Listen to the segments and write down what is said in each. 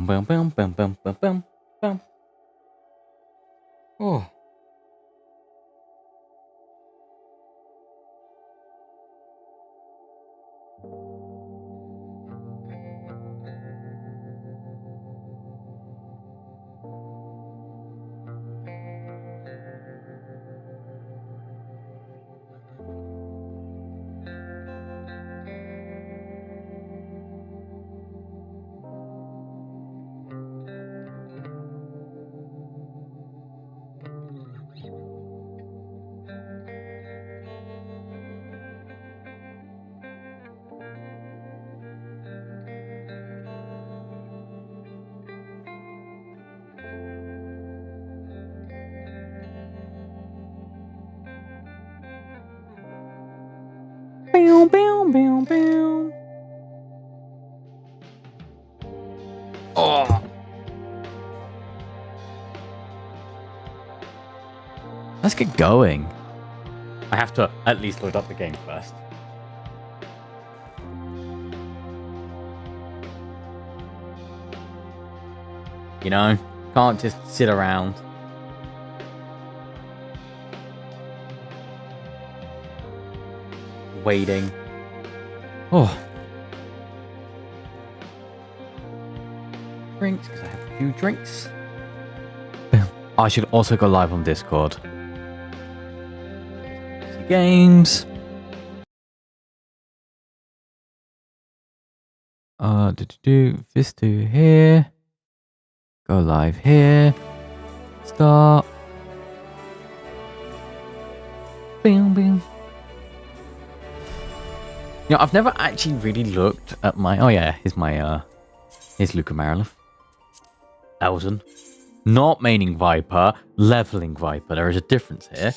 boom, boom, boom, boom, boom, boom, boom. Oh. Boom, boom, boom, boom. Oh. Let's get going. I have to at least load up the game first. You know, can't just sit around. Waiting. Oh. Drinks, because I have a few drinks. I should also go live on Discord. Games. This two here. Go live here. Start. Boom, boom. You know, I've never actually really looked at my... Oh yeah, here's Luca Marilith. Elton. Not maining Viper, leveling Viper. There is a difference here.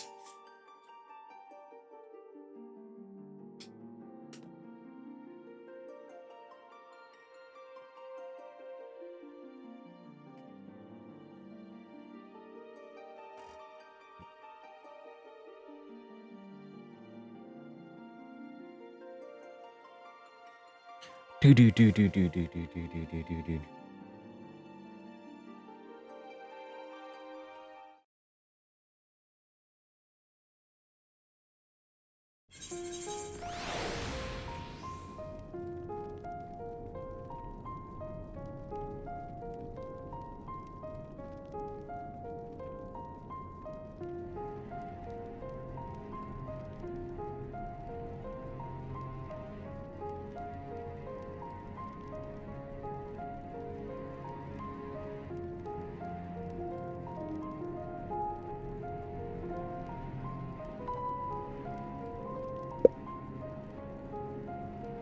Do.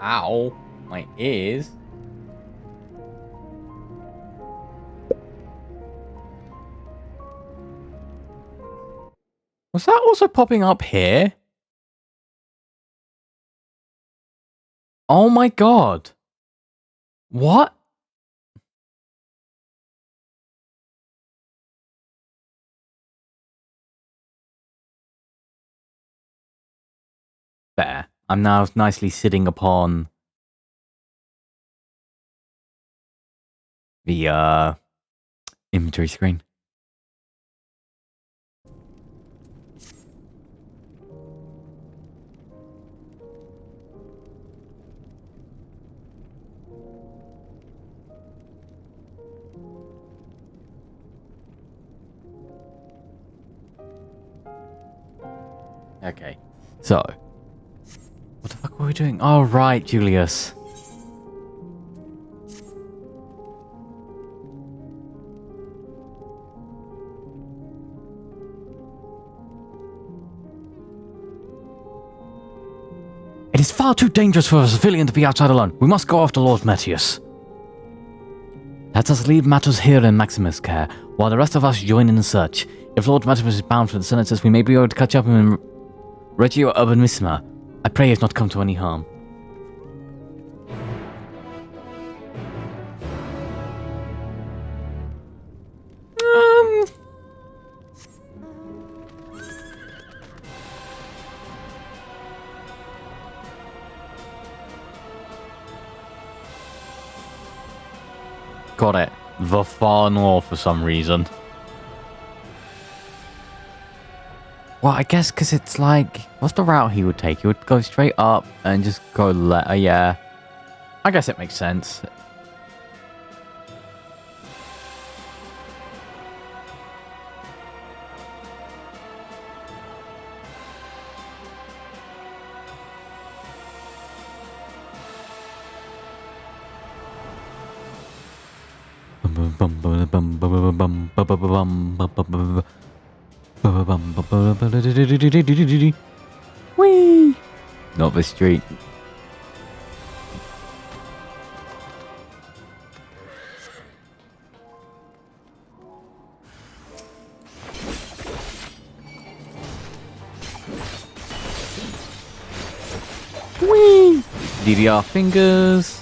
Ow, my ears. Was that also popping up here? Oh my god. What? There. I'm now nicely sitting upon the inventory screen. Okay, so what the fuck were we doing? Oh, right, Julius. It is far too dangerous for a civilian to be outside alone. We must go after Lord Metius. Let us leave Matters here in Maximus' care, while the rest of us join in the search. If Lord Metius is bound for the senators, we may be able to catch up in Reggio Urbanissima. I pray he has not come to any harm. Got it. the far north for some reason. Well, I guess because it's like, what's the route he would take? He would go straight up and just go left. Yeah, I guess it makes sense. Whee! Not the street. Whee! DDR fingers.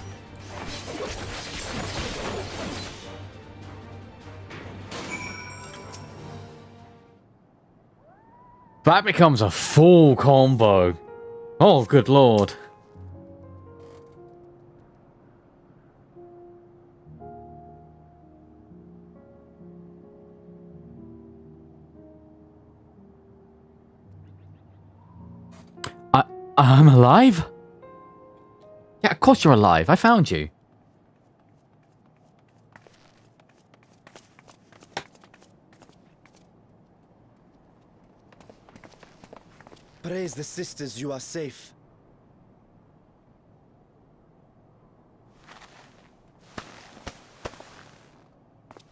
That becomes a full combo. Oh, good lord. I'm alive? Yeah, of course you're alive. I found you. Praise the sisters, you are safe.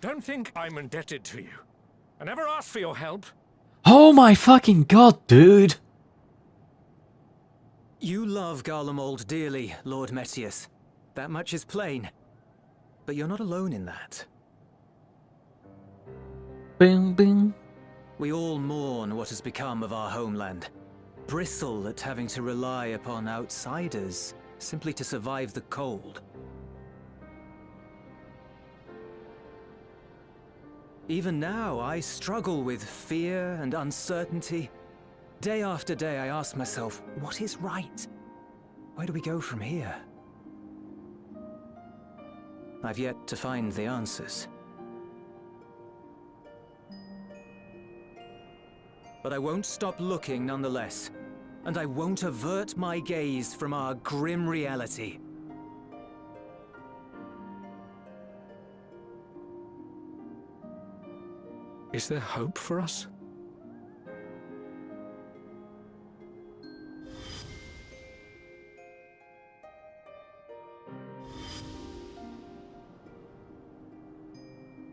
Don't think I'm indebted to you. I never asked for your help. Oh my fucking god, dude. You love Garlemald dearly, Lord Metius. That much is plain. But you're not alone in that. Boom, boom. We all mourn what has become of our homeland. Bristle at having to rely upon outsiders simply to survive the cold. Even now, I struggle with fear and uncertainty. Day after day, I ask myself, what is right? Where do we go from here? I've yet to find the answers. But I won't stop looking nonetheless, and I won't avert my gaze from our grim reality. Is there hope for us?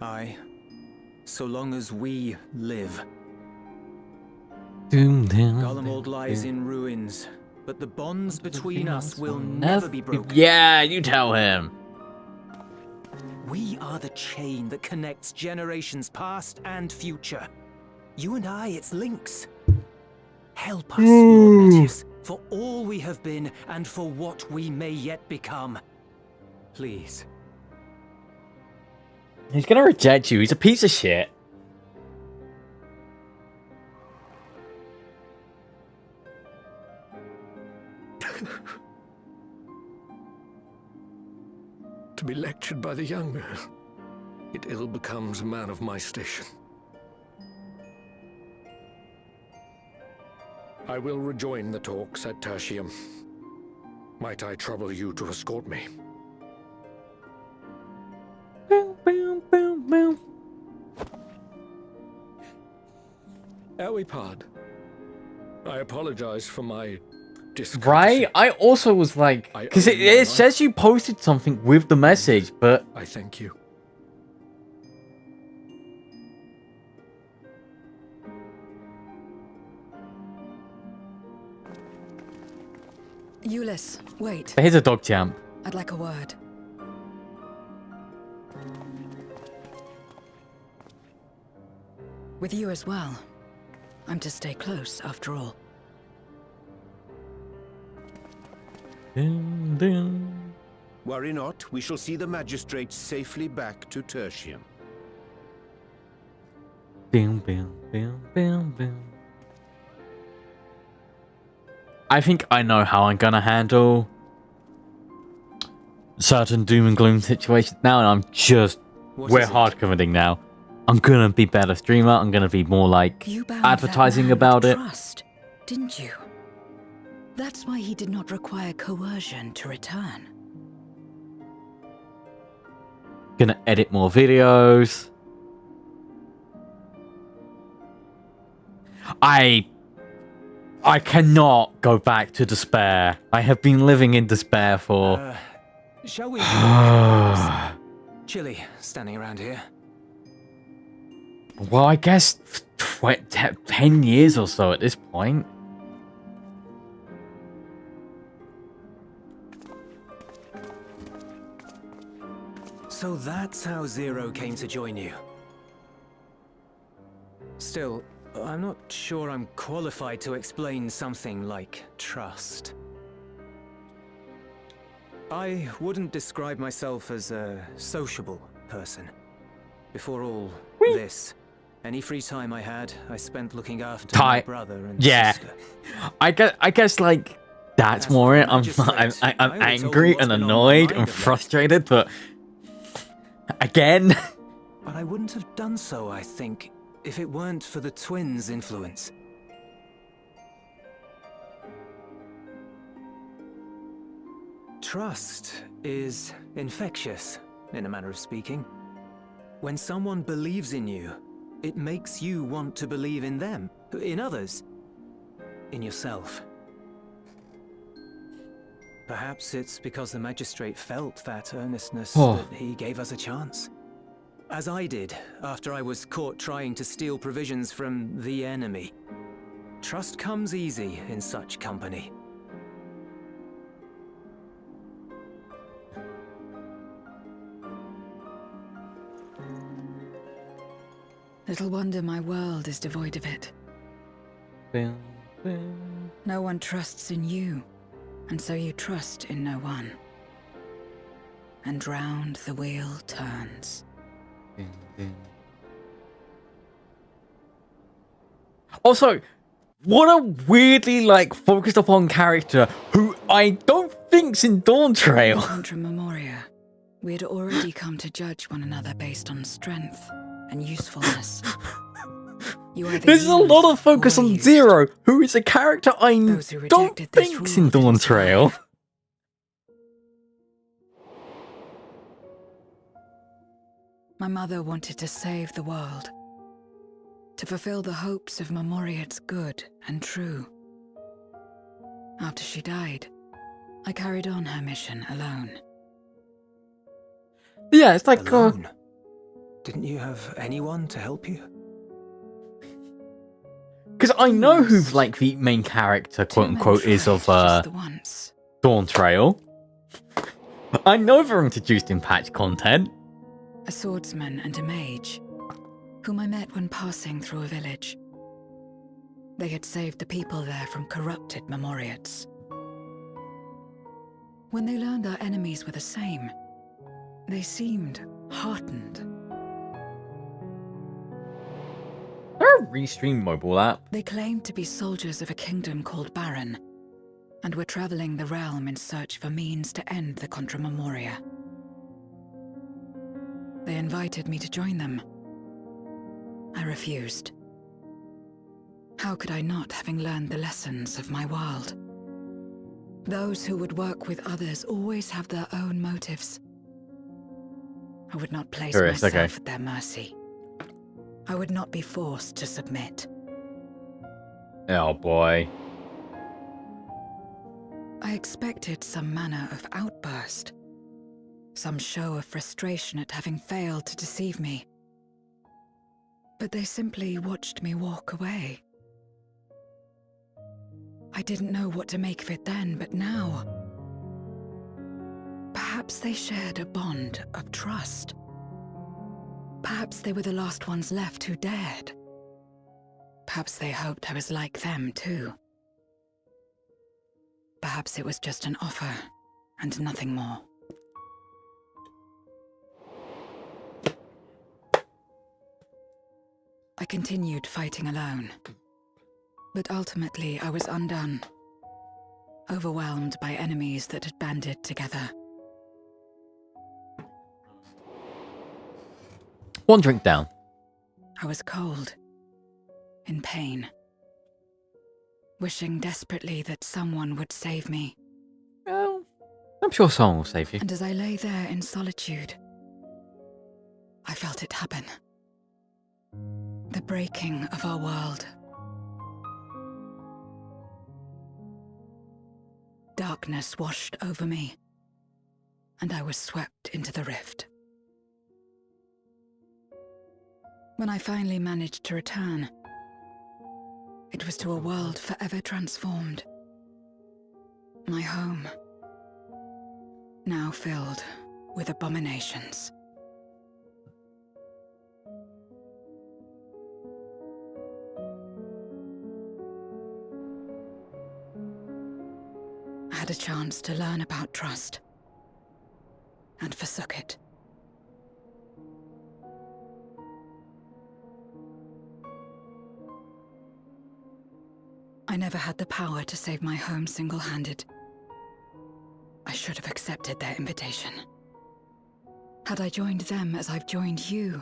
Aye, so long as we live. Garlemald lies in ruins, but the bonds between us will never be broken. Yeah, you tell him. We are the chain that connects generations past and future. You and I, it's links. Help us, Lord Metius, for all we have been and for what we may yet become. Please. He's gonna reject you. He's a piece of shit. To be lectured by the younger, it ill becomes a man of my station. I will rejoin the talks at Tertium. Might I trouble you to escort me? Elwipard, I apologize for my discourtesy. Right? I also was like, because it says you posted something with the message, but I thank you. Euless, wait. here's a dog champ. I'd like a word. With you as well. I'm to stay close, after all. Worry not, we shall see the magistrates safely back to Tertium. I think I know how I'm gonna handle certain doom and gloom situations now, and I'm just What we're is it? hard committing now. I'm gonna be better streamer. I'm gonna be more like You bound advertising that man about with it. trust, didn't you? That's why he did not require coercion to return. Gonna edit more videos. I cannot go back to despair. I have been living in despair for... Shall we walk? Chilly standing around here. well, I guess 10 years or so at this point. So that's how Zero came to join you. Still, I'm not sure I'm qualified to explain something like trust. I wouldn't describe myself as a sociable person. Before all this, any free time I had, I spent looking after my brother and sister. I guess like that's As more for it. I'm magistrate, I'm I always told angry you what's and been on my annoyed mind and of late. frustrated, but again, But I wouldn't have done so, I think, if it weren't for the twins' influence. Trust is infectious, in a manner of speaking. When someone believes in you, it makes you want to believe in them, in others, in yourself. Perhaps it's because the magistrate felt that earnestness that he gave us a chance. As I did, after I was caught trying to steal provisions from the enemy. Trust comes easy in such company. Little wonder my world is devoid of it. No one trusts in you, and so you trust in no one. And round the wheel turns. also, what a weirdly like focused upon character who I don't think's in Dawntrail. Contra Memoria, we had already come to judge one another based on strength and usefulness. There's a lot of focus on Zero, who is a character I Those who don't rejected this think's in rule didn't Dawntrail. My mother wanted to save the world, to fulfill the hopes of Memoria's good and true. After she died, I carried on her mission alone. Yeah, it's like Alone? Didn't you have anyone to help you? because I know who like the main character, quote unquote, is of Just the once. Dawntrail. I know they're introduced in patch content. A swordsman and a mage, whom I met when passing through a village. They had saved the people there from corrupted Memoriates. When they learned our enemies were the same, they seemed heartened. They're a restream mobile app. They claimed to be soldiers of a kingdom called Baron, and were traveling the realm in search for means to end the Contra Memoria. They invited me to join them. I refused. How could I not, having learned the lessons of my world? Those who would work with others always have their own motives. I would not place myself at their mercy. I would not be forced to submit. Oh boy. I expected some manner of outburst. Some show of frustration at having failed to deceive me. But they simply watched me walk away. I didn't know what to make of it then, but now... Perhaps they shared a bond of trust. Perhaps they were the last ones left who dared. Perhaps they hoped I was like them too. Perhaps it was just an offer, and nothing more. I continued fighting alone. But ultimately I was undone. Overwhelmed by enemies that had banded together. One drink down. I was cold, in pain, wishing desperately that someone would save me. Well, I'm sure someone will save you. And as I lay there in solitude, I felt it happen. The breaking of our world. Darkness washed over me, and I was swept into the rift. When I finally managed to return, it was to a world forever transformed. My home, now filled with abominations. I had a chance to learn about trust, and forsook it. I never had the power to save my home single-handed. I should have accepted their invitation. Had I joined them as I've joined you,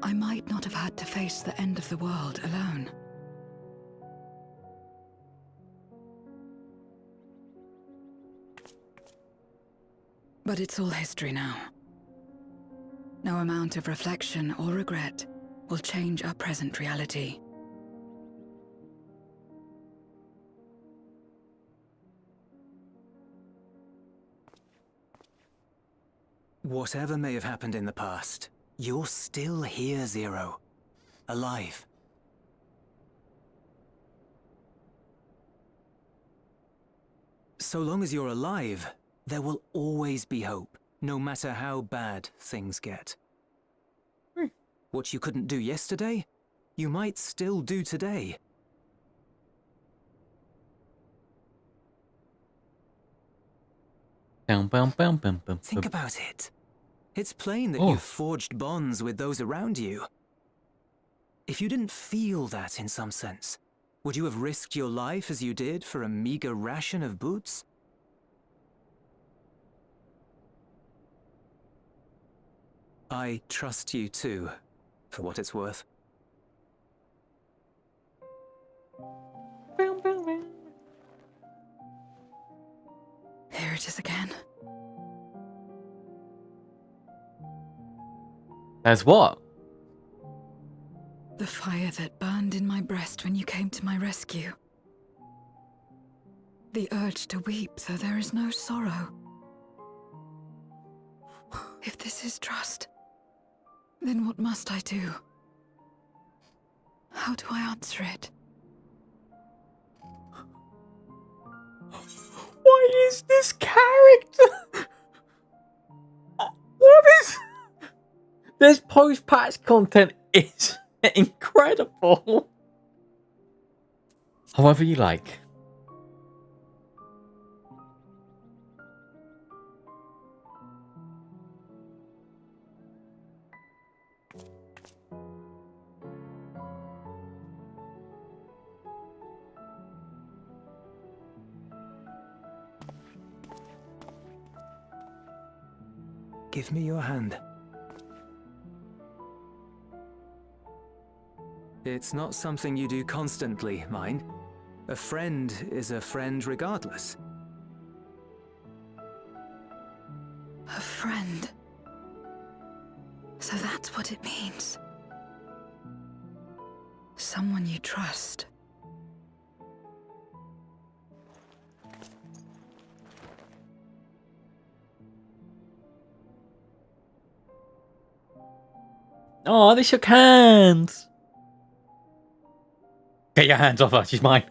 I might not have had to face the end of the world alone. But it's all history now. No amount of reflection or regret will change our present reality. Whatever may have happened in the past, you're still here, Zero. Alive. So long as you're alive, there will always be hope, no matter how bad things get. What you couldn't do yesterday, you might still do today. Think about it. It's plain that you've forged bonds with those around you. If you didn't feel that in some sense, would you have risked your life as you did for a meager ration of boots? I trust you too, for what it's worth. Here it is again. As what? The fire that burned in my breast when you came to my rescue. The urge to weep, though there is no sorrow. If this is trust, then what must I do? How do I answer it? Why is this character? What is... This post-patch content is incredible. However you like. Give me your hand. It's not something you do constantly, mind. A friend is a friend regardless. A friend. So that's what it means. Someone you trust. Oh, they shook hands. Get your hands off her, she's mine.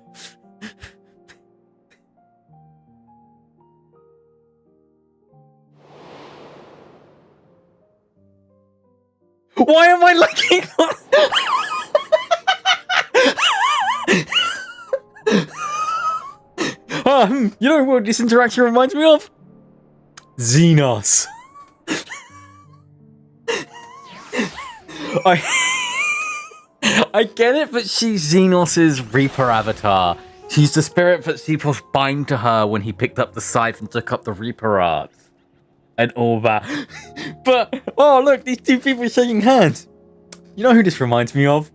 Why am I looking? You know what this interaction reminds me of? Xenos. I get it, but she's Xenos' Reaper avatar. She's the spirit that Sepos bind to her when he picked up the scythe and took up the Reaper arts. and all that. But, oh look, these two people are shaking hands. You know who this reminds me of?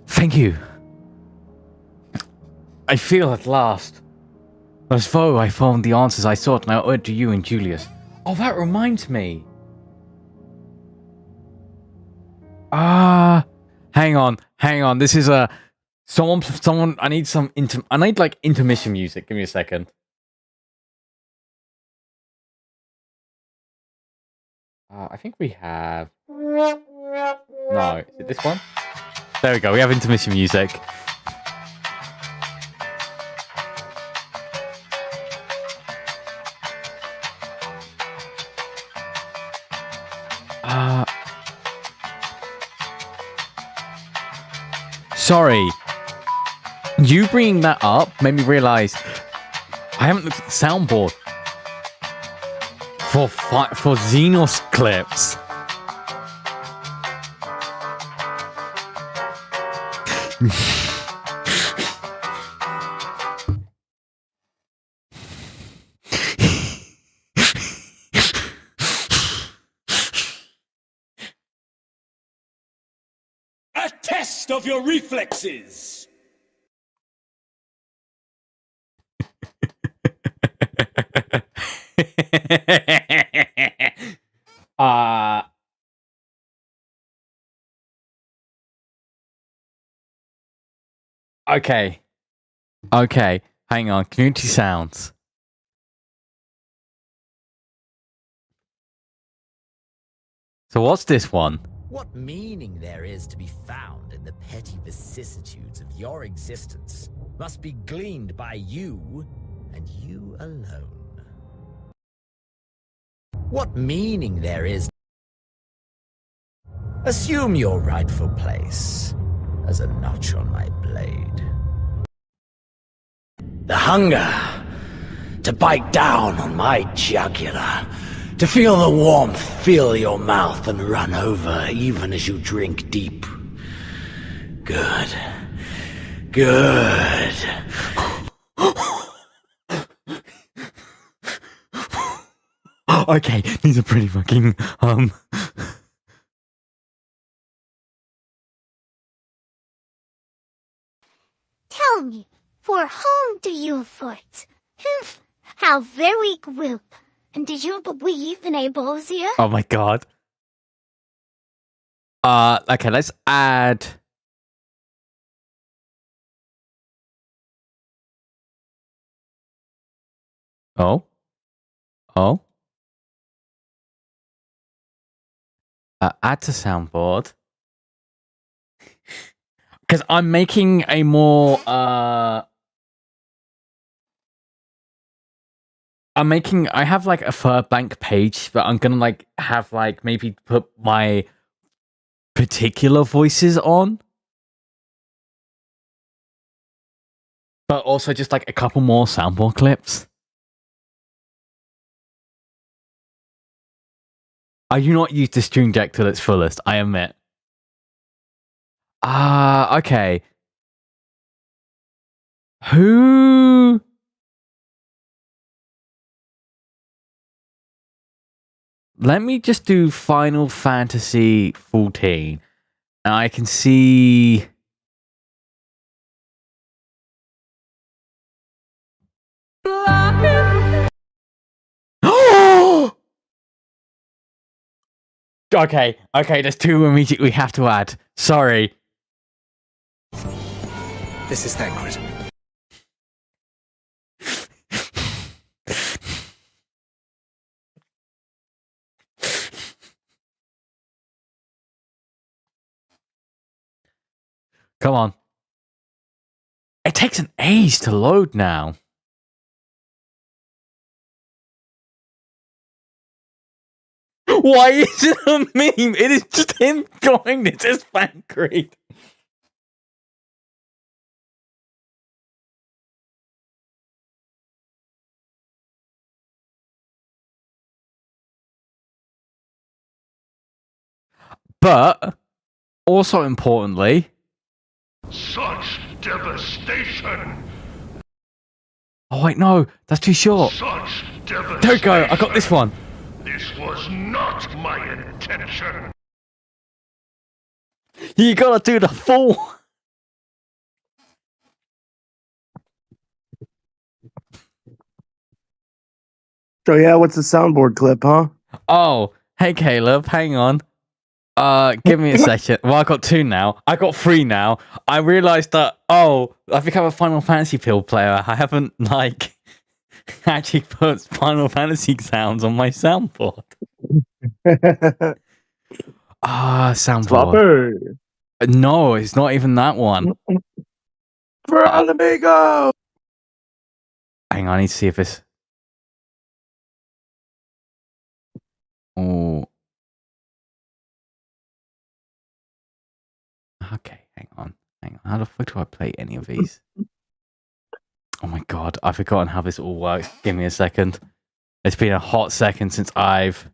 Thank you. I feel at last. As though I found the answers I sought and I owed to you and Julius. Oh, that reminds me. Hang on. This is a someone. I need some I need like intermission music. Give me a second. I think we have. No, is it this one? There we go. We have intermission music. Sorry. You bringing that up made me realize I haven't looked at the soundboard for Xenos clips. A test of your reflexes! Okay. Hang on. Community sounds. So what's this one? What meaning there is to be found in the petty vicissitudes of your existence must be gleaned by you and you alone. What meaning there is... Assume your rightful place as a notch on my blade. The hunger to bite down on my jugular, to feel the warmth fill your mouth and run over even as you drink deep. Good. Okay, these are pretty fucking, Tell me, for whom do you fight? Humph, how very quip. And do you believe in EMOJI? Oh my god. Okay, let's add... Oh? Add to soundboard. Because I'm making a more, I have like a third blank page, but I'm gonna like have like maybe put my particular voices on. But also just like a couple more soundboard clips. I do not use the Stream Deck to its fullest, I admit. Okay. Who... Let me just do Final Fantasy 14. And I can see... Okay, there's two immediately we have to add. Sorry. This is Thancred. Come on. It takes an age to load now. Why is it a meme? It is just him going, this is fan creed. But, also importantly... Such devastation! Oh wait, no, that's too short. Such devastation! There we go, I got this one. This was not my intention! You gotta do the full... So yeah, what's the soundboard clip, huh? Oh, hey Caleb, hang on. Give me a second. Well, I got 2 now. I got 3 now. I realized that, I think I'm a Final Fantasy Field player. I haven't, like, actually put Final Fantasy sounds on my soundboard. Soundboard. No, it's not even that one. Veronica! Hang on, I need to see if it's... Oh. Okay, hang on. How the fuck do I play any of these? Oh my god, I've forgotten how this all works. Give me a second. It's been a hot second since I've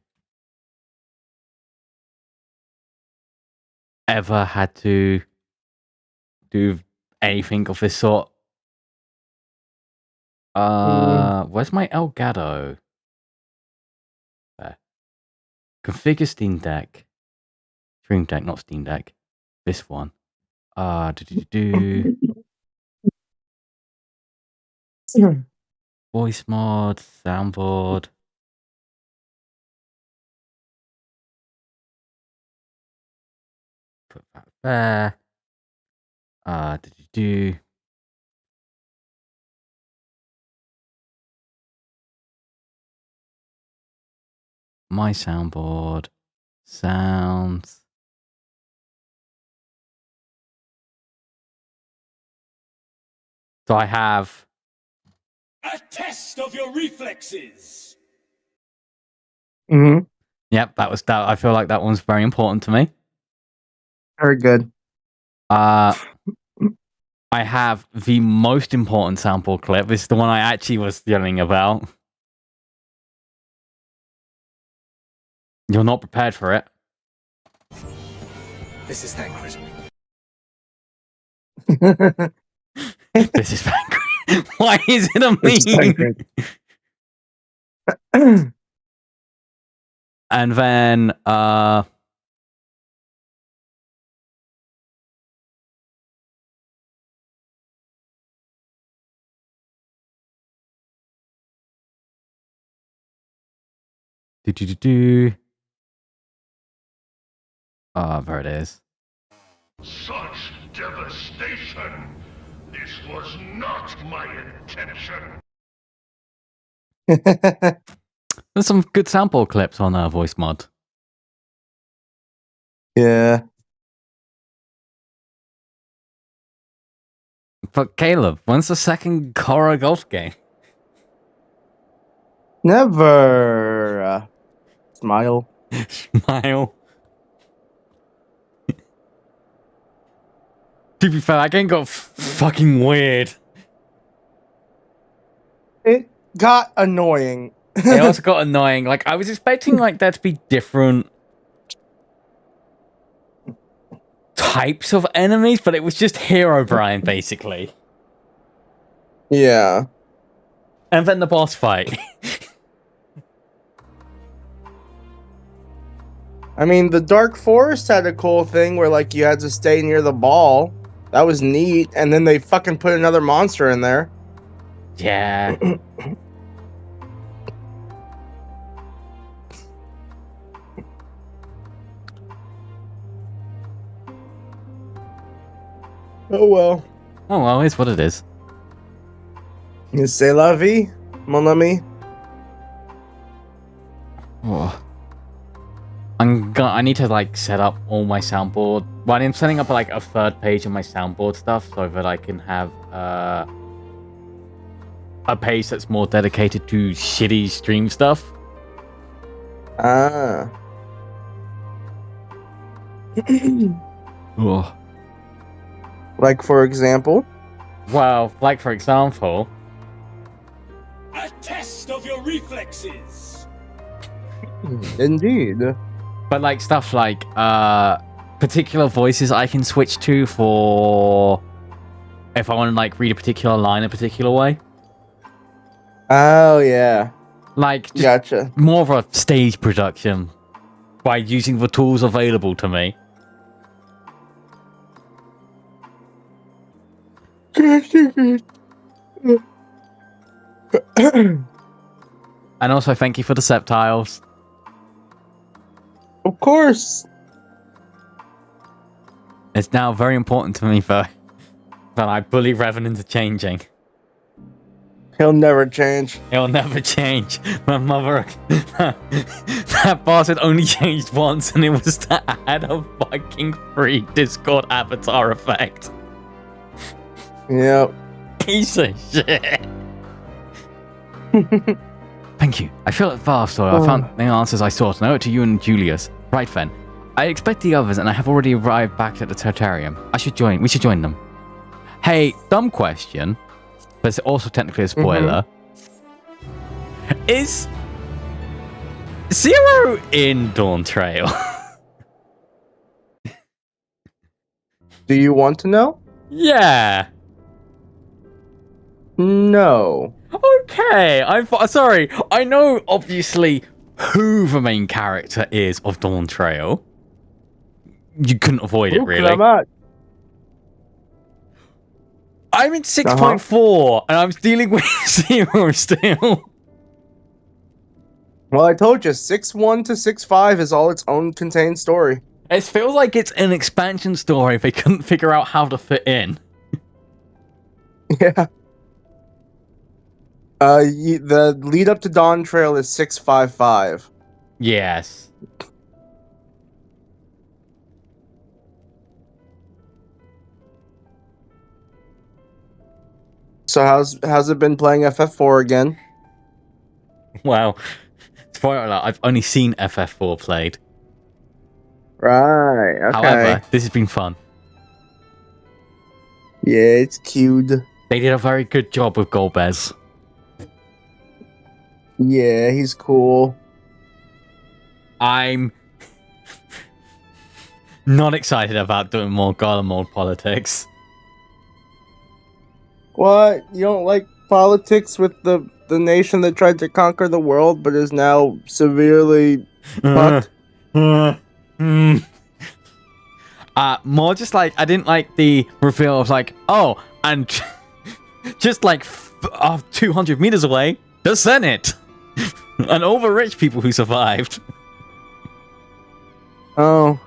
ever had to do anything of this sort. Where's my Elgato? There. Configure Steam Deck. Stream Deck, not Steam Deck. This one. Voice mod, soundboard. Put that there. My soundboard. Sounds. So I have A test of your reflexes! Mm-hmm. Yep, that was that. I feel like that one's very important to me. Very good. I have the most important sample clip. This is the one I actually was yelling about. You're not prepared for it. This is Thancred. This is Thancred. Why is it a meme? And then there it is. Such devastation! This was not my intention! There's some good sample clips on voice mod. Yeah. But Caleb, when's the second Korra golf game? Never. Smile. Smile. To be fair, that game got fucking weird. It got annoying. It also got annoying. Like, I was expecting like there to be different types of enemies, but it was just Hero Brian, basically. Yeah. And then the boss fight. I mean, the Dark Forest had a cool thing where, like, you had to stay near the ball. That was neat. And then they fucking put another monster in there. Yeah. Oh, well. Oh, well, it's what it is. C'est la vie, mon ami. Oh. I need to like set up all my soundboard. Well, I'm setting up like a third page of my soundboard stuff so that I can have a page that's more dedicated to shitty stream stuff. Ah. Ugh. Like, for example? Well, like for example, A test of your reflexes. Indeed. but like stuff like particular voices I can switch to for if I want to like read a particular line a particular way. Oh, yeah. Like just Gotcha. more of a stage production by using the tools available to me. And also thank you for the subtitles. Of course. It's now very important to me that I bully Revan into changing. He'll never change. It'll never change. My mother... that boss had only changed once, and it was to add a fucking free Discord avatar effect. Yep. Piece of shit. Thank you. I feel it fast, so I found the answers I sought. Now to you and Julius. Right then. I expect the others, and I have already arrived back at the Terrarium. We should join them. Hey, dumb question, but it's also technically a spoiler. Is Zero in Dawntrail? Do you want to know? Yeah. No. Okay. Sorry. I know, obviously, who the main character is of Dawntrail. You couldn't avoid it, really. I'm in 6.4, and I'm dealing with Zero still. Well, I told you, 6.1 to 6.5 is all its own contained story. It feels like it's an expansion story they couldn't figure out how to fit in. Yeah. The lead up to Dawntrail is 6.5.5. Yes. So how's it been playing FF4 again? Well, spoiler alert, I've only seen FF4 played. Right, okay. However, this has been fun. Yeah, it's cute. They did a very good job with Golbez. Yeah, he's cool. I'm not excited about doing more Garlemald politics. What? You don't like politics with the nation that tried to conquer the world but is now severely fucked? More just like, I didn't like the reveal of like, oh, and just like 200 meters away, the Senate! And all the rich people who survived. Oh.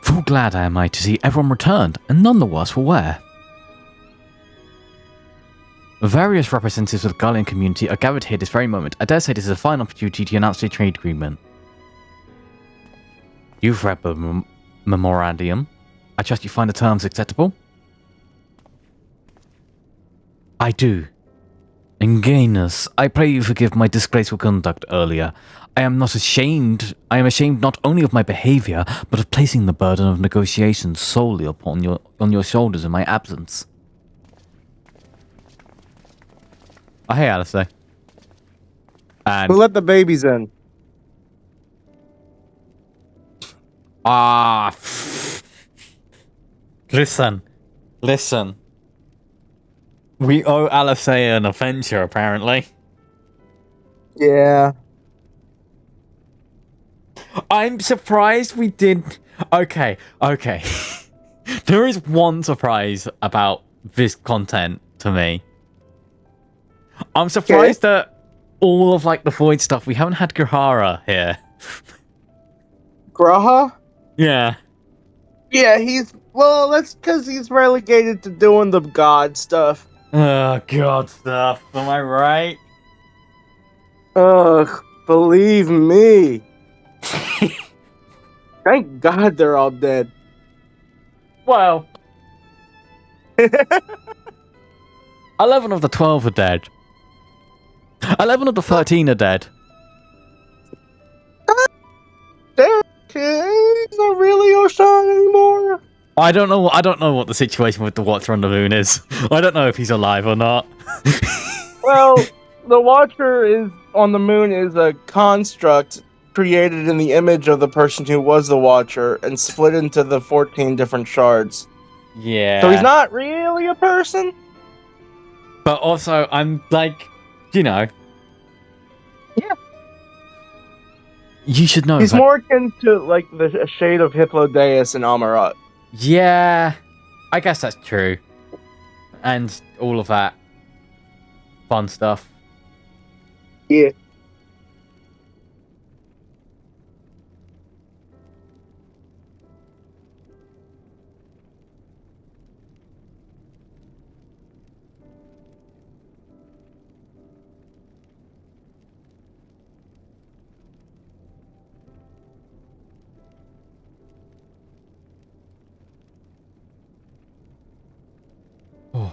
Full glad am I to see everyone returned, and none the worse for wear. Various representatives of the Guardian community are gathered here this very moment. I dare say this is a fine opportunity to announce a trade agreement. You've read the memorandum. I trust you find the terms acceptable? I do. Ingenuous, I pray you forgive my disgraceful conduct earlier. I am ashamed not only of my behavior, but of placing the burden of negotiations solely on your shoulders in my absence. Oh, hey, Alistair. And Who let the babies in? Listen. We owe Alistair an adventure, apparently. Yeah. I'm surprised we did... Okay. There is one surprise about this content to me. I'm surprised that all of, like, the Void stuff, we haven't had Grahara here. Graha? Yeah. Yeah, well, that's because he's relegated to doing the god stuff. God stuff. Am I right? Ugh, believe me. Thank God they're all dead. Well. 11 of the 12 are dead. 11 of the 13 are dead. not really Oshan anymore. I don't know. I don't know what the situation with the Watcher on the moon is. I don't know if he's alive or not. Well, the Watcher is on the moon is a construct created in the image of the person who was the Watcher and split into the 14 different shards. Yeah. So he's not really a person. But also, I'm like, you know. Yeah. You should know. He's that... more akin to like the shade of Hippodeus and Amarat. Yeah, I guess that's true. And all of that fun stuff. Yeah. Oh.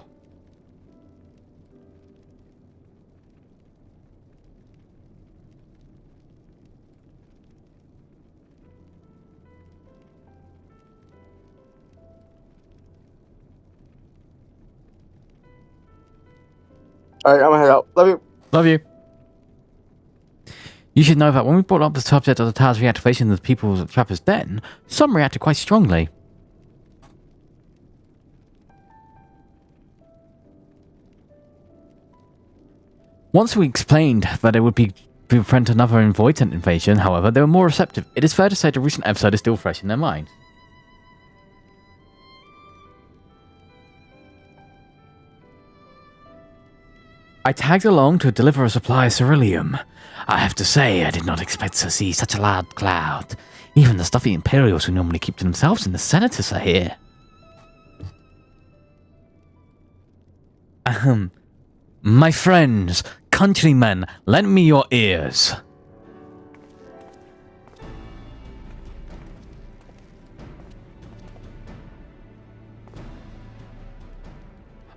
All right, I'm gonna head out. Love you. Love you. You should know that when we brought up the subject of the tower's reactivation of the people of Trapper's Den, some reacted quite strongly. Once we explained that it would be to prevent another Voidtent invasion, however, they were more receptive. It is fair to say the recent episode is still fresh in their mind. I tagged along to deliver a supply of ceruleum. I have to say, I did not expect to see such a large crowd. Even the stuffy Imperials who normally keep to themselves and the Senators are here. Ahem. My friends, countrymen, lend me your ears.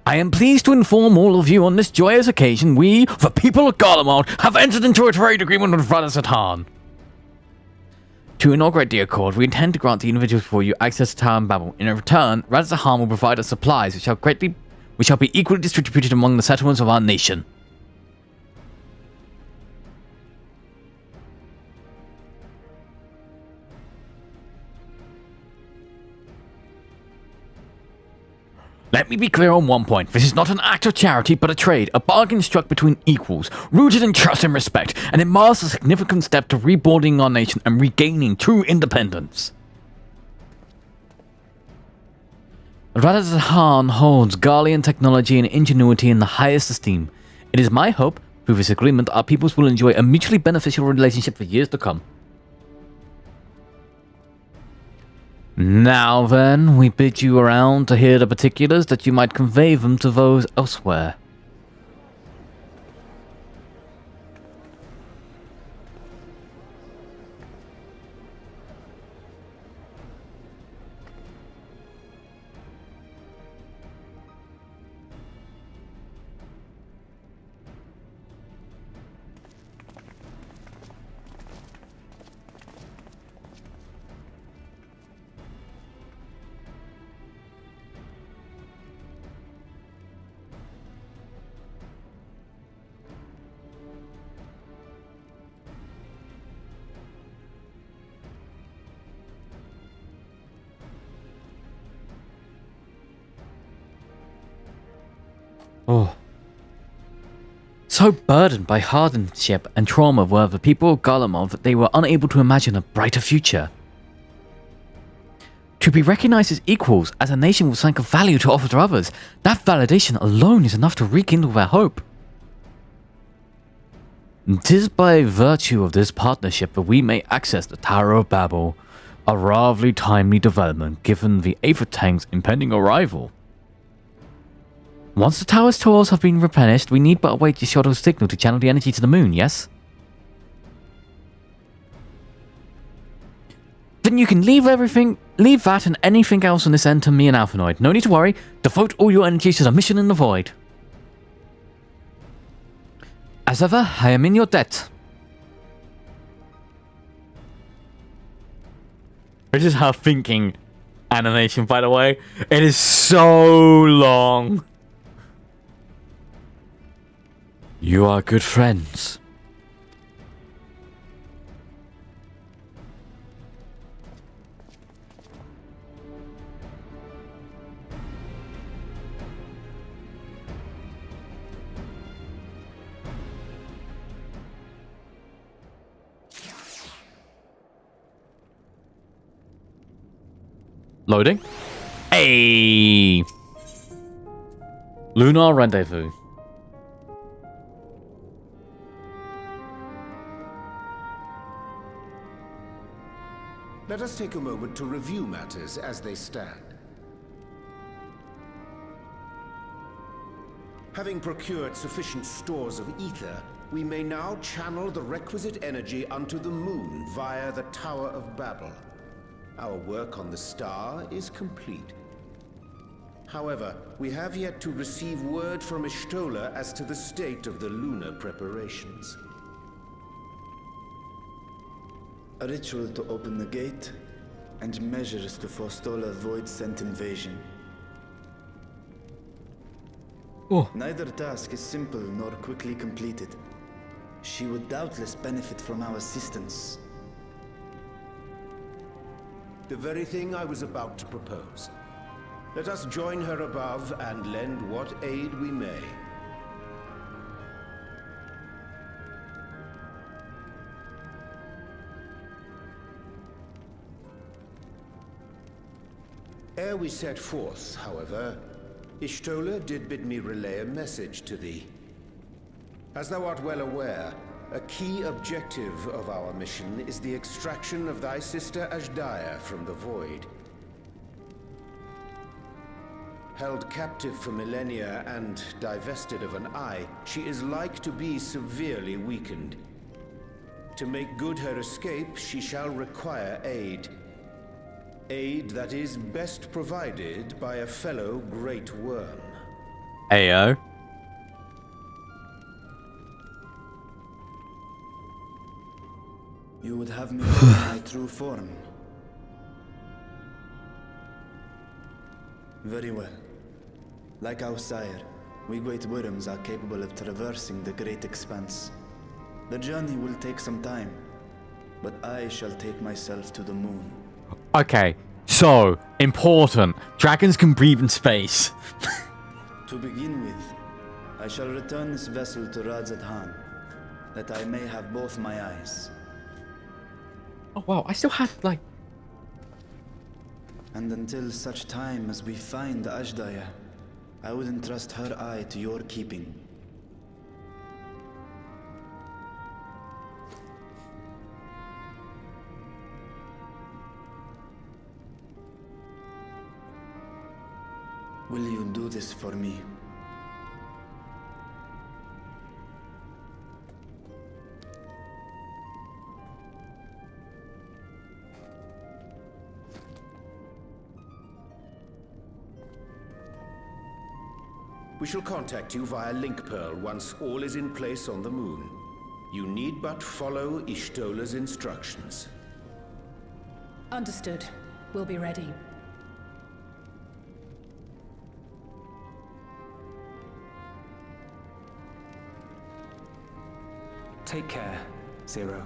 I am pleased to inform all of you on this joyous occasion we, the people of Garlemald, have entered into a trade agreement with Radazatan. To inaugurate the accord, we intend to grant the individuals before you access to Tower and Babel. In return, Radazatan will provide us supplies which shall be equally distributed among the settlements of our nation. Let me be clear on one point. This is not an act of charity, but a trade, a bargain struck between equals, rooted in trust and respect, and it marks a significant step to rebuilding our nation and regaining true independence. Radazatan holds Garlean technology and ingenuity in the highest esteem. It is my hope, through this agreement, our peoples will enjoy a mutually beneficial relationship for years to come. Now then, we bid you around to hear the particulars that you might convey them to those elsewhere. Oh. So burdened by hardship and trauma were the people of Garlemald that they were unable to imagine a brighter future. To be recognized as equals, as a nation with something of value to offer to others, that validation alone is enough to rekindle their hope. 'Tis by virtue of this partnership that we may access the Tower of Babel, a rather timely development given the Aether Tank's impending arrival. Once the tower's tools have been replenished, we need but await the shuttle's signal to channel the energy to the moon, yes? Then you can leave that and anything else on this end to me and Alphanoid. No need to worry, devote all your energies to the mission in the void. As ever, I am in your debt. This is her thinking animation, by the way. It is so long. You are good friends. Loading. Hey! Lunar Rendezvous. Let us take a moment to review matters as they stand. Having procured sufficient stores of ether, we may now channel the requisite energy unto the moon via the Tower of Babel. Our work on the star is complete. However, we have yet to receive word from Ishtola as to the state of the lunar preparations. A ritual to open the gate, and measures to forestall a void-sent invasion. Oh. Neither task is simple nor quickly completed. She would doubtless benefit from our assistance. The very thing I was about to propose. Let us join her above and lend what aid we may. Ere we set forth, however, Ishtola did bid me relay a message to thee. As thou art well aware, a key objective of our mission is the extraction of thy sister Ashdaya from the Void. Held captive for millennia and divested of an eye, she is like to be severely weakened. To make good her escape, she shall require aid. Aid that is best provided by a fellow great worm. Ayo. You would have me know my true form. Very well. Like our sire, we great worms are capable of traversing the great expanse. The journey will take some time, but I shall take myself to the moon. Okay, so, important. Dragons can breathe in space. To begin with, I shall return this vessel to Radzadhan, that I may have both my eyes. Oh wow, I still had, like... And until such time as we find Ashdaya, I would entrust her eye to your keeping. Will you do this for me? We shall contact you via Link Pearl once all is in place on the moon. You need but follow Ishtola's instructions. Understood. We'll be ready. Take care, Zero.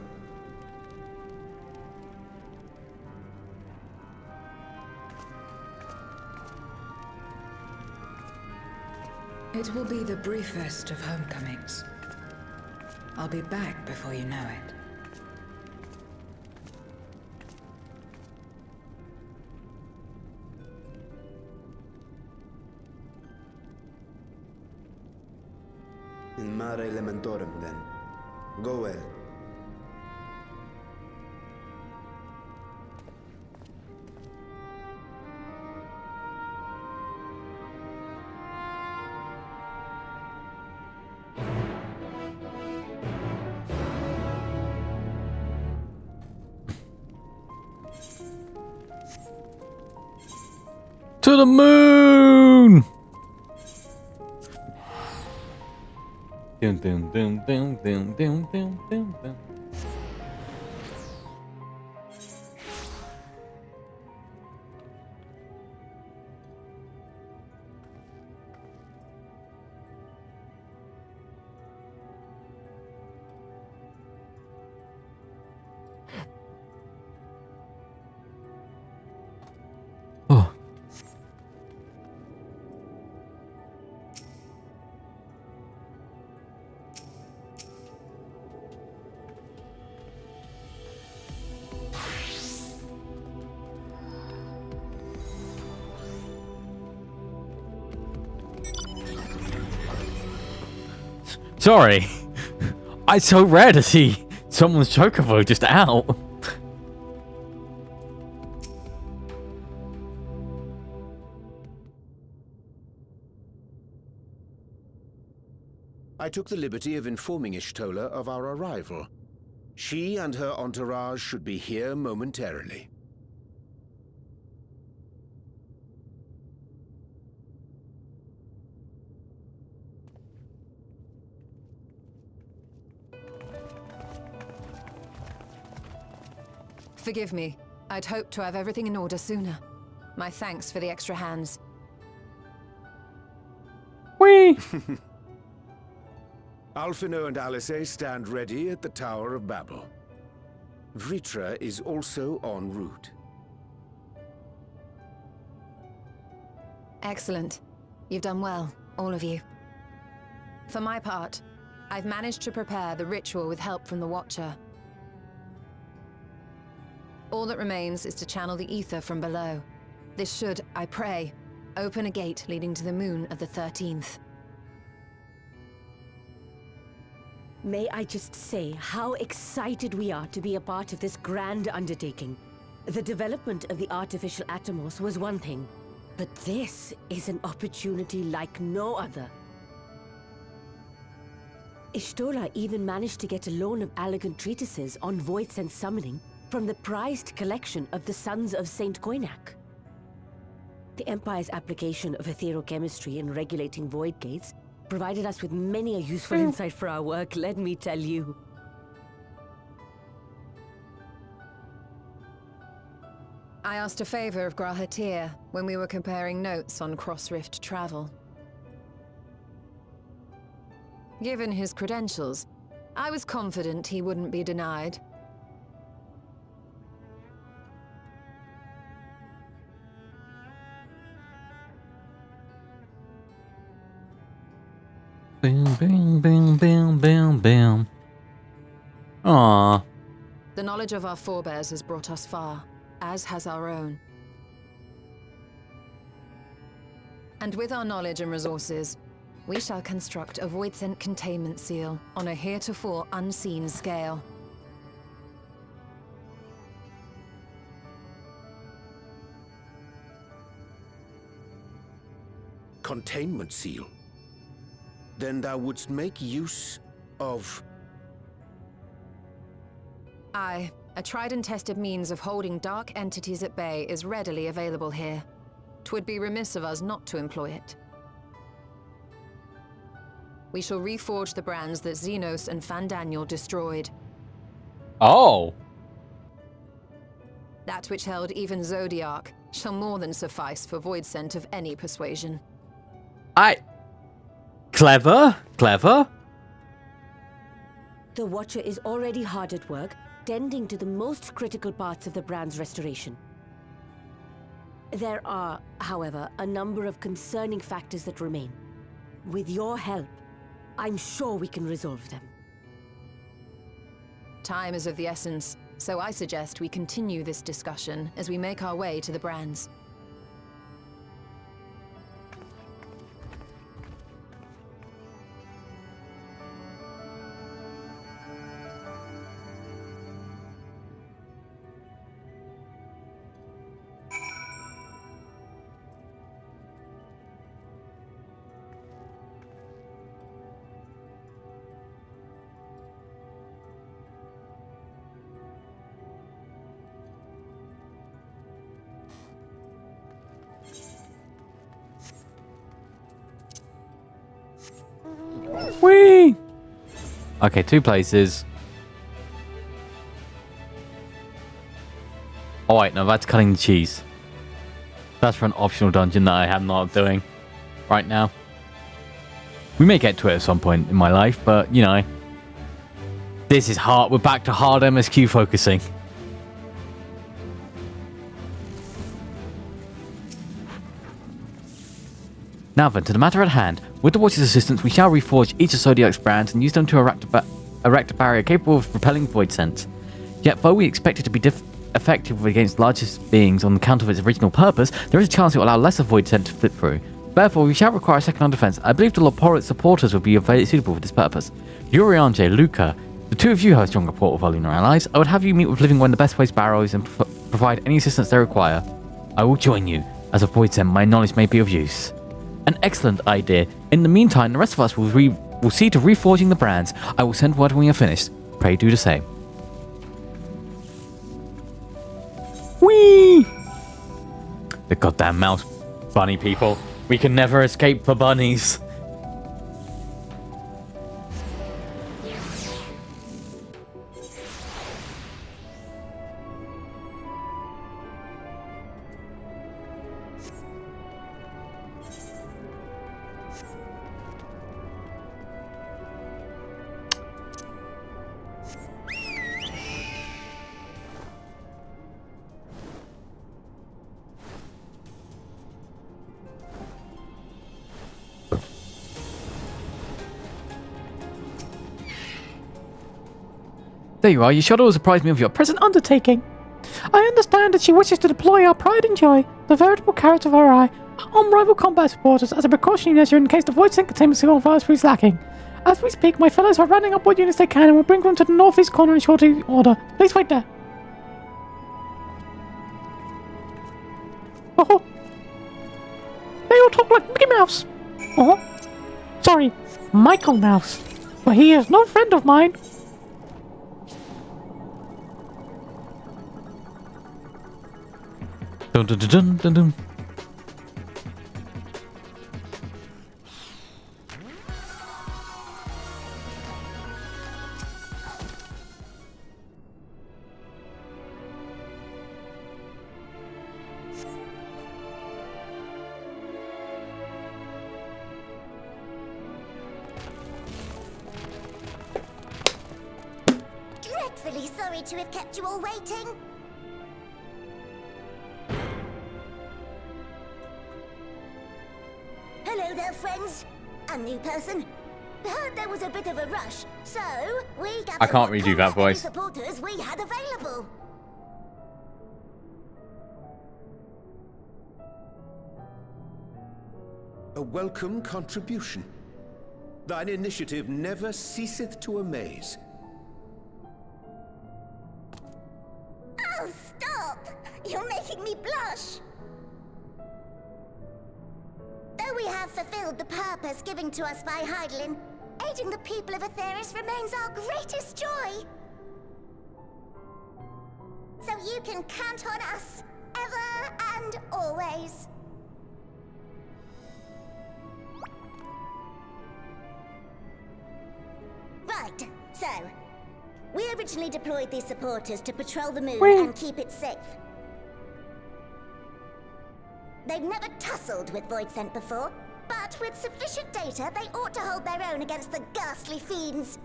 It will be the briefest of homecomings. I'll be back before you know it. In Mare Elementorum, then. Go well. To the moon! Dum, dum, dum, dum, dum, dum, dum, dum, dum. Sorry. It's so rare to see someone's chocobo just out. I took the liberty of informing Ishtola of our arrival. She and her entourage should be here momentarily. Forgive me. I'd hoped to have everything in order sooner. My thanks for the extra hands. Whee! Alphino and Alice stand ready at the Tower of Babel. Vritra is also en route. Excellent. You've done well, all of you. For my part, I've managed to prepare the ritual with help from the Watcher. All that remains is to channel the ether from below. This should, I pray, open a gate leading to the moon of the 13th. May I just say how excited we are to be a part of this grand undertaking. The development of the artificial Atomos was one thing, but this is an opportunity like no other. Ishtola even managed to get a loan of elegant treatises on void sense summoning from the prized collection of the Sons of Saint Koinak. The Empire's application of etherochemistry in regulating void gates provided us with many a useful insight for our work, let me tell you. I asked a favor of Grahatir when we were comparing notes on cross-rift travel. Given his credentials, I was confident he wouldn't be denied. Boom, boom, boom, boom, boom, boom. Aww. The knowledge of our forebears has brought us far, as has our own. And with our knowledge and resources, we shall construct a void-sent containment seal on a heretofore unseen scale. Containment seal? Then thou wouldst make use of... Aye, a tried and tested means of holding dark entities at bay is readily available here. 'Twould be remiss of us not to employ it. We shall reforge the brands that Xenos and Fandaniel destroyed. Oh. That which held even Zodiac shall more than suffice for void scent of any persuasion. Clever, clever. The Watcher is already hard at work, tending to the most critical parts of the brand's restoration. There are, however, a number of concerning factors that remain. With your help, I'm sure we can resolve them. Time is of the essence, so I suggest we continue this discussion as we make our way to the brands. Whee! Okay, 2 places. Oh wait, no, that's cutting the cheese. That's for an optional dungeon that I am not doing right now. We may get to it at some point in my life, but, you know. This is hard. We're back to hard MSQ focusing. Now then, to the matter at hand. With the Watcher's assistance, we shall reforge each of Zodiac's brands and use them to erect a barrier capable of repelling void sense. Yet, though we expect it to be effective against largest beings on account of its original purpose, there is a chance it will allow lesser void sense to flip through. Therefore, we shall require a second line defense. I believe the Loporrit supporters would be very suitable for this purpose. Urianje, Luca, the two of you have a strong rapport with our lunar allies. I would have you meet with Living One, the best waste barrows, and provide any assistance they require. I will join you. As a void sent, my knowledge may be of use. An excellent idea. In the meantime, the rest of us will see to reforging the brands. I will send word when we are finished. Pray do the same. Whee! The goddamn mouse bunny people. We can never escape the bunnies. There you are. Your shuttle will surprise me with your present undertaking. I understand that she wishes to deploy our pride and joy, the veritable carrot of our eye, our unrivaled combat supporters, as a precautionary measure in case the void sent containment seal on fire is lacking. As we speak, my fellows are rounding up what units they can and will bring them to the northeast corner in short order. Please wait there. Oh, they all talk like Mickey Mouse. Oh, sorry, Michael Mouse, but he is no friend of mine. Dun dun dun dun dun dun. Dreadfully sorry to have kept you all waiting. Hello there, friends. A new person. Heard there was a bit of a rush, so we gathered I can't redo that voice. supporters we had available. A welcome contribution. Thine initiative never ceaseth to amaze. Oh, stop! You're making me blush. Though we have fulfilled the purpose given to us by Heidelin, aiding the people of Aetheris remains our greatest joy. So you can count on us, ever and always. Right, so, we originally deployed these supporters to patrol the moon and keep it safe. They've never tussled with Void Scent before, but with sufficient data, they ought to hold their own against the ghastly fiends.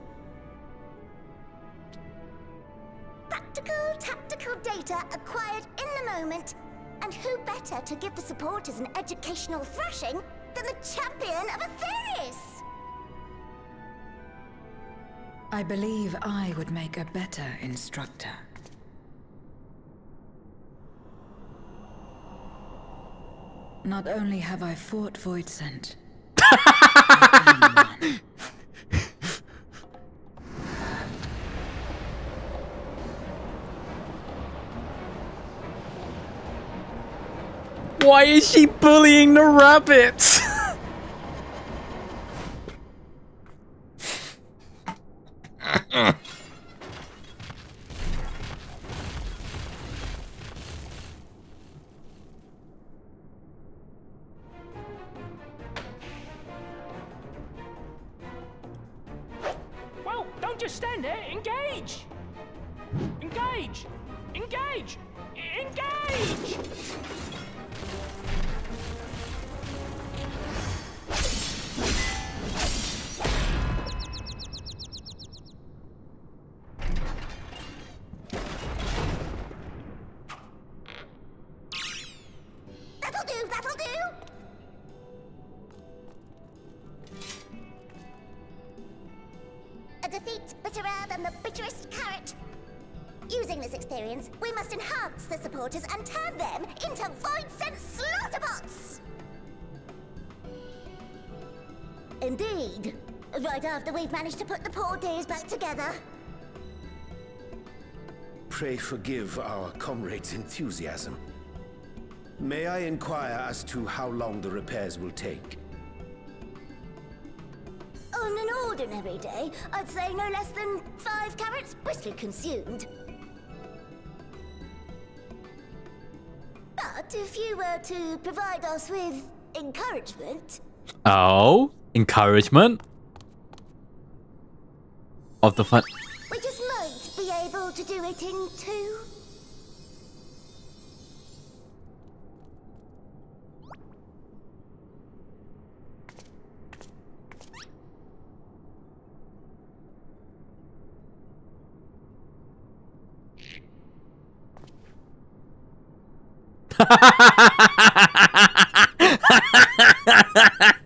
Practical, tactical data acquired in the moment, and who better to give the supporters an educational thrashing than the champion of Aetheris? I believe I would make a better instructor. Not only have I fought Void Scent, I am one. Why is she bullying the rabbits? Well, don't just stand there. Engage! Engage! Engage! Engage! That'll do, that'll do! A defeat bitterer than the bitterest carrot. Using this experience, we must enhance the supporters and turn them into Void Scent slaughterbots! Indeed. Right after we've managed to put the poor dears back together. Pray forgive our comrade's enthusiasm. May I inquire as to how long the repairs will take? On an ordinary day, I'd say no less than 5 carrots briskly consumed. But if you were to provide us with encouragement... Oh, encouragement? Of the fun... We just might be able to do it in 2.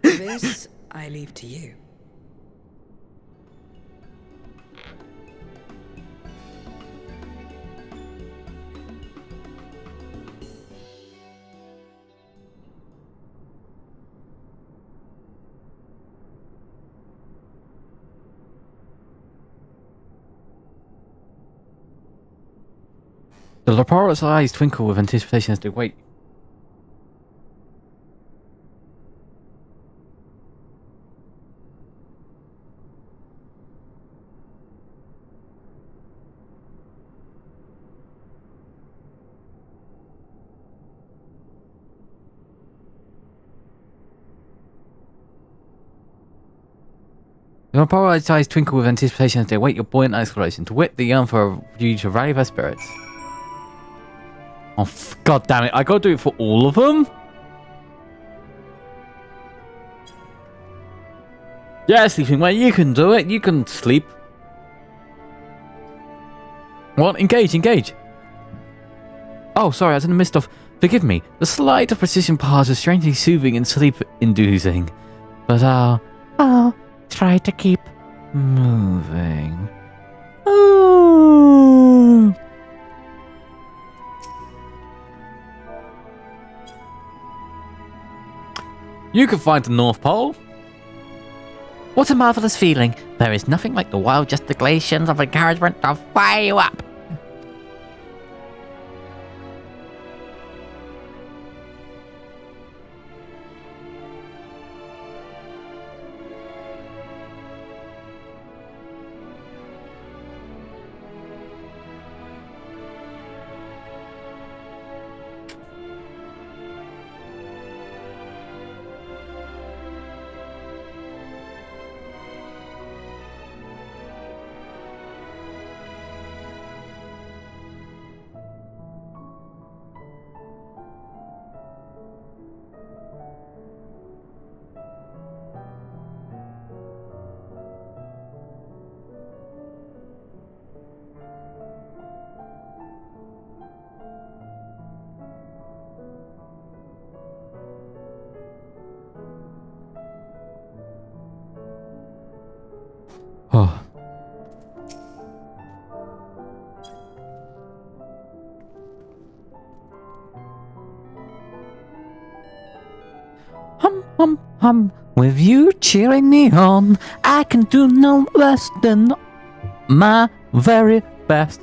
This I leave to you. The Leport's eyes twinkle with anticipation as they wait. The Leport's eyes twinkle with anticipation as they wait your buoyant exploration. To wit, the yearn for you to rally their spirits. Oh, god damn it. I gotta do it for all of them? Yeah, sleeping mate, you can do it. You can sleep. What? Engage, engage. Oh, sorry, I was in the midst of... Forgive me. The sleight of precision part is strangely soothing and sleep-inducing. But I'll try to keep moving. Oh. You can find the North Pole. What a marvelous feeling. There is nothing like the wild gesticulations of encouragement to fire you up. Oh. Hum. With you cheering me on, I can do no less than my very best.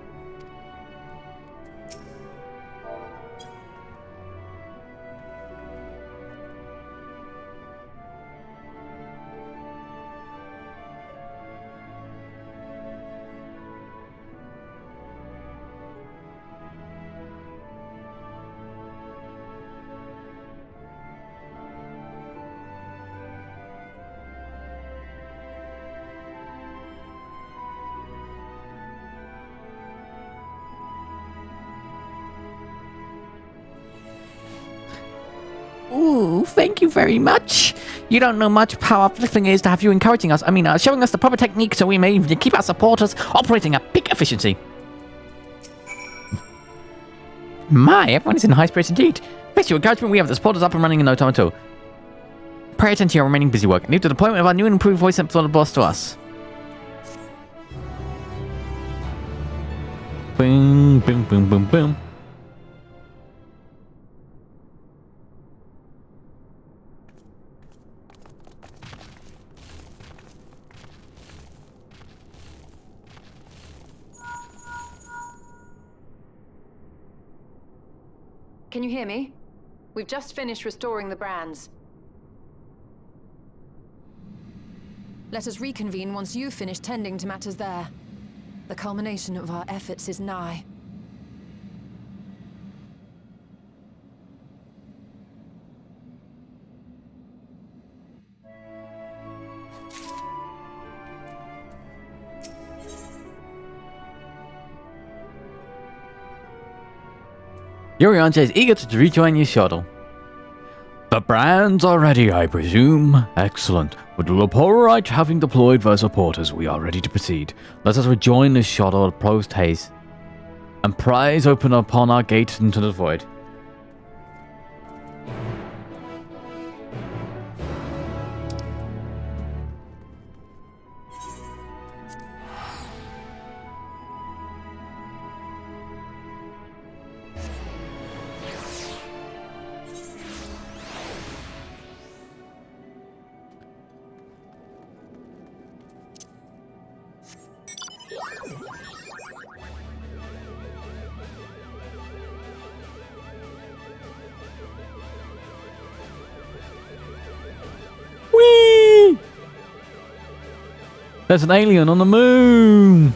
Ooh, thank you very much. You don't know much how uplifting it is to have you encouraging us. Showing us the proper technique so we may keep our supporters operating at peak efficiency. My, everyone is in high spirits indeed. Thanks to your encouragement, we have the supporters up and running in no time at all. Pay attention to your remaining busy work. Leave the deployment of our new and improved voice and the boss to us. Boom, boom, boom, boom, boom. Can you hear me? We've just finished restoring the brands. Let us reconvene once you've finished tending to matters there. The culmination of our efforts is nigh. Yorianche is eager to rejoin your shuttle. The brands are ready, I presume. Excellent. With the Leporite having deployed their supporters, we are ready to proceed. Let us rejoin the shuttle post haste and prise open upon our gate into the void. Whee! There's an alien on the moon!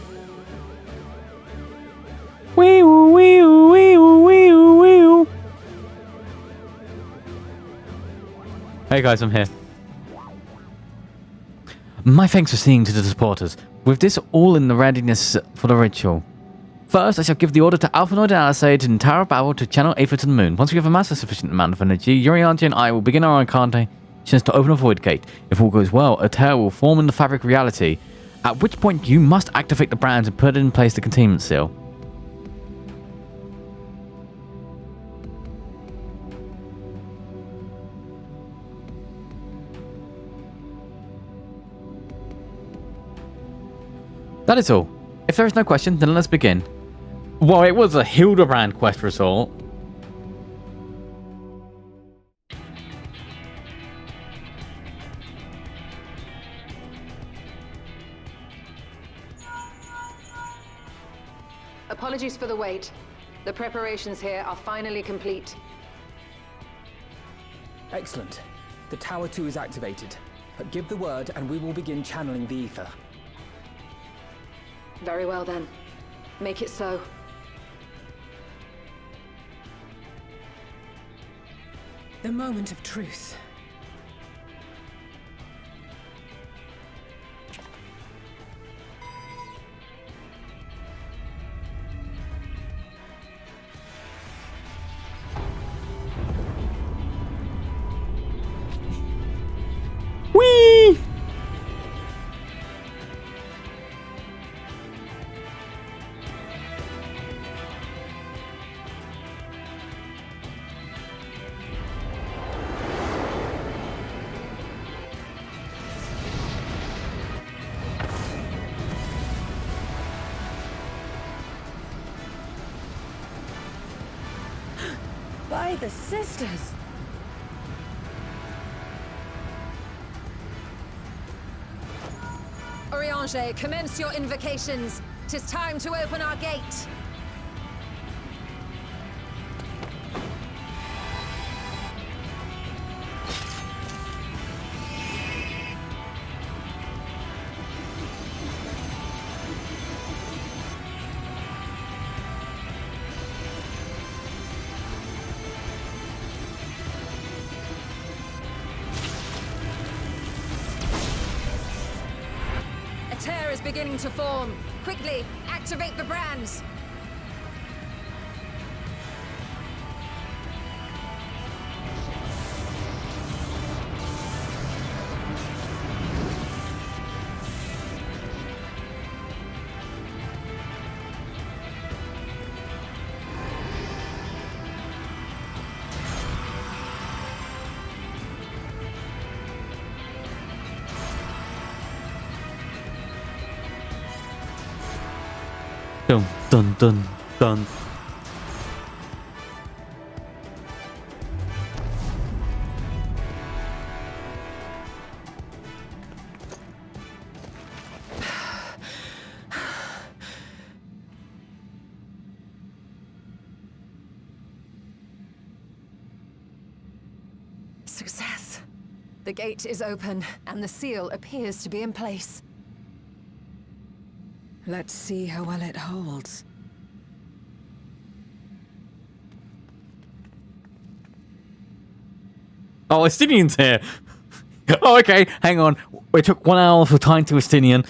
Wee wee wee wee wee. Hey guys, I'm here. My thanks for seeing to the supporters. With this all in the readiness for the ritual. First, I shall give the order to Alphanoid and Alisade in Tower of Babel to channel Aether to the moon. Once we have amassed a sufficient amount of energy, Yorianche and I will begin our incantations to open a void gate. If all goes well, a tear will form in the fabric reality, at which point you must activate the brands and put in place the containment seal. That is all. If there is no question, then let's begin. Well, it was a Hildebrand quest result. Apologies for the wait. The preparations here are finally complete. Excellent. The Tower 2 is activated. Give the word and we will begin channeling the ether. Very well then. Make it so. The moment of truth. Whee! By the sisters! Oriange, commence your invocations. 'Tis time to open our gate. A tear is beginning to form. Quickly, activate the brands. Dun dun dun dun. success. The gate is open, and the seal appears to be in place. Let's see how well it holds. Oh, Estinian's here. Oh, okay. Hang on. It took 1 hour for time to Estinian.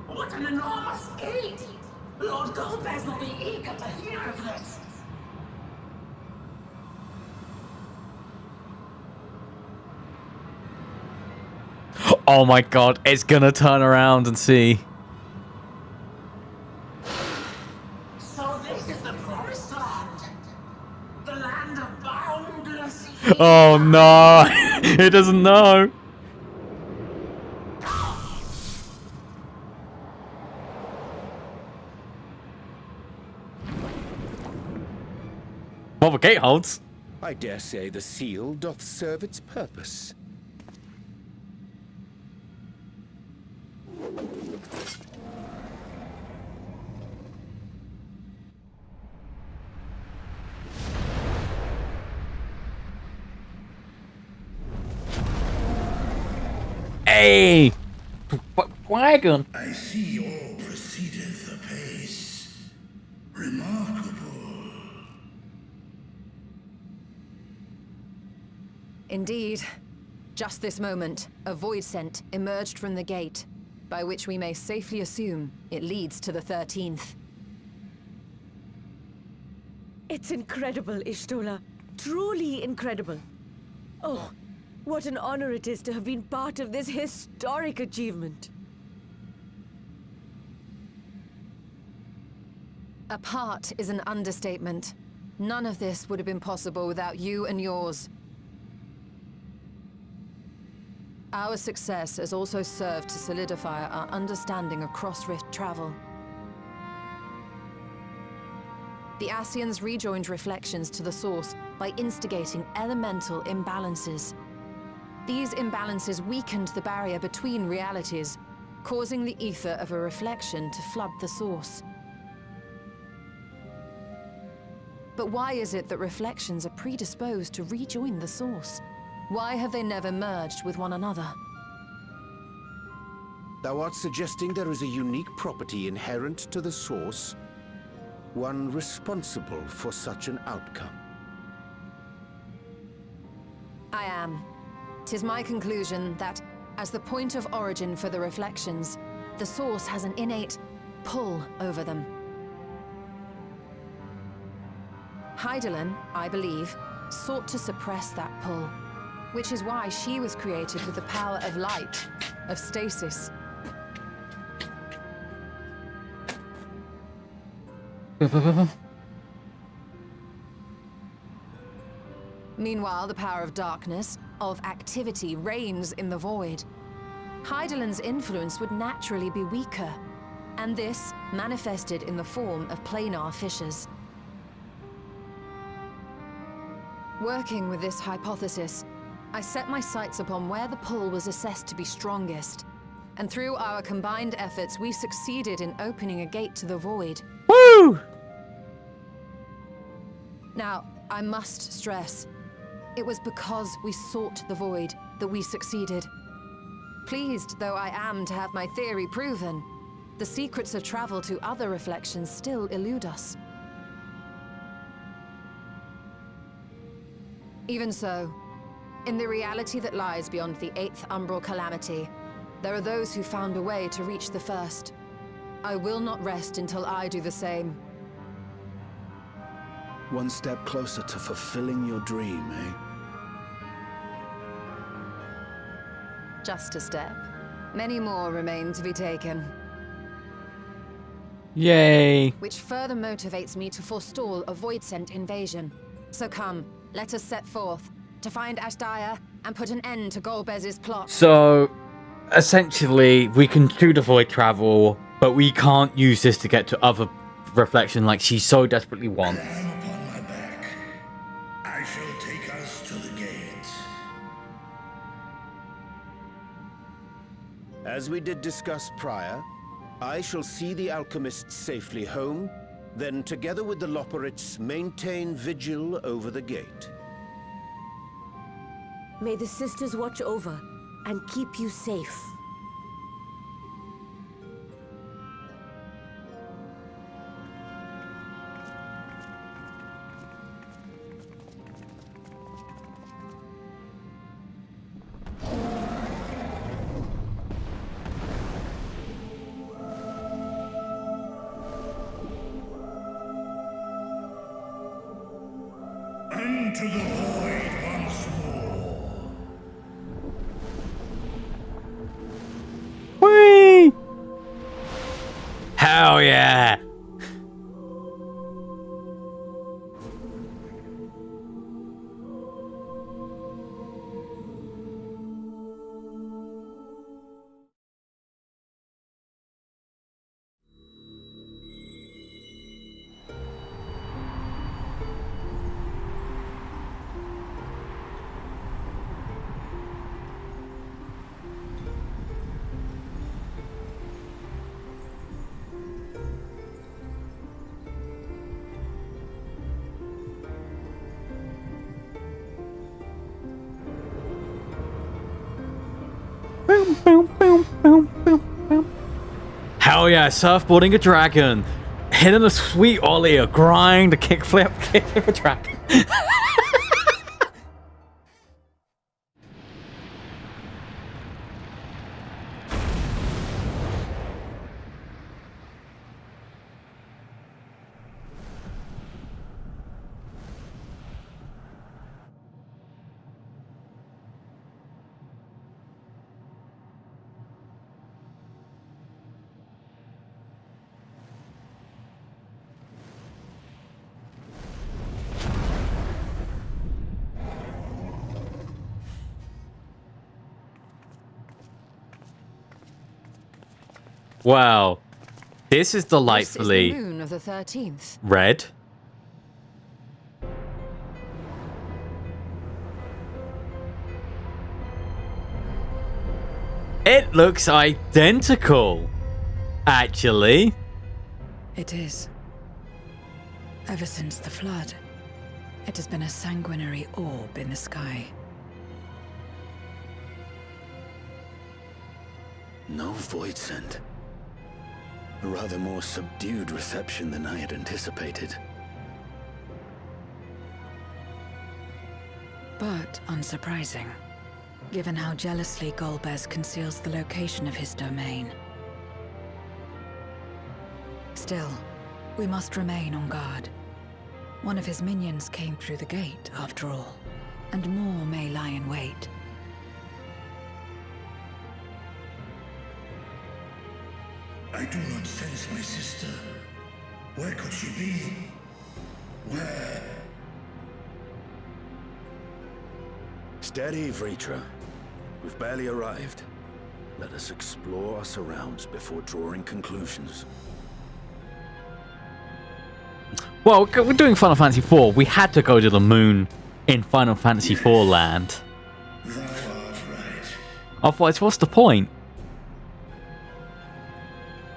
What an enormous gate! Lord Golbez will be eager to hear of this. Oh my god, it's gonna turn around and see. So this is the promised land. The land of boundless Oh no, it doesn't know. Well, the gate holds. I dare say the seal doth serve its purpose. Hey! Wagon! I see all proceedeth apace. Remarkable. Indeed. Just this moment, a void scent emerged from the gate, by which we may safely assume it leads to the 13th. It's incredible, Ishtola. Truly incredible. Oh, what an honor it is to have been part of this historic achievement. A part is an understatement. None of this would have been possible without you and yours. Our success has also served to solidify our understanding of cross-rift travel. The Ascians rejoined reflections to the source by instigating elemental imbalances. These imbalances weakened the barrier between realities, causing the ether of a reflection to flood the source. But why is it that reflections are predisposed to rejoin the source? Why have they never merged with one another? Thou art suggesting there is a unique property inherent to the source, one responsible for such an outcome. I am. 'Tis my conclusion that, as the point of origin for the reflections, the source has an innate pull over them. Hydaelyn, I believe, sought to suppress that pull, which is why she was created with the power of light, of stasis. Meanwhile, the power of darkness, of activity, reigns in the void. Hydaelyn's influence would naturally be weaker, and this manifested in the form of planar fissures. Working with this hypothesis, I set my sights upon where the pull was assessed to be strongest, and through our combined efforts, we succeeded in opening a gate to the void. Woo! Now, I must stress, it was because we sought the void that we succeeded. Pleased though I am to have my theory proven, the secrets of travel to other reflections still elude us. Even so, in the reality that lies beyond the 8th umbral calamity, there are those who found a way to reach the 1st. I will not rest until I do the same. One step closer to fulfilling your dream, eh? Just a step. Many more remain to be taken. Yay! Which further motivates me to forestall a void-sent invasion. So come, let us set forth, to find Ashdaya and put an end to Golbez's plot. So, essentially, we can do the void travel, but we can't use this to get to other reflection like she so desperately wants. I am upon my back. As we did discuss prior, I shall see the alchemists safely home, then together with the Loporrits maintain vigil over the gate. May the sisters watch over and keep you safe. Into the void once more. Whee! Hell yeah! Hell yeah, surfboarding a dragon, hitting a sweet ollie, a grind, a kickflip, kickflip a dragon. Wow, this is delightfully This is the moon of the 13th. red. It looks identical, actually. It is. Ever since the flood, it has been a sanguinary orb in the sky. No void scent. A rather more subdued reception than I had anticipated. But unsurprising, given how jealously Golbez conceals the location of his domain. Still, we must remain on guard. One of his minions came through the gate, after all, and more may lie in wait. I do not sense my sister. Where could she be? Where? Steady, Vritra. We've barely arrived. Let us explore our surrounds before drawing conclusions. Well, we're doing Final Fantasy IV. We had to go to the moon in Final Fantasy IV land. Thou art right. Otherwise, what's the point?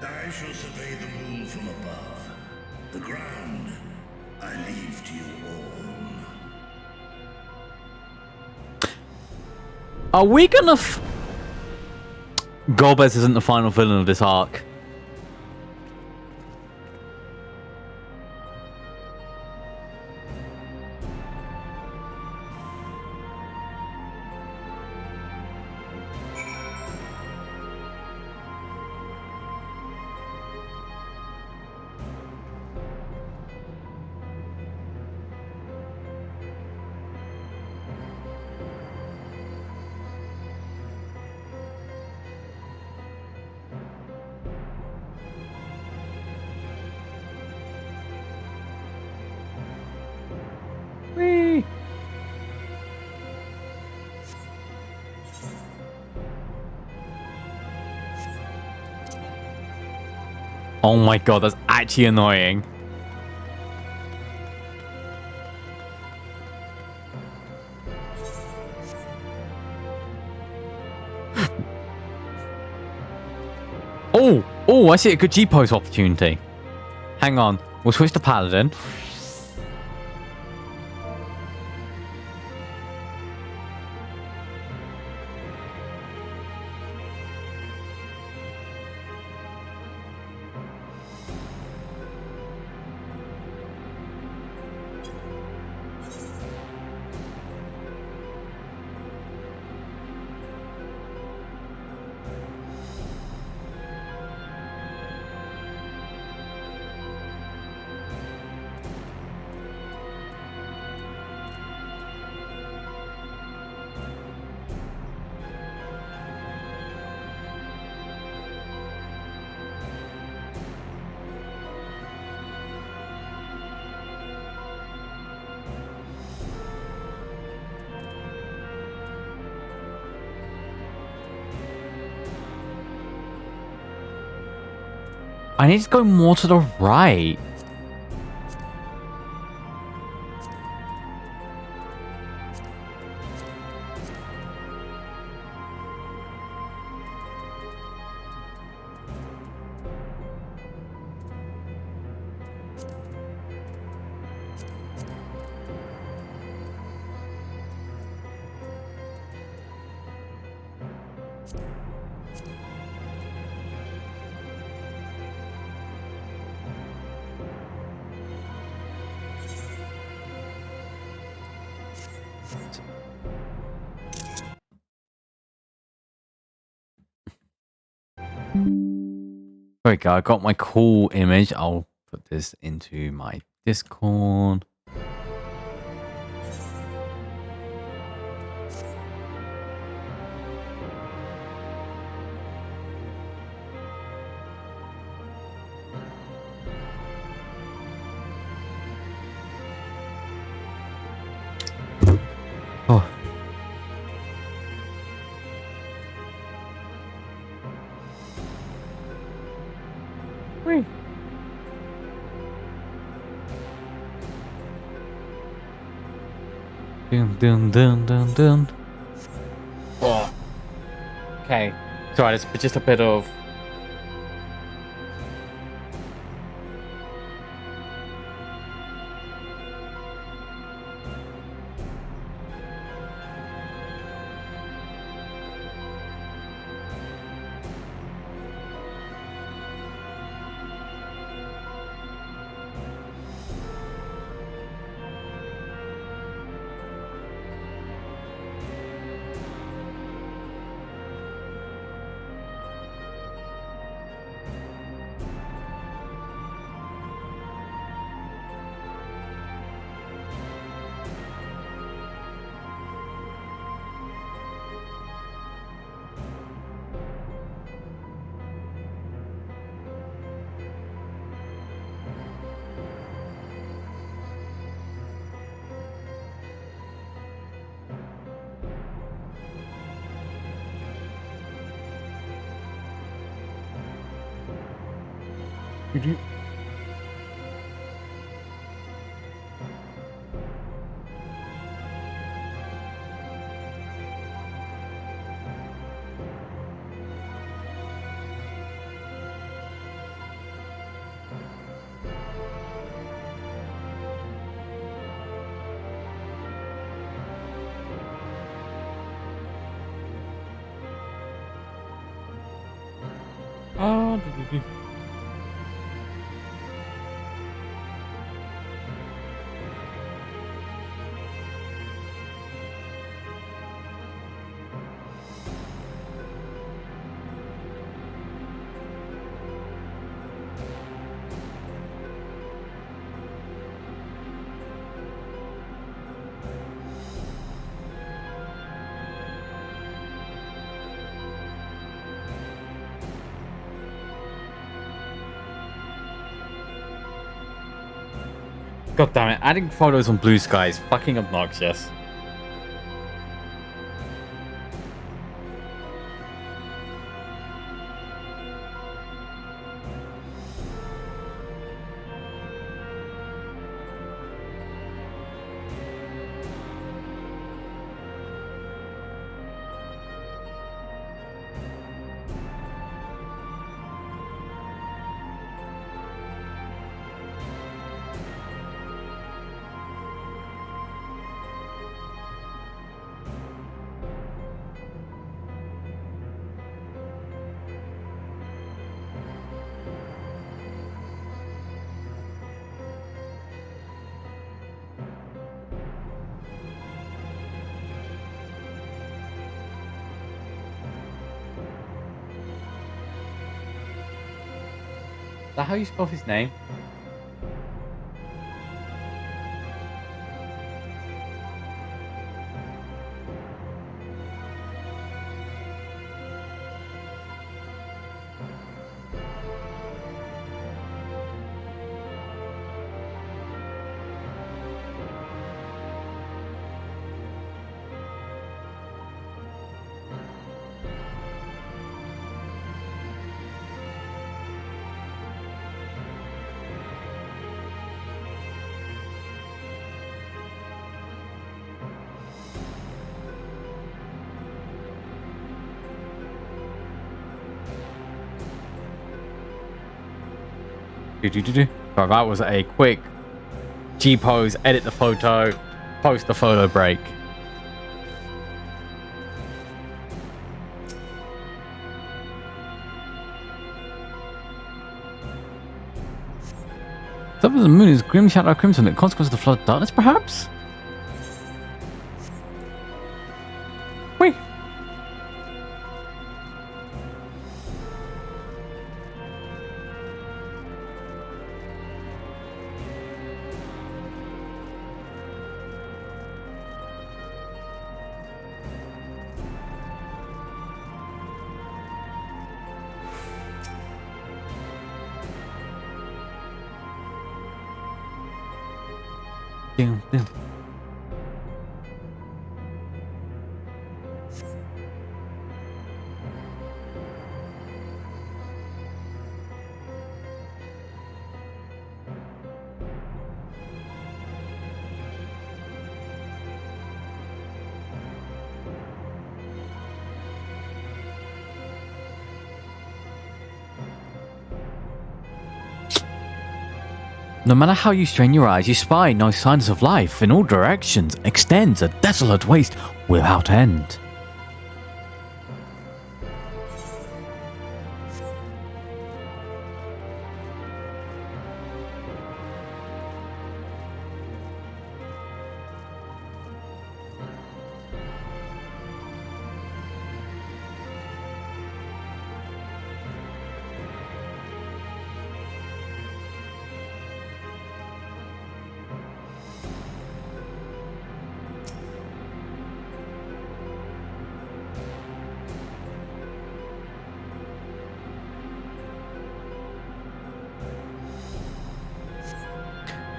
I shall survey the moon from above. The ground I leave to you all. Are we gonna Golbez isn't the final villain of this arc. Whee! Oh my god, that's actually annoying. Oh, I see a good G-pose opportunity. Hang on. We'll switch to Paladin. I need to go more to the right. There we go. I got my cool image. I'll put this into my Discord. Oh. Whee. Dun dun dun dun dun. Oh. Okay. Sorry, it's just a bit of. God damn it, adding photos on Blue Sky is fucking obnoxious. that how you spell his name? But that was a quick G pose, edit the photo, post the photo break. Top of the moon is grim shadow crimson, the consequence of the flood of darkness, perhaps? Wait. Damn. No matter how you strain your eyes, you spy no signs of life. In all directions extends a desolate waste without end.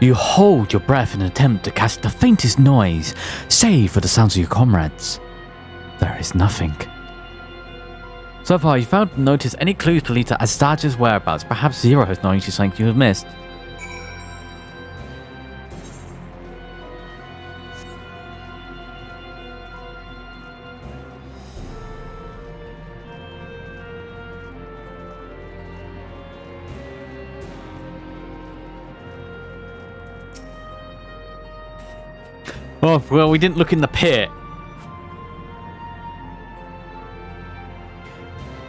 You hold your breath in an attempt to catch the faintest noise, save for the sounds of your comrades. There is nothing. So far, you failed to notice any clues to lead to Astag's whereabouts. Perhaps Zero has noticed something you have missed. Oh, well, we didn't look in the pit.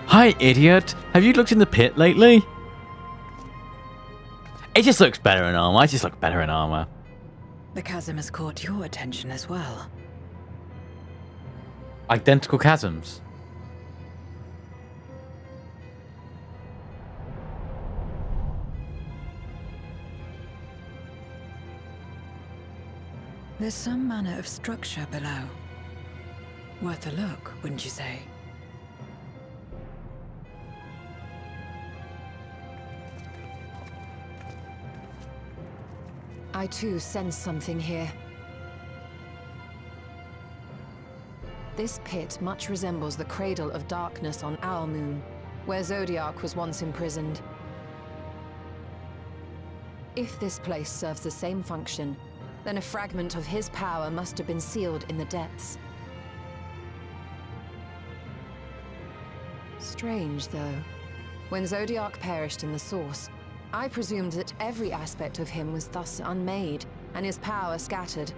Hi, idiot. Have you looked in the pit lately? It just looks better in armor. I just look better in armor. The chasm has caught your attention as well. Identical chasms. There's some manner of structure below. Worth a look, wouldn't you say? I too sense something here. This pit much resembles the Cradle of Darkness on Owl Moon, where Zodiac was once imprisoned. If this place serves the same function, then a fragment of his power must have been sealed in the depths. Strange, though. When Zodiac perished in the Source, I presumed that every aspect of him was thus unmade, and his power scattered.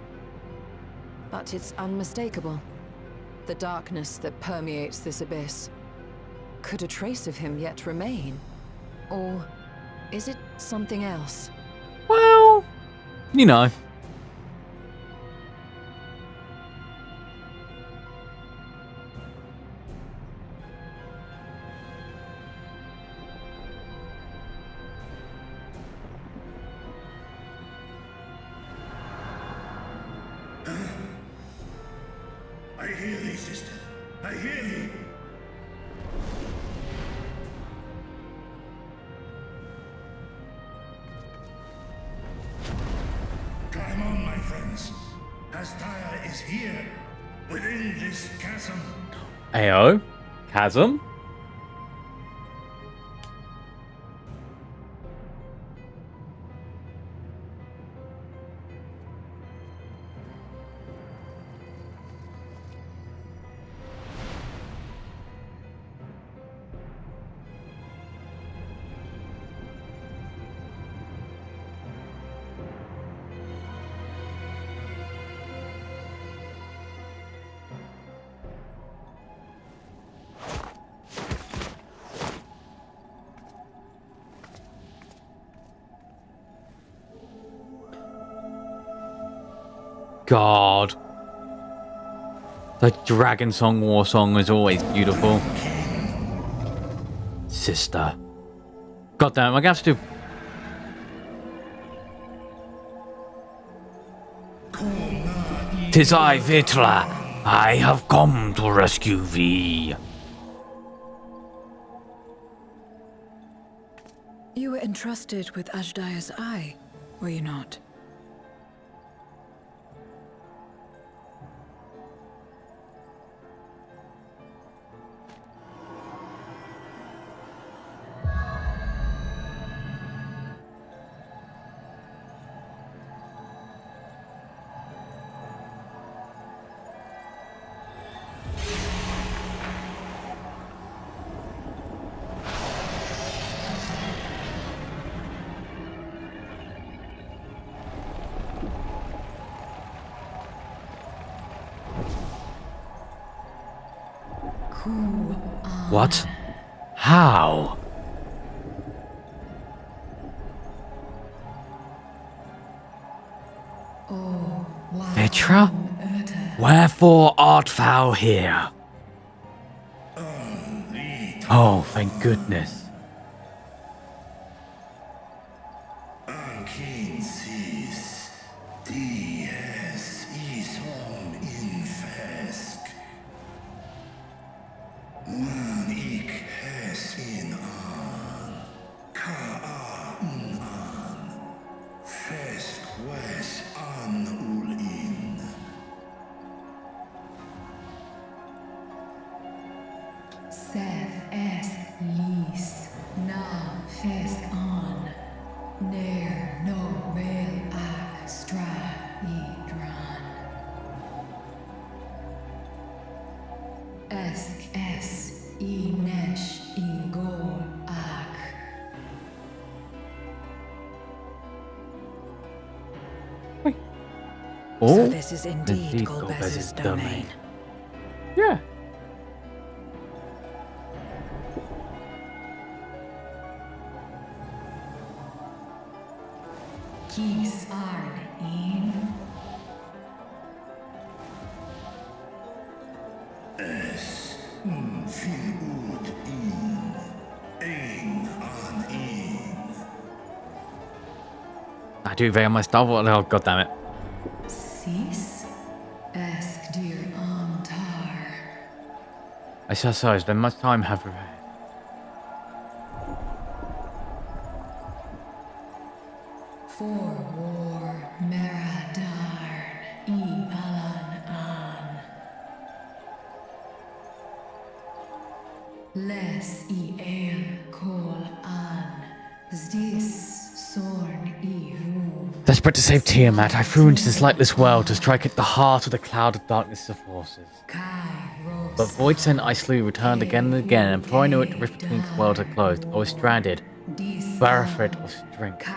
But it's unmistakable. The darkness that permeates this abyss. Could a trace of him yet remain? Or is it something else? Well, you know. hear thee, sister. I hear thee. Climb on, my friends. Astaya is here, within this chasm. Ayo, chasm. God. The Dragon Song War Song is always beautiful. Sister. God damn, I have to do... "'Tis I, Vitla. I have come to rescue thee." You were entrusted with Ajdaya's eye, were you not? What? How? Vitra? Wherefore art thou here? Oh, thank goodness. So this is indeed Golbez's domain. Yeah. Kies Arn in. Es viel ud in. Ein an in. I do very much stuff. Oh, God damn it. Sis Esk dir Antar. I suppose there much time have we had. For war Meradarn Alan an. Les el kol an. Zdis sorn rum. Desperate to save Tiamat, I flew into this lightless world to strike at the heart of the cloud of darkness of forces. But Void Sent I slew returned again and again, and before I knew it, the rift between the worlds had closed. I was stranded, bereft of strength.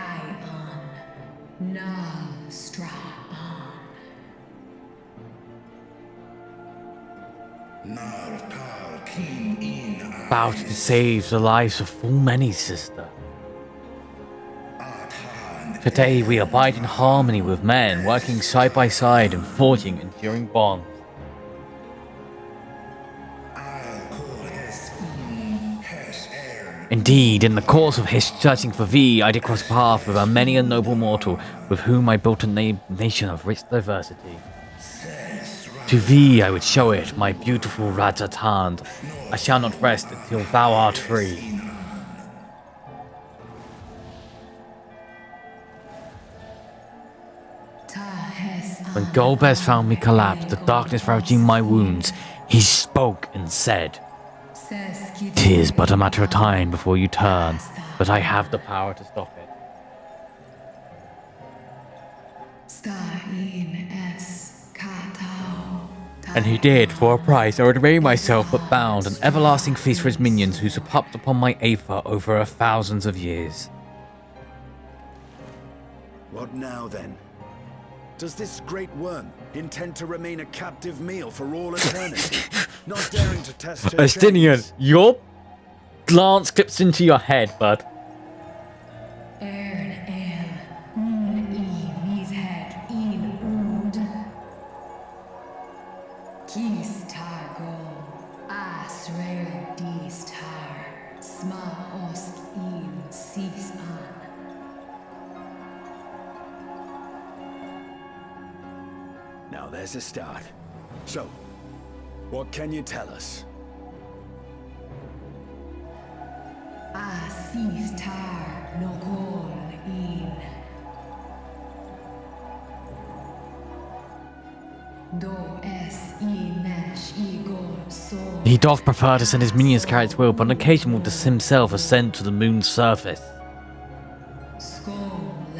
About to save the lives of full many, sister. Today we abide in harmony with men, working side by side and forging enduring bonds. Indeed, in the course of his searching for thee, I did cross paths with many a noble mortal, with whom I built a nation of rich diversity. To thee I would show it, my beautiful Rajatand. I shall not rest until thou art free. When Golbez found me collapsed, the darkness ravaging my wounds, he spoke and said, "'Tis but a matter of time before you turn, but I have the power to stop it." And he did, for a price. I would array myself but bound, an everlasting feast for his minions who supped upon my Aether over thousands of years. What now then? Does this great worm intend to remain a captive meal for all eternity? Not daring to test her Estinian, chains? your glance clips into your head, bud. Now there's a start. So, what can you tell us? He doth prefer to send his minions carry its will, but on occasion will himself ascend to the moon's surface.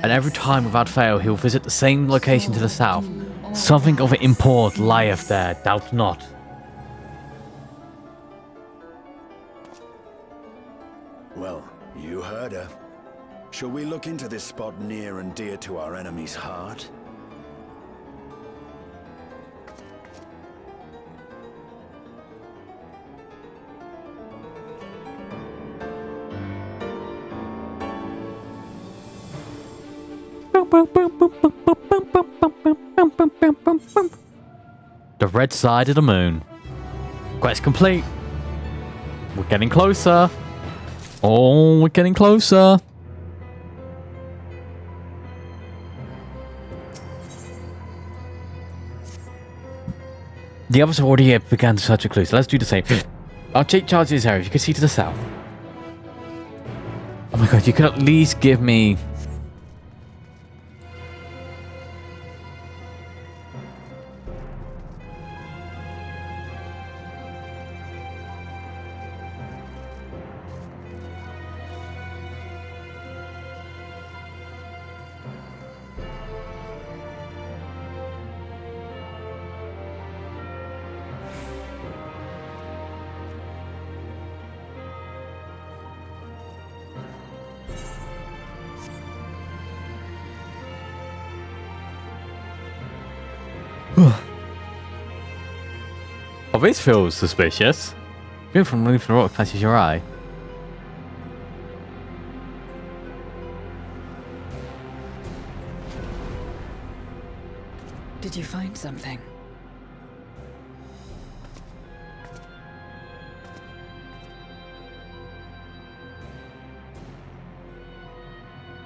And every time without fail he will visit the same location to the south. Something of import lieth there, doubt not. Well, you heard her. Shall we look into this spot near and dear to our enemy's heart? The red side of the moon. Quest complete. We're getting closer. Oh, we're getting closer. The others have already began to search for clues, so let's do the same. I'll take charge of this area. If you can see to the south. Oh my god, you can at least give me... Oh, this feels suspicious. Going from roof to rock catches your eye. Did you find something?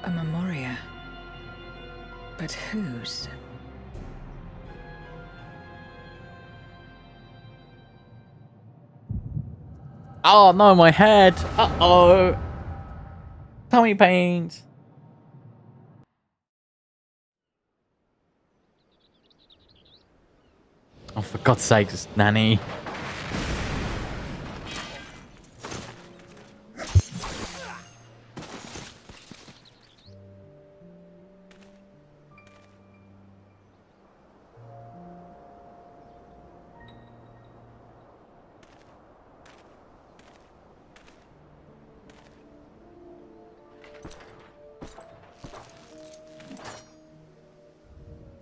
A memoria. But whose? Oh no, my head! Uh-oh! Tummy pains! Oh, for God's sakes, Nanny.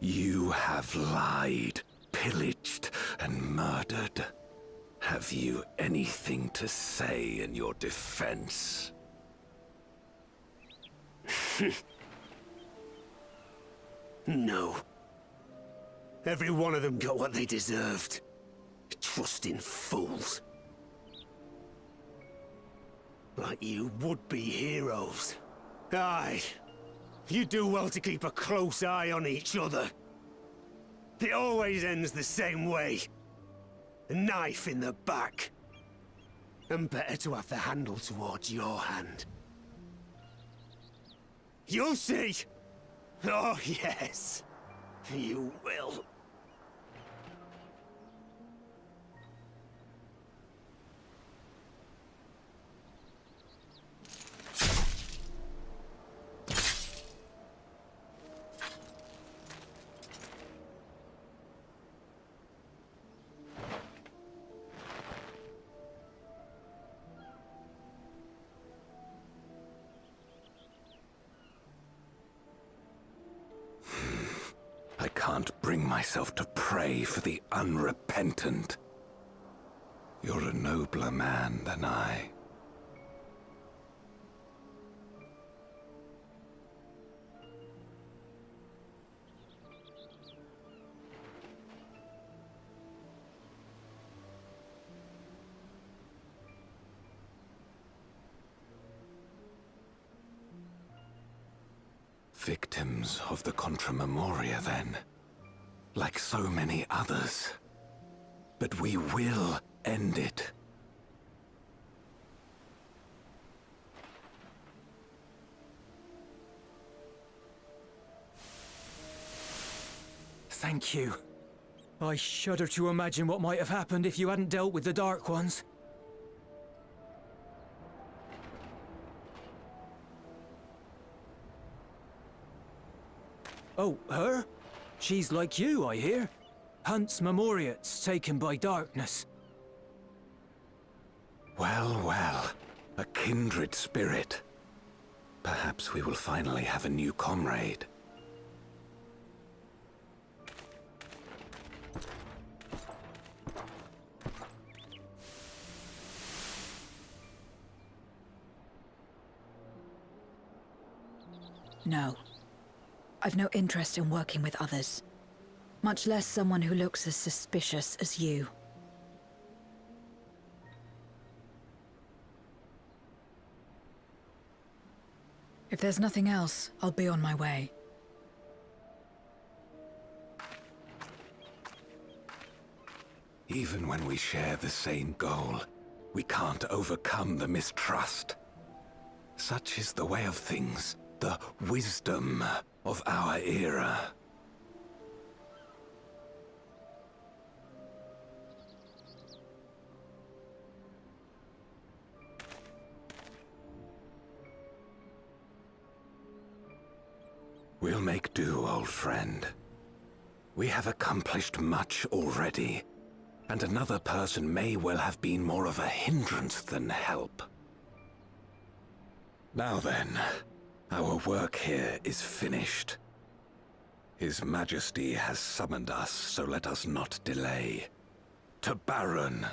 You have lied, pillaged, and murdered. Have you anything to say in your defense? No. Every one of them got what they deserved. Trusting fools. Like you would-be heroes. Aye. You do well to keep a close eye on each other. It always ends the same way. A knife in the back. And better to have the handle towards your hand. You'll see! Oh, yes. You will. I can't bring myself to pray for the unrepentant. You're a nobler man than I. Victims of the Contra Memoria, then. Like so many others. But we will end it. Thank you. I shudder to imagine what might have happened if you hadn't dealt with the Dark Ones. Oh, her? She's like you, I hear. Hunts Memoriats taken by darkness. Well, well. A kindred spirit. Perhaps we will finally have a new comrade. No. I've no interest in working with others. Much less someone who looks as suspicious as you. If there's nothing else, I'll be on my way. Even when we share the same goal, we can't overcome the mistrust. Such is the way of things, the wisdom of our era. We'll make do, old friend. We have accomplished much already, and another person may well have been more of a hindrance than help. Now then, our work here is finished. His Majesty has summoned us, so let us not delay. To Baron!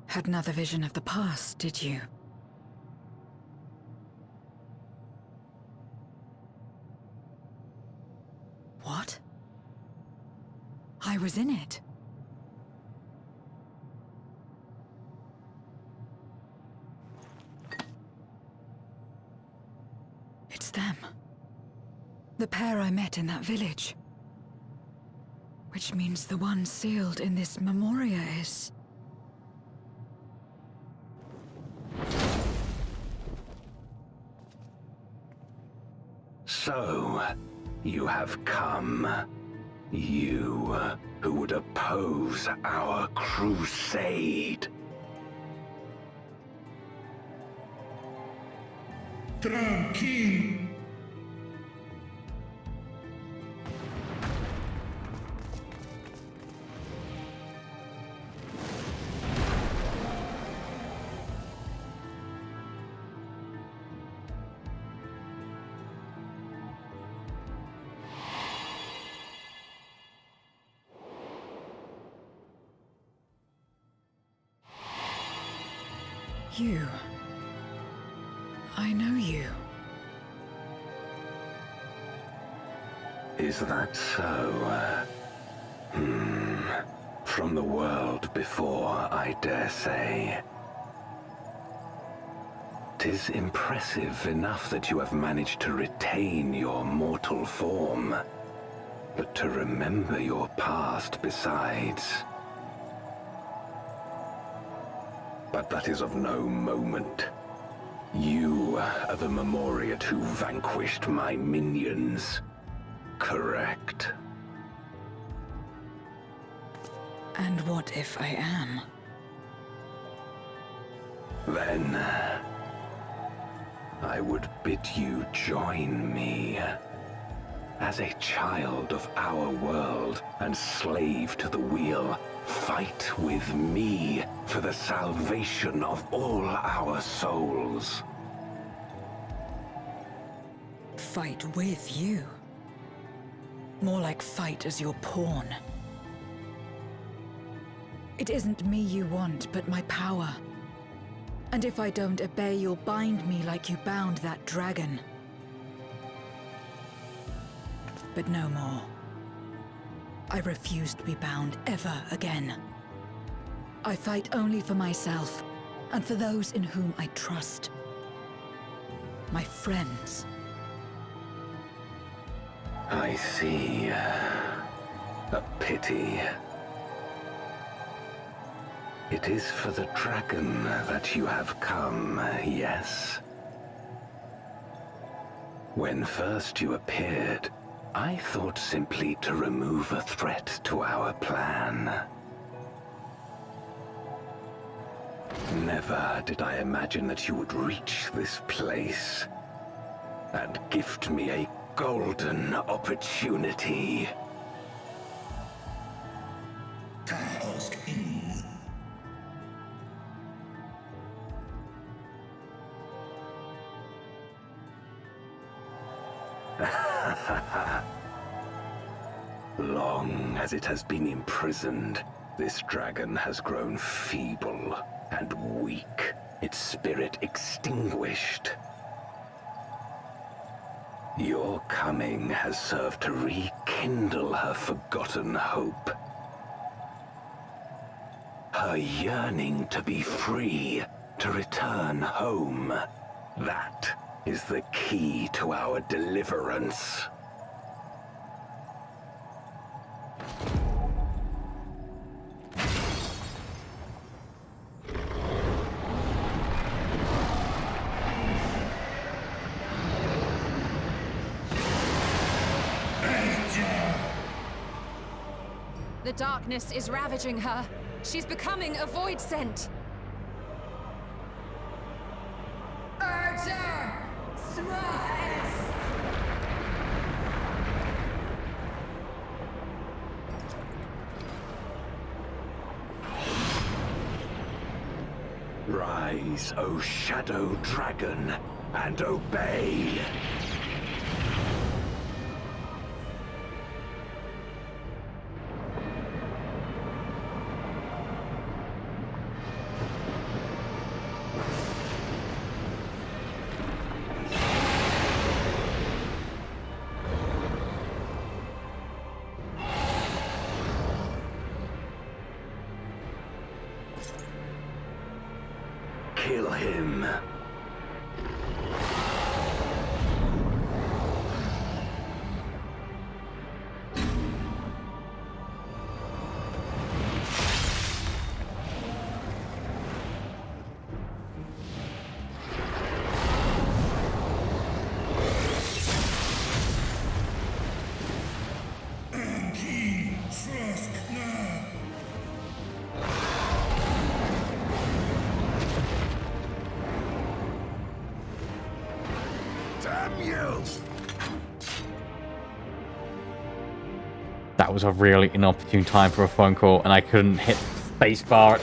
Had another vision of the past, did you? What? I was in it. It's them. The pair I met in that village. Which means the one sealed in this Memoria is... So, you have come. You, who would oppose our crusade. Tranquil. You. I know you. Is that so? from the world before, I dare say. 'Tis impressive enough that you have managed to retain your mortal form, but to remember your past besides. But that is of no moment. You are the Memoriat who vanquished my minions, correct? And what if I am? Then I would bid you join me. As a child of our world and slave to the wheel, fight with me for the salvation of all our souls. Fight with you? More like fight as your pawn. It isn't me you want, but my power. And if I don't obey, you'll bind me like you bound that dragon. But no more. I refuse to be bound ever again. I fight only for myself, and for those in whom I trust. My friends. I see. A pity. It is for the dragon that you have come, yes? When first you appeared, I thought simply to remove a threat to our plan. Never did I imagine that you would reach this place and gift me a golden opportunity. Long as it has been imprisoned, this dragon has grown feeble and weak, its spirit extinguished. Your coming has served to rekindle her forgotten hope. Her yearning to be free, to return home. That is the key to our deliverance. The darkness is ravaging her. She's becoming a void scent. Archer! Thrice! Rise, O Shadow Dragon, and obey! Kill him. That was a really inopportune time for a phone call, and I couldn't hit spacebar.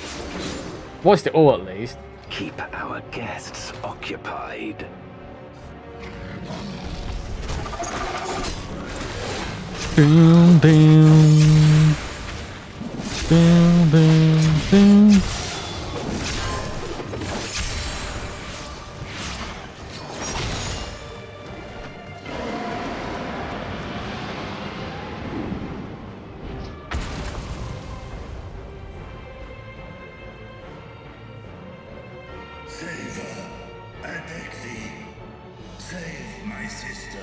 Watched it all at least. Keep our guests occupied. Boom, boom. Boom, boom, boom. my sister.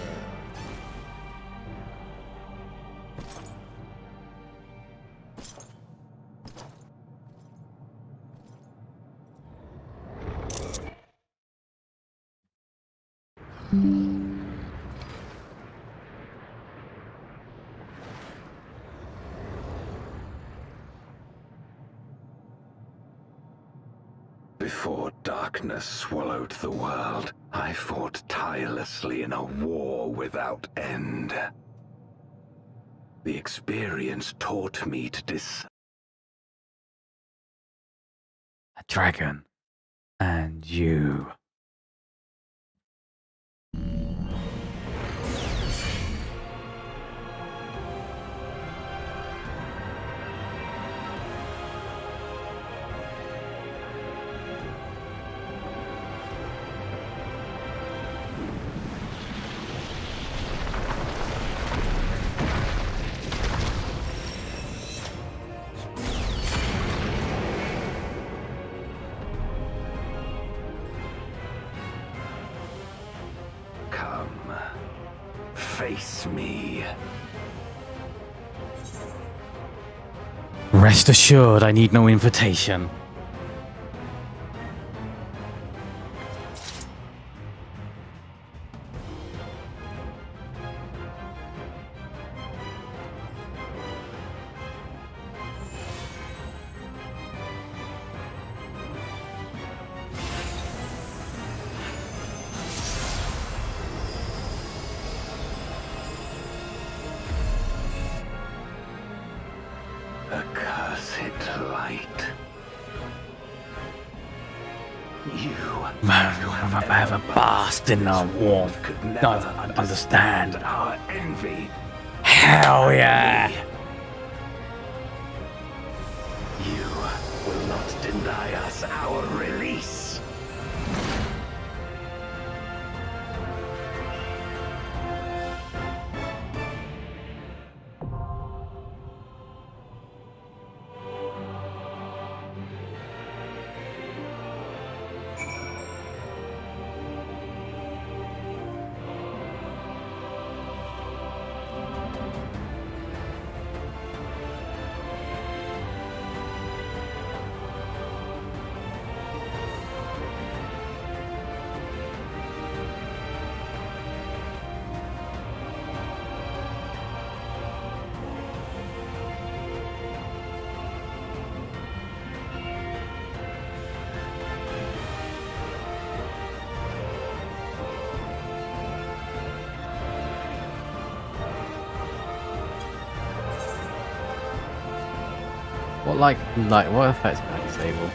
Before darkness swallowed the world, I fought tirelessly in a war without end. The experience taught me to A dragon. And you. face me. Rest assured, I need no invitation. Accursed light. You Have a basked in the warmth. could never Don't understand. our envy. Hell yeah! You will not deny us our release. What effects can I disable?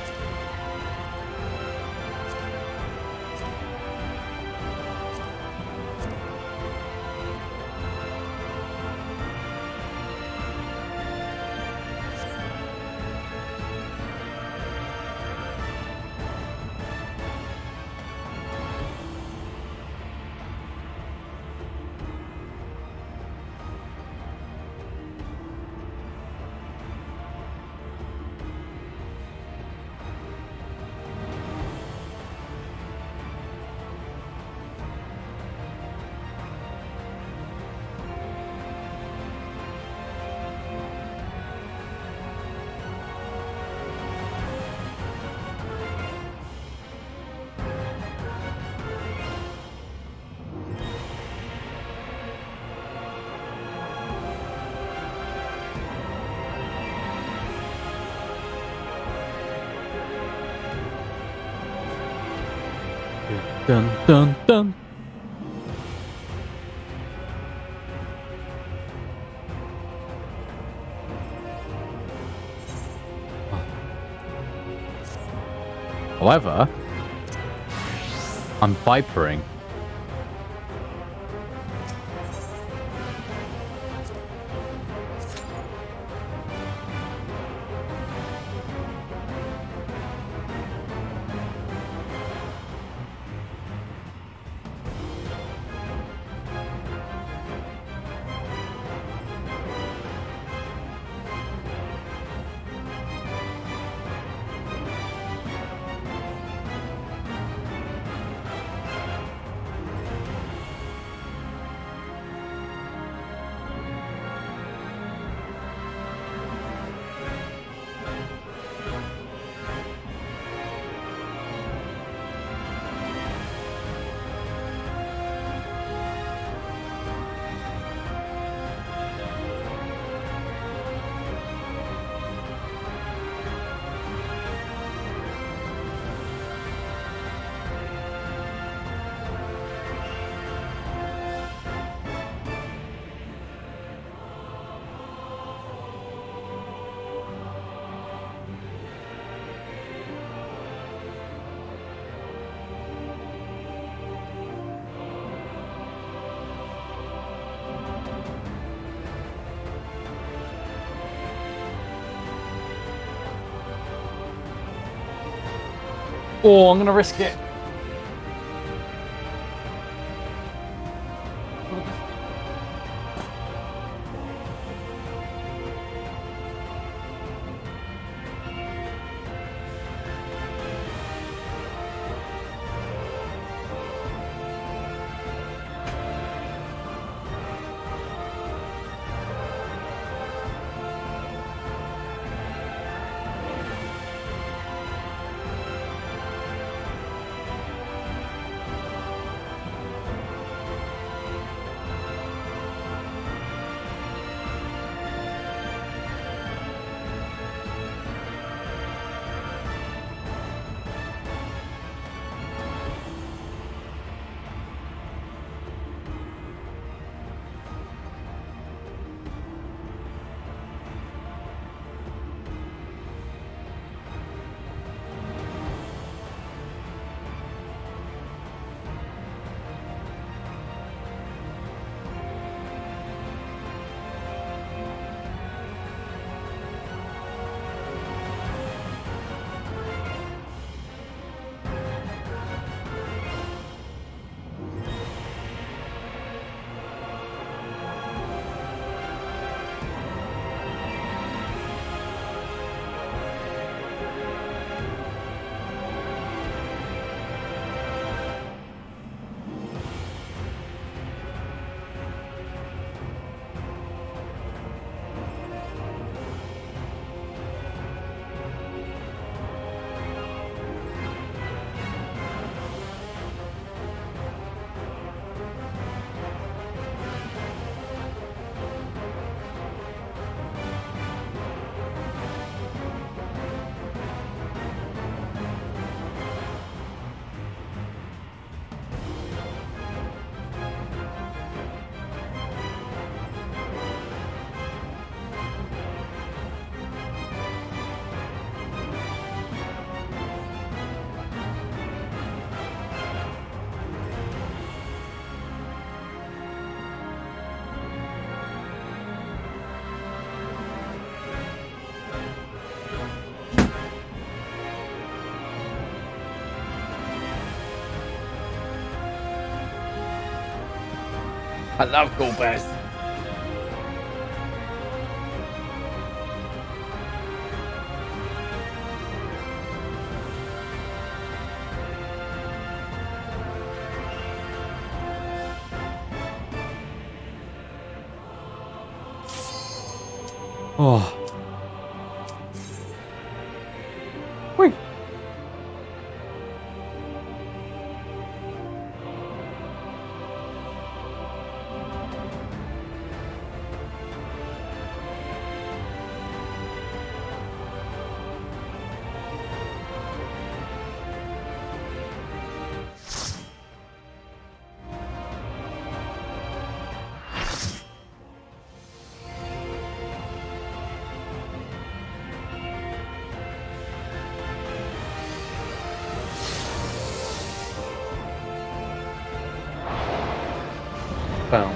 Dun dun dun. However, I'm vipering. Oh, I'm gonna risk it. I love Cool Bears. Oh. Wait. Boom.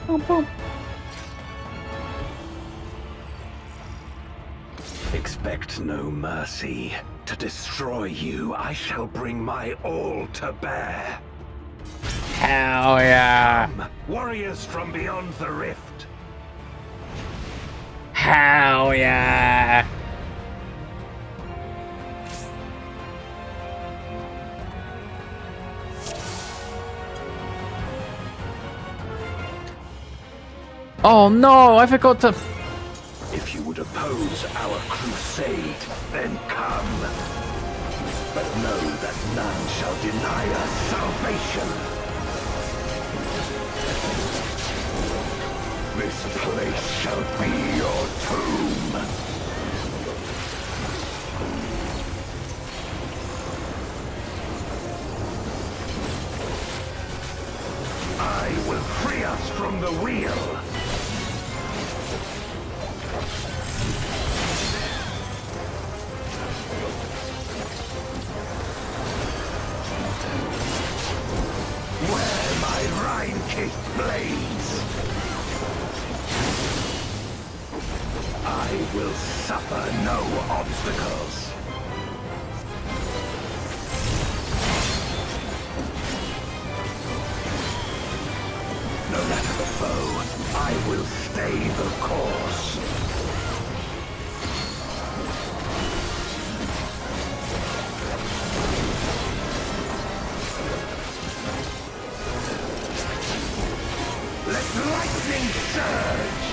Boom, boom. Expect no mercy. To destroy you, I shall bring my all to bear. Hell yeah. Come, warriors from beyond the rift. Hell yeah. Oh no, I forgot to... If you would oppose our crusade, then come. But know that none shall deny us salvation. This place shall be your tomb. I will free us from the wheel. suffer no obstacles. No matter the foe, I will stay the course. Let lightning surge!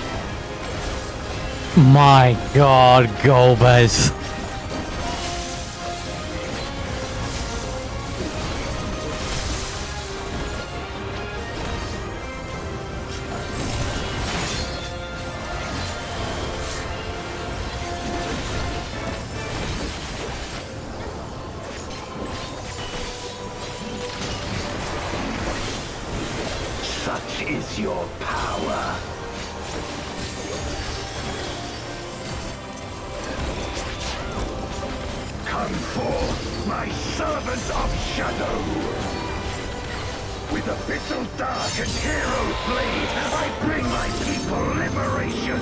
My god, Golbez. Such is your power. Come forth, my servant of shadow! With abyssal dark and hero blade, I bring my people liberation!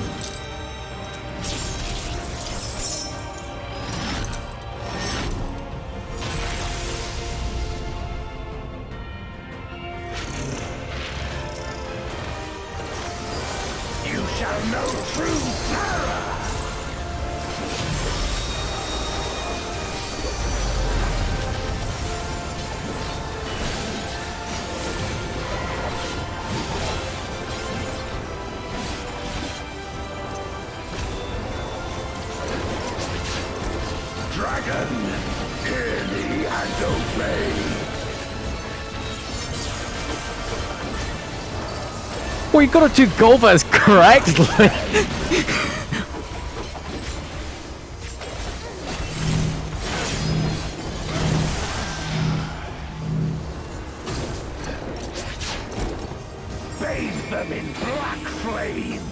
You shall know true terror! Dragon, hear me and obey! We gotta do Golbez correctly. Bathe them in black flame!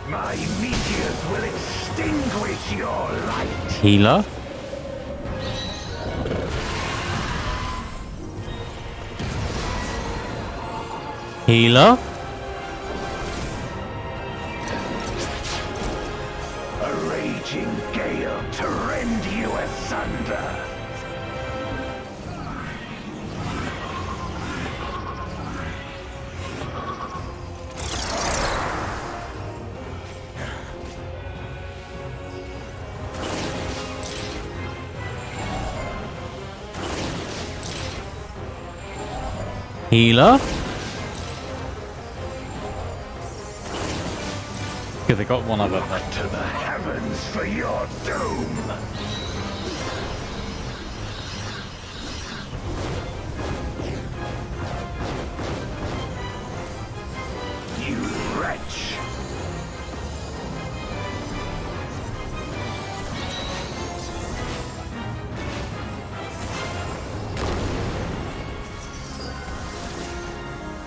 My meteors will extinguish your light! Healer? Healer? A raging gale to rend you asunder! Healer? Because they got one other. Look to the heavens for your doom! You wretch!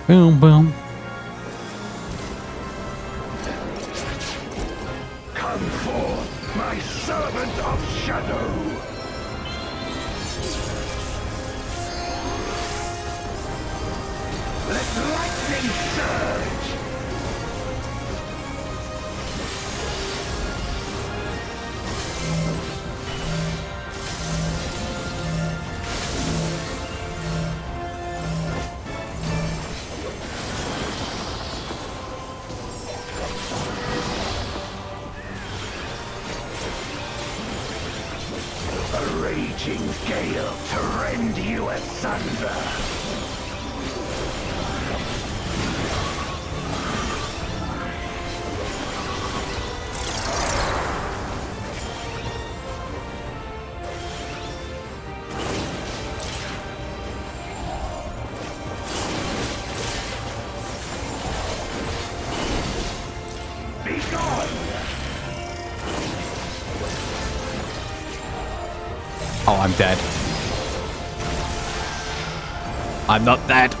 Boom, boom. Come forth, my servant of shadow! Let lightning surge! A raging gale to rend you asunder! Oh, I'm dead. I'm not dead.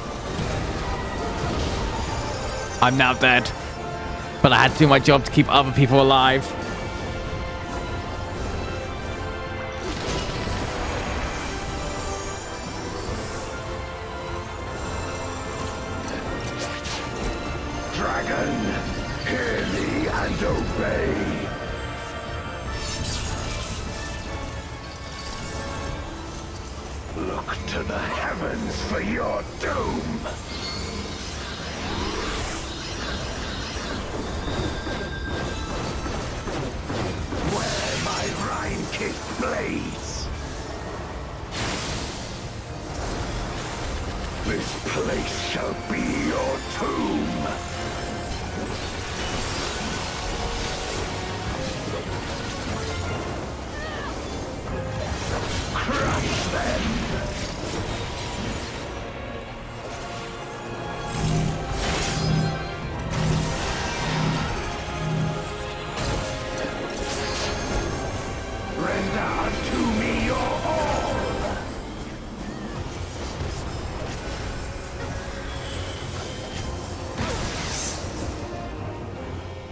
I'm now dead. But I had to do my job to keep other people alive. Dragon, hear me and obey. Look to the heavens for your doom. Where my Rhine-kissed blades. This place shall be your tomb. Crush them. Render unto me your all.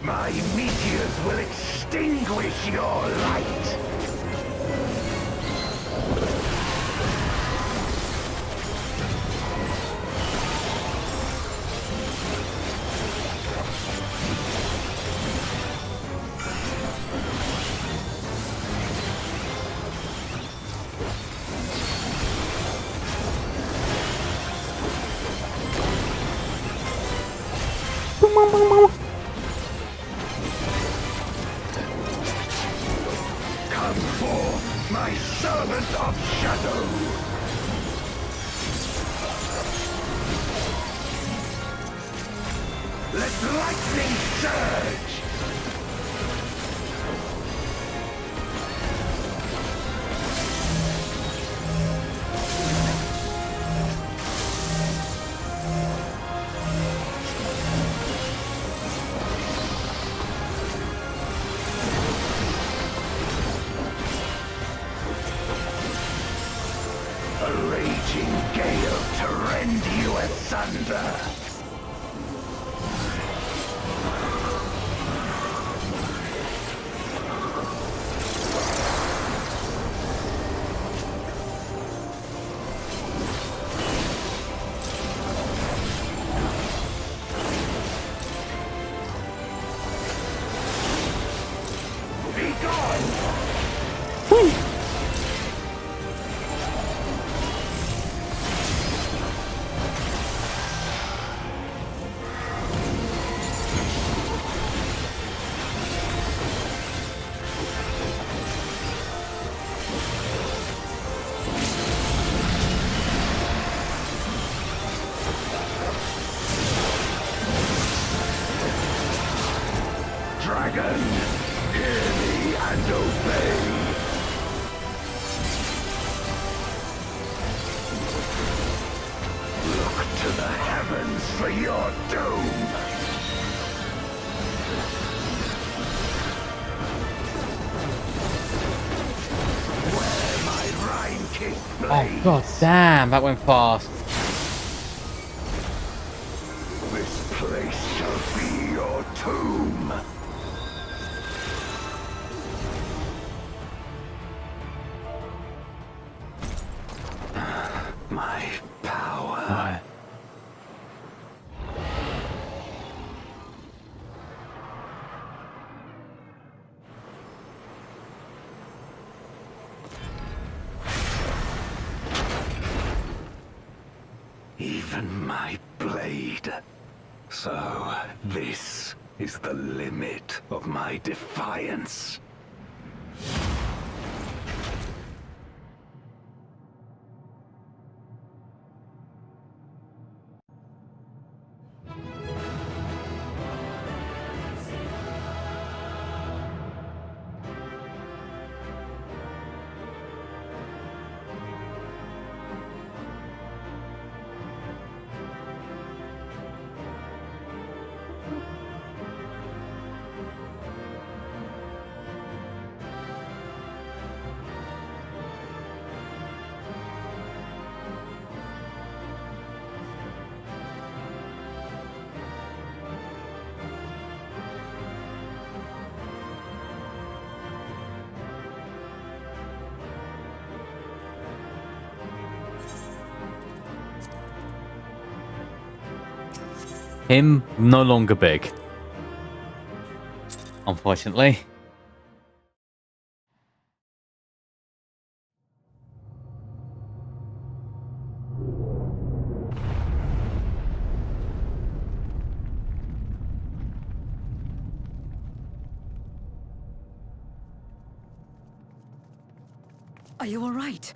My meteors will extinguish your light. Come forth, my servant of shadow! Let lightning surge! A raging gale to rend you asunder! Be gone! Dragon, hear me and obey. Look to the heavens for your doom. Where my Rhine-kissed blades. Oh god damn, that went fast. This place shall be your tomb. My power. Right. Even my blade. So, this is the limit of my defiance. Him, no longer big. Unfortunately. Are you all right?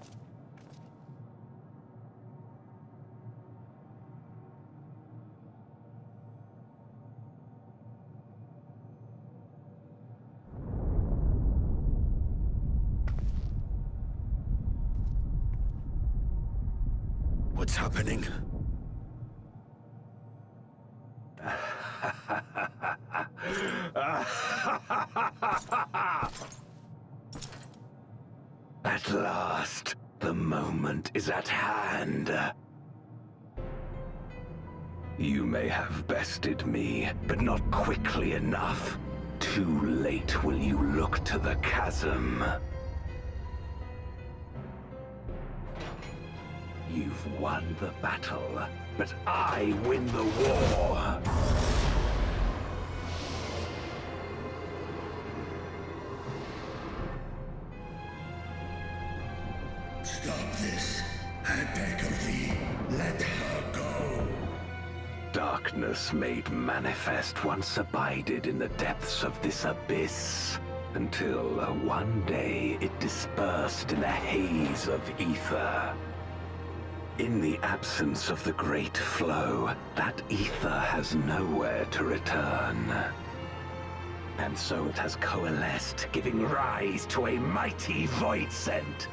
What's happening? At last, the moment is at hand. You may have bested me, but not quickly enough. Too late will you look to the chasm. You've won the battle, but I win the war. Stop this. I beg of thee, let her go. Darkness made manifest once abided in the depths of this abyss, until one day it dispersed in a haze of ether. In the absence of the great flow, that ether has nowhere to return. And so it has coalesced, giving rise to a mighty void scent.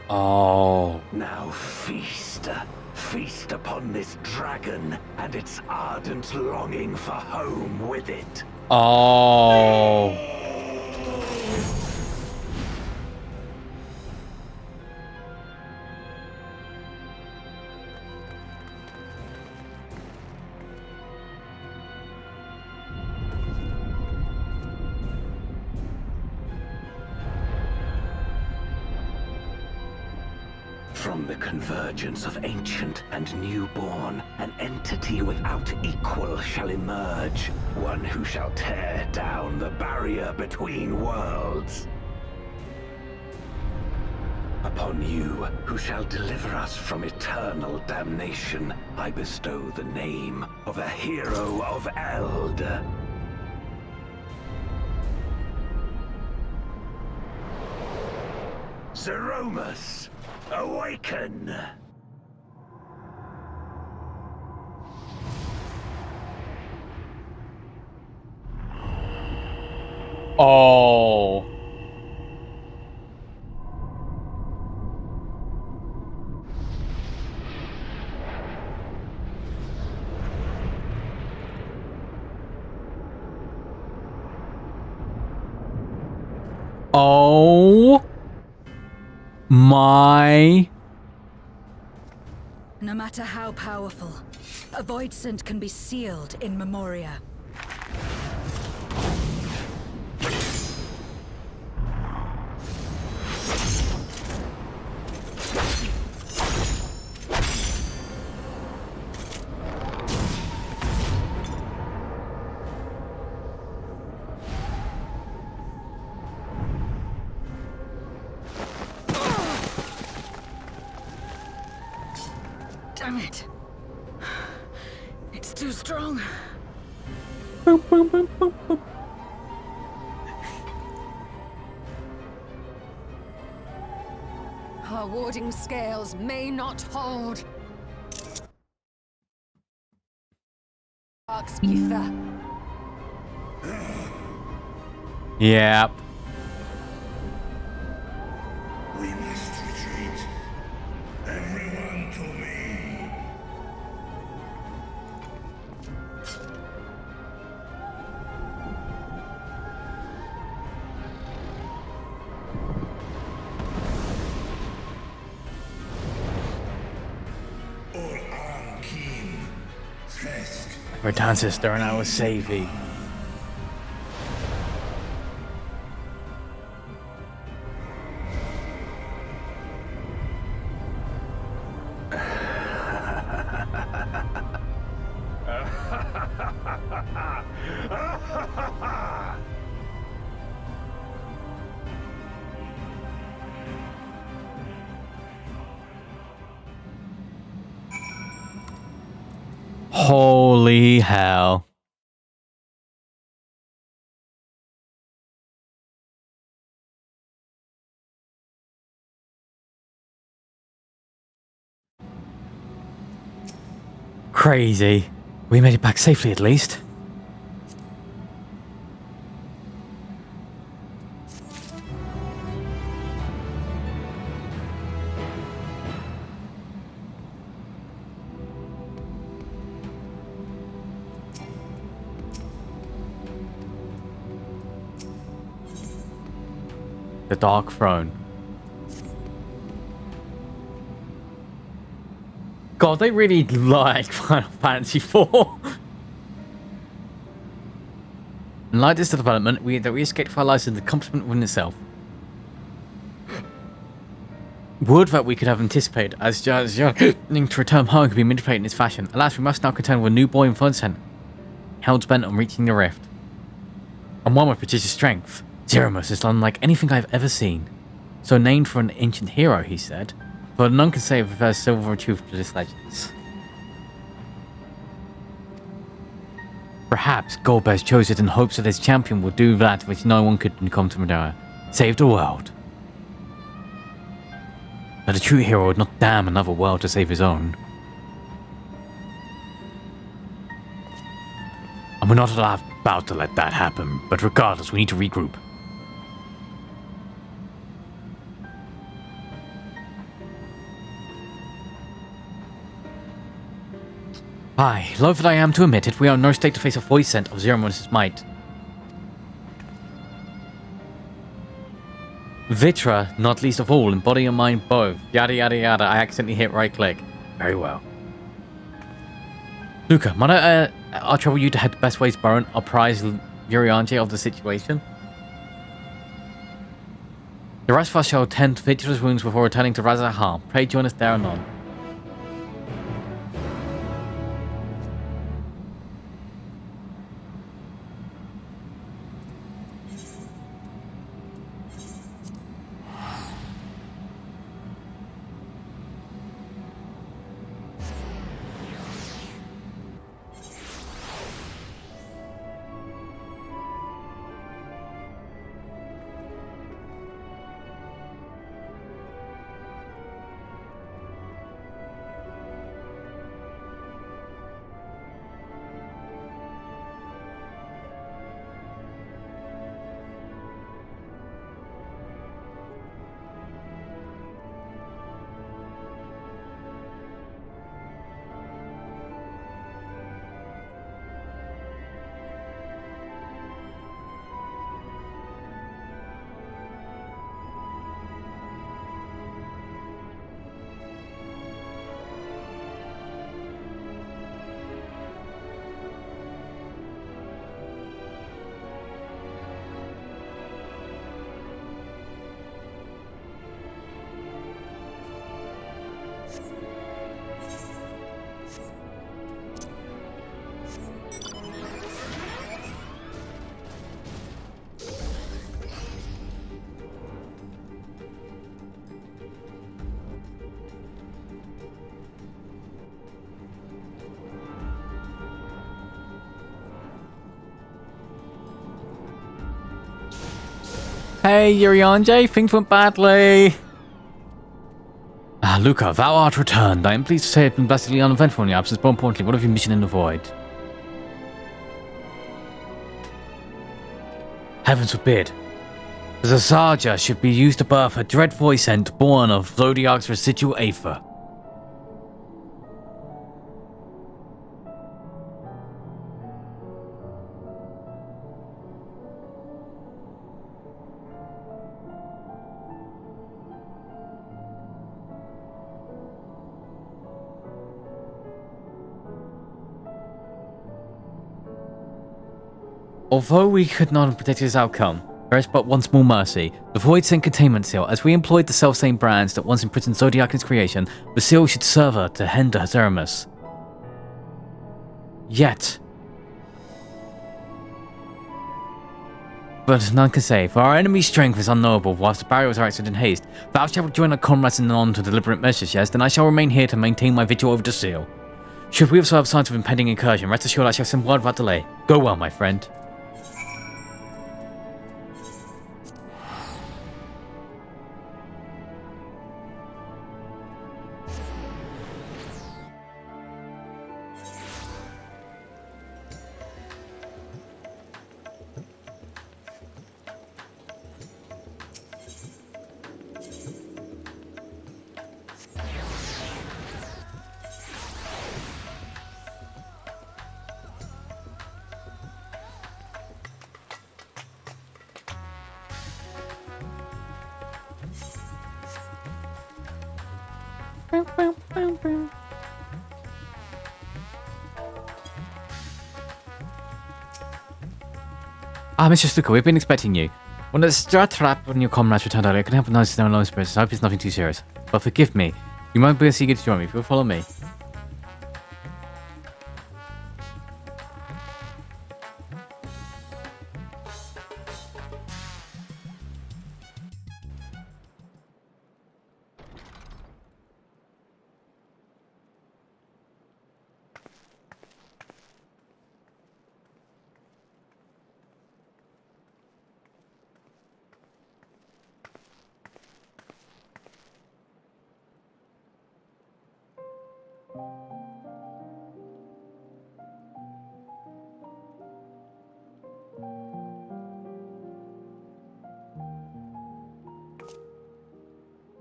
Oh. Now feast. Feast upon this dragon and its ardent longing for home with it. Oh. From the convergence of ancient and newborn, an entity without equal shall emerge, one who shall tear down the barrier between worlds. Upon you, who shall deliver us from eternal damnation, I bestow the name of a hero of Eld. Zeromus! Awaken! Oh. Oh. My. No matter how powerful, a void scent can be sealed in Memoria. Damn it. It's too strong. Boom, boom, boom, boom, boom. Our warding scales may not hold. Arc's ether. Yep. We must retreat. Everyone to me. Return sister and I was savey. Holy hell. Crazy. We made it back safely at least. The Dark Throne. God, they really like Final Fantasy IV. And like this development, we escaped from our license, the accomplishment within itself. Would that we could have anticipated, as yearning to return home could be manipulated in this fashion. Alas, we must now contend with a new boy in front center, held bent on reaching the rift. And one with prodigious strength. Zeromus is unlike anything I've ever seen. So named for an ancient hero, he said. But none can say if there's silver truth to this legend. Perhaps Golbez chose it in hopes that his champion would do that which no one could come to Madara. Save the world. But a true hero would not damn another world to save his own. And we're not about to let that happen, but regardless, we need to regroup. Aye, loath that I am to admit it, we are in no state to face a full ascent of Zeromus' might. Vitra, not least of all, in body and mind both. Yada yada yada, I accidentally hit right click. Very well. Luca, might I'll trouble you to head to Best Ways Baron, apprise Yurianji of the situation? The rest of us shall tend to Vitra's wounds before returning to Razahar. Pray join us there anon. Hey, Yurianji, things went badly. Luca, thou art returned. I am pleased to say it has been blessedly uneventful in your absence, but importantly, what of your mission in the void? Heavens forbid. The Zasaja should be used to birth a dreadful ascent born of Zodiac's residual aether. Although we could not have predicted this outcome, there is but one small mercy. The Void Sin Containment Seal, as we employed the self-same brands that once imprisoned Zodiac in its creation, the seal should serve her to hinder Zeromus. Yet. But none can say, for our enemy's strength is unknowable, whilst the barrier was erected in haste. Thou shalt join our comrades in on to deliberate measures, yes, then I shall remain here to maintain my vigil over the seal. Should we observe signs of impending incursion, rest assured I shall send word without delay. Go well, my friend. Ah, Mr. Stuka, we've been expecting you. When the strat trap when your comrades returned earlier, I couldn't help but notice their lone spirits. I hope it's nothing too serious. But forgive me. You might be eager to join me if you'll follow me.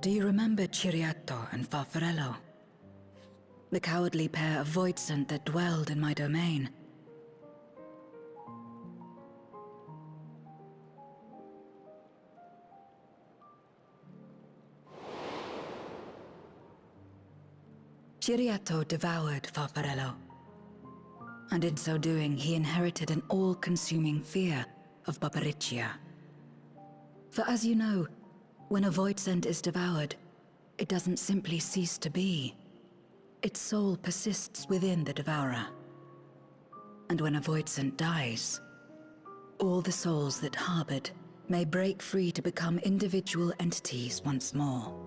Do you remember Ciriato and Farfarello? The cowardly pair of voidsent that dwelled in my domain? Ciriato devoured Farfarello, and in so doing he inherited an all-consuming fear of Barbariccia. For as you know, when a voidsent is devoured, it doesn't simply cease to be. Its soul persists within the devourer. And when a voidsent dies, all the souls that harbored may break free to become individual entities once more.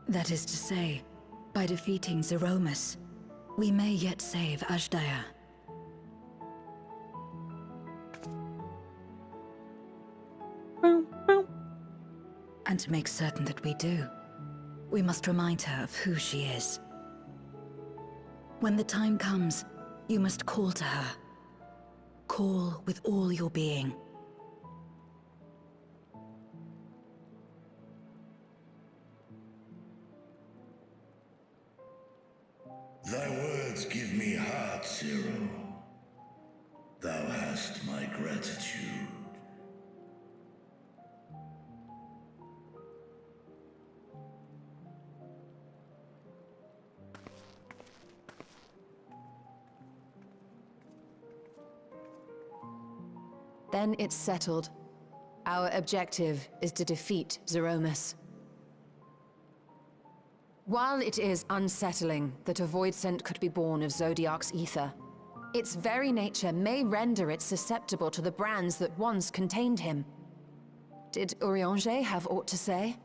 That is to say, by defeating Zeromus, we may yet save Azdaja. And to make certain that we do, we must remind her of who she is. When the time comes, you must call to her. Call with all your being. Thy words give me heart, Zero. Thou hast my gratitude. Then it's settled. Our objective is to defeat Zeromus. While it is unsettling that a voidsent could be born of Zodiark's ether, its very nature may render it susceptible to the brands that once contained him. Did Urianger have aught to say?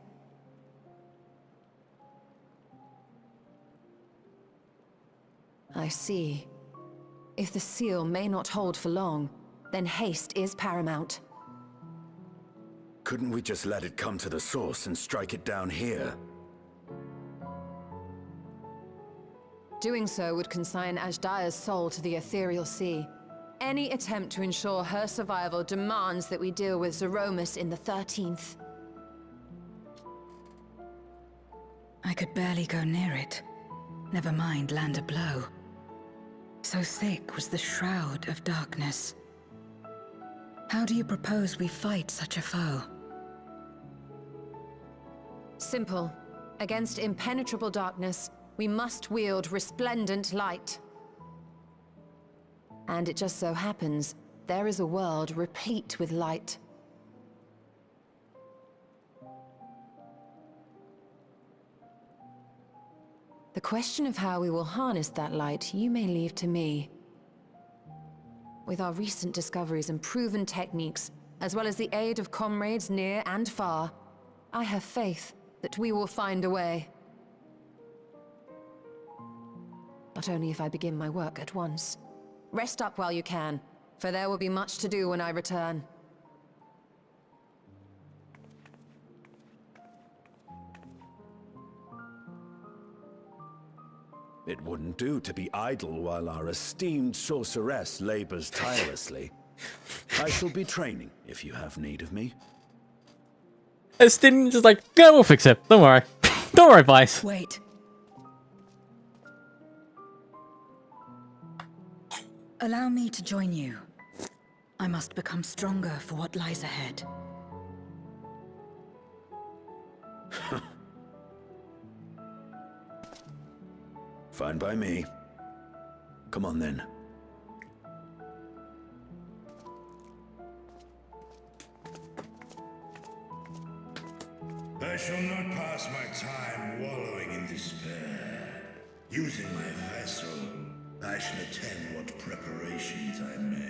I see. If the seal may not hold for long, then haste is paramount. Couldn't we just let it come to the source and strike it down here? Doing so would consign Azdaja's soul to the ethereal sea. Any attempt to ensure her survival demands that we deal with Zeromus in the 13th. I could barely go near it. Never mind land a blow. So thick was the shroud of darkness. How do you propose we fight such a foe? Simple. Against impenetrable darkness, we must wield resplendent light. And it just so happens, there is a world replete with light. The question of how we will harness that light, you may leave to me. With our recent discoveries and proven techniques, as well as the aid of comrades near and far, I have faith that we will find a way. But only if I begin my work at once. Rest up while you can, for there will be much to do when I return. It wouldn't do to be idle while our esteemed sorceress labors tirelessly. I shall be training if you have need of me. Stin's just like, yeah, we'll fix it. Don't worry. Don't worry, Vice. Wait. Allow me to join you. I must become stronger for what lies ahead. Fine by me. Come on then. I shall not pass my time wallowing in despair. Using my vessel, I shall attend what preparations I may.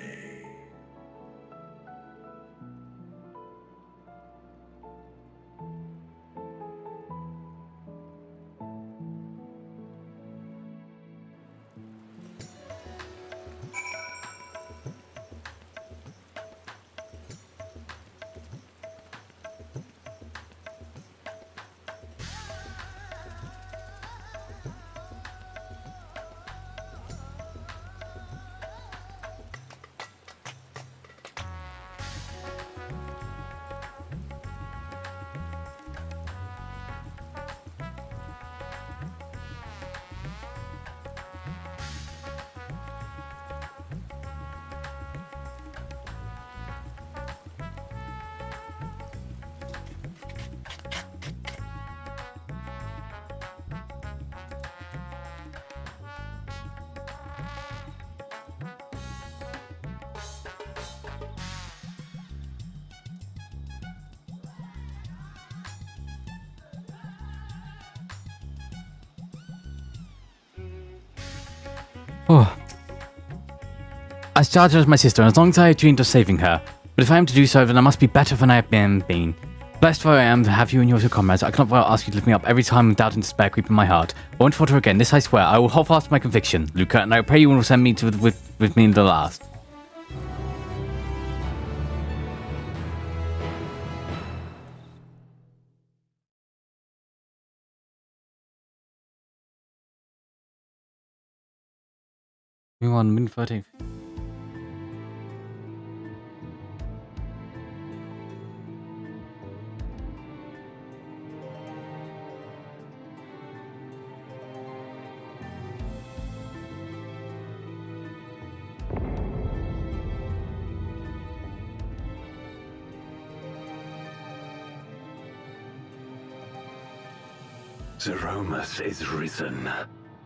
Oh. As charged as my sister, as long as I have dreamed of saving her. But if I am to do so, then I must be better than I have been. Blessed where I am to have you and your two comrades, I cannot well ask you to lift me up every time with doubt and despair creep in my heart. I won't falter again, this I swear. I will hold fast to my conviction, Luca, and I pray you will send me with me in the last. Moving on, minute 13. Zeromus is risen,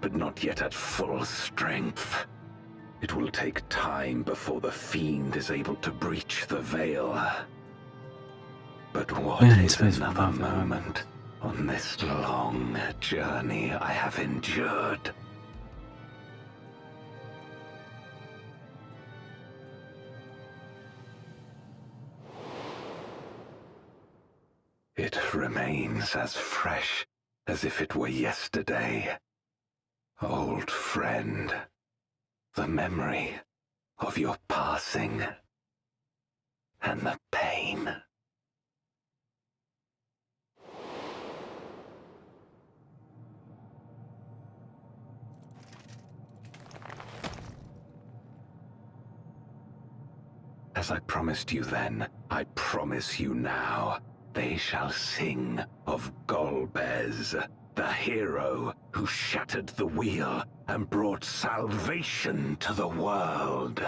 but not yet at full strength. It will take time before the fiend is able to breach the veil. But what is another moment on this long journey I have endured? It remains as fresh as if it were yesterday. Old friend, the memory of your passing and the pain. As I promised you then, I promise you now. They shall sing of Golbez, the hero who shattered the wheel and brought salvation to the world.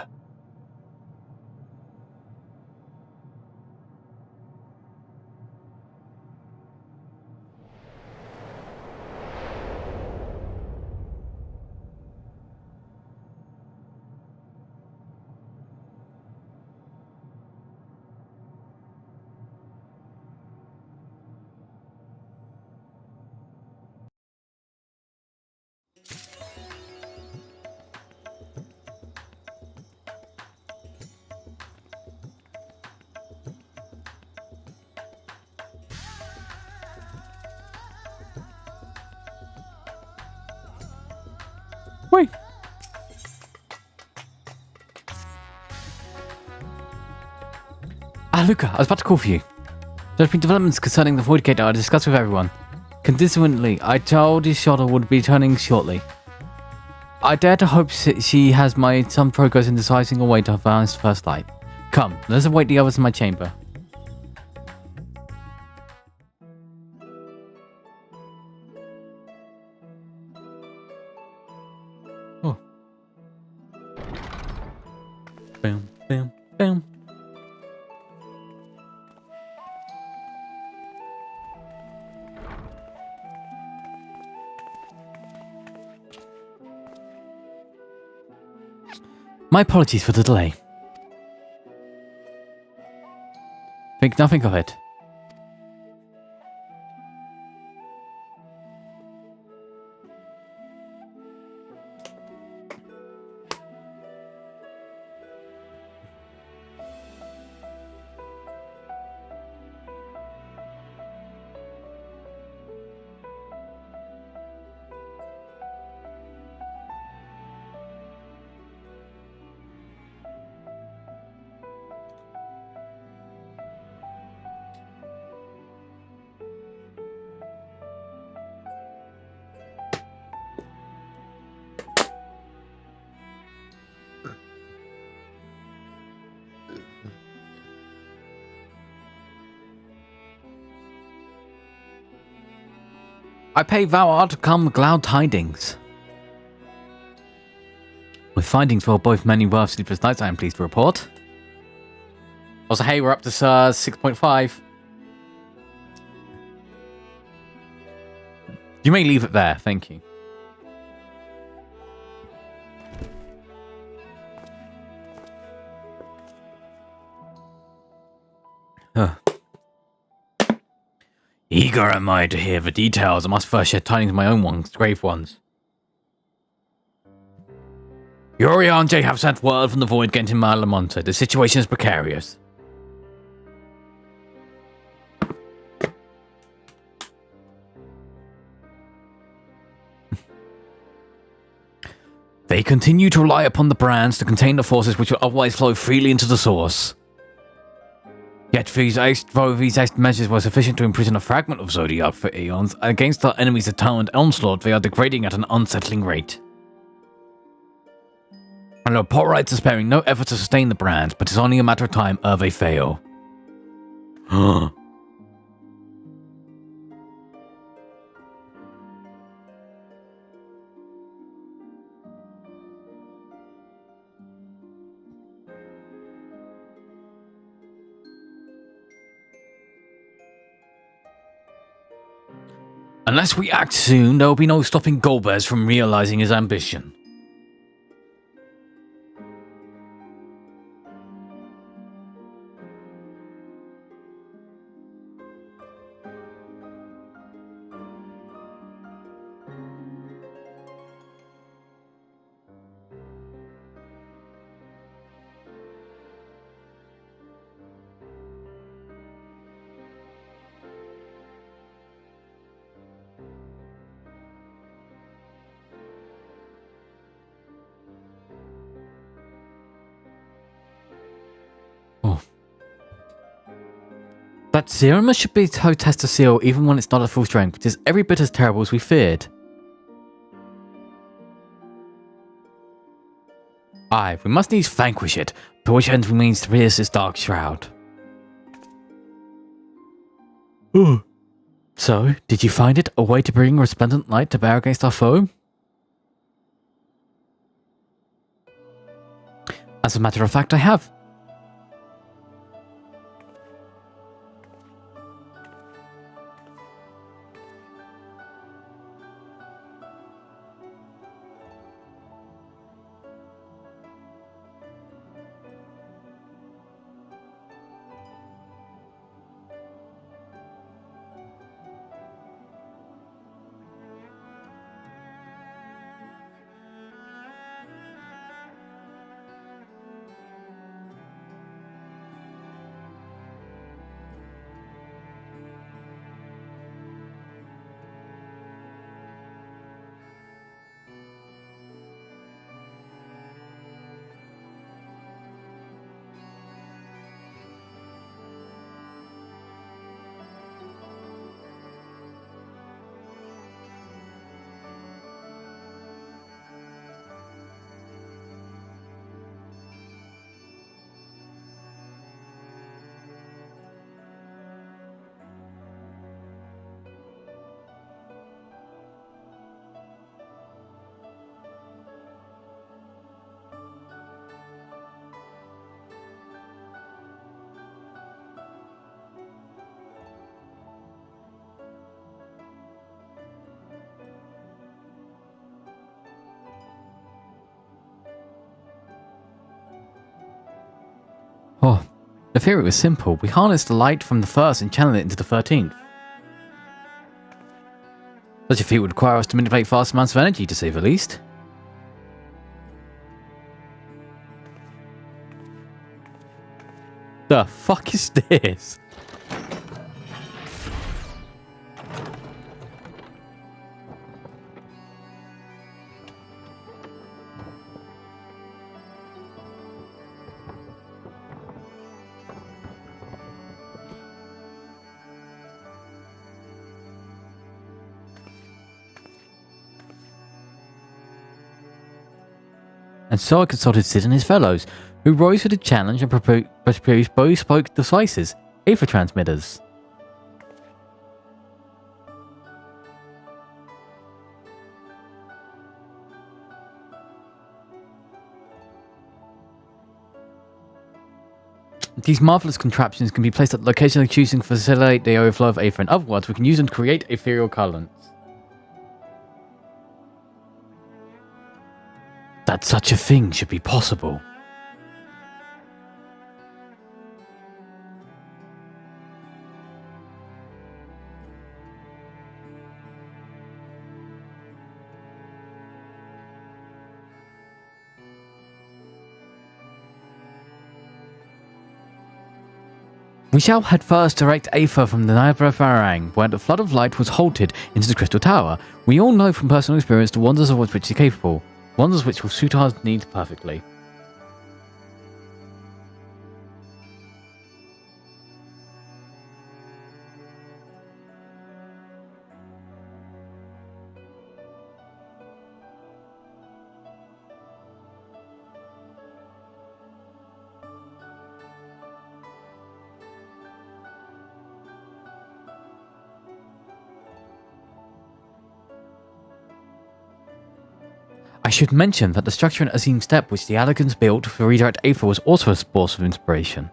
Wait. Ah, Luca, I was about to call for you. There have been developments concerning the Void Gate that I discussed with everyone. Consistently, I told his shuttle would be returning shortly. I dare to hope she has made some progress in deciding a way to advance first light. Come, let's await the others in my chamber. Oh. Boom, boom, boom. My apologies for the delay. Think nothing of it. I pay Valar to come glad tidings. With findings for both many worth sleepless nights, I am pleased to report. Also, hey, we're up to 6.5. You may leave it there, thank you. Huh. Eager am I to hear the details. I must first share tidings of my own grave ones. Yuri and Jay have sent word from the Void Gate in Malamonte. The situation is precarious. They continue to rely upon the brands to contain the forces which will otherwise flow freely into the source. Yet though these measures were sufficient to imprison a fragment of Zodiac for eons, against our enemy's determined onslaught, they are degrading at an unsettling rate. And the Porrites are sparing no effort to sustain the brands, but it's only a matter of time ere they fail. Unless we act soon, there will be no stopping Golbez from realizing his ambition. That serum should be to test the seal even when it's not at full strength, which is every bit as terrible as we feared. Aye, we must needs vanquish it, to which end remains to pierce this dark shroud. So, did you find it? A way to bring resplendent light to bear against our foe? As a matter of fact, I have. theory was simple. We harnessed the light from the first and channeled it into the 13th. Such a feat would require us to manipulate vast amounts of energy, to say the least. The fuck is this? And so I consulted Sid and his fellows, who rose to the challenge and proposed bespoke devices, ether transmitters. These marvelous contraptions can be placed at the location of choosing to facilitate the overflow of ether. In other words, we can use them to create ethereal currents. That such a thing should be possible. We shall head first direct Aether from the Niagara Farang, where the flood of light was halted into the Crystal Tower. We all know from personal experience the wonders of which it is capable. Wonders which will suit our needs perfectly. I should mention that the structure in Azim Step which the Allegans built for redirect Aether was also a source of inspiration.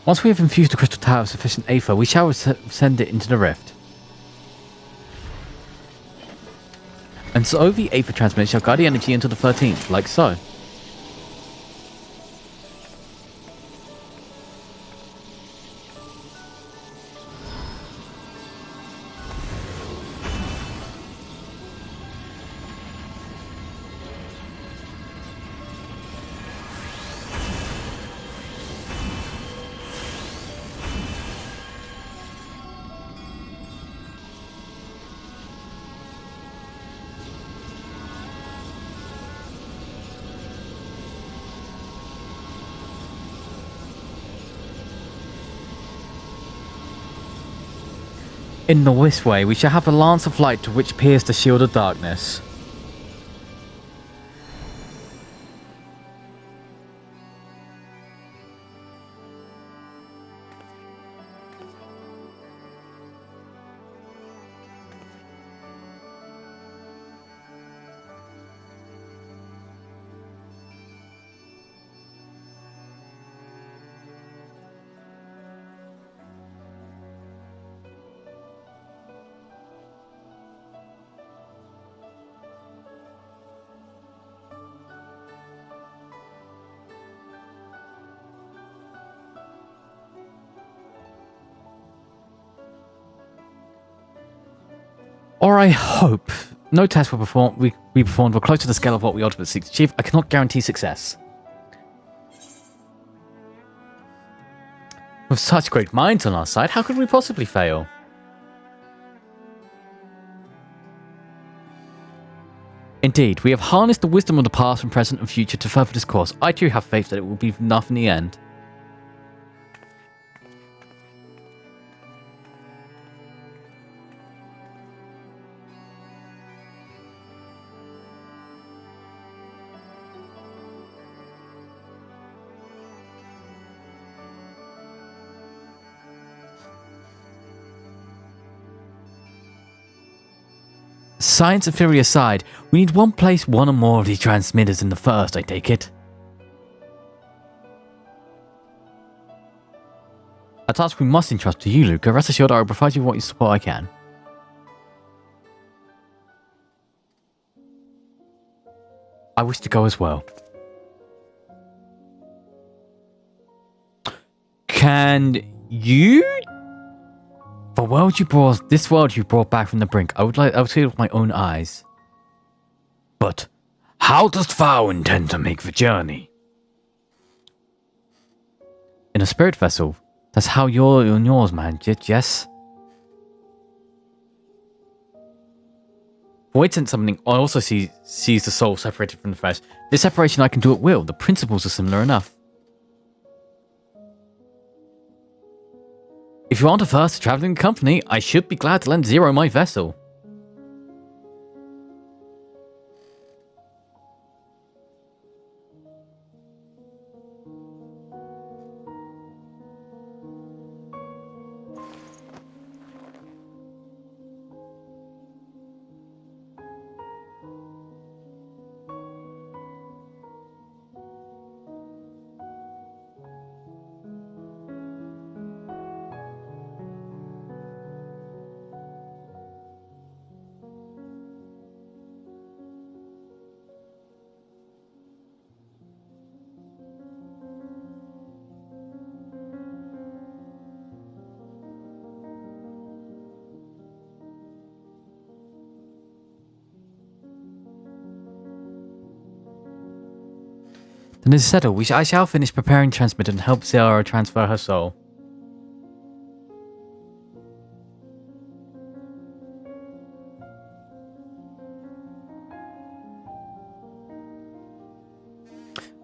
Once we have infused the Crystal Tower with sufficient Aether, we shall send it into the rift. And so the Aether transmitter shall guide the energy into the 13th, like so. In this way, we shall have a lance of light to which pierce the shield of darkness. Or I hope. No tests will be performed were close to the scale of what we ultimately seek to achieve. I cannot guarantee success. With such great minds on our side, how could we possibly fail? Indeed, we have harnessed the wisdom of the past and present and future to further this course. I too have faith that it will be enough in the end. Science and theory aside, we need one place one or more of these transmitters in the first, I take it. A task we must entrust to you, Luca. Rest assured I will provide you what support I can. I wish to go as well. Can you? This world you brought back from the brink, I would see it with my own eyes. But how dost thou intend to make the journey? In a spirit vessel. That's how you're on yours, man. Yes. Void sense summoning also sees the soul separated from the flesh. This separation I can do at will. The principles are similar enough. If you aren't averse to traveling in company, I should be glad to lend Zero my vessel. Then it's settled. I shall finish preparing transmitter and help Zara transfer her soul.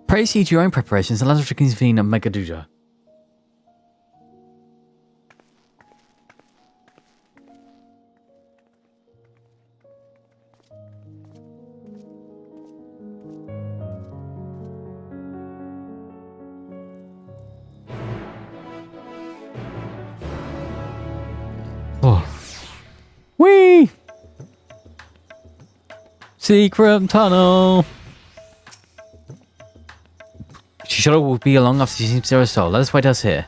Pray see to your own preparations and let us reconvene at Megaduja. Whee! Secret tunnel! She sure will be along after she sees Zara's soul. Let us wait us here.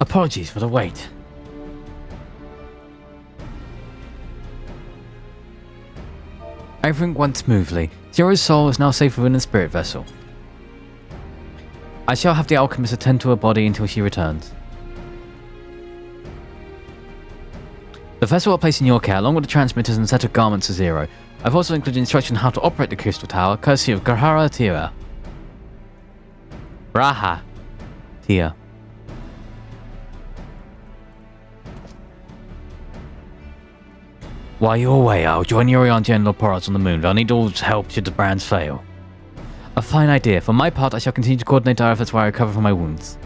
Apologies for the wait. Everything went smoothly. Zero's soul is now safe within the spirit vessel. I shall have the alchemist attend to her body until she returns. The vessel I'll place in your care, along with the transmitters and set of garments to Zero. I've also included instruction on how to operate the crystal tower, courtesy of Grahara Tira. Braha. Tia. While you're away, I'll join Yorianji and Loporos on the moon. I'll need all help should the brands fail. A fine idea. For my part, I shall continue to coordinate our efforts while I recover from my wounds.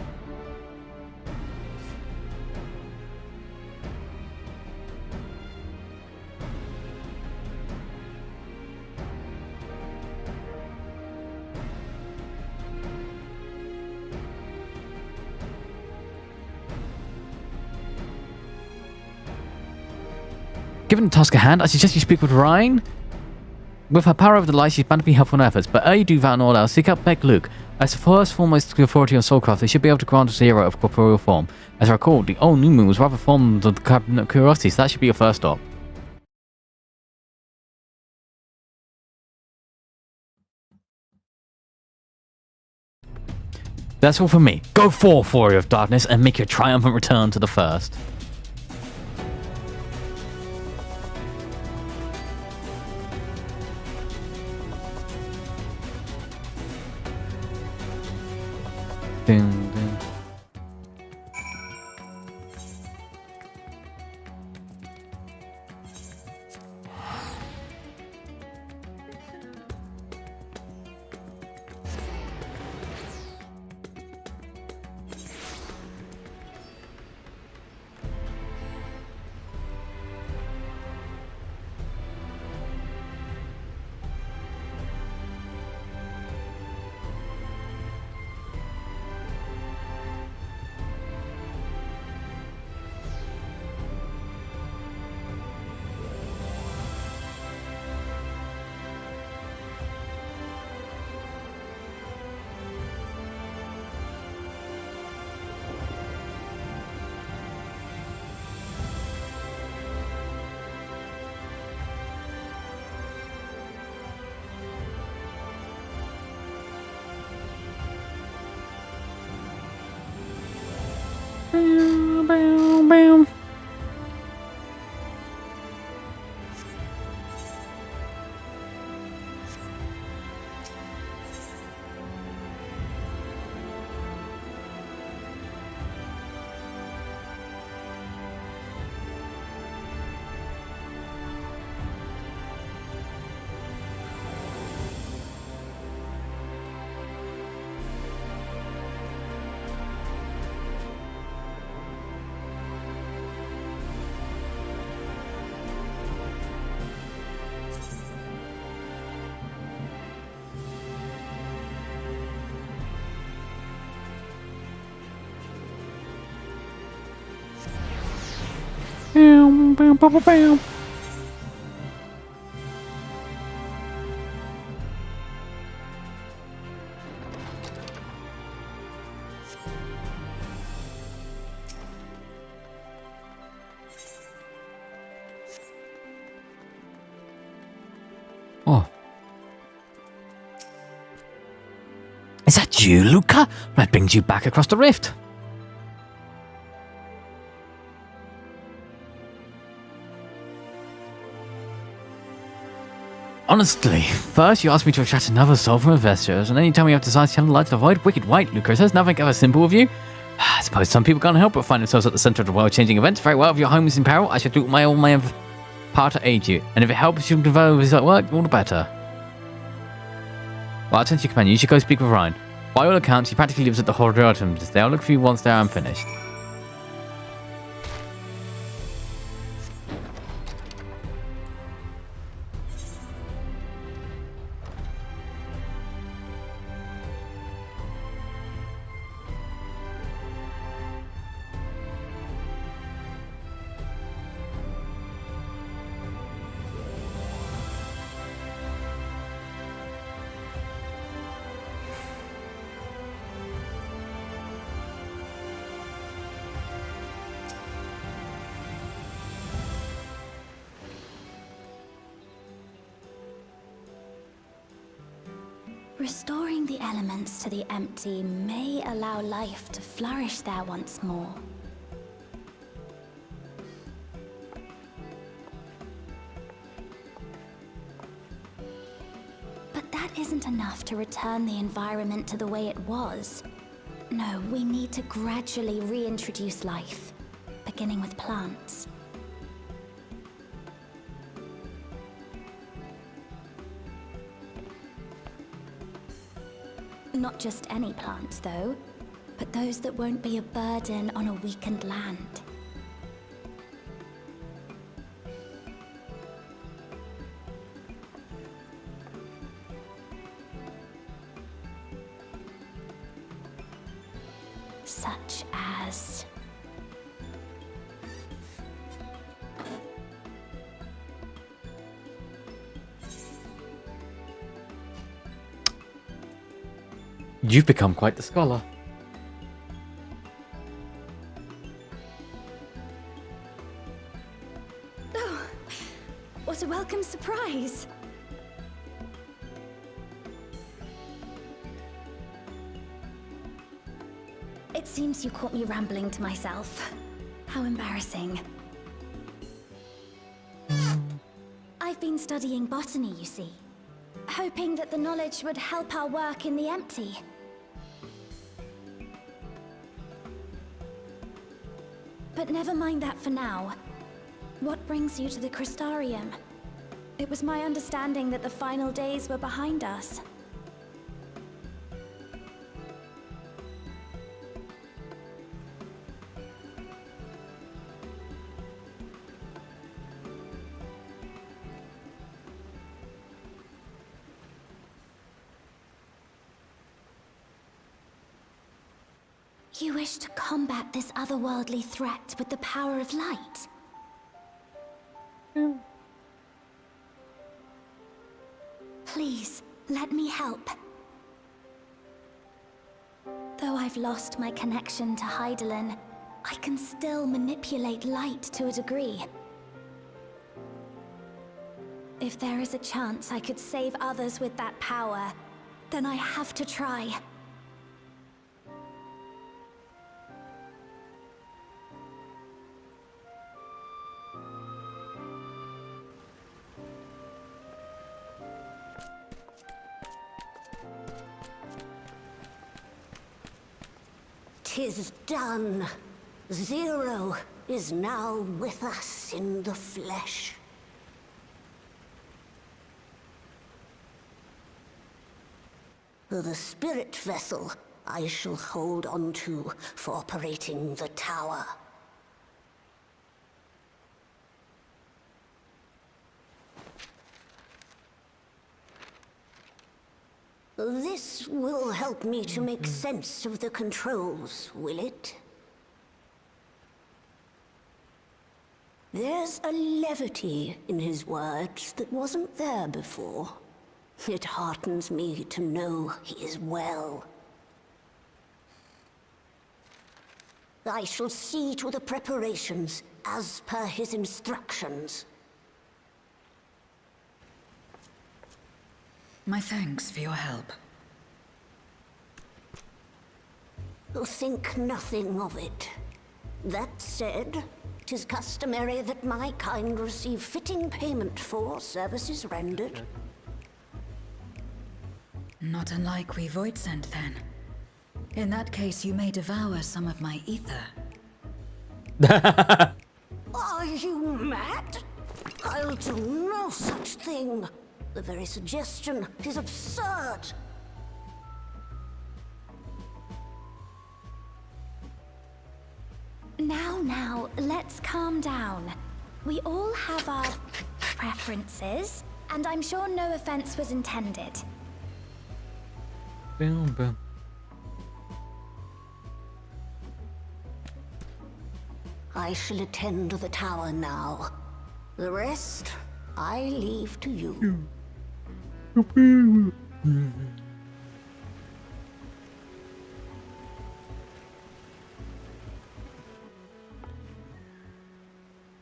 Given the task at hand, I suggest you speak with Ryan. With her power over the light, she's bound to be helpful in efforts, but ere you do that and all else, seek out Beck Luke. As the first foremost authority on Soulcraft, they should be able to grant Zero of corporeal form. As I recall, the old new moon was rather formed of the cabinet of curiosity, so that should be your first stop. That's all from me. Go forth, Warrior of Darkness, and make your triumphant return to the first. Ding, ding. Bow, bow, bow. Bow, bow, bow, bow, bow. Oh. Is that you, Luca? That brings you back across the rift. Honestly, first you asked me to extract another soul from investors, and then you tell me you have decided to channel light to avoid wicked white, Lucas. There's nothing ever simple with you. I suppose some people can't help but find themselves at the center of the world-changing events. Very well, if your home is in peril, I should do all my part to aid you. And if it helps you develop this at work, all the better. Well, I'll turn to your companion. You should go speak with Ryan. By all accounts, he practically lives at the Hordeum. I'll look for you once there I'm finished. Restoring the elements to the empty may allow life to flourish there once more. But that isn't enough to return the environment to the way it was. No, we need to gradually reintroduce life, beginning with plants. Not just any plants, though, but those that won't be a burden on a weakened land. Such as... You've become quite the scholar. Oh, what a welcome surprise! It seems you caught me rambling to myself. How embarrassing. I've been studying botany, you see. Hoping that the knowledge would help our work in the empty. But never mind that for now. What brings you to the Crystarium? It was my understanding that the final days were behind us. You wish to combat this otherworldly threat with the power of light? Please, let me help. Though I've lost my connection to Hydaelyn, I can still manipulate light to a degree. If there is a chance I could save others with that power, then I have to try. 'Tis done. Zero is now with us in the flesh. The spirit vessel I shall hold on to for operating the tower. This will help me to make sense of the controls, will it? There's a levity in his words that wasn't there before. It heartens me to know he is well. I shall see to the preparations as per his instructions. My thanks for your help. Think nothing of it. That said, 'tis customary that my kind receive fitting payment for services rendered. Not unlike we void sent then. In that case, you may devour some of my ether. Are you mad? I'll do no such thing. The very suggestion is absurd. Now, let's calm down. We all have our preferences, and I'm sure no offense was intended. Boom, boom. I shall attend to the tower now. The rest, I leave to you.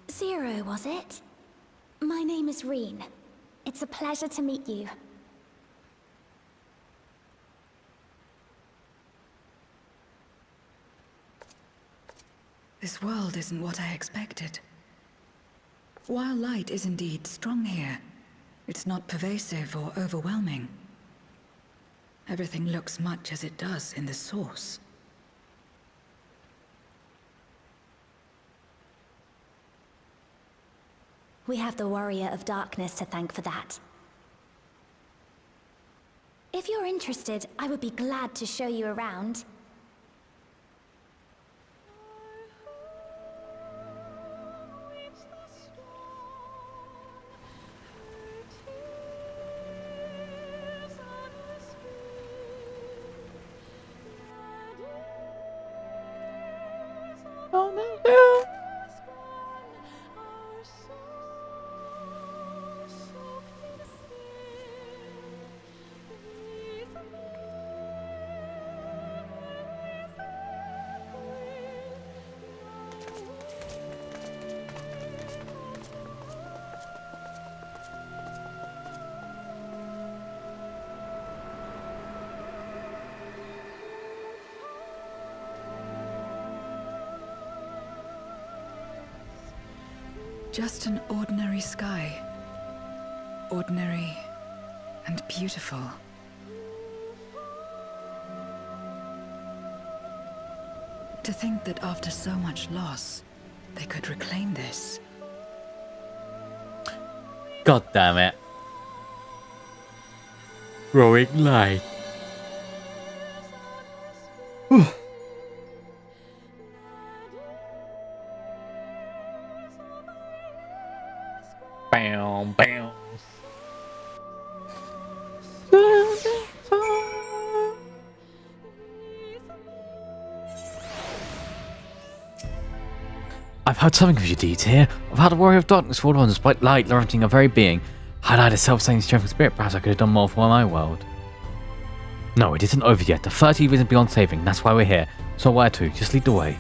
Zero, was it? My name is Reen. It's a pleasure to meet you. This world isn't what I expected. While light is indeed strong here, it's not pervasive or overwhelming. Everything looks much as it does in the source. We have the Warrior of Darkness to thank for that. If you're interested, I would be glad to show you around. Just an ordinary sky. Ordinary and beautiful. To think that after so much loss, they could reclaim this. God damn it. Growing light. Bam, bam. I've heard something of your deeds here. I've had a warrior of darkness fall on despite light limiting a very being. Had I had a self-same strength of spirit, perhaps I could have done more for my world. No, it isn't over yet. The 30 isn't beyond saving. That's why we're here. So where to? Just lead the way.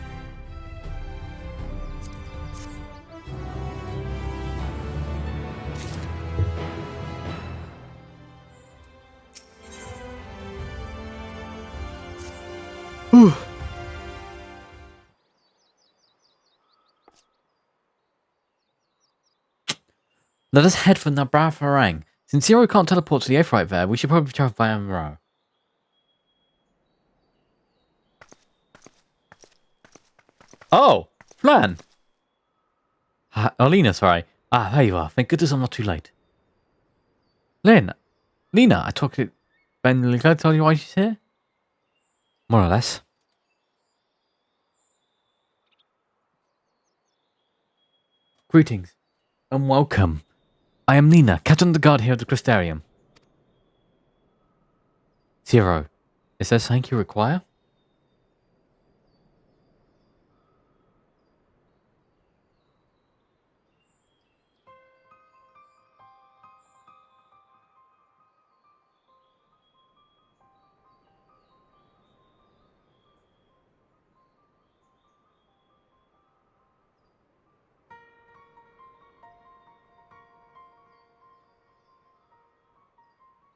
Let us head for Nabrafarang. Since Zero can't teleport to the Aetherite there, we should probably travel by Amaro. Oh, Flan. Lena, sorry. Ah, there you are. Thank goodness I'm not too late. Lena, I talked to Ben. Can I tell you why she's here? More or less. Greetings and welcome. I am Nina, Captain of the Guard here at the Crystarium. Zero, is there something you require?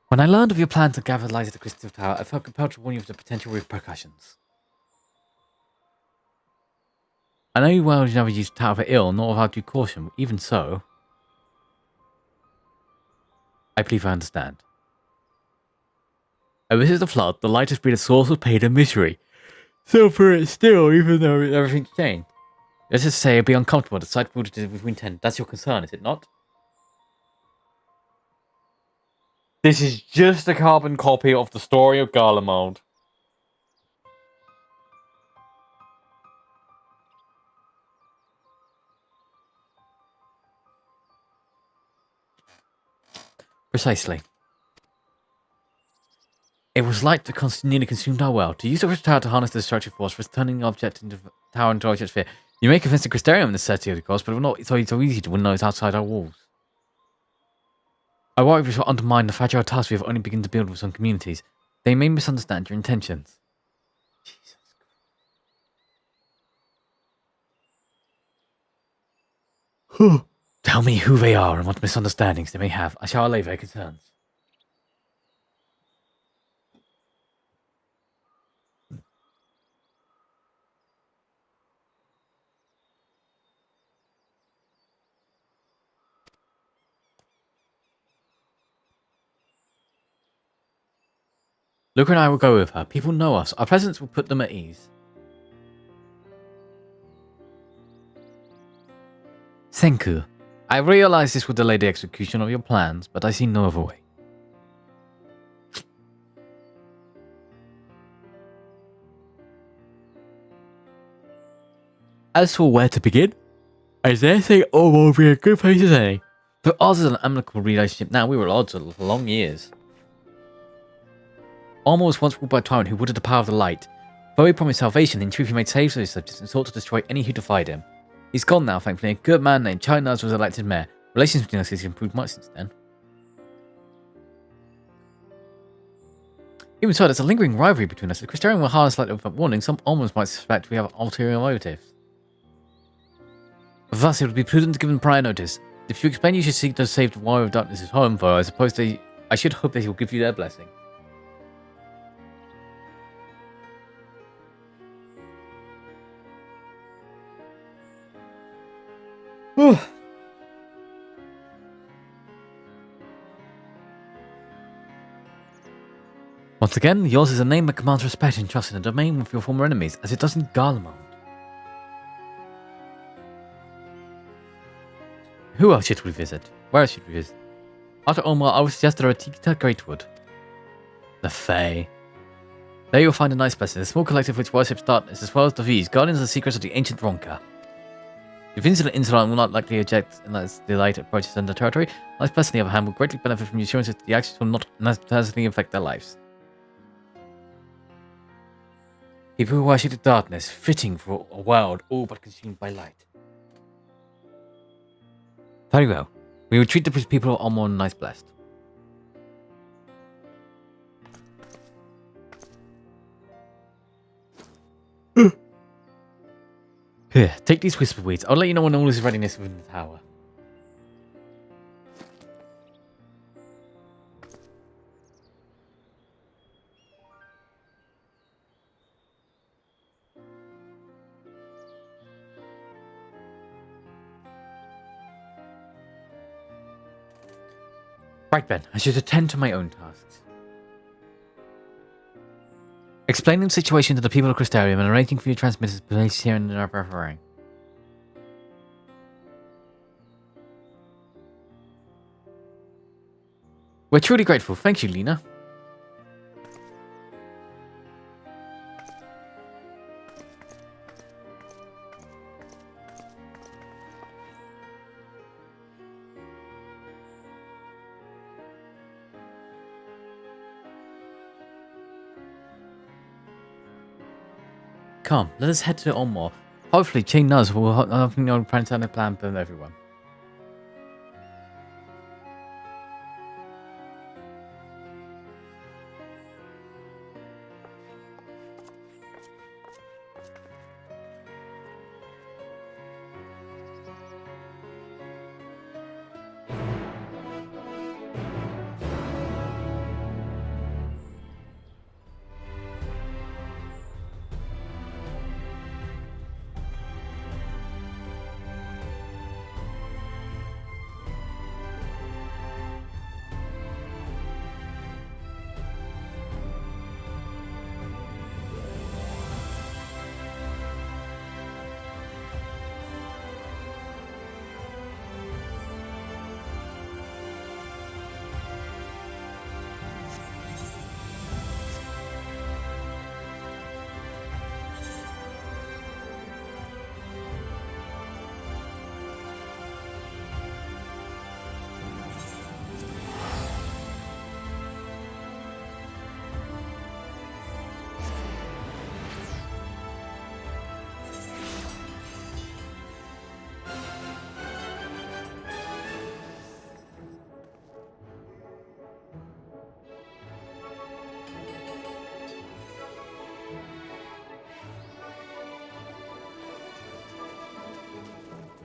When I learned of your plan to gather light at the Crystal Tower, I felt compelled to warn you of the potential repercussions. I know you well you never used the Tower for ill, nor without due caution, but even so, I believe I understand. Ever since the flood, the light has been a source of pain and misery. So for it still, even though everything's changed. Let's just say it'd be uncomfortable to sight footage with Win 10. That's your concern, is it not? This is just a carbon copy of the story of Garlemald. Precisely. It was light that nearly consumed our world. To use the Crystal Tower to harness the destructive force, returning the object into the tower into our sphere. You may convince the Crystarium necessity of the course, but it will not so easy to win those outside our walls. I worry we shall undermine the fragile task we have only begun to build with some communities. They may misunderstand your intentions. Jesus Christ. Tell me who they are and what misunderstandings they may have. I shall allay their concerns. Luca and I will go with her. People know us. Our presence will put them at ease. Senku, I realize this will delay the execution of your plans, but I see no other way. As for where to begin, I dare say all will be a good place as any. But ours is an amicable relationship now. We were at odds for long years. Alma was once ruled by a tyrant who wielded the power of the light. Though he promised salvation, in truth he made slaves of his subjects and sought to destroy any who defied him. He's gone now, thankfully. A good man named Chinaz was elected mayor. Relations between us have improved much since then. Even so, there's a lingering rivalry between us. The Crystarium will harness light without warning. Some almost might suspect we have ulterior motives. Thus, it would be prudent to give them prior notice. If you explain you should seek to save the Warrior of Darkness' home, though, I suppose I should hope that he will give you their blessing. Once again, yours is a name that commands respect and trust in a domain with your former enemies, as it does in Garlemald. Who else should we visit? Where should we visit? After Omar, I would suggest the Ratikita Greatwood. The Fae. There you'll find a nice place, a small collective which worships darkness, as well as the V's, guardians of the secrets of the ancient Ronka. If insolent insolent will not likely eject unless the light approaches under territory, nice person, on the other hand, will greatly benefit from the assurance that the actions will not necessarily affect their lives. People who worship the darkness, fitting for a world all but consumed by light. Very well. We will treat the people of Almor nice blessed. Here, take these whisper weeds. I'll let you know when all is readiness within the tower. Right then, I should attend to my own tasks. Explaining the situation to the people of Crystarium and arranging for your transmitters to be placed here in the referee. We're truly grateful. Thank you, Lena. Come, let us head to Olmore. Hopefully, Chain Nuz will have a plan for everyone.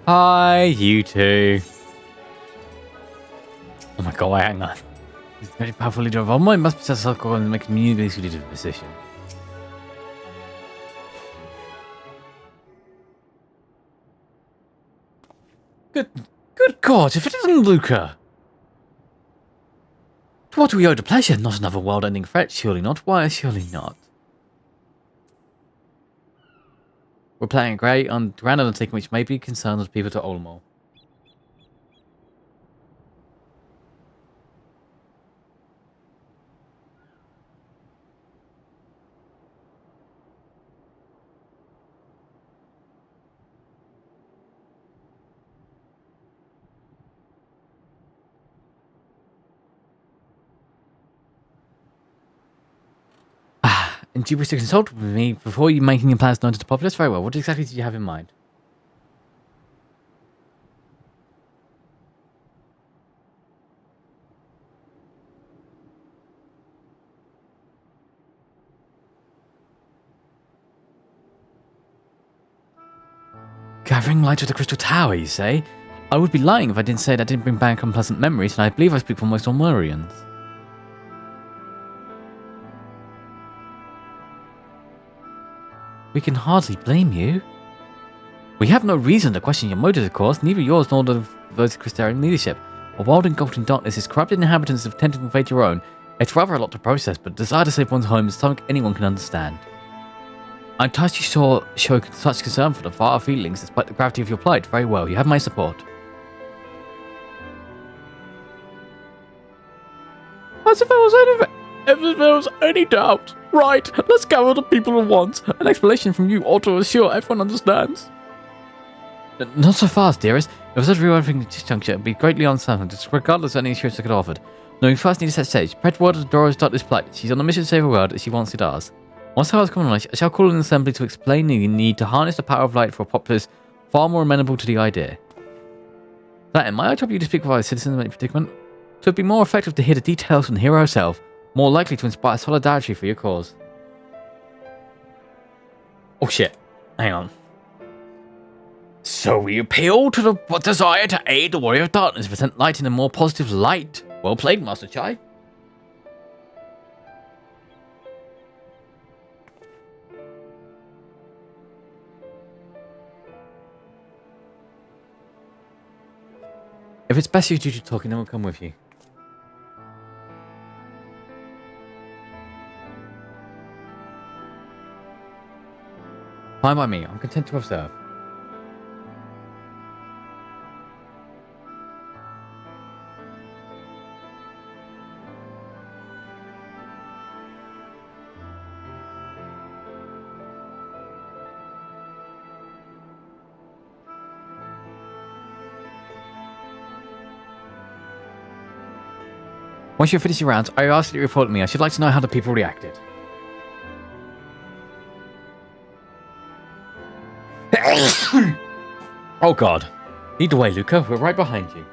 Hi, you two. Oh my god, wait, hang on. He's a very powerful leader of Olmore. He must be successful and make him uniquely suited to the position. Good god, if it isn't Luca! To what do we owe the pleasure? Not another world-ending threat, surely not. Why, surely not. We're playing a great grand undertaking which may be concerned of people to Olmore. And you wish to consult with me before you making your plans known to the populace? Very well. What exactly did you have in mind? Gathering light with the Crystal Tower, you say? I would be lying if I didn't say that didn't bring back unpleasant memories, and I believe I speak for most Olmorians. We can hardly blame you. We have no reason to question your motives, of course, neither yours nor the voted Crystarian leadership. A world engulfed in darkness is corrupted inhabitants have tended to invade your own. It's rather a lot to process, but desire to save one's home is something anyone can understand. I'm touched you show such concern for the far feelings despite the gravity of your plight. Very well, you have my support. As if there was any doubt. Right, let's gather the people at once. An explanation from you ought to assure everyone understands. Not so fast, dearest. If such reworking at this juncture, it would be greatly uncertain, regardless of any assurance I could offer. No, we first need to set stage. Spread word of Dora's daughter's plight. She's on a mission to save the world as she wants it ours. Once her has come on, I shall call an assembly to explain the need to harness the power of light for a populace far more amenable to the idea. That might I trouble you to speak with our citizens in any predicament? It would be more effective to hear the details from the hero herself, more likely to inspire solidarity for your cause. Oh shit, hang on. So we appeal to the desire to aid the warrior of darkness, present light in a more positive light. Well played, Master Chai. If it's best you do talking, then we'll come with you. Fine by me. I'm content to observe. Once you finish your rounds, I asked you to report to me. I should like to know how the people reacted. Oh god. Lead the way, Luca. We're right behind you.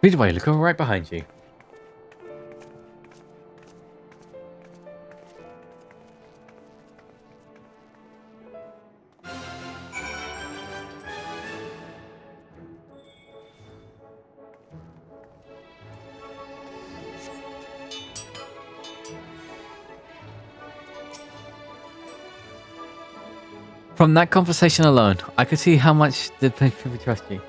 Lead the way, Luca. We're right behind you. From that conversation alone, I could see how much the people trust you.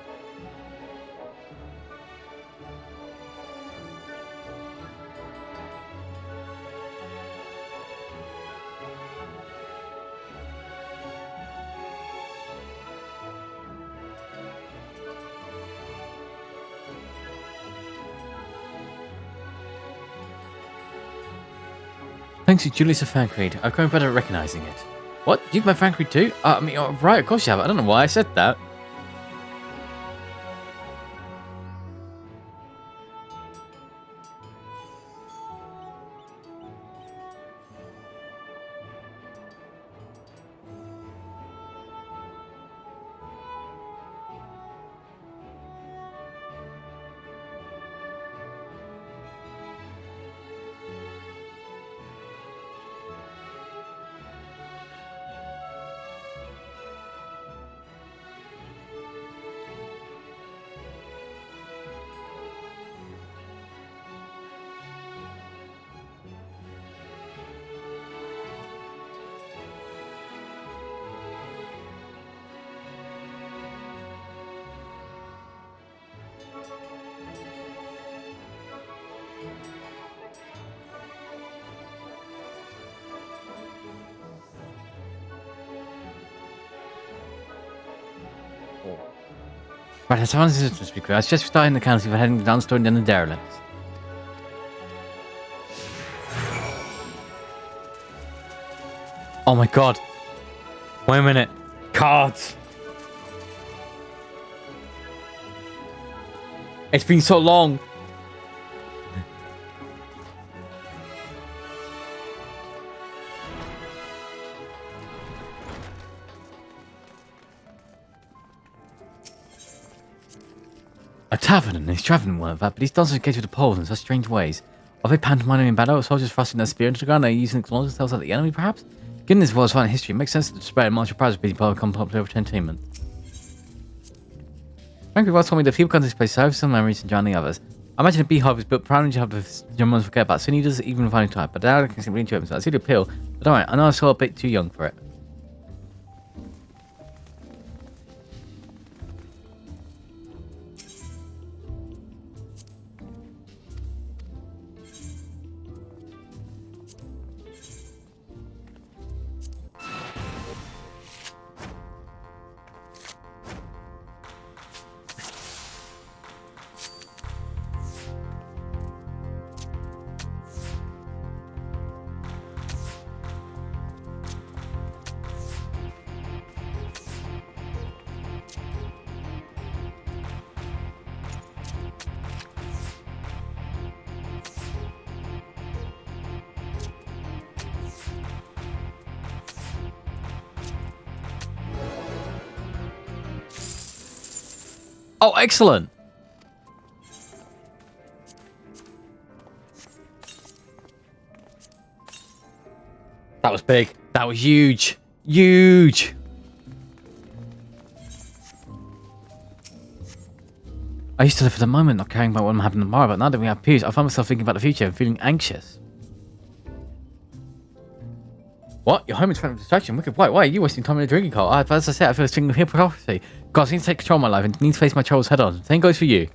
Thanks to Julius of Fancreed, I've grown better at recognizing it. What? You've met Fancreed too? I mean, right, of course you have. I don't know why I said that. Right, as far as this is to be clear, I was just starting the county for heading down storing down the derelicts. Oh my god. Wait a minute. Cards. It's been so long. A tavern and his travelling weren't that, but he's dancing engaged with the poles in such strange ways. Are they pantomiming in battle, soldiers thrusting their spear into the ground, are they using explosives themselves at the enemy, perhaps? Given this world's violent history, it makes sense to spread martial prowess being part of popular entertainment. Frankly, once told me that people come to this place to have some memories and drown the others. I imagine a beehive was built proudly to have the young ones forget about, so he does even finding time, but now I can simply enjoy himself. I see the appeal, but alright, I know I'm still a bit too young for it. Oh, excellent. That was big. That was huge. Huge. I used to live for the moment, not caring about what happening tomorrow, but now that we have peace, I find myself thinking about the future and feeling anxious. What? Your home is front of distraction? Wicked. Why are you wasting time in a drinking hole? As I said, I feel a string of hypocrisy. God, I need to take control of my life and need to face my troubles head on. Same goes for you.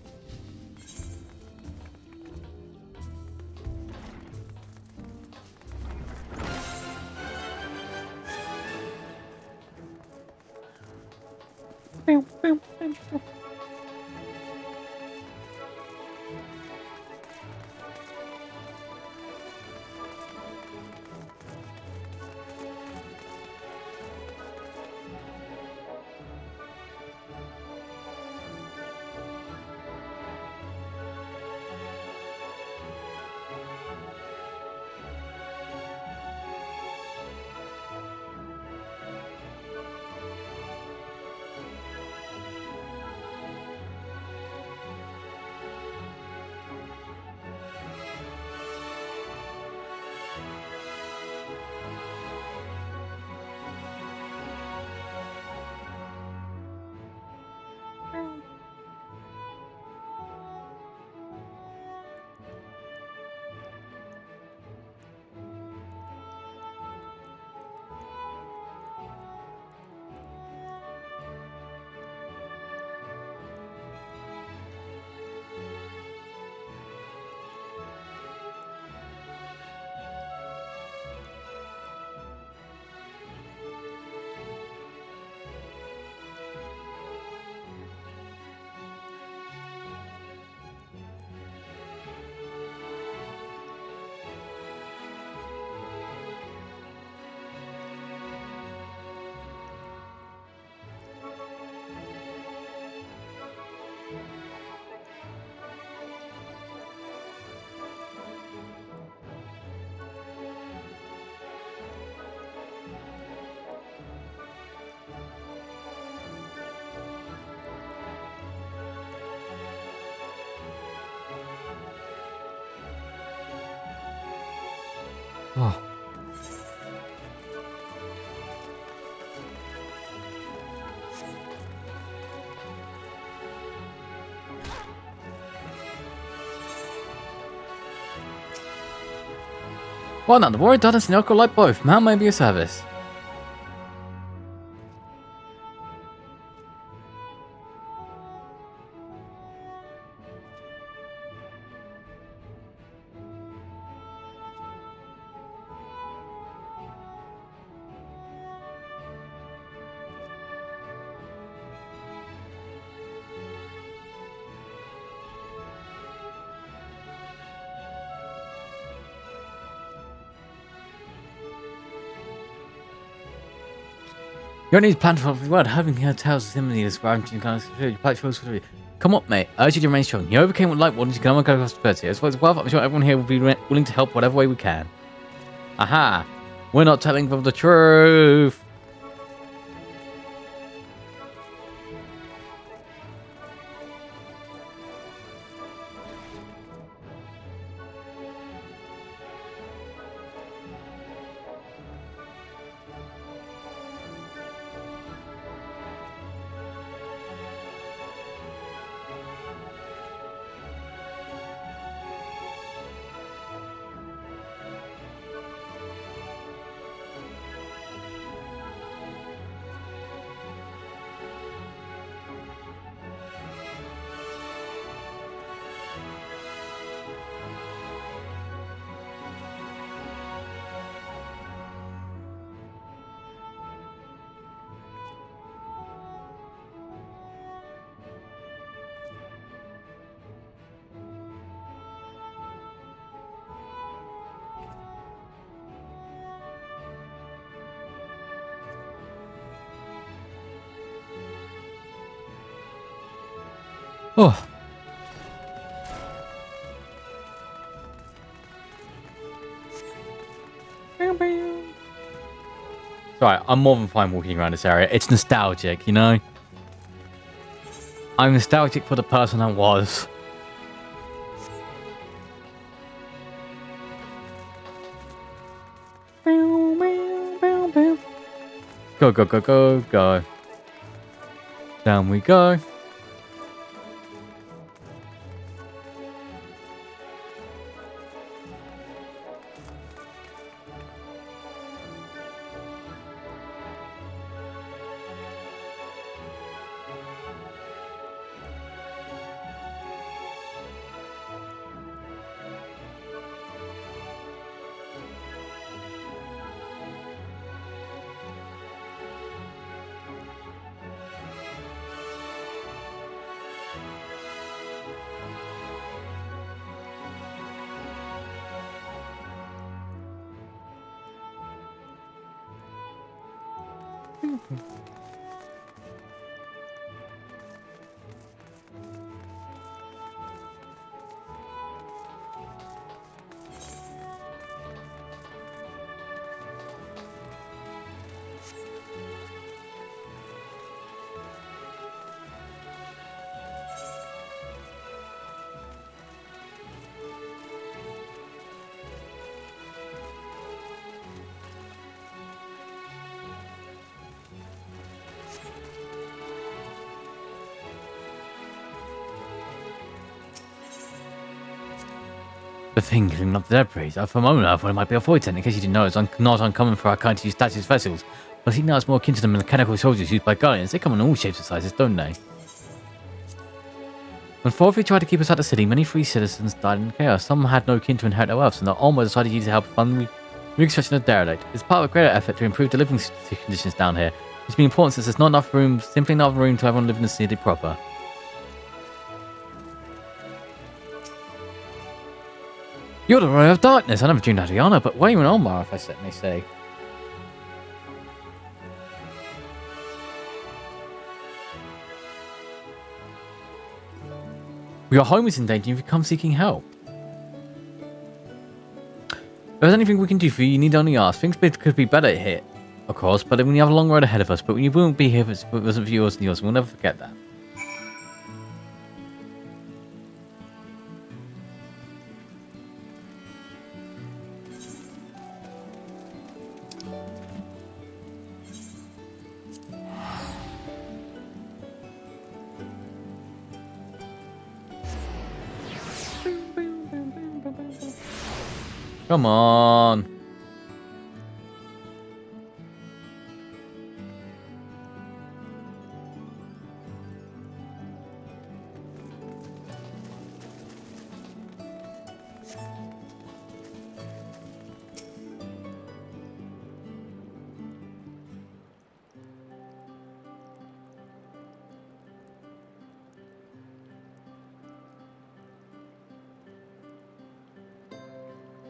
Oh. Well, now the warrior doesn't snuggle like both. Man may be a service. You don't need to plan for every word. Having here tells Simony described in kind of come up, mate. I urge you to remain strong. You overcame what light wanted. You can go across the prosperity. As well as well, I'm sure everyone here will be willing to help whatever way we can. Aha! We're not telling them the truth. Oh. Sorry, I'm more than fine walking around this area. It's nostalgic, you know? I'm nostalgic for the person I was. Go, go, go, go, go. Down we go. The thing cleaning up the debris. For a moment I thought it might be a void tent. In case you didn't know, it's not uncommon for our kind to use statues vessels. But I think now it's more akin to the mechanical soldiers used by Guardians. They come in all shapes and sizes, don't they? When Forfeit tried to keep us out of the city, many free citizens died in chaos. Some had no kin to inherit their wealth, and the Olmo decided to use it to help fund reconstruction of the derelict. It's part of a greater effort to improve the living conditions down here. It's been important since there's not enough room, simply not enough room to everyone live in the city proper. You're the Ray of Darkness. I never dreamed Adriana, but where are you in Omar, if I may say? Your home is in danger if you come seeking help. If there's anything we can do for you, you need only ask. Things could be better here, of course, but we have a long road ahead of us. But we wouldn't be here if it wasn't for yours and yours. We'll never forget that. Come on.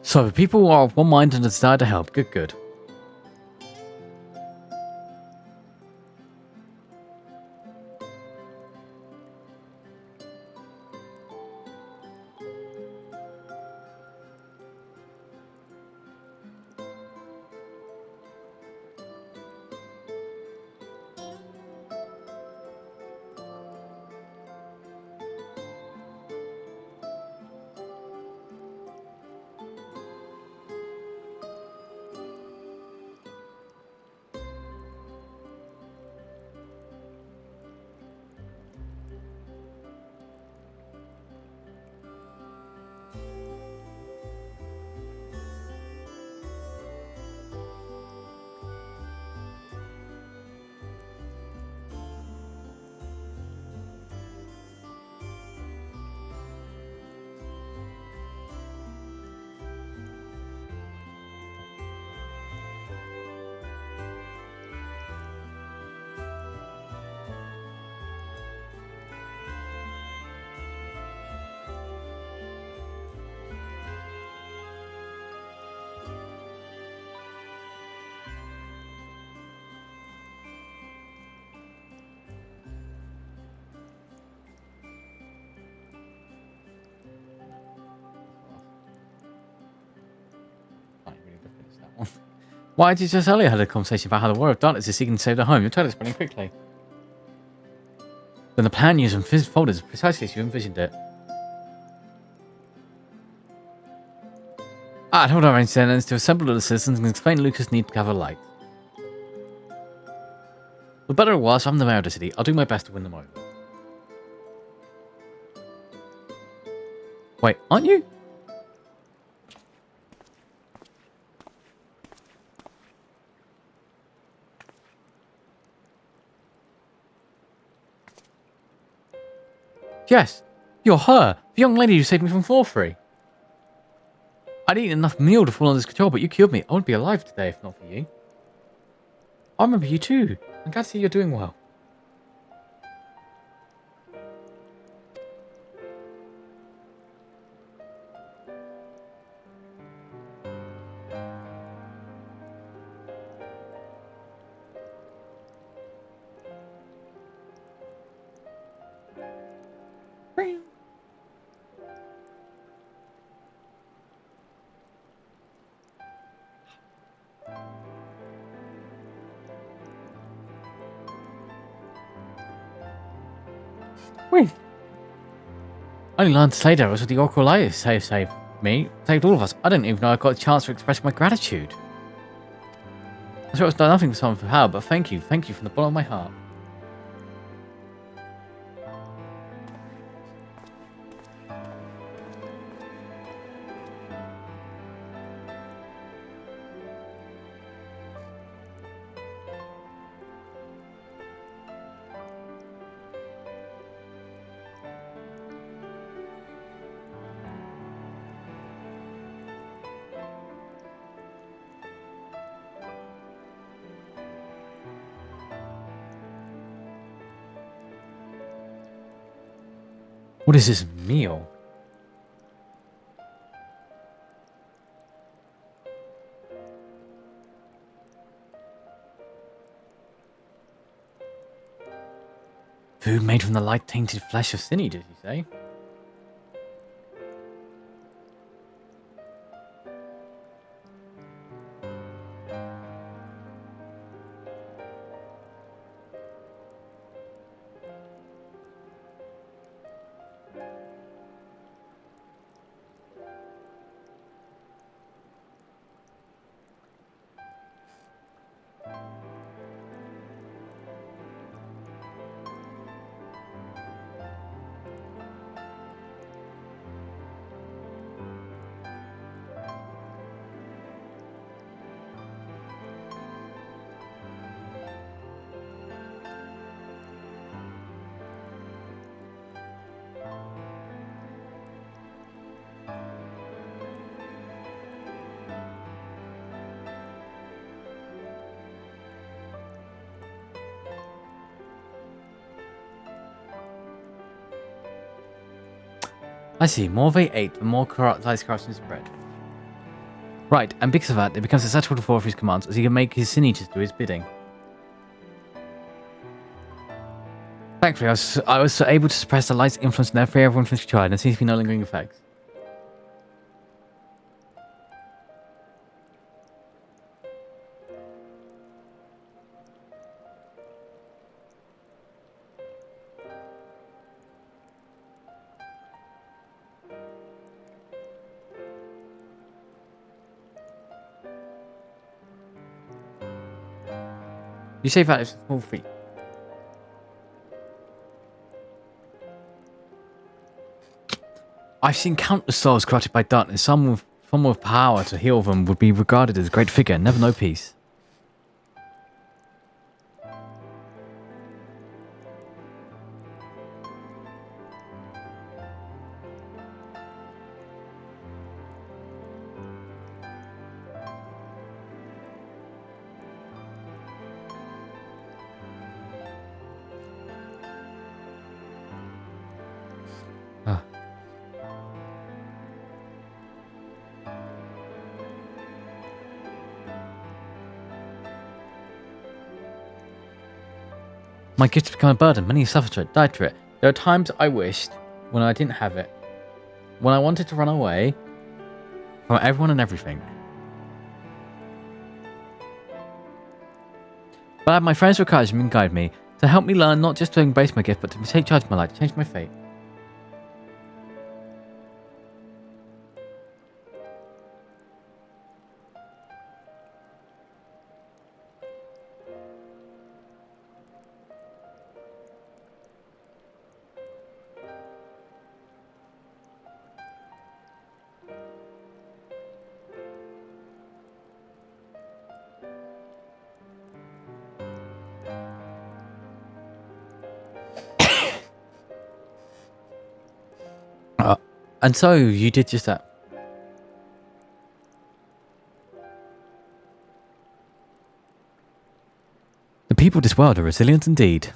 So, the people are of one mind and desire to help. Good, good. Why did you just earlier had a conversation about how the War of Darkness is seeking to save the home? Your toilet's running quickly. Then the plan used in folders precisely as you envisioned it. I told our sentence to assemble the citizens and explain Lucas' need to gather light. For better or worse, I'm the mayor of the city. I'll do my best to win them over. Wait, aren't you? Yes, you're her, the young lady who saved me from floor free. I'd eaten enough meal to fall under this control, but you cured me. I wouldn't be alive today if not for you. I remember you too. I'm glad to see you're doing well. Wait. Only learned later was what the Oracle Light saved me, saved all of us. I didn't even know I got a chance to express my gratitude. I'm sure it's done nothing for someone for power, but thank you from the bottom of my heart. What is this meal? Food made from the light-tainted flesh of Cine, did you say? I see, more they ate, the more lies corruption spread. Right, and because of that, it becomes essential to follow his commands, as he can make his signatures do his bidding. Thankfully, I was able to suppress the light's influence and therefore everyone finished tried, and there seems to be no lingering effects. You say that it's a small feat. I've seen countless souls corrupted by darkness. Someone with power to heal them would be regarded as a great figure, never know peace. My gift has become a burden. Many suffered for it, died for it. There are times I wished when I didn't have it. When I wanted to run away from everyone and everything. But I had my friends to encourage me and guide me. To help me learn not just to embrace my gift, but to take charge of my life, change my fate. And so, you did just that. The people of this world are resilient indeed.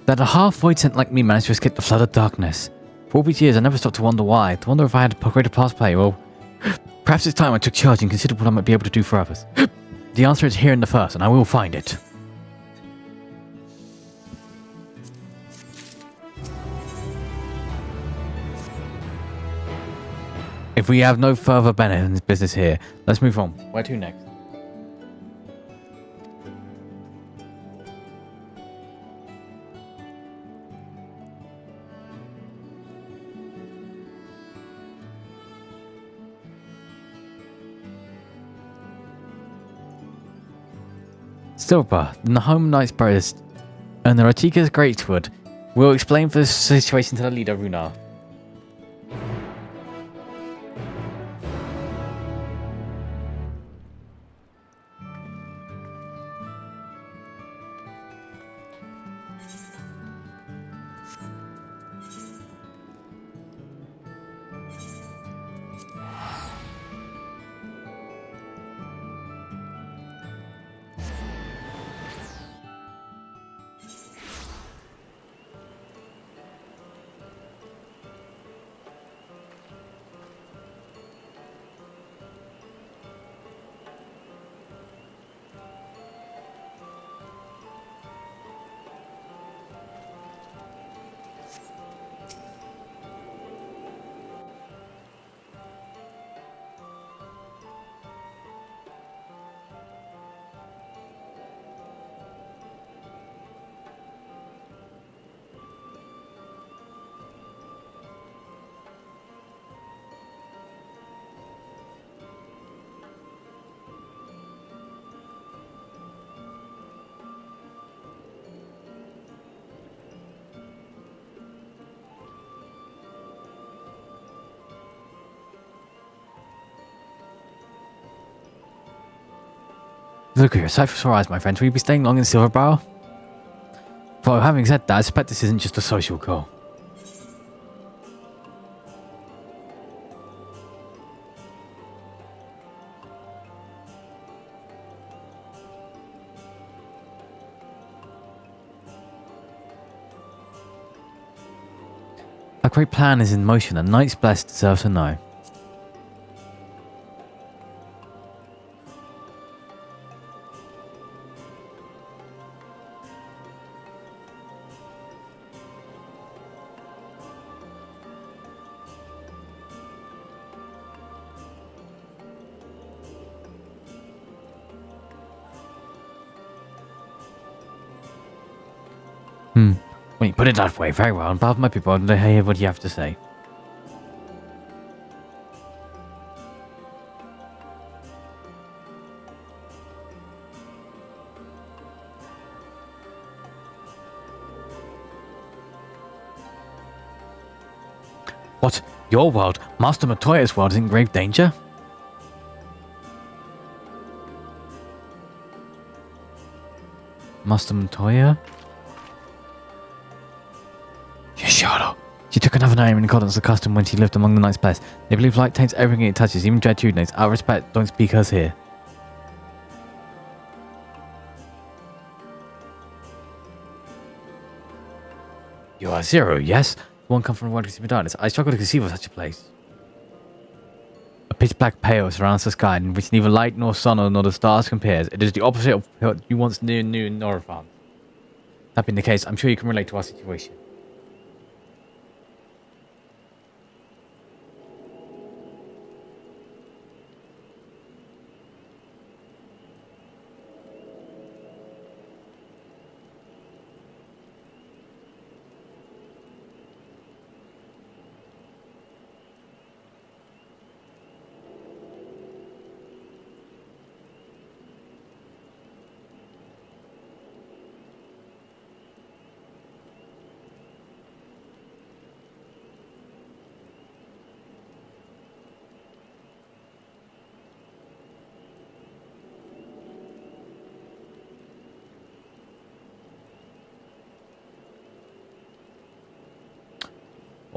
That a half-void scent like me managed to escape the flood of darkness. For all these years, I never stopped to wonder why. To wonder if I had a greater past play. Well, perhaps it's time I took charge and considered what I might be able to do for others. The answer is here in the first, and I will find it. If we have no further business here, let's move on. Where to next? Silver, in the home Knight's Brothers, and the Ratika's Greatwood. We'll explain the situation to the leader, Runar. Look at your sight for sore eyes, my friends. Will you be staying long in Silverbrow? For having said that, I suspect this isn't just a social call. A great plan is in motion, and Knight's Blessed deserves to know. When you put it that way, very well. And Bob might be bothered to hear what you have to say. What? Your world? Master Matoya's world is in grave danger? Master Matoya? Yashiro. She took another name in accordance with custom when she lived among the Knight's Blessed. They believe light taints everything it touches, even Dreadtudenates. Out of respect, don't speak us here. You are Zero, yes? One come from a world of darkness. I struggle to conceive of such a place. A pitch black pale surrounds the sky, in which neither light nor sun nor the stars compares. It is the opposite of what you once knew in Norifan. That being the case, I'm sure you can relate to our situation.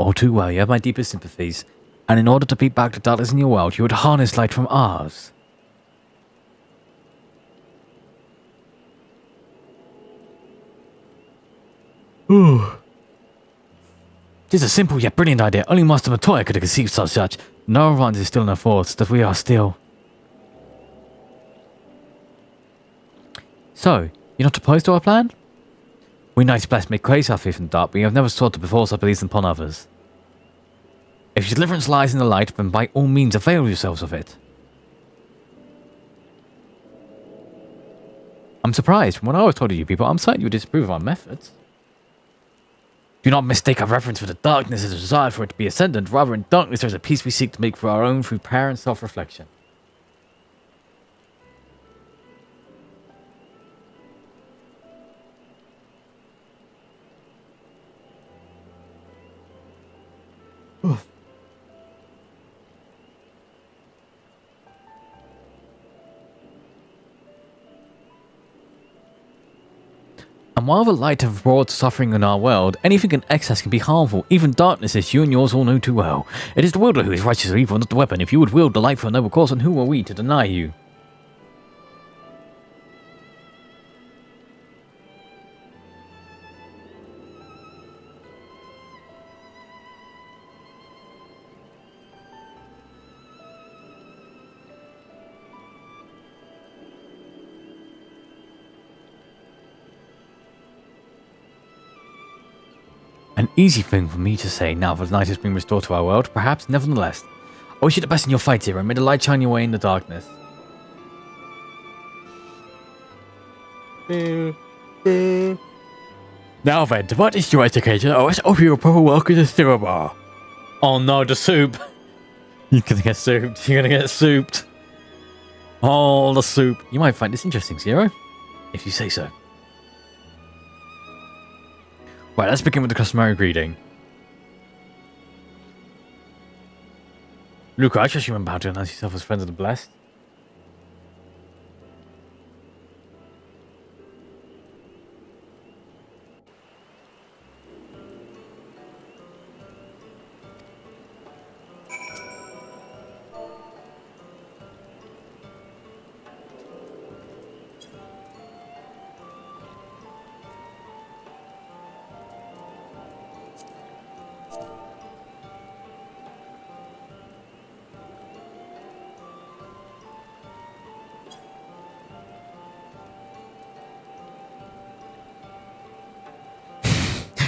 All too well, you have my deepest sympathies. And in order to beat back the darkness in your world, you would harness light from ours. Ooh. This is a simple yet brilliant idea. Only Master Matoya could have conceived such. No one is still in our thoughts that we are still. So, you're not opposed to our plan? We knights blessed make grace our faith in the dark, but we have never sought to force our beliefs upon others. If your deliverance lies in the light, then by all means avail yourselves of it. I'm surprised. From what I was told of you people, I'm certain you would disapprove of our methods. Do not mistake our reverence for the darkness as a desire for it to be ascendant. Rather, in darkness there is a peace we seek to make for our own through prayer and self-reflection. And while the light have brought suffering in our world, anything in excess can be harmful. Even darkness, as you and yours all know too well. It is the wielder who is righteous or evil, not the weapon. If you would wield the light for a noble cause, then who are we to deny you? An easy thing for me to say now that the light has been restored to our world, perhaps, nevertheless. I wish you the best in your fight, Zero. May the light shine your way in the darkness. Now then, to what is your education? Oh, let's offer you a proper welcome to Zero Bar. Oh no, the soup. You're gonna get souped. You're gonna get souped. All the soup. You might find this interesting, Zero. If you say so. Right, let's begin with the customary greeting. Luca, I trust you remember how to announce yourself as friends of the blessed.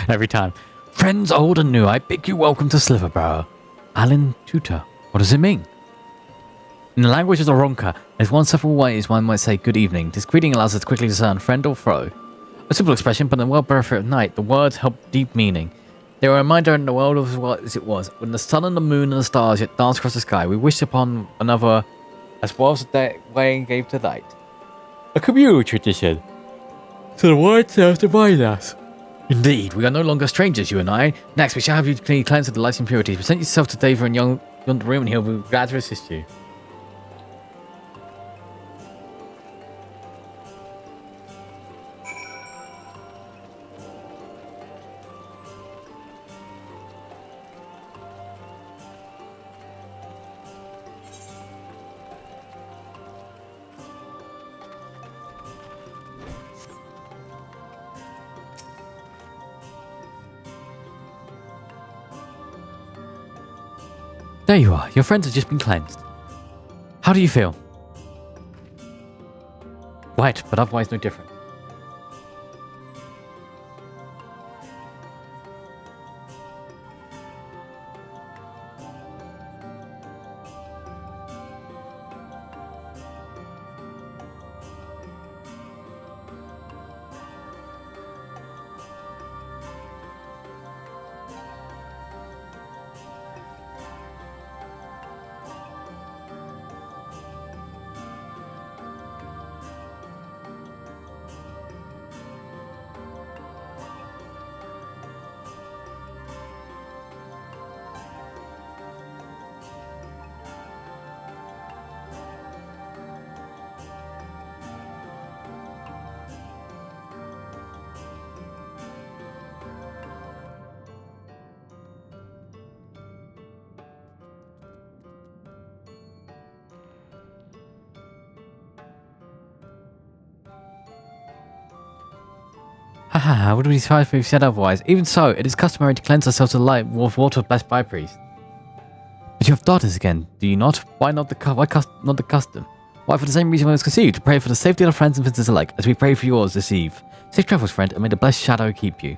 Every time. Friends old and new, I bid you welcome to Sliverborough. Alan Tutor. What does it mean? In the language of the Ronka, there's one several ways one might say good evening. This greeting allows us to quickly discern friend or foe. A simple expression, but in the world benefit of night, the words help deep meaning. They are a reminder in the world of what as it was. When the sun and the moon and the stars yet dance across the sky, we wish upon another as well as the way gave to light. A communal tradition. So the words serve to bind us. Indeed, we are no longer strangers, you and I. Next, we shall have you cleansed of the light impurities. Present yourself to Dava in yonder room and he'll be glad to assist you. There you are. Your friends have just been cleansed. How do you feel? Wet, but otherwise no different. Ah, would we be surprised if we said otherwise? Even so, it is customary to cleanse ourselves to the light with water blessed by a priest. But you have daughters again, do you not? Why not not the custom? Why, for the same reason when it was conceived, to pray for the safety of our friends and visitors alike, as we pray for yours this eve. Safe travels, friend, and may the blessed shadow keep you.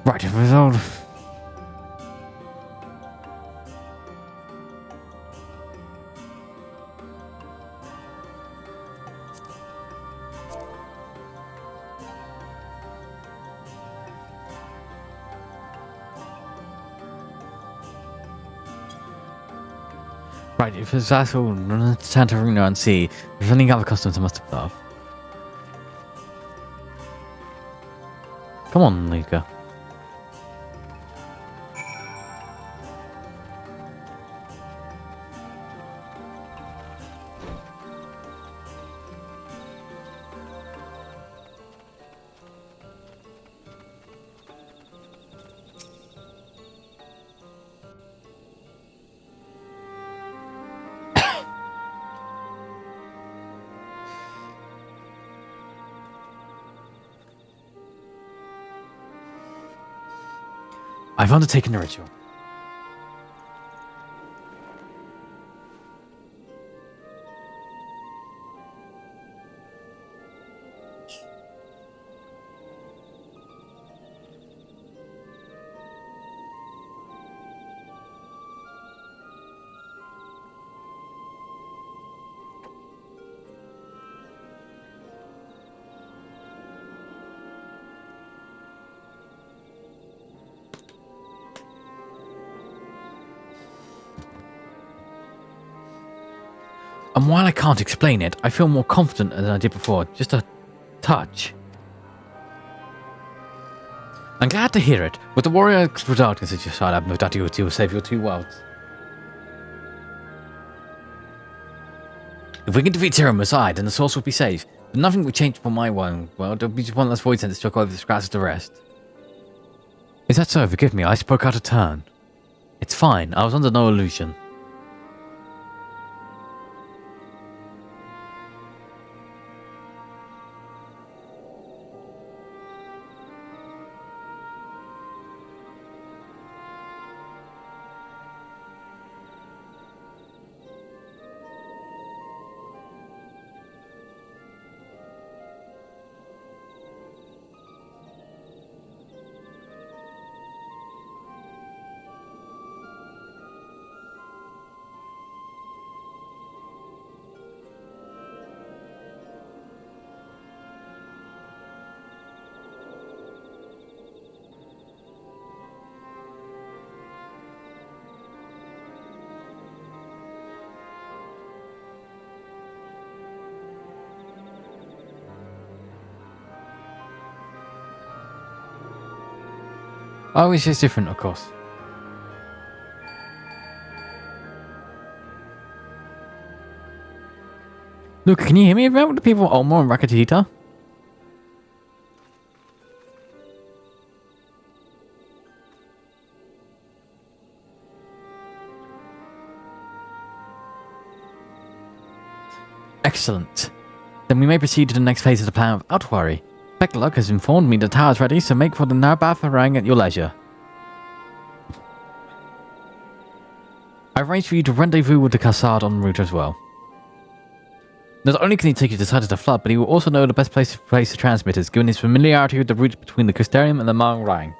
Right, result. Right, if it's that's all, run to Santarino and see if there's any other customs I must observe. Come on, Luca. I've undertaken the ritual. And while I can't explain it, I feel more confident than I did before. Just a touch. I'm glad to hear it. With the warrior for darkness at your side, I've no doubt you will save your two worlds. If we can defeat Tyrann Messiah, then the source will be safe. But nothing will change for my one world. There'll be just one less void sent to struck over the scraps of the rest. Is that so? Forgive me, I spoke out of turn. It's fine, I was under no illusion. Oh, it's just different, of course. Luke, can you hear me about the people of Olmor and Rakatita? Excellent. Then we may proceed to the next phase of the plan without worry. Beckluck has informed me the tower is ready, so make for the Narbatharang at your leisure. I've arranged for you to rendezvous with the Cassard en route as well. Not only can he take you to the side of the flood, but he will also know the best place to place the transmitters, given his familiarity with the route between the Custarium and the Mang Rang.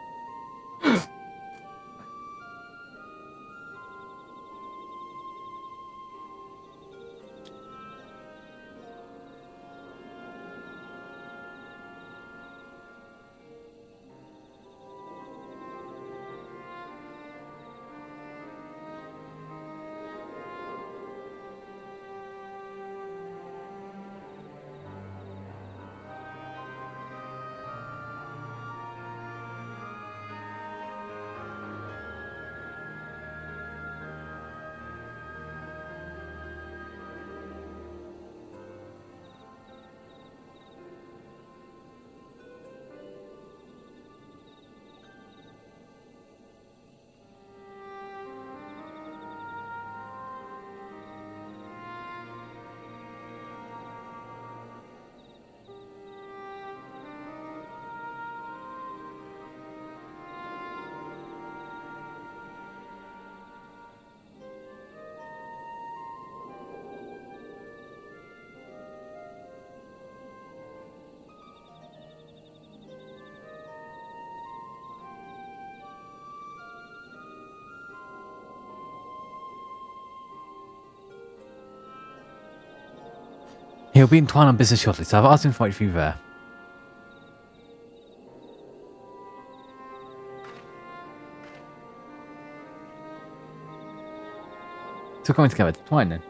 He'll be in Twine on business shortly, so I've asked him to wait for you there. So going together to Twine then.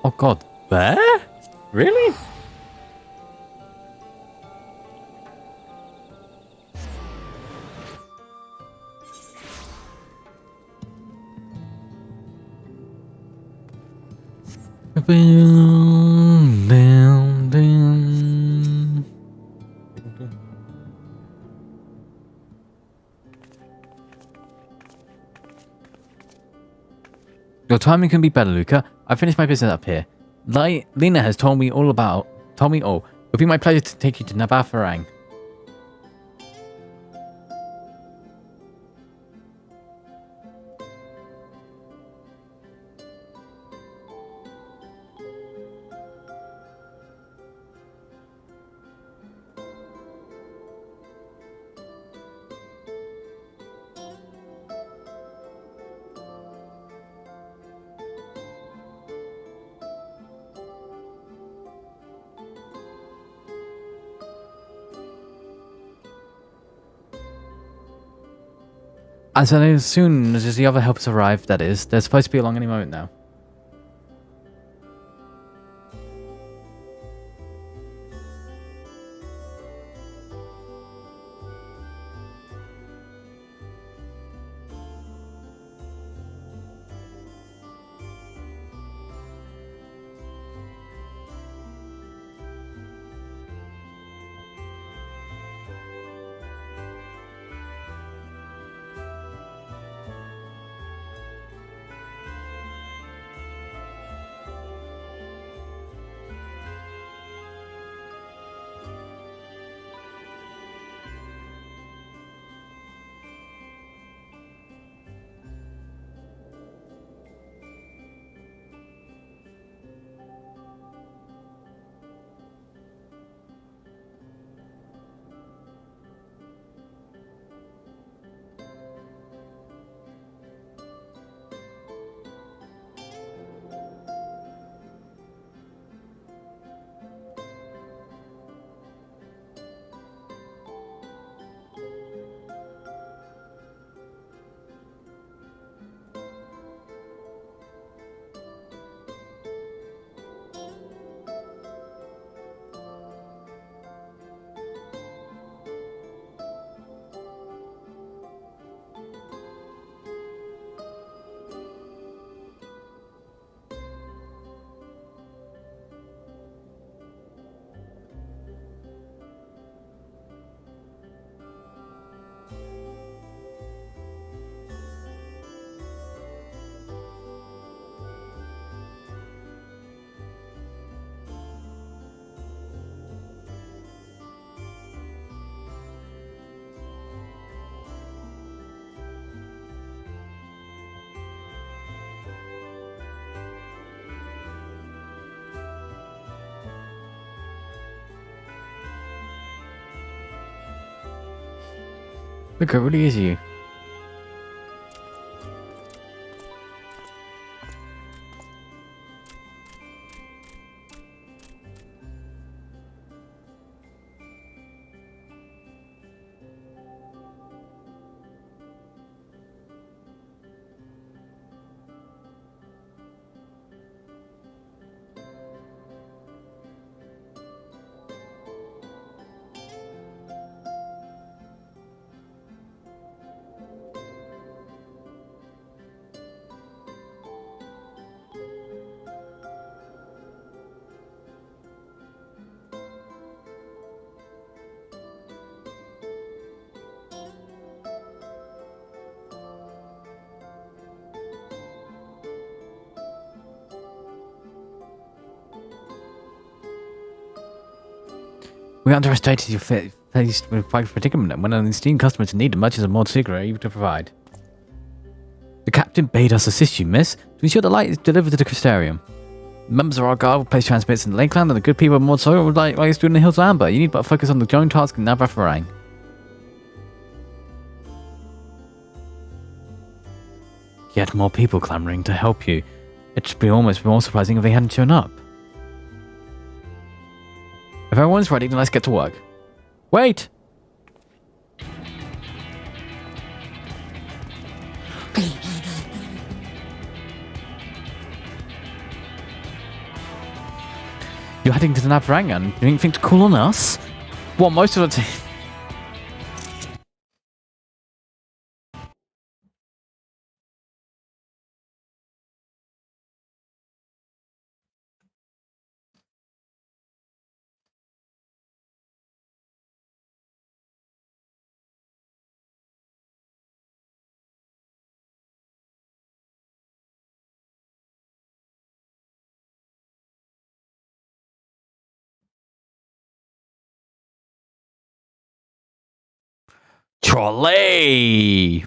Oh god, there? Really? Your timing can be better, Luca. I finished my business up here. Lena has told me all. It'll be my pleasure to take you to Nabatharang. As soon as the other helpers arrive, that is, they're supposed to be along any moment now. Look, it really is you. We underestimated your faced with quite a predicament when an esteemed customer in need of much as a more secret are able to provide. The captain bade us assist you, miss, to ensure the light is delivered to the Crystarium. Members of our guard will place transmitters in Lakeland, and the good people of Mordsora would like us doing in the Hills of Amber. You need but focus on the joint task in Navarfarang. Yet more people clamoring to help you. It'd be almost more surprising if they hadn't shown up. If everyone's ready, then let's get to work. Wait! You're heading to the Navaranga. You didn't think to call on us? Well, most of the time. Trolley!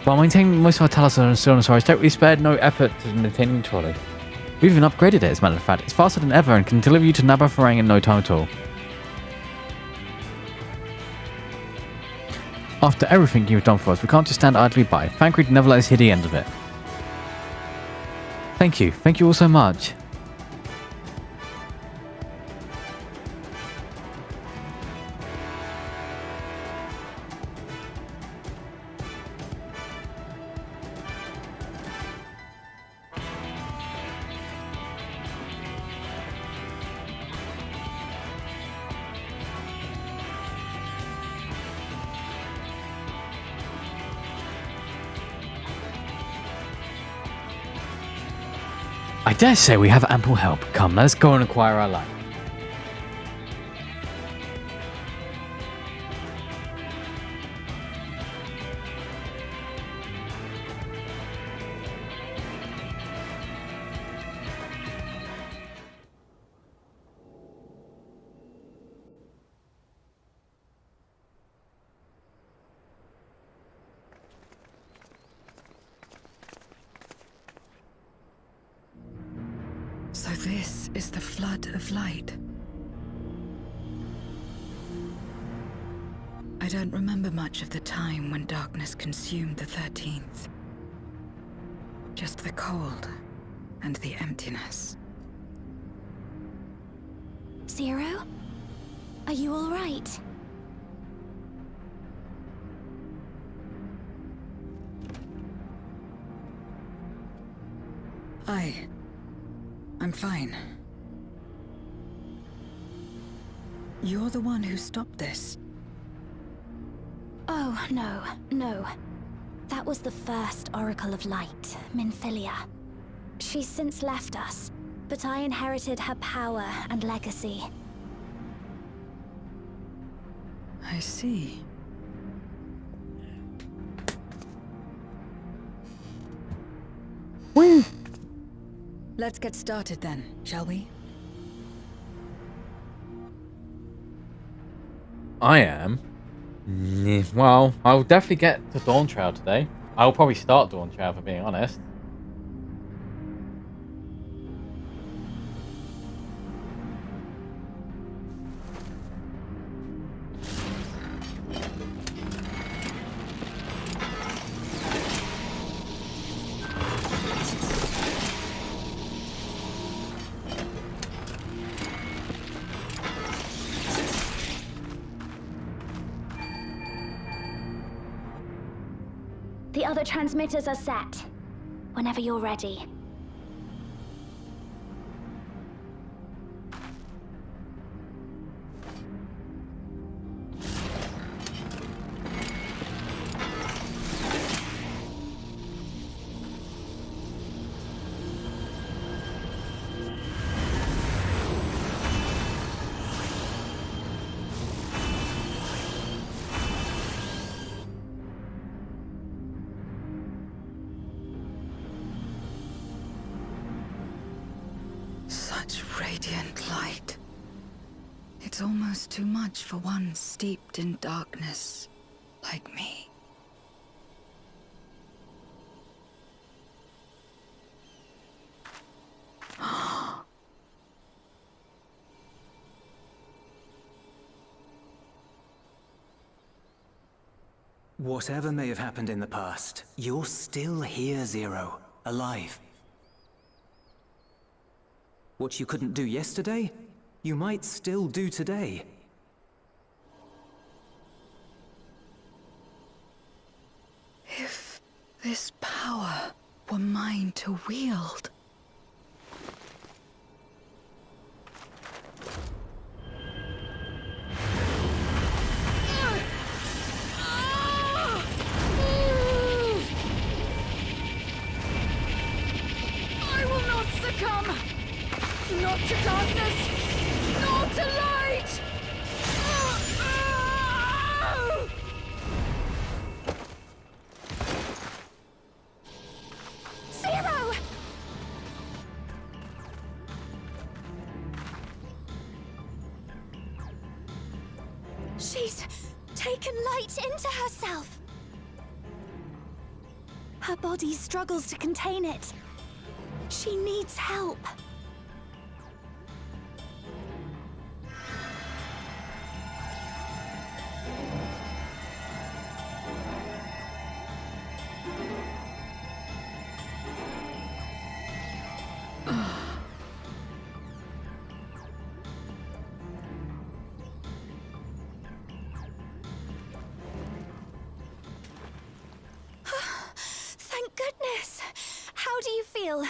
While maintaining most of our Talos and Sternosaurus, we spared no effort to maintaining the trolley. We've even upgraded it, as a matter of fact. It's faster than ever and can deliver you to Navarfarang in no time at all. After everything you've done for us, we can't just stand idly by. Thankfully, never let us hear the end of it. Thank you. Thank you all so much. I dare say we have ample help. Come, let us go and acquire our light. So this is the flood of light. I don't remember much of the time when darkness consumed the 13th. Just the cold and the emptiness. Zero? Are you all right? I'm fine. You're the one who stopped this. Oh, no. That was the first Oracle of Light, Minfilia. She's since left us, but I inherited her power and legacy. I see. Woo! Let's get started then, shall we? I am. Well, I'll definitely get to Dawntrail today. I'll probably start Dawntrail, for being honest. The other transmitters are set. Whenever you're ready. Such radiant light. It's almost too much for one steeped in darkness like me. Whatever may have happened in the past, you're still here, Zero. Alive. What you couldn't do yesterday, you might still do today. If this power were mine to wield. I will not succumb! Not to darkness! Nor to light! Zero! She's taken light into herself. Her body struggles to contain it. She needs help. Thank goodness. How do you feel?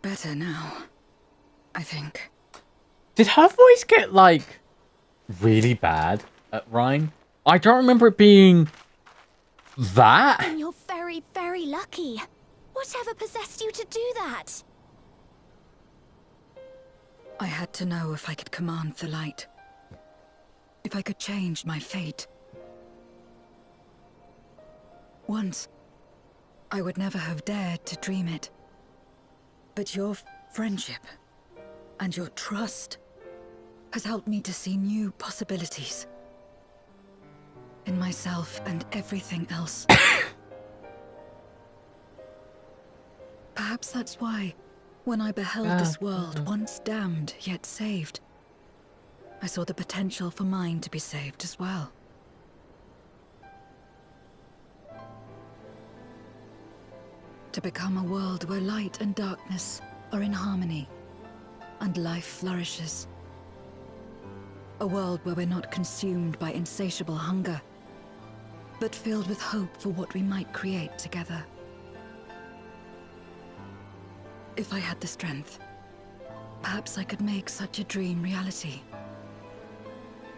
Better now, I think. Did her voice get, like, really bad at Rhine? I don't remember it being that. And you're very, very lucky. Whatever possessed you to do that? I had to know if I could command the light. If I could change my fate. Once, I would never have dared to dream it. But your friendship and your trust has helped me to see new possibilities. In myself and everything else. Perhaps that's why, when I beheld this world once damned yet saved, I saw the potential for mine to be saved as well. To become a world where light and darkness are in harmony, and life flourishes. A world where we're not consumed by insatiable hunger, but filled with hope for what we might create together. If I had the strength, perhaps I could make such a dream reality.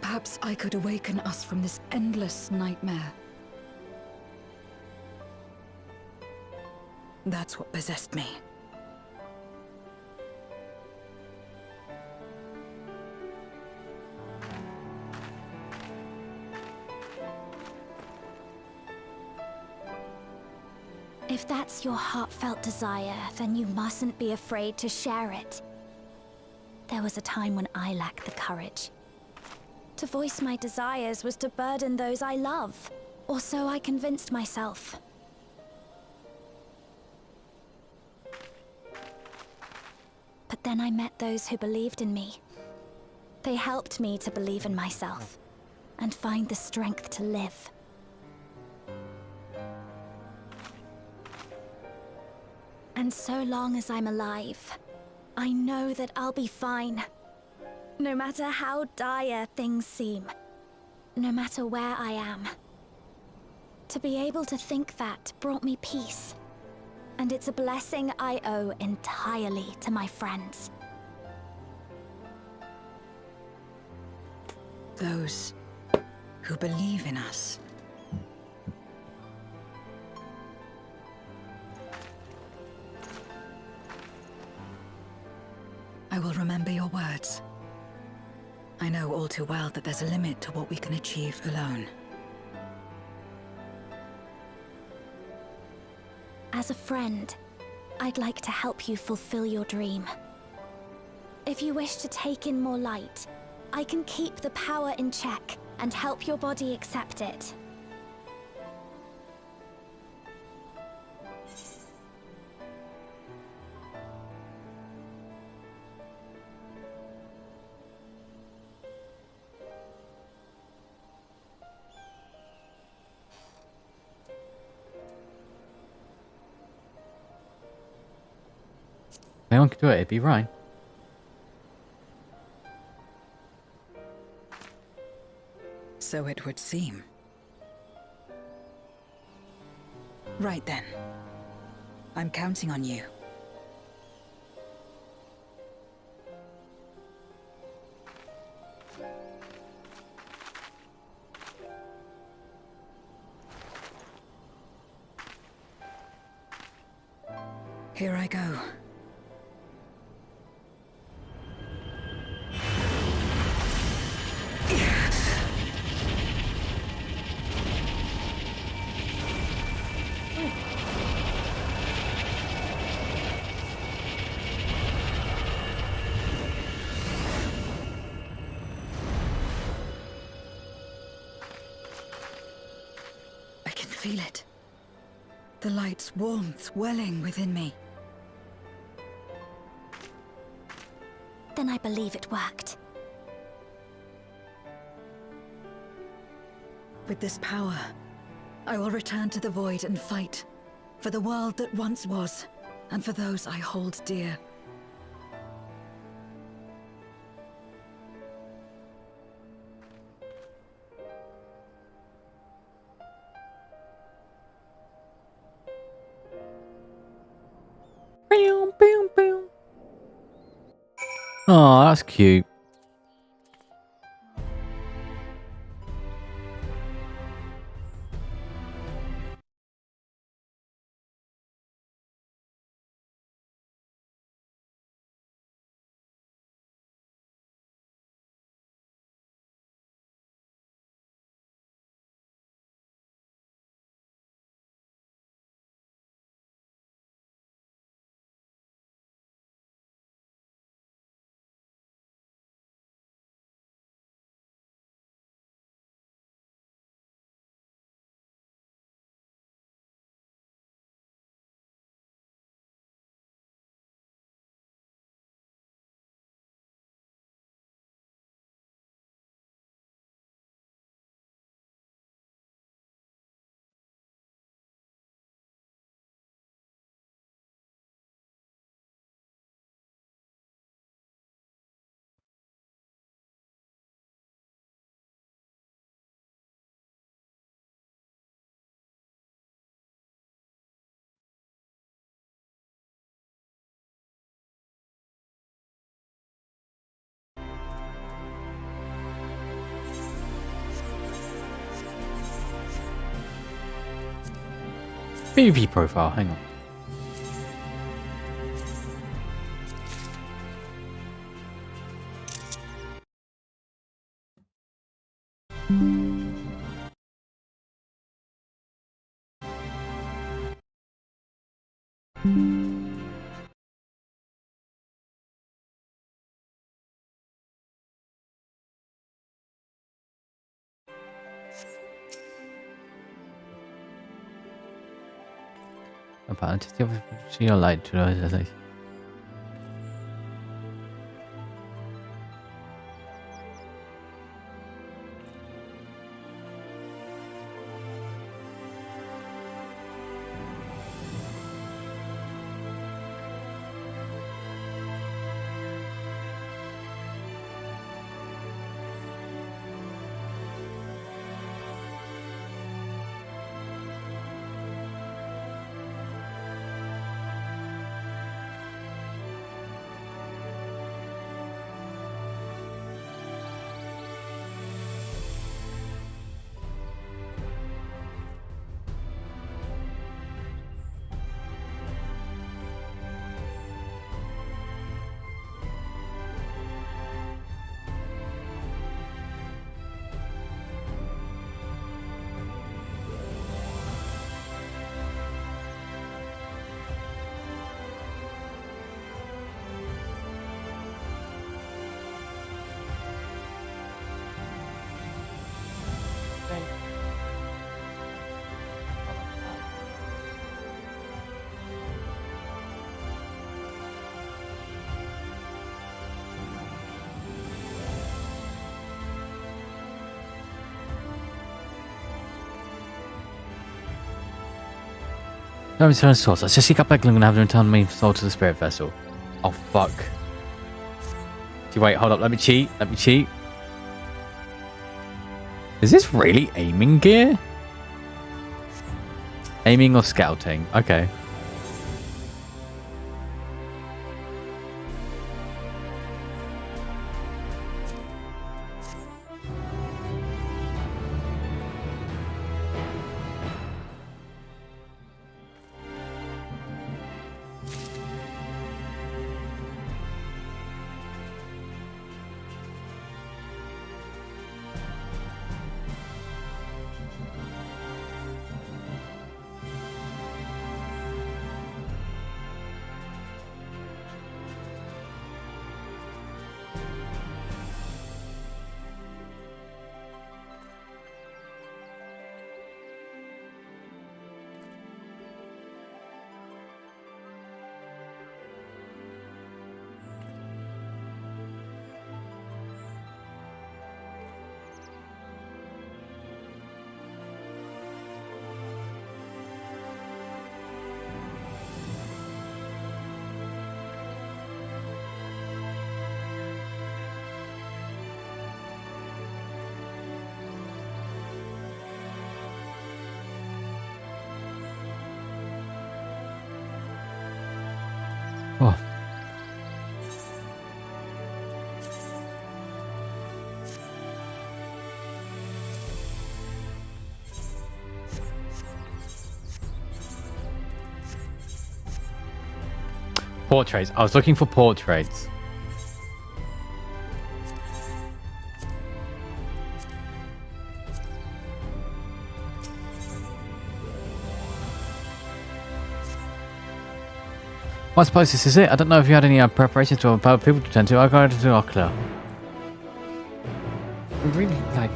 Perhaps I could awaken us from this endless nightmare. That's what possessed me. If that's your heartfelt desire, then you mustn't be afraid to share it. There was a time when I lacked the courage. To voice my desires was to burden those I love, or so I convinced myself. But then I met those who believed in me. They helped me to believe in myself, and find the strength to live. And so long as I'm alive, I know that I'll be fine. No matter how dire things seem. No matter where I am. To be able to think that brought me peace. And it's a blessing I owe entirely to my friends. Those who believe in us. I will remember your words. I know all too well that there's a limit to what we can achieve alone. As a friend, I'd like to help you fulfill your dream. If you wish to take in more light, I can keep the power in check and help your body accept it. If anyone could do it, it'd be Ryan. So it would seem. Right then. I'm counting on you. Here I go. I can feel it. The light's warmth welling within me. Then I believe it worked. With this power, I will return to the void and fight for the world that once was, and for those I hold dear. Oh, that's cute. PvP profile, hang on. Apparently, see your light to those. Let me return to source. Let's just seek out Beckling and have them return me soul to the spirit vessel. Oh, fuck. Wait, hold up. Let me cheat. Let me cheat. Is this really aiming gear? Aiming or scouting? Okay. Oh. Portraits. I was looking for portraits. Well, I suppose this is it. I don't know if you had any preparations or people to tend to. I got to do Ocular. Really, like...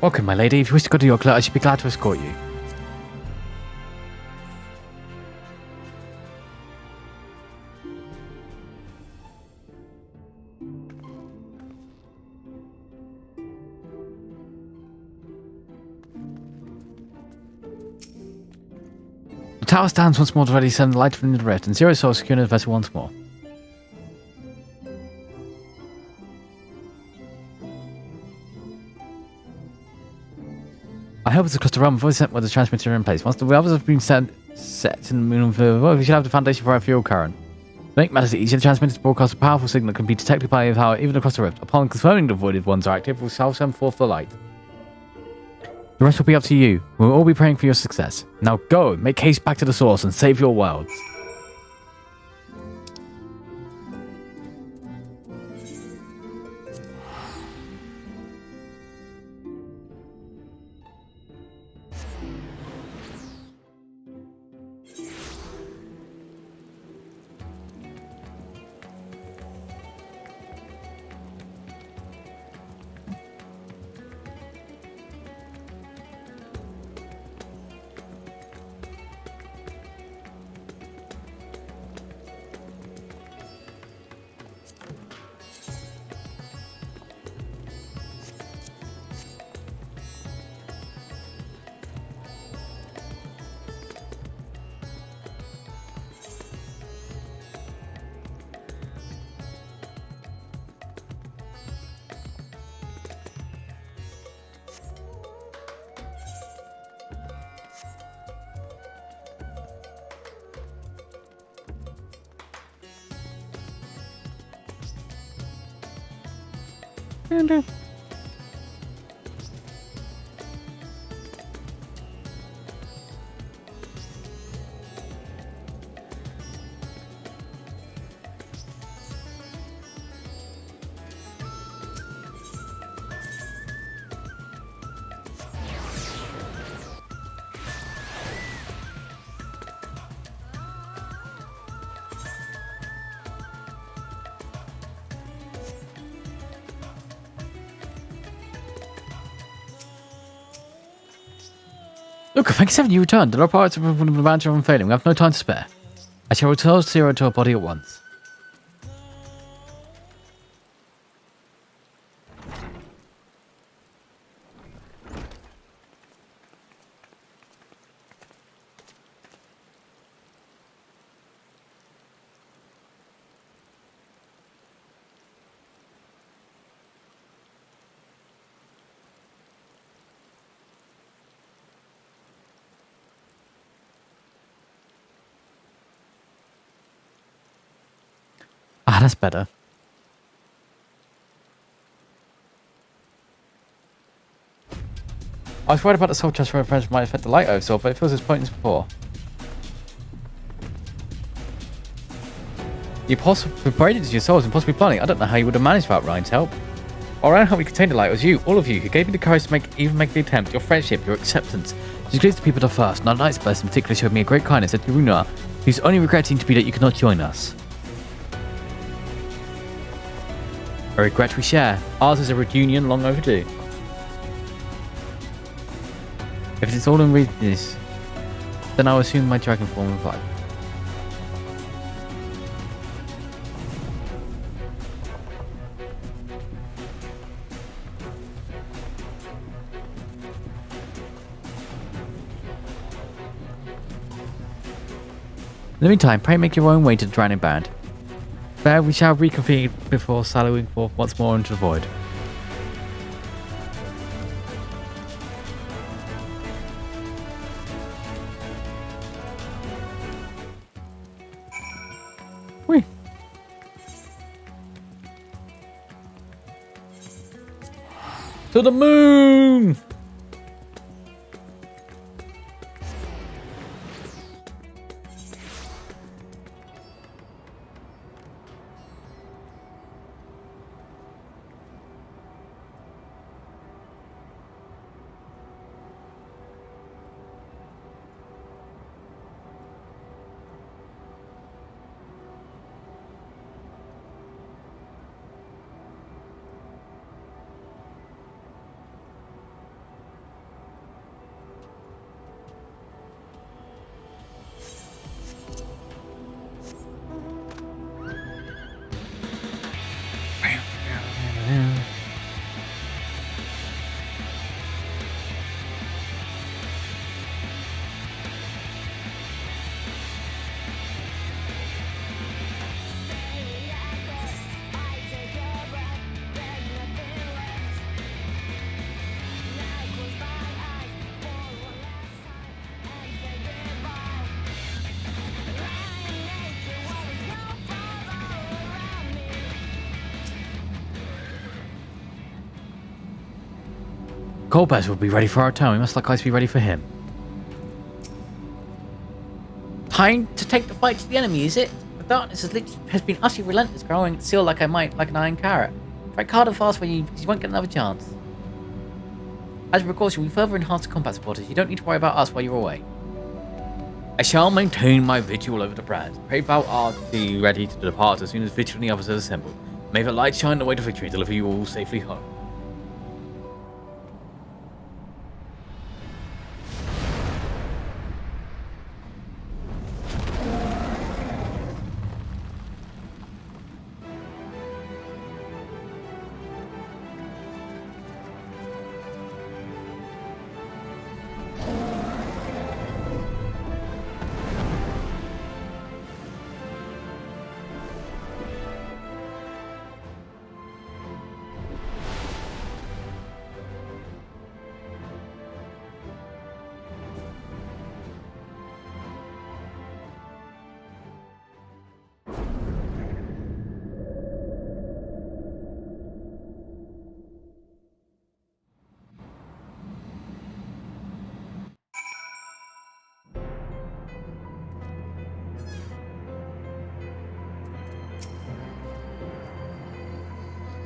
Welcome, my lady. If you wish to go to your club, I should be glad to escort you. The tower stands once more to ready to send the light from the rift, and Zero Soul securing the vessel once more. I hope it's across the realm before we set with the transmitter in place. Once the others have been set in the moon, we should have the foundation for our fuel current. To make matters easier, the transmitter broadcasts a powerful signal that can be detected by the power even across the rift. Upon confirming the voided ones are active, we shall send forth the light. The rest will be up to you. We'll all be praying for your success. Now go, make haste back to the source and save your worlds. Look, thank you, 7, you returned. The low priority of the advantage of unfailing. We have no time to spare. I shall return Zero to her body at once. Ah, that's better. I was worried about the soul transfer effect might affect the light I saw, but it feels as potent as before. You possibly braided into your souls and possibly planning. I don't know how you would have managed without Ryan's help. All around helping me contain the light was you, all of you, who gave me the courage to even make the attempt. Your friendship, your acceptance. She gives the people the first. Not a nice person in particular showed me a great kindness at Iruna, who's only regretting to be that you cannot join us. A regret we share. Ours is a reunion long overdue. If it's all in readiness, then I'll assume my dragon form revived. In the meantime, pray make your own way to the Drowning Band. There we shall reconvene before sallowing forth once more into the void. Whee! To the moon! Colbert will be ready for our turn. We must likewise be ready for him. Time to take the fight to the enemy, is it? The darkness has been utterly relentless, growing still like an iron carrot. Strike hard and fast when you won't get another chance. As a precaution, we further enhance the combat supporters. You don't need to worry about us while you're away. I shall maintain my vigil over the brand. Pray thou art be ready to depart as soon as vigil and the others are assembled. May the light shine the way to victory and deliver you all safely home.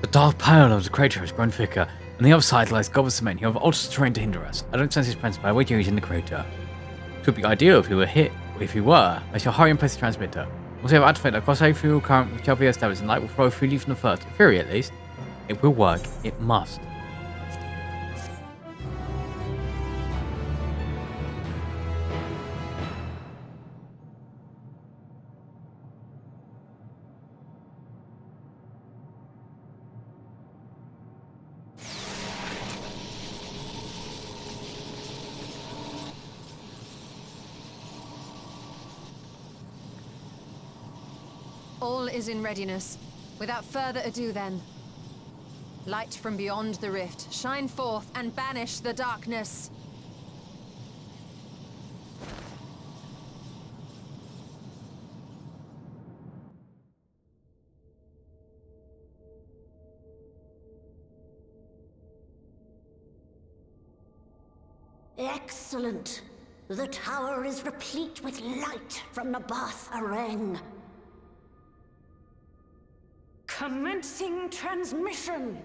The dark pile of the crater has grown thicker, and the other side lies gobbled cement who have altered the terrain to hinder us. I don't sense his presence, but I wait here in the crater. It would be ideal if we were hit. If we were, I shall hurry and place the transmitter. Once we have activated the cross-aid fuel current which shall be established, and light will flow freely from the first. In theory, at least. It will work. It must. All is in readiness. Without further ado then. Light from beyond the rift, shine forth and banish the darkness. Excellent. The tower is replete with light from the Bath Areng. Commencing transmission.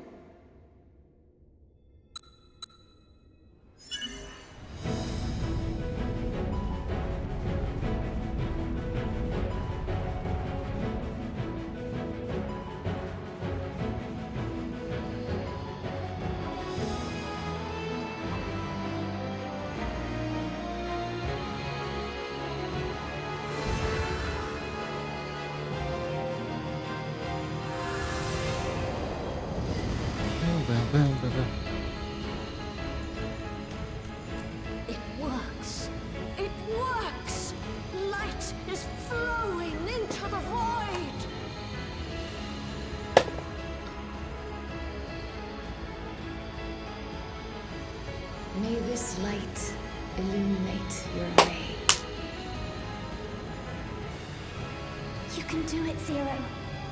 It works. It works. Light is flowing into the void. May this light illuminate your way. You can do it, Zero.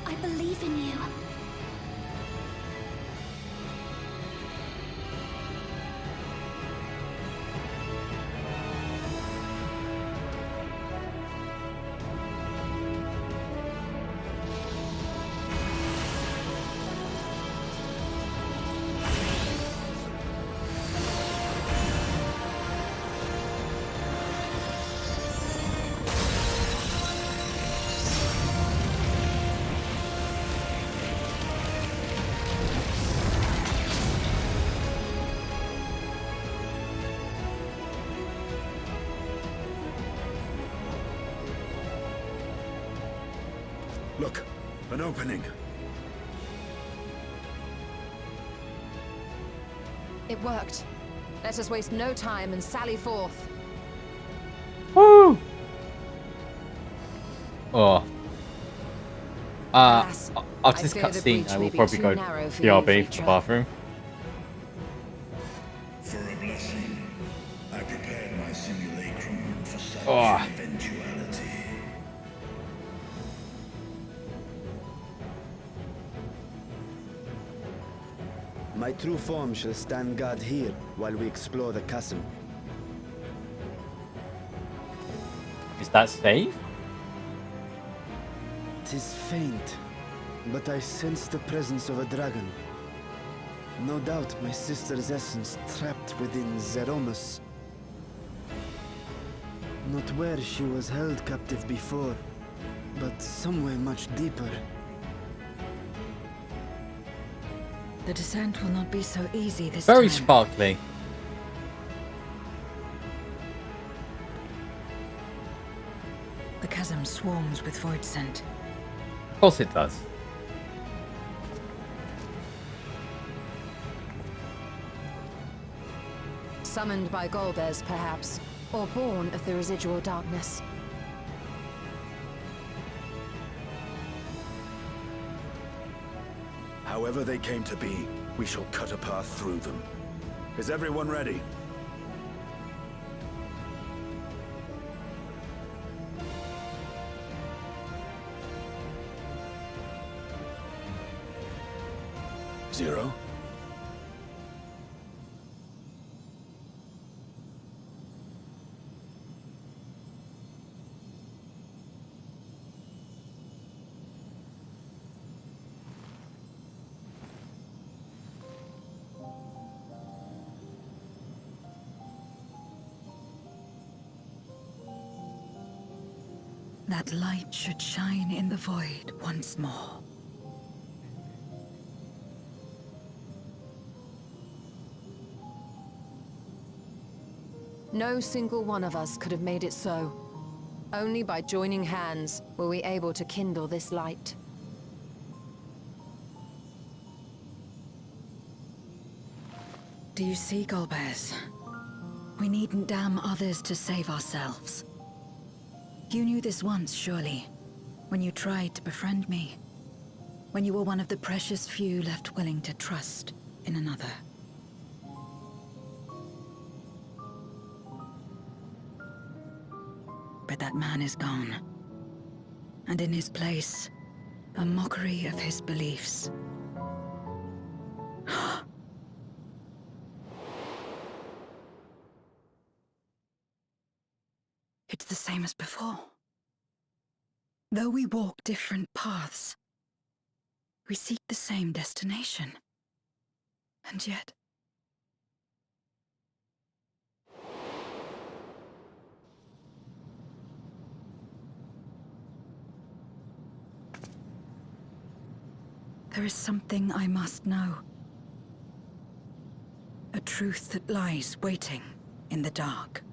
I believe in you. Look, an opening. It worked. Let us waste no time and sally forth. Woo! Oh. Alas, After I this fear the cutscene, breach I may will be probably too go narrow for you, BRB for the Future. bathroom. For a blessing, I prepared my simulacrum for such Oh. an eventuality. My true form shall stand guard here while we explore the chasm. Is that safe? 'Tis faint, but I sense the presence of a dragon. No doubt my sister's essence trapped within Zeromus. Not where she was held captive before, but somewhere much deeper. The descent will not be so easy this Very time. sparkly. The chasm swarms with void scent. Of course it does. Summoned by Golbez, perhaps, or born of the residual darkness. However they came to be, we shall cut a path through them. Is everyone ready? Zero? That light should shine in the void once more. No single one of us could have made it so. Only by joining hands were we able to kindle this light. Do you see, Golbez? We needn't damn others to save ourselves. You knew this once, surely, when you tried to befriend me. When you were one of the precious few left willing to trust in another. But that man is gone. And in his place, a mockery of his beliefs. It's the same as before. Though we walk different paths, we seek the same destination. And yet... there is something I must know. A truth that lies waiting in the dark.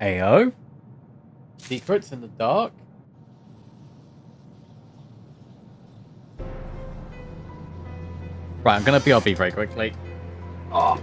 Ayo? Secrets in the dark? Right, I'm gonna BRB very quickly. Oh.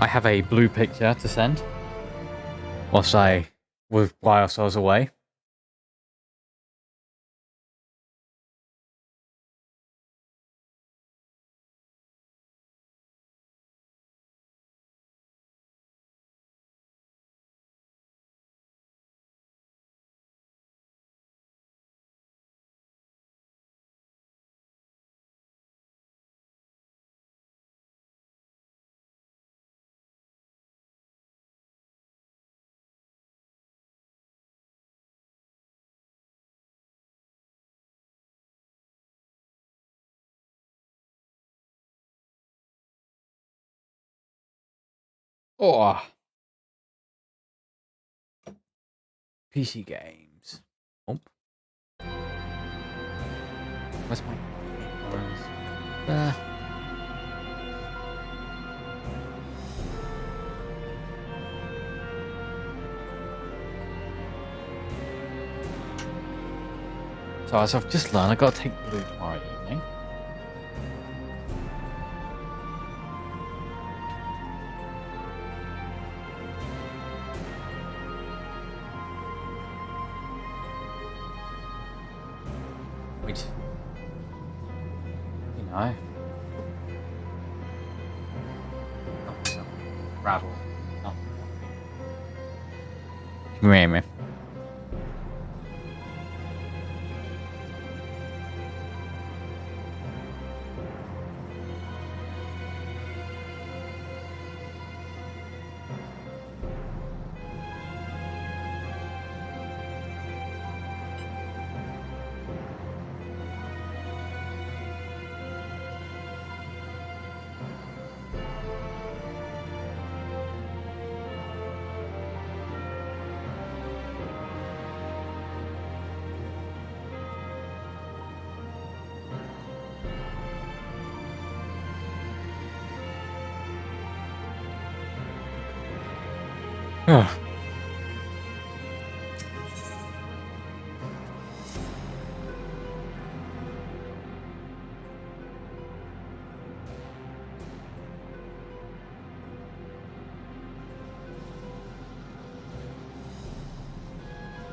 I have a blue picture to send. Whilst I was away. Oh. PC games. Oh. Where's my... There. So as I've just learned, I've got to take blue tomorrow evening. Wait. You know. Oh, rattle. No. Can you hear me?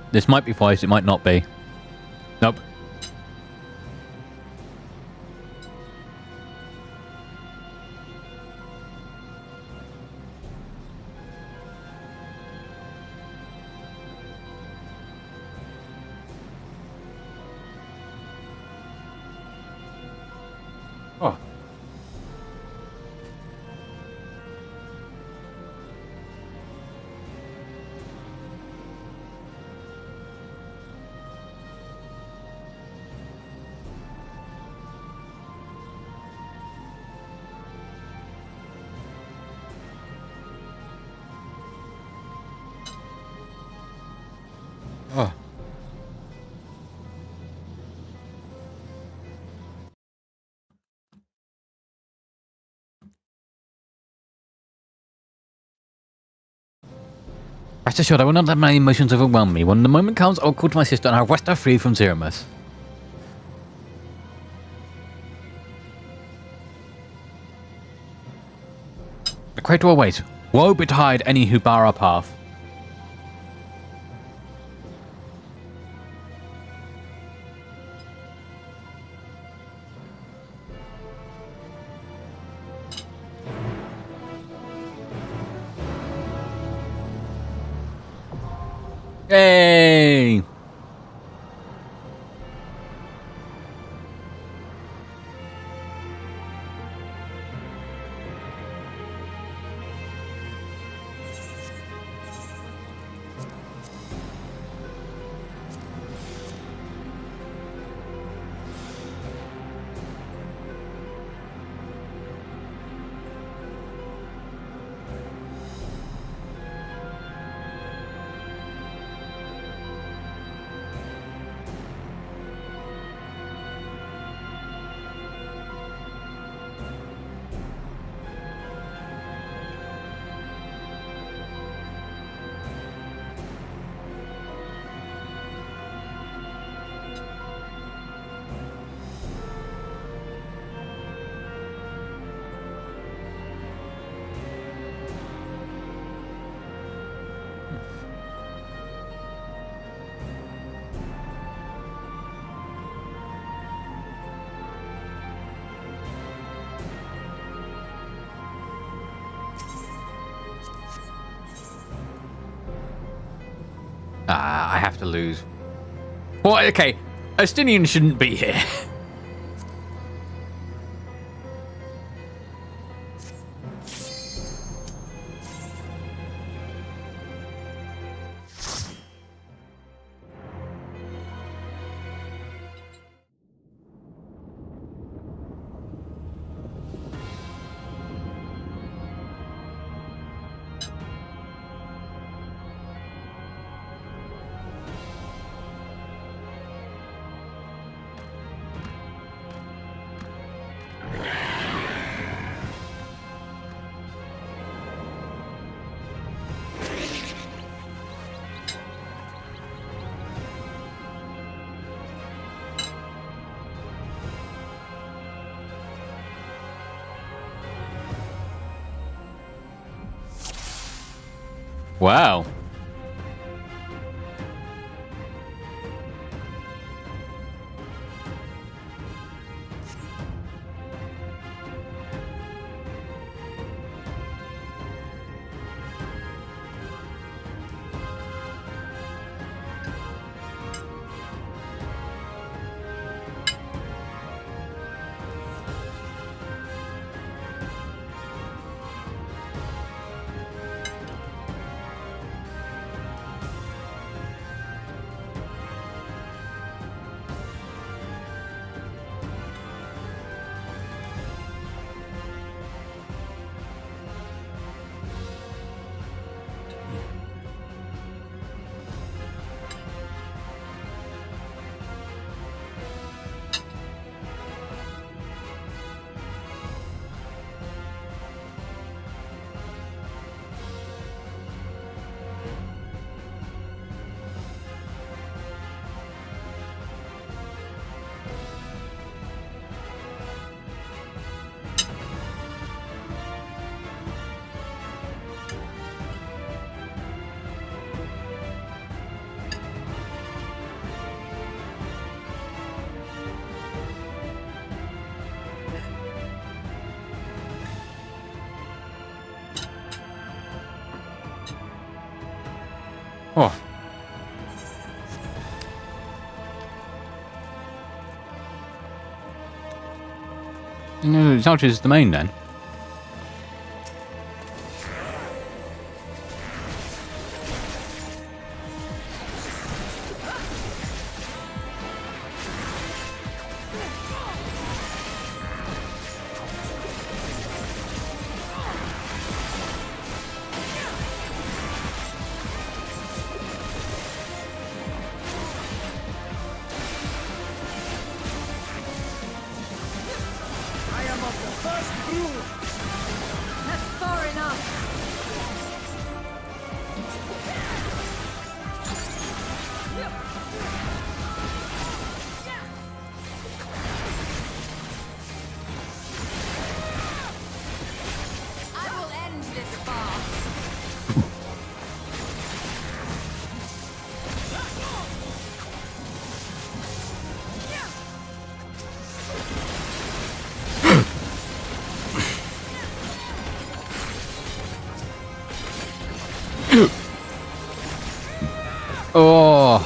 This might be voice, it might not be. Nope. Oh. Oh. Rest assured, I will not let my emotions overwhelm me. When the moment comes, I'll call to my sister and I'll wrest her free from Zeramus. The crater awaits. Woe betide any who bar our path. Yay! I have to lose. Well, okay. Estinian shouldn't be here. Wow. Oh. No, Zalch is the main then. Oh.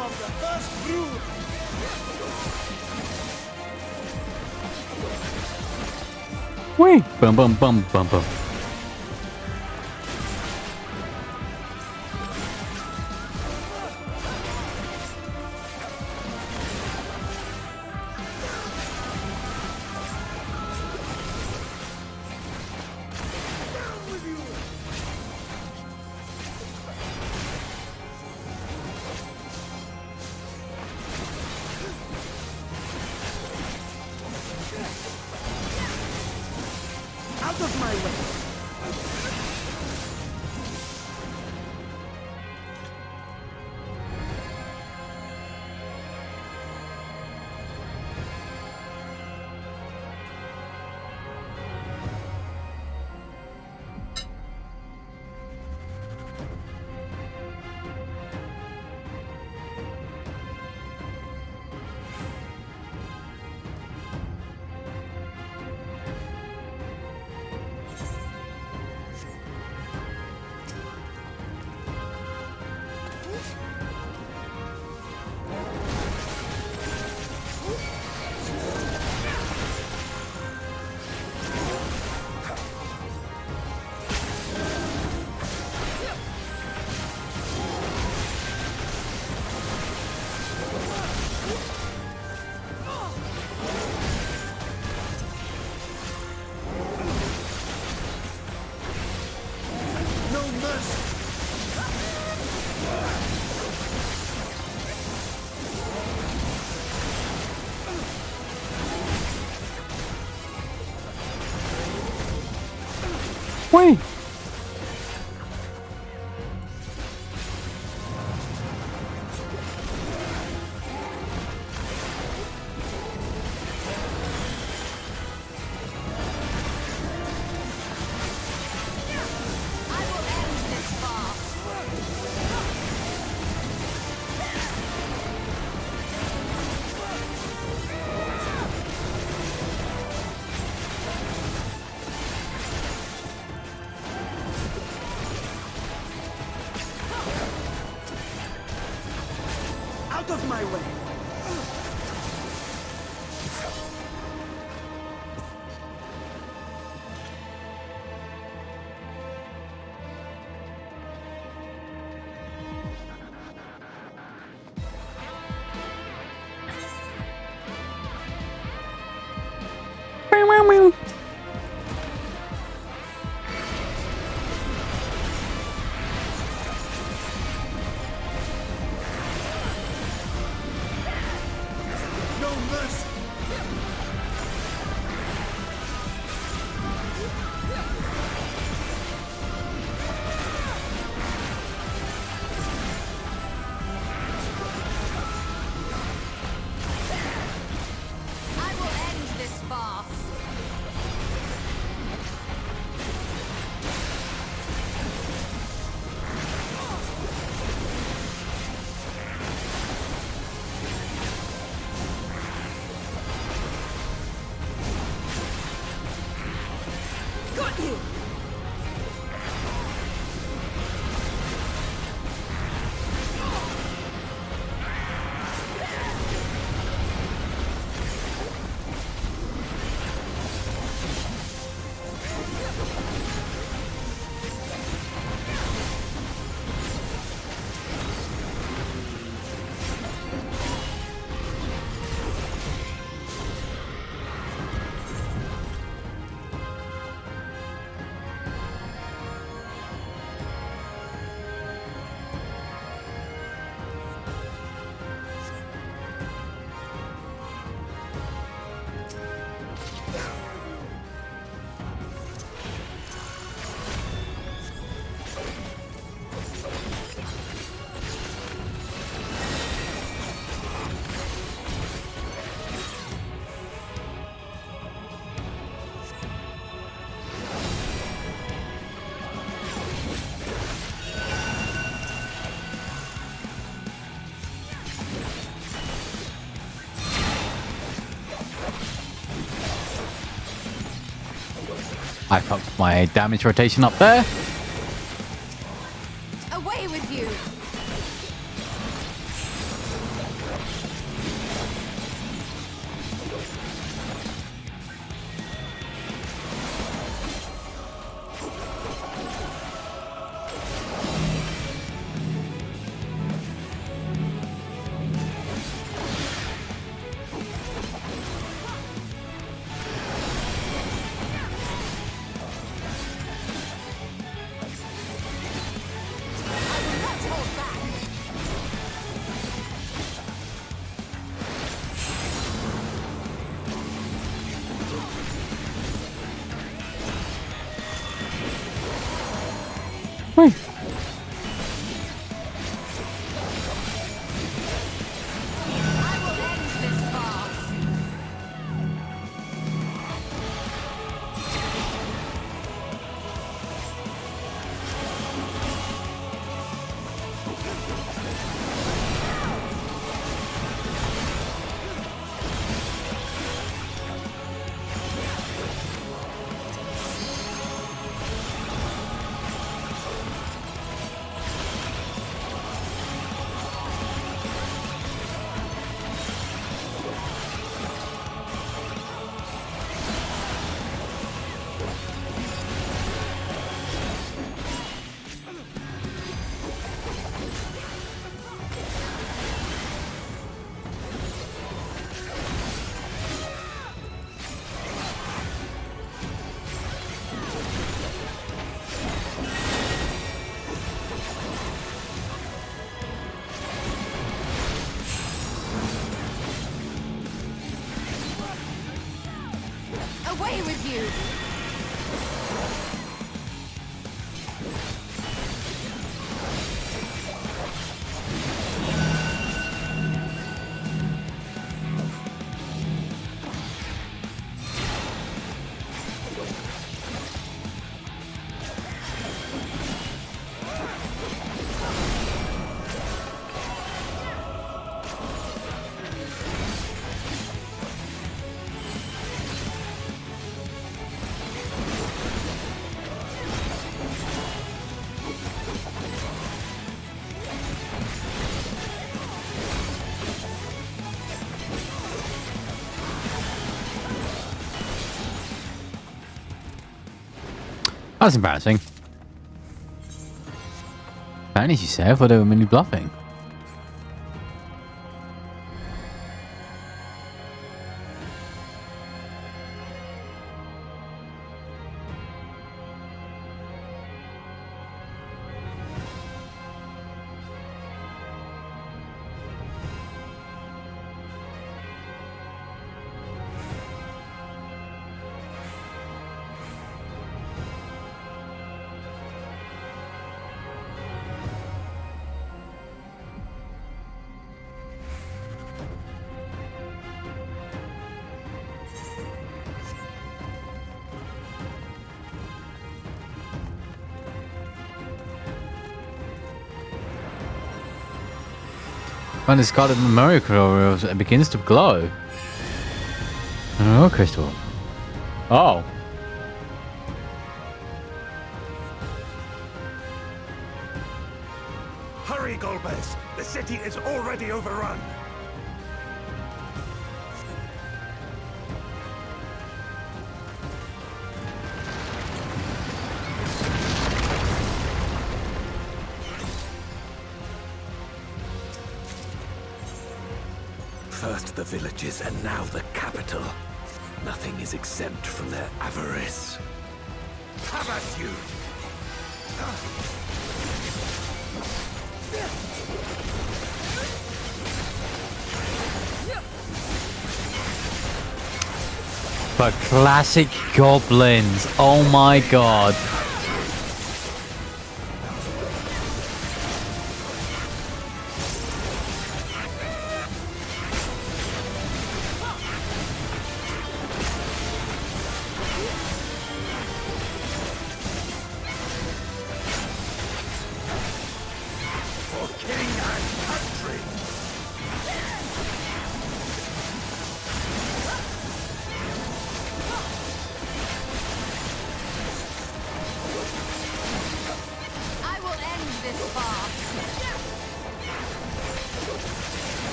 some of the first brood. Whee! Bum bum bum bum bum. Out of my way. Whee! Out of my way. No mercy. I will end this farce. Got you! I fucked my damage rotation up there. Away with you! Away with you! That's embarrassing. Apparently she said, I thought they were merely bluffing. When it's got a memory crystal, it begins to glow. Oh, crystal. Oh. Hurry, Golbez! The city is already overrun! First the villages and now the capital. Nothing is exempt from their avarice. Have at you! But classic goblins. Oh my god.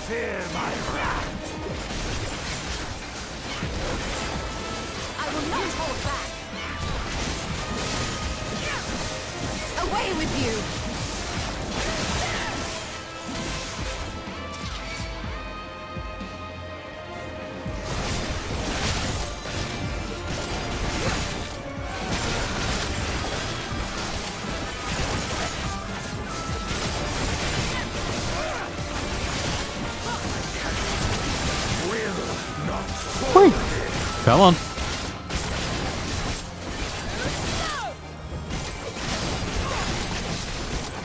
Fear my wrath! I will not hold back! Away with you! Come on.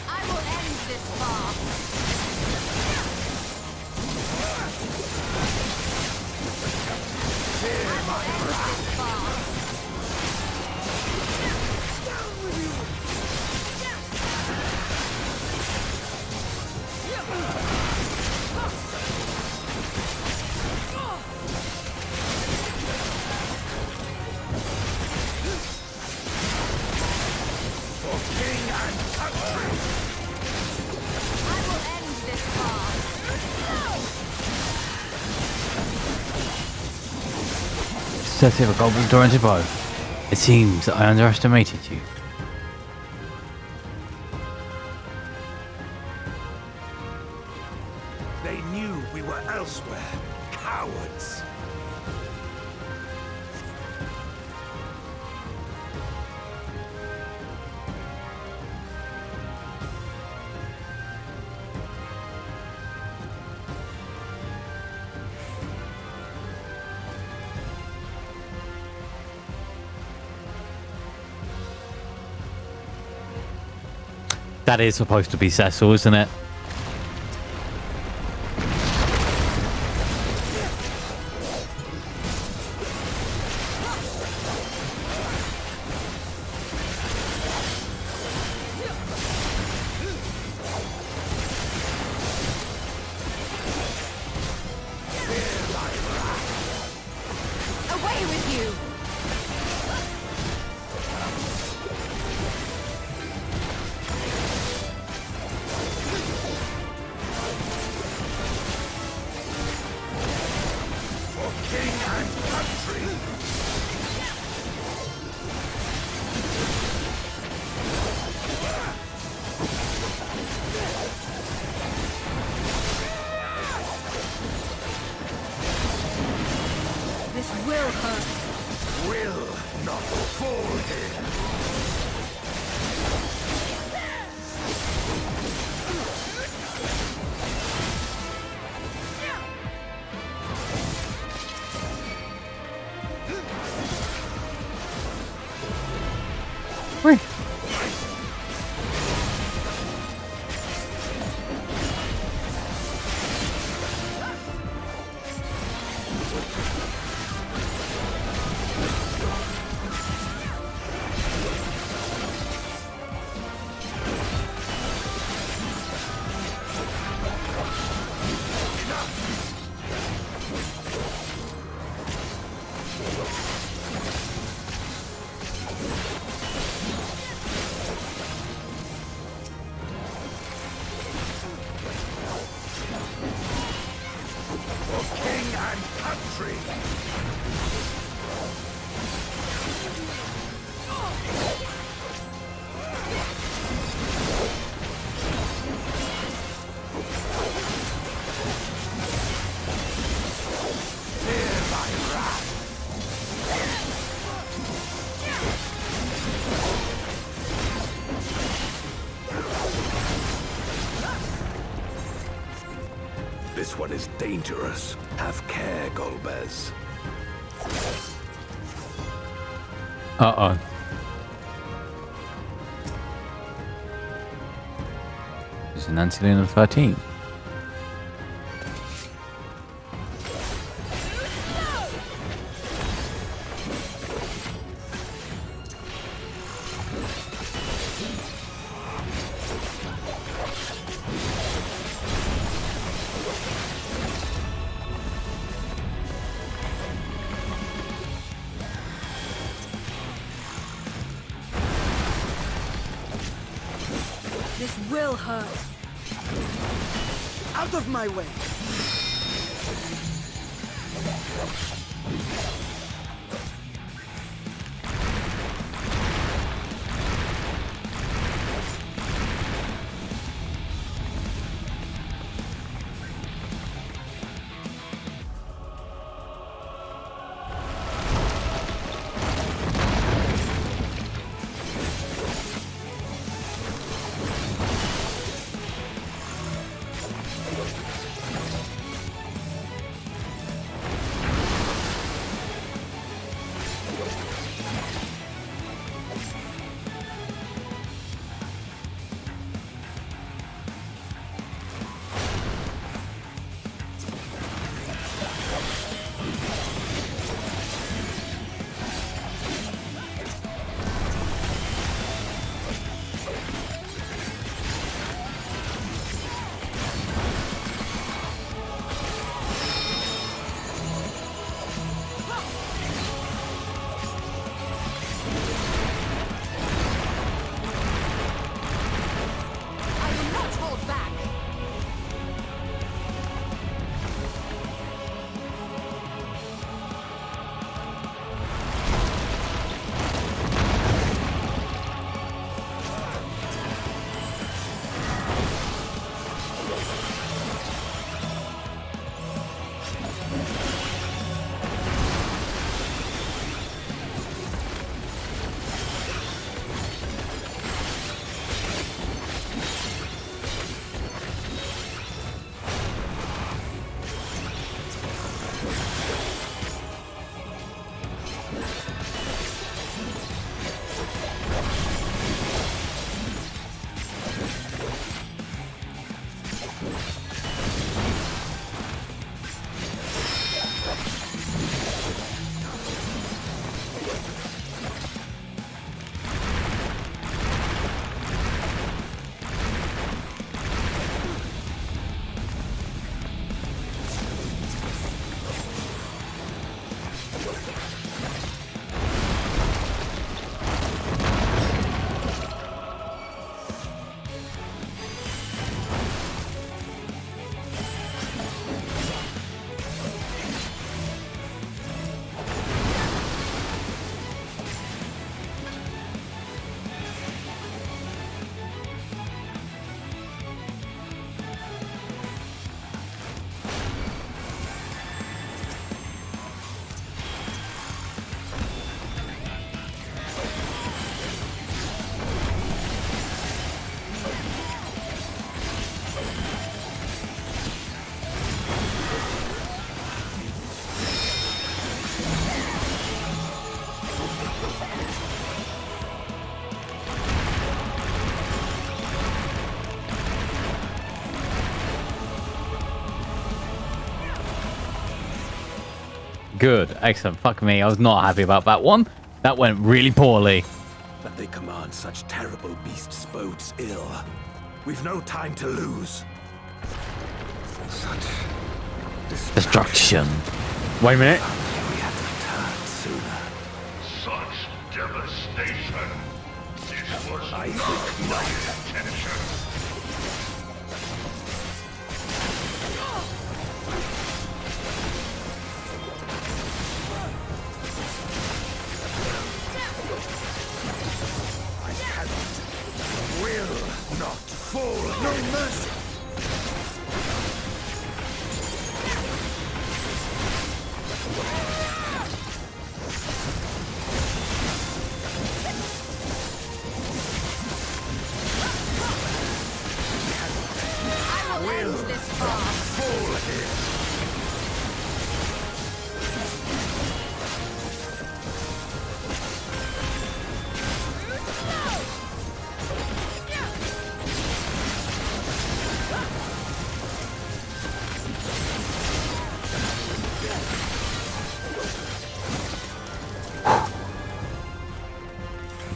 I will end this farce. Fear my wrath! Set of a goblin-oriented bow. It seems that I underestimated you. They knew we were elsewhere. Cowards! That is supposed to be Cecil, isn't it? Away with you! This will hurt. Will not fall here. This one is dangerous. Have care, Golbez. Uh-oh. This is Nancy Luna 13. This will hurt. Out of my way! Good. Excellent. Fuck me. I was not happy about that one. That went really poorly. That they command such terrible beasts bodes ill. We've no time to lose. Such destruction. Wait a minute. We had returned sooner. Such devastation. This was not my intention. Will not fall. No mercy. Will this fall here.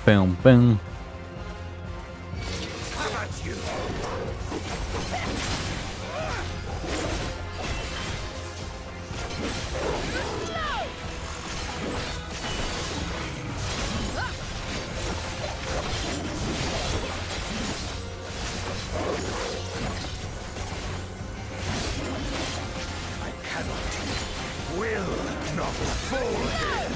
Boom, boom. How about you? I cannot, will not fall here.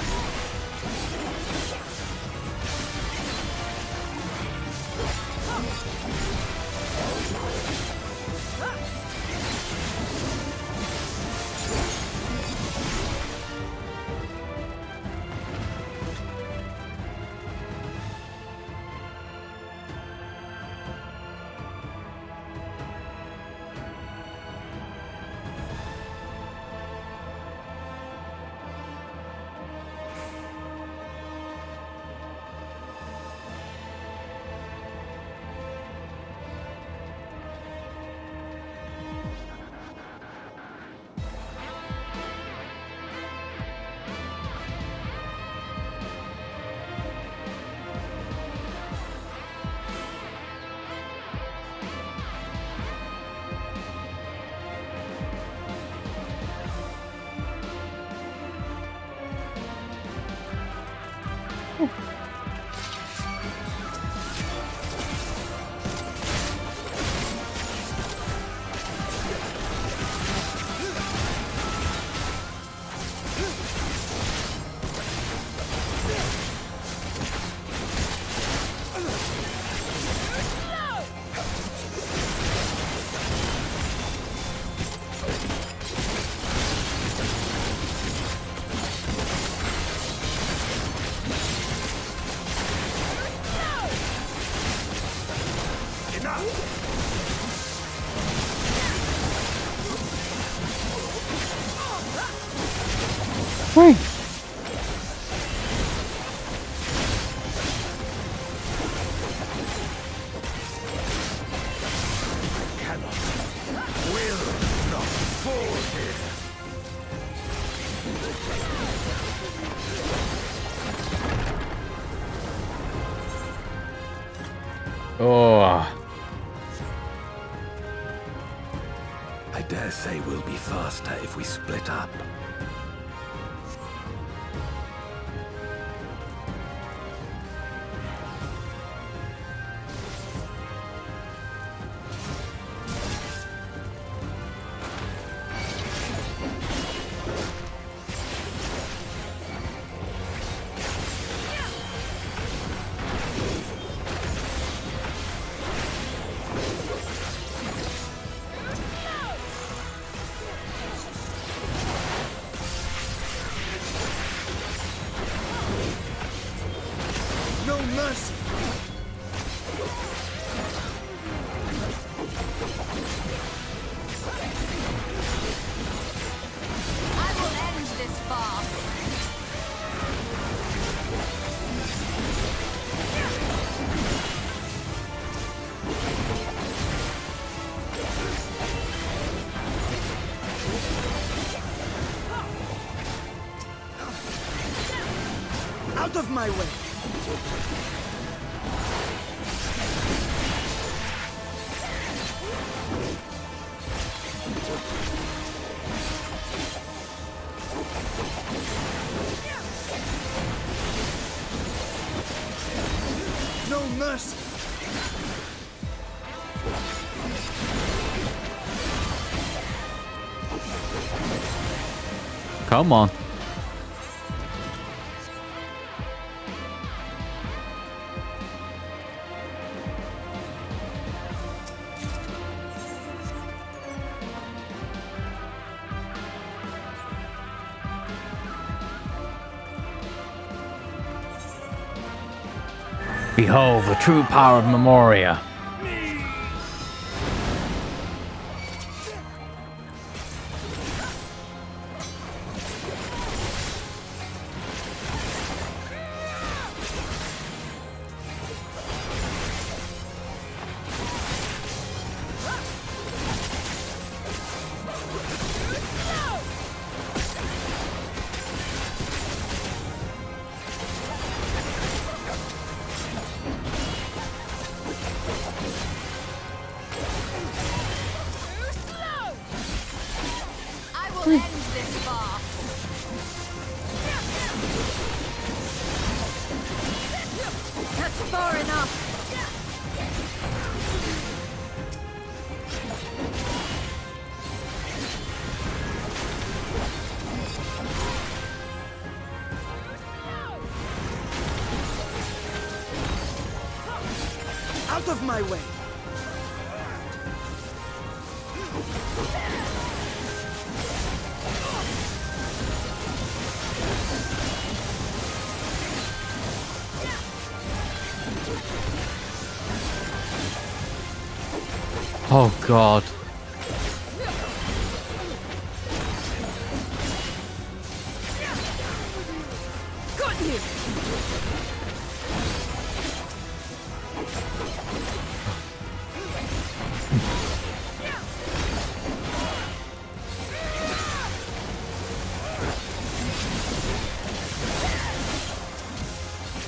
Wait. Oh. I dare say we'll be faster if we split up. Out of my way! No mercy! Come on. Behold the true power of Memoria. Out of my way! Oh god. Got you!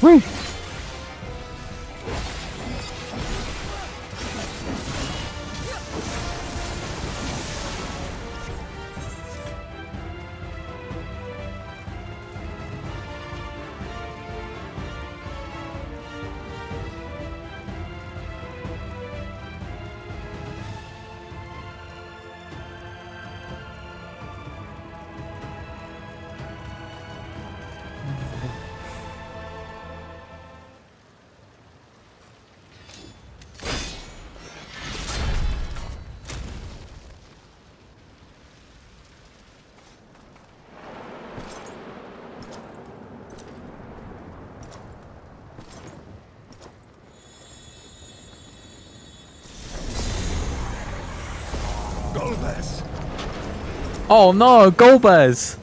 Whee! Golbez! Oh no, Golbez!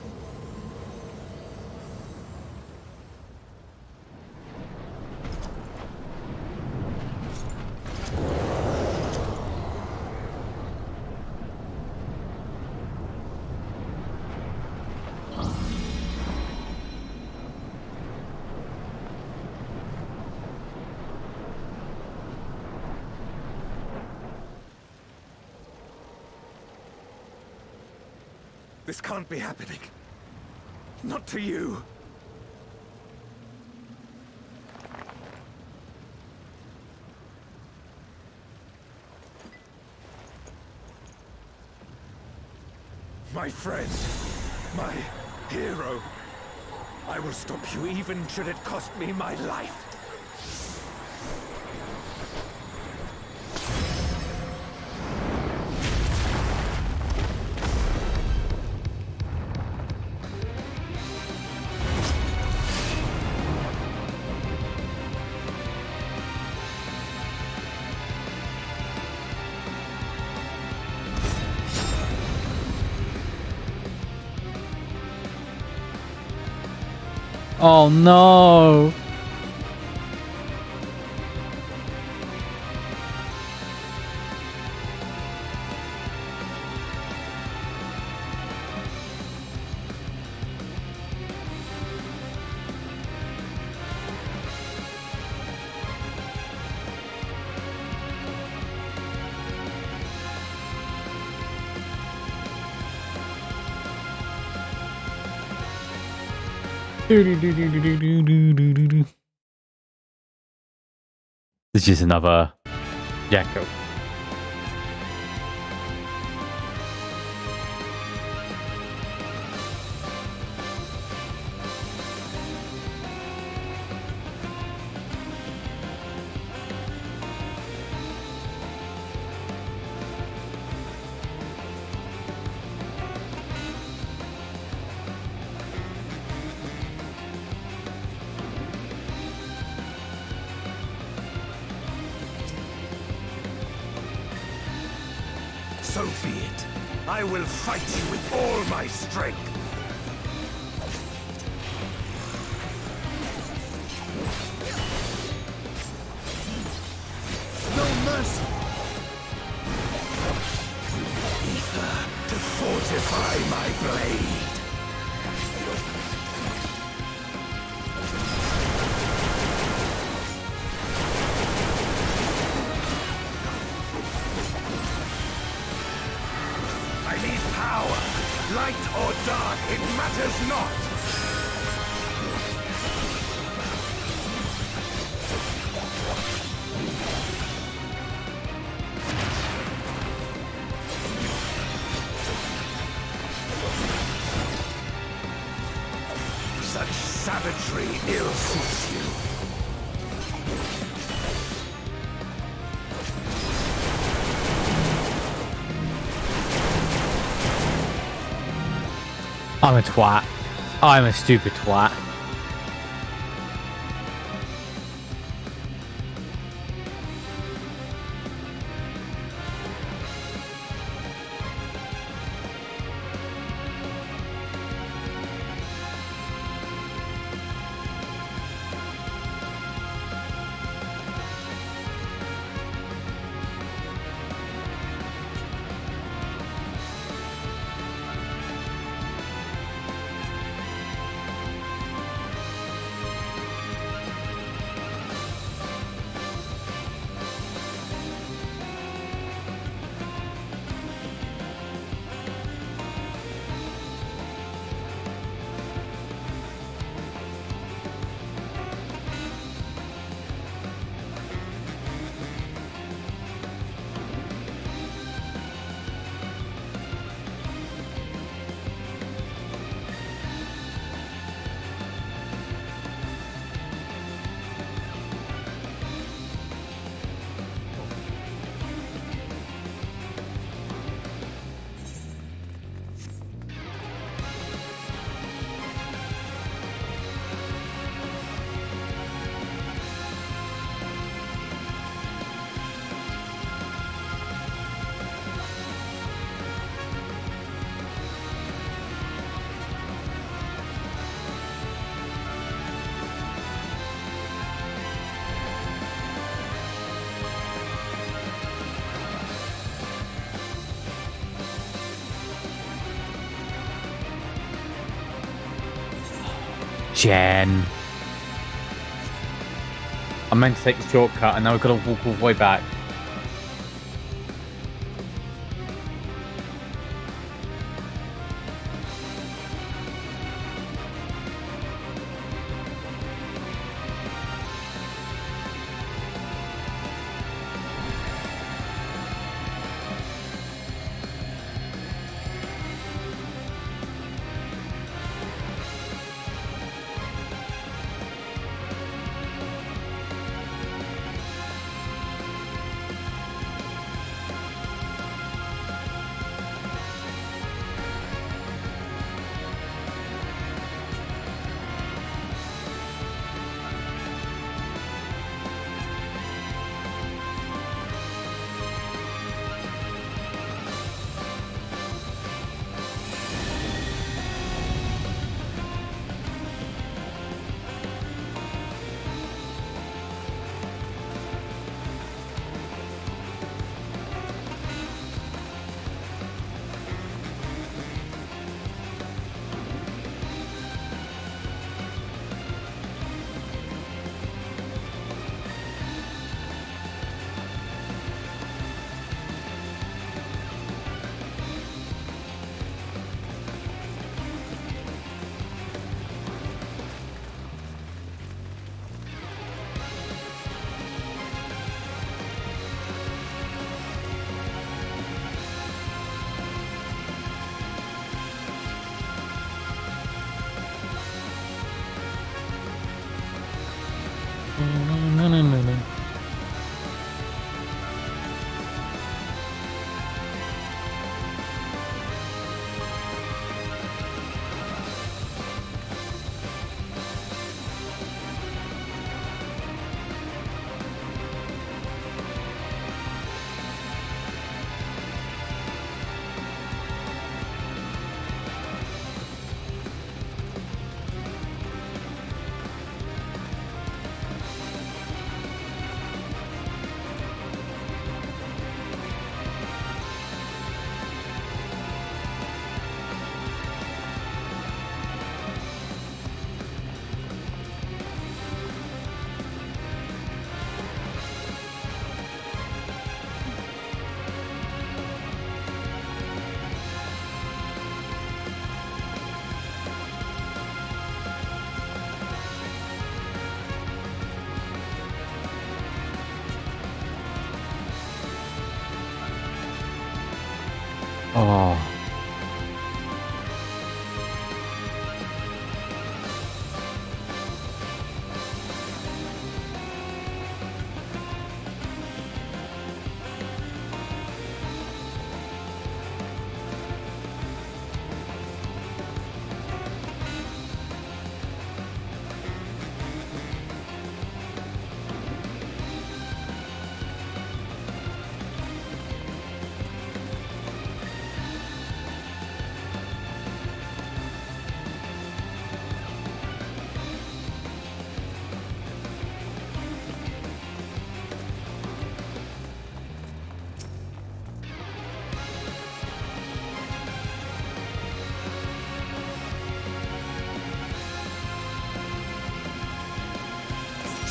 This can't be happening. Not to you. My friend, my hero. I will stop you even should it cost me my life. Oh no! This is another Gecko. So be it. I will fight you with all my strength. No mercy. Ether to fortify my blade. Light or dark, it matters not! Such savagery ill suits you. I'm a twat. I'm a stupid twat. Jen. I meant to take the shortcut and now we've got to walk all the way back.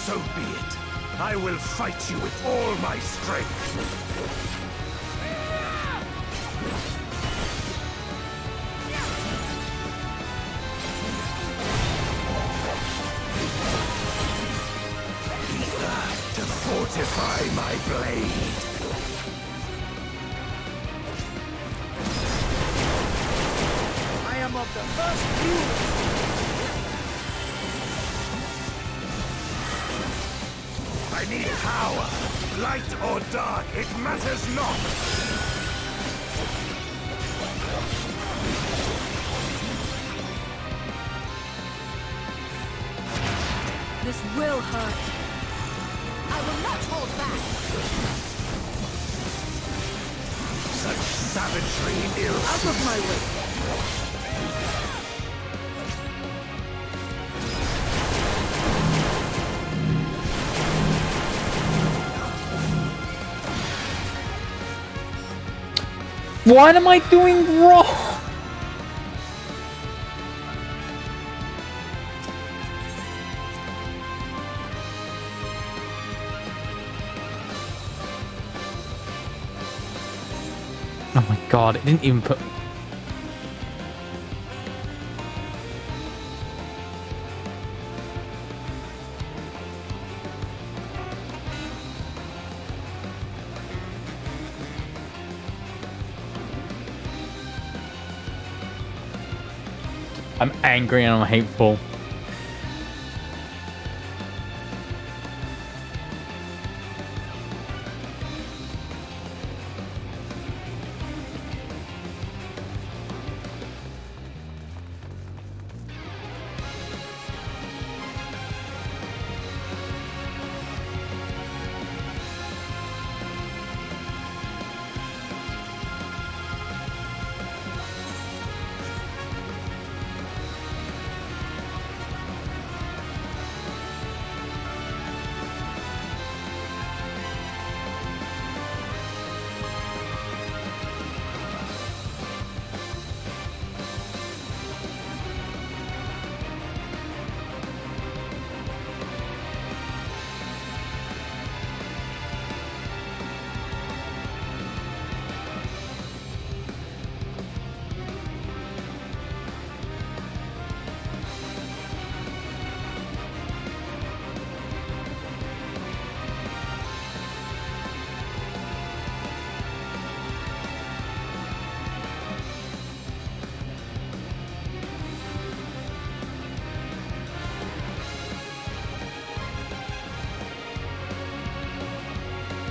So be it. I will fight you with all my strength. To fortify my blade. I am of the first view. I need power. Light or dark, it matters not. This will hurt. I will not hold back. Such savagery ill. Out of my way. What am I doing wrong? Oh my god, it didn't even put... I'm angry and I'm hateful.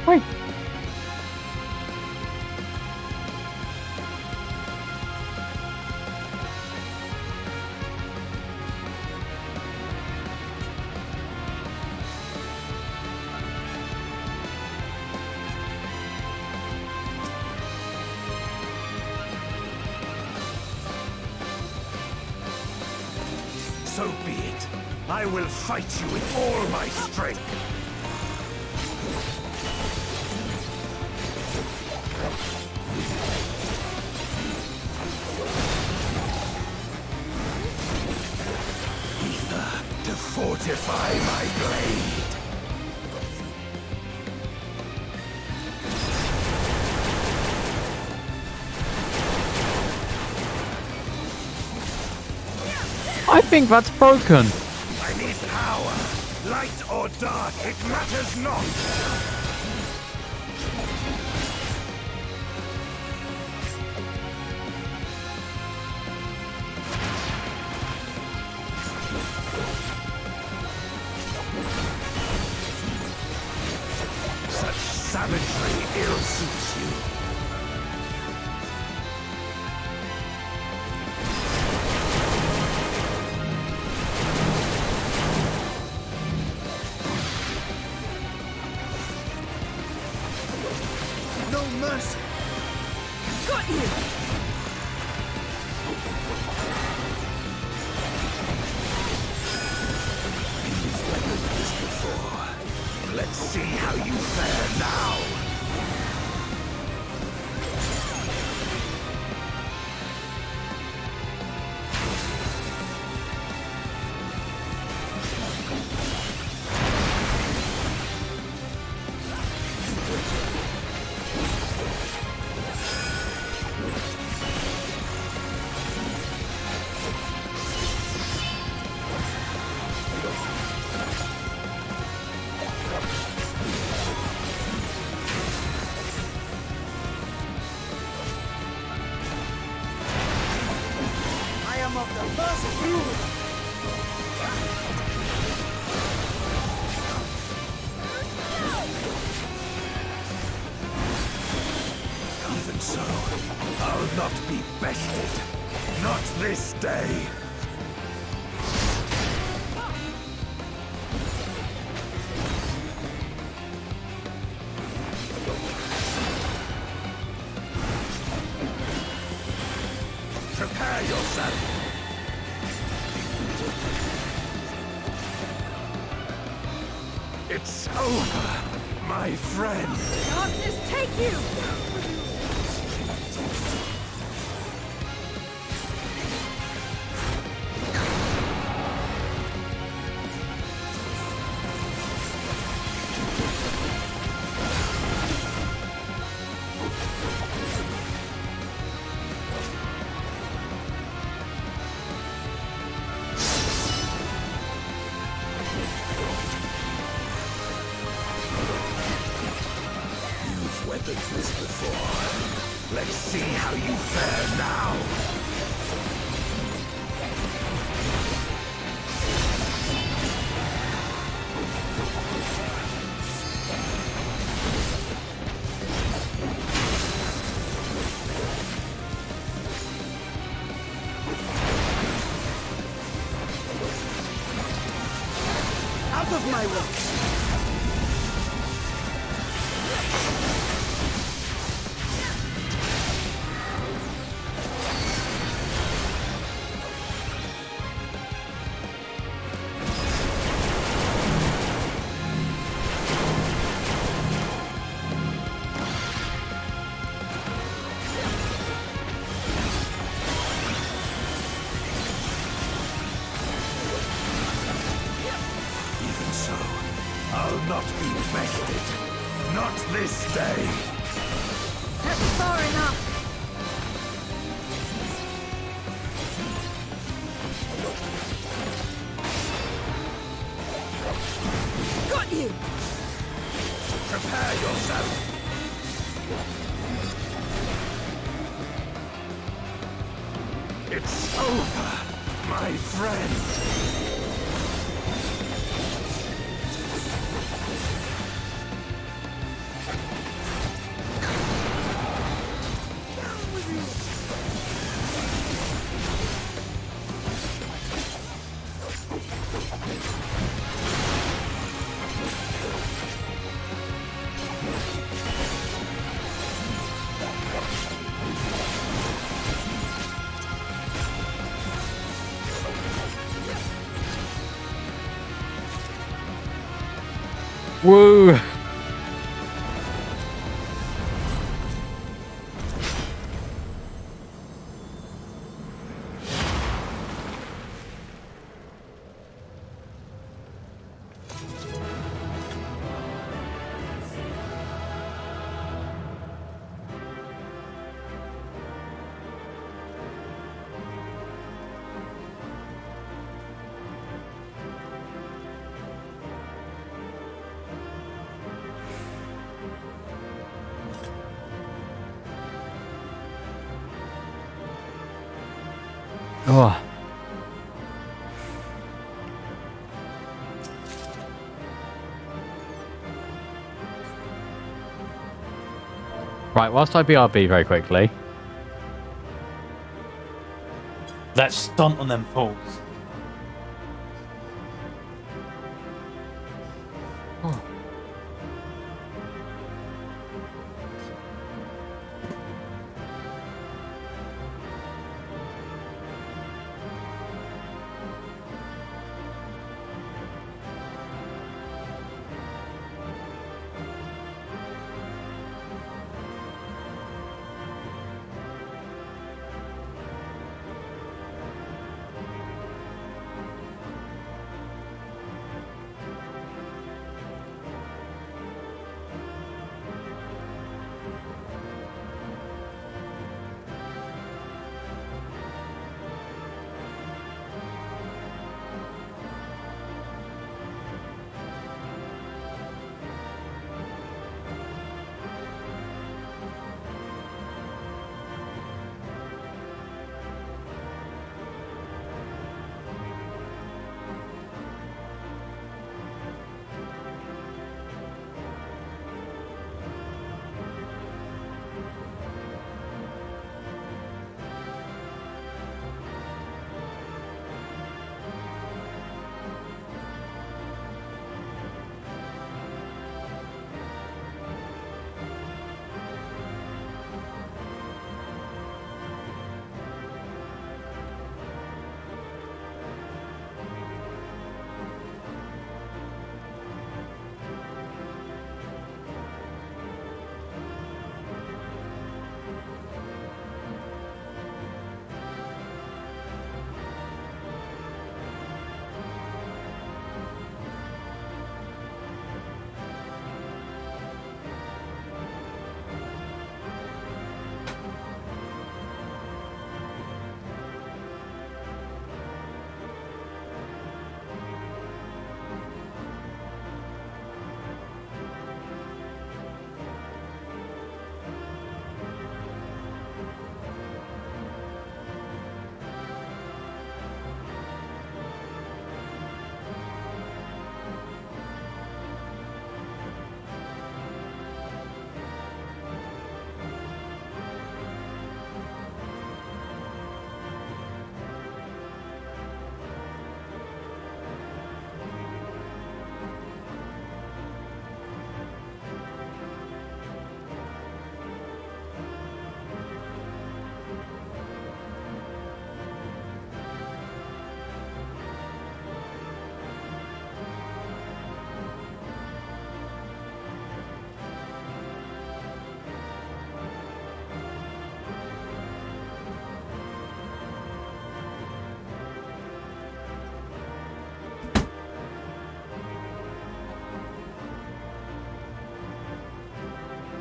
Wait. So be it. I will fight you with all my strength. To fortify my blade. I think that's broken. I need power. Light or dark, it matters not. Such savagery ill suits you. Even so, I'll not be bested. Not this day. Prepare yourself. It's over, my friend. Darkness, take you! Weathered this before. Let's see how you fare now. Out of my way! I'll not be bested. Not this day. That's far enough. Got you! Prepare yourself. It's over, my friend. Woo! Oh. Right, whilst I BRB very quickly. Let's stunt on them fools. Oh.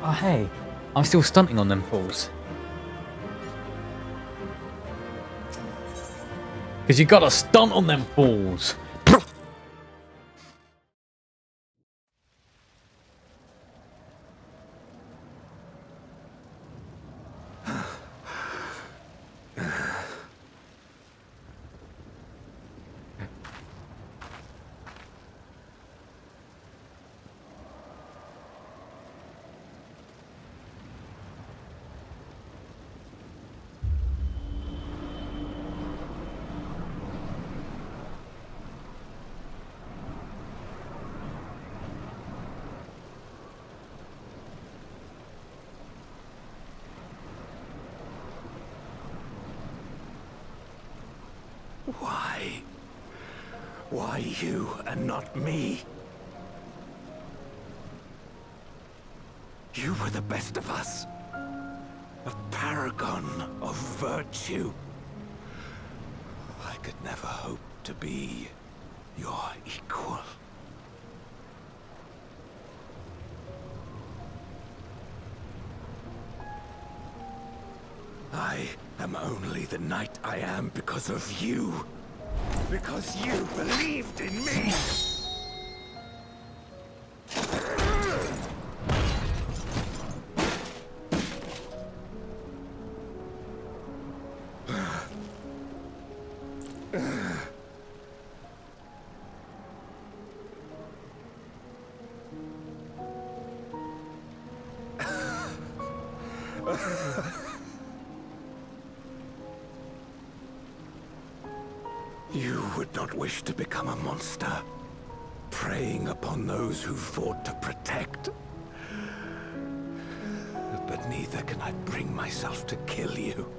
Oh, hey. I'm still stunting on them fools. Because you gotta stunt on them fools. Why? Why you and not me? You were the best of us. A paragon of virtue. I could never hope to be your equal. I am only the knight I am because of you. Because you believed in me. You would not wish to become a monster, preying upon those who fought to protect. But neither can I bring myself to kill you.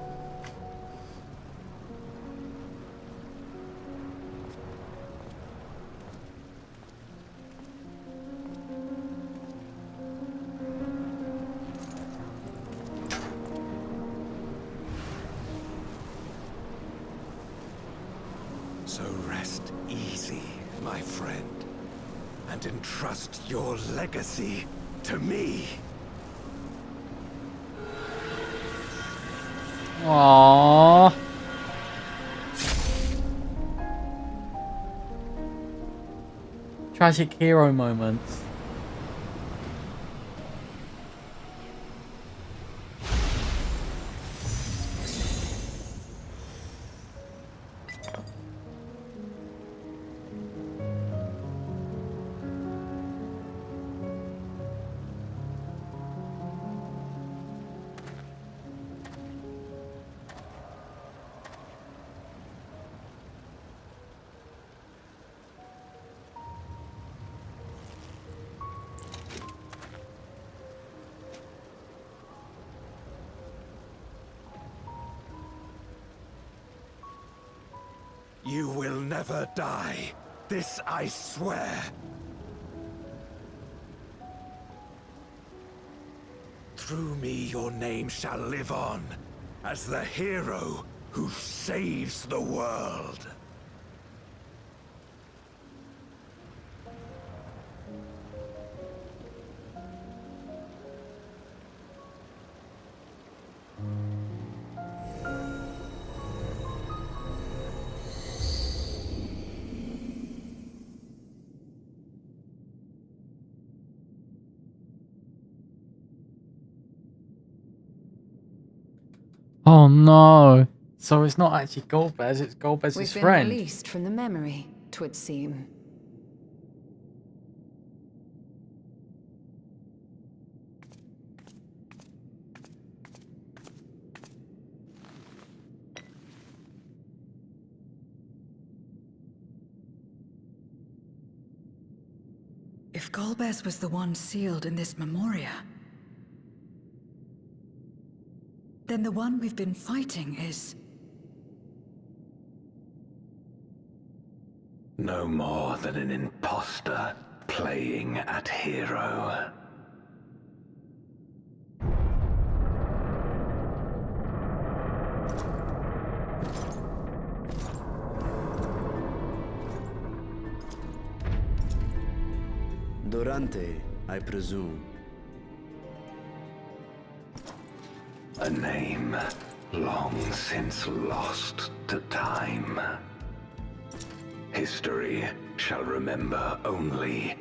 So rest easy, my friend, and entrust your legacy to me. Aww. Tragic hero moments. You will never die. This I swear. Through me your name shall live on as the hero who saves the world. Oh no. So it's not actually Golbez, it's Golbez's We've been friend. released from the memory, 'twould seem. If Golbez was the one sealed in this memoria, then the one we've been fighting is... No more than an imposter playing at hero. Durante, I presume. A name long since lost to time. History shall remember only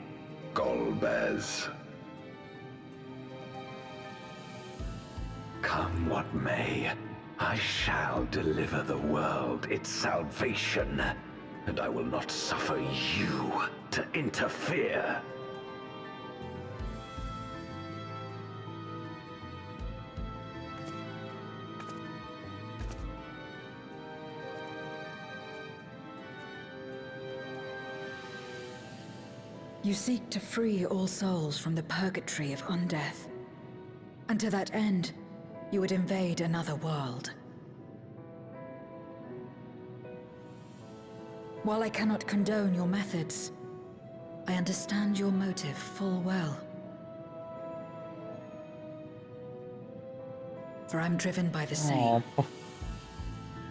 Golbez. Come what may, I shall deliver the world its salvation, and I will not suffer you to interfere. You seek to free all souls from the purgatory of undeath. And to that end, you would invade another world. While I cannot condone your methods, I understand your motive full well. For I'm driven by the same.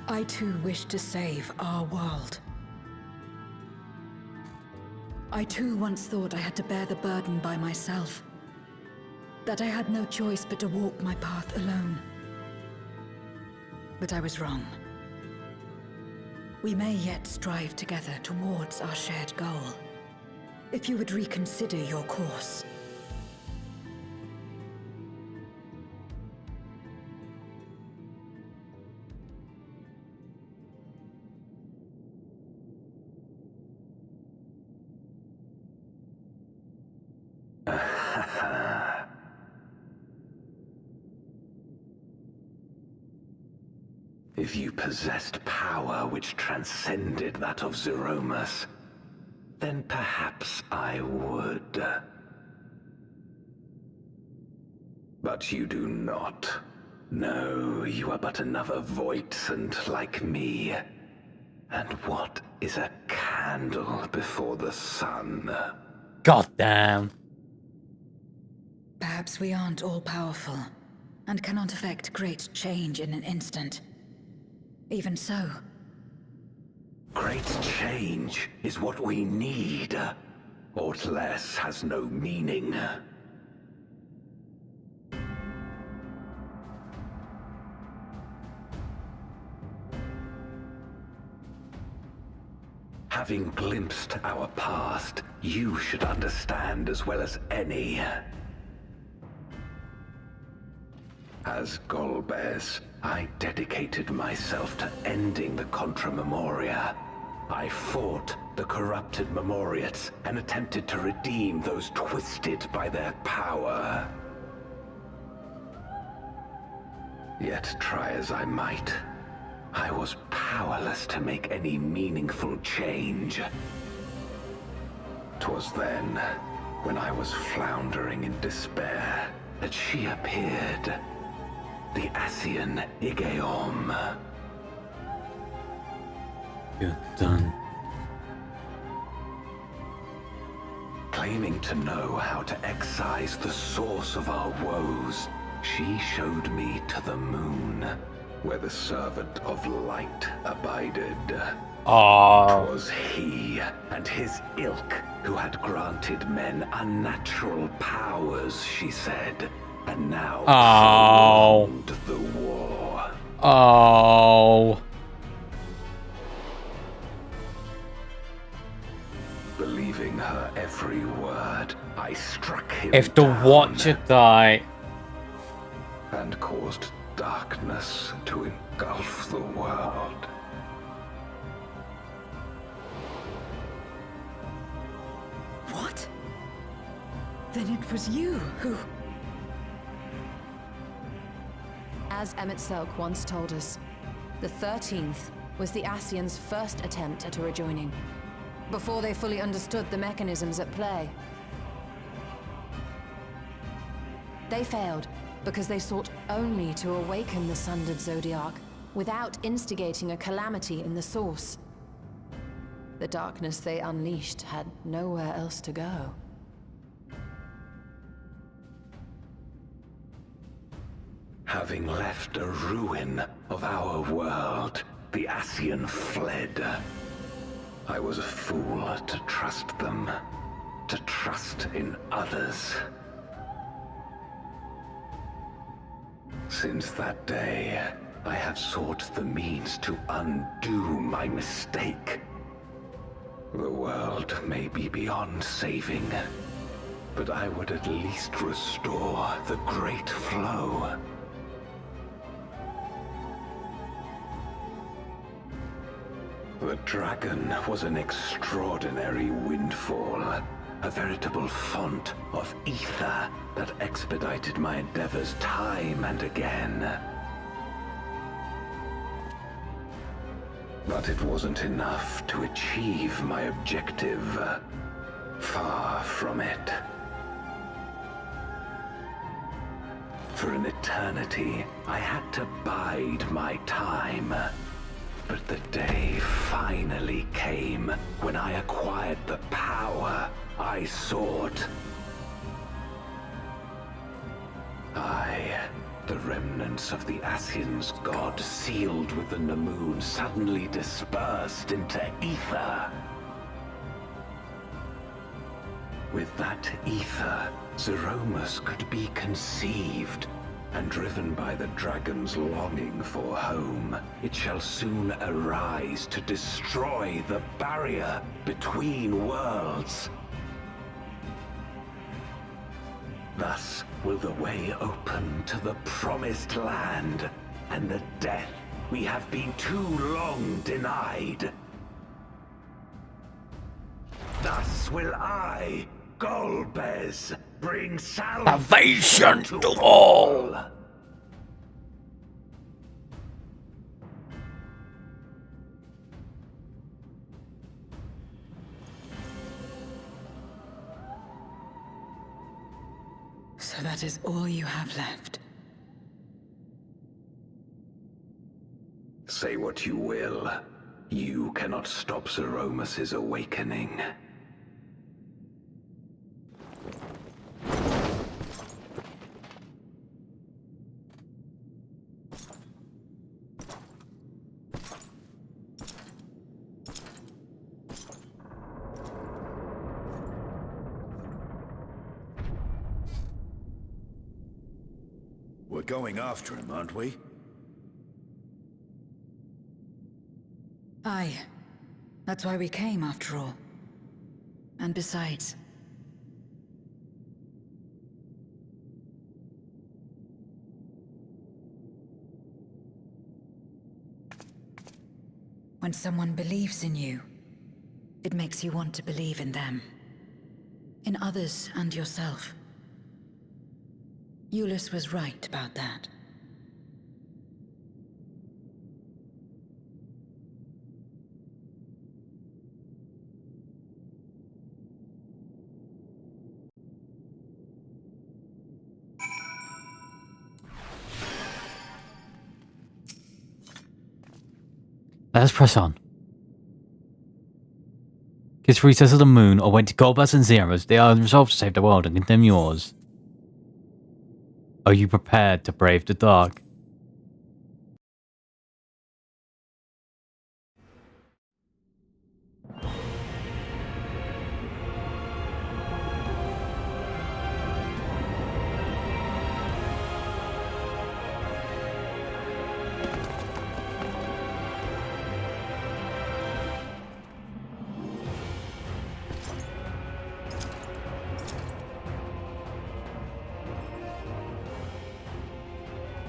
I too wish to save our world. I too once thought I had to bear the burden by myself. That I had no choice but to walk my path alone. But I was wrong. We may yet strive together towards our shared goal. If you would reconsider your course. If you possessed power which transcended that of Zeromus, then perhaps I would. But you do not. No, you are but another Voidsent like me. And what is a candle before the sun? God damn. Perhaps we aren't all-powerful, and cannot effect great change in an instant. Even so. Great change is what we need. Aught less has no meaning. Having glimpsed our past, you should understand as well as any. As Golbez, I dedicated myself to ending the Contra Memoria. I fought the corrupted Memoriates and attempted to redeem those twisted by their power. Yet try as I might, I was powerless to make any meaningful change. 'Twas then, when I was floundering in despair, that she appeared. The Ascian Igeom. You're done. Claiming to know how to excise the source of our woes, she showed me to the moon, where the servant of light abided. 'Twas he and his ilk who had granted men unnatural powers, she said, and now prolonged the war. Believing her every word, I struck him If the Watcher died. And caused darkness to engulf the world. What? Then it was you who... As Emmett Selk once told us, the 13th was the Ascians' first attempt at a rejoining, before they fully understood the mechanisms at play. They failed because they sought only to awaken the sundered Zodiac without instigating a calamity in the source. The darkness they unleashed had nowhere else to go. Having left a ruin of our world, the Ascian fled. I was a fool to trust them, to trust in others. Since that day, I have sought the means to undo my mistake. The world may be beyond saving, but I would at least restore the great flow. The dragon was an extraordinary windfall, a veritable font of ether that expedited my endeavors time and again. But it wasn't enough to achieve my objective. Far from it. For an eternity, I had to bide my time. But the day finally came when I acquired the power I sought. The remnants of the Ascians' god sealed within the moon suddenly dispersed into ether. With that ether, Zeromus could be conceived, and driven by the dragon's longing for home, it shall soon arise to destroy the barrier between worlds. Thus will the way open to the promised land, and the death we have been too long denied. Thus will I, Golbez, bring salvation to all! So that is all you have left. Say what you will. You cannot stop Zeromus' awakening. We're going after him, aren't we? Aye. That's why we came, after all. And besides... when someone believes in you, it makes you want to believe in them. In others and yourself. Euless was right about that. Let's press on. Kiss recess of the moon or wait to Golbez and Zeromus. They are resolved to save the world and condemn yours. Are you prepared to brave the dark?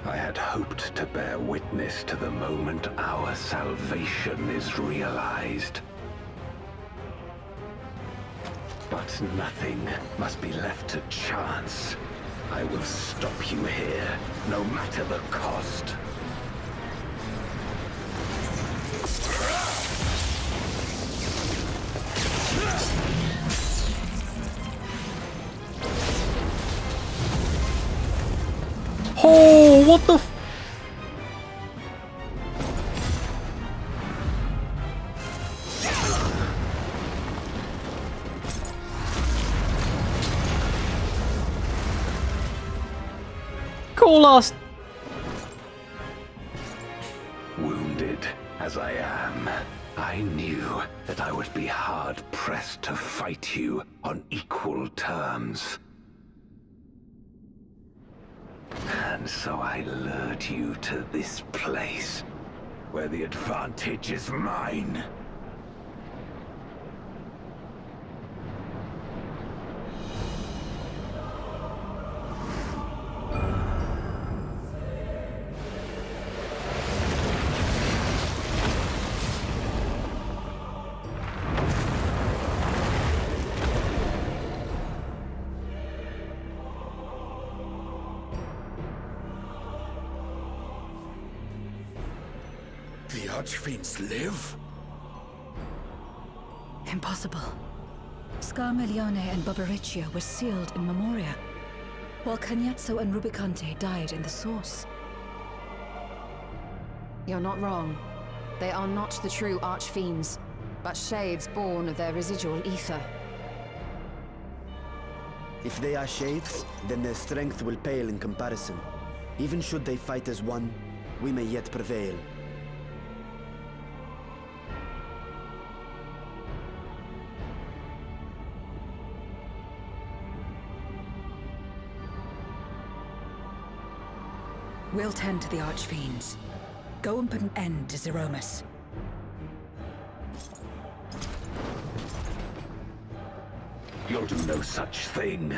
I had hoped to bear witness to the moment our salvation is realized. But nothing must be left to chance. I will stop you here, no matter the cost. Oh, what the f- Call us! Wounded as I am, I knew that I would be hard-pressed to fight you on equal terms. And so I lured you to this place, where the advantage is mine. The Archfiends live? Impossible. Scarmiglione and Barbariccia were sealed in Memoria, while Cagnazzo and Rubicante died in the Source. You're not wrong. They are not the true Archfiends, but shades born of their residual ether. If they are shades, then their strength will pale in comparison. Even should they fight as one, we may yet prevail. We'll tend to the Archfiends. Go and put an end to Zeromus. You'll do no such thing.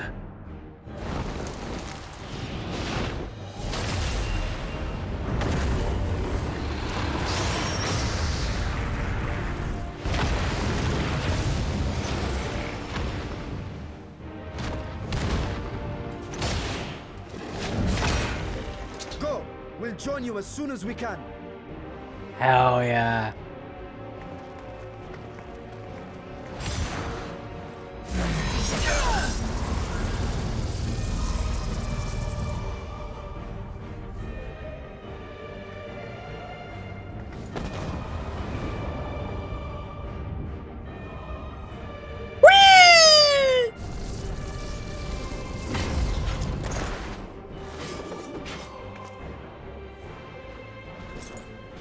Go! We'll join you as soon as we can. Hell yeah.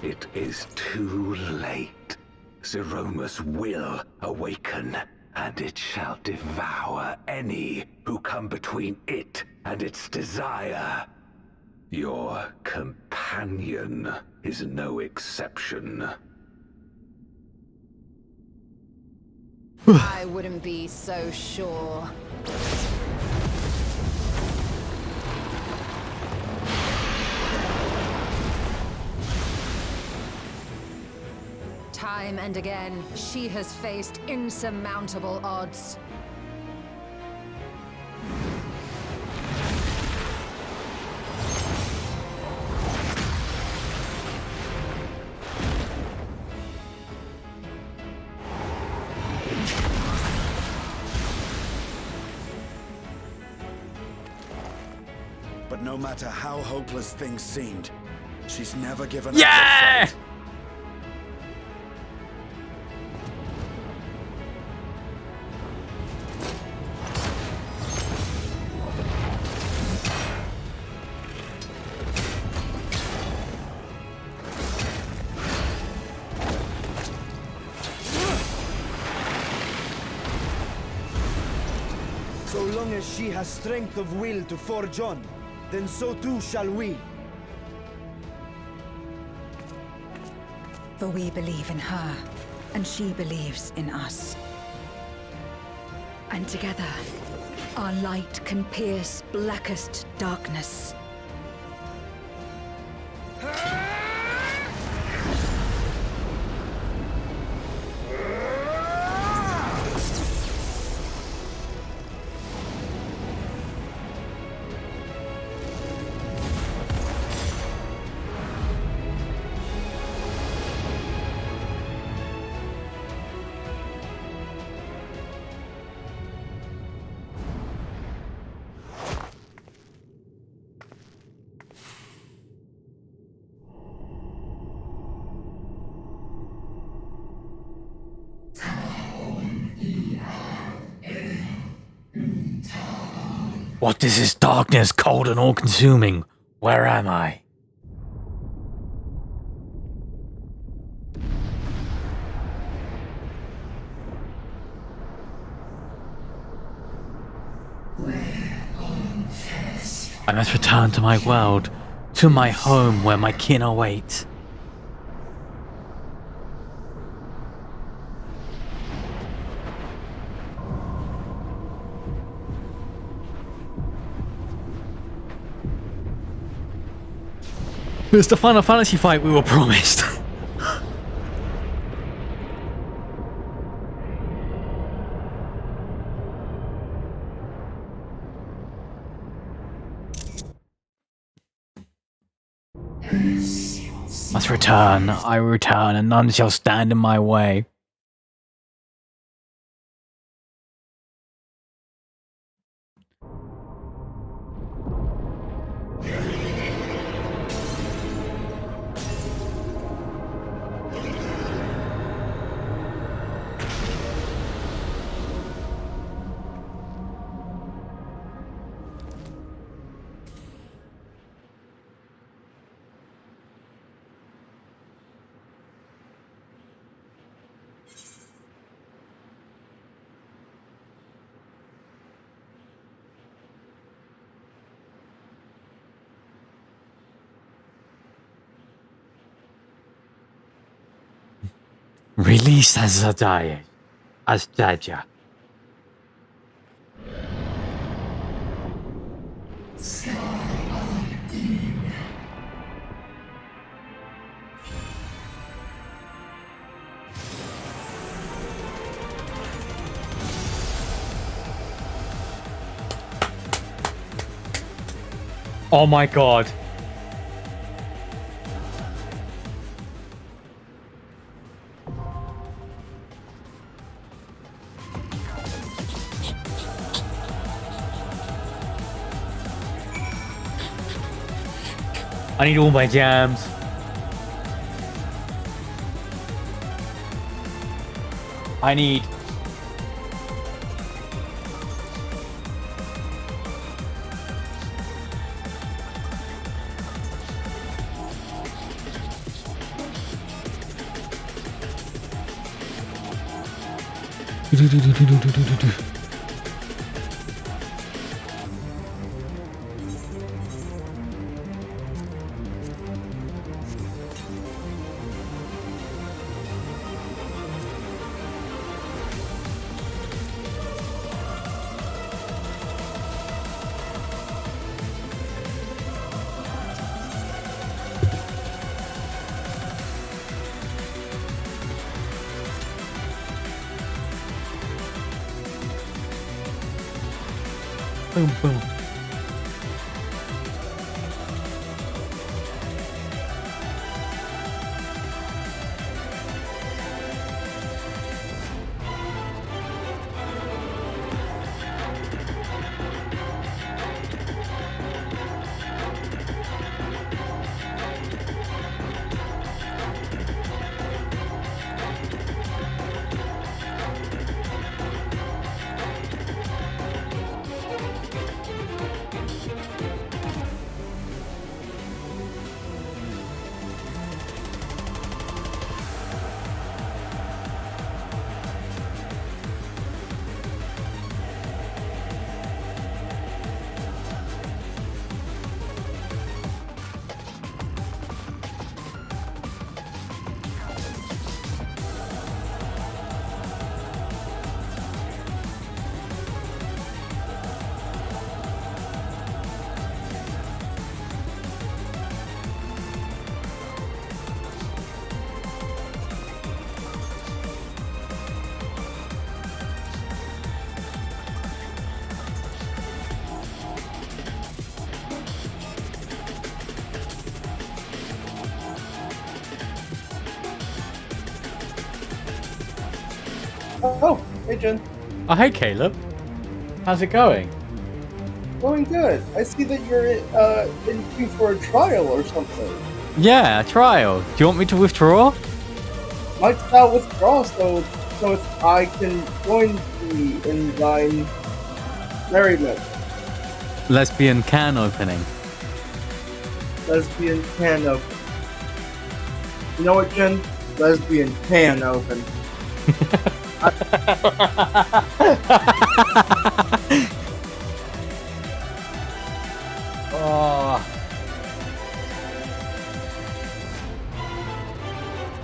It is too late. Zeromus will awaken, and it shall devour any who come between it and its desire. Your companion is no exception. I wouldn't be so sure. Time and again, she has faced insurmountable odds. But no matter how hopeless things seemed, she's never given up. Yeah! So long as she has strength of will to forge on, then so too shall we. For we believe in her, and she believes in us. And together, our light can pierce blackest darkness. What is this darkness, cold and all-consuming? Where am I? We're on first I must return to my world, to my home where my kin await. It's the Final Fantasy fight we were promised. Must return, I return, and none shall stand in my way. Release Azadaya. Azdaja. Oh my god. I need all my jams. I need... Boom, boom. Oh, hey Jen. Oh, hey Caleb. How's it going? Going good. I see that you're in for a trial or something. Yeah, a trial. Do you want me to withdraw? Might not withdraw so I can join thee in thine merriment. Lesbian can opening. Lesbian can open. You know what, Jen? Lesbian can open.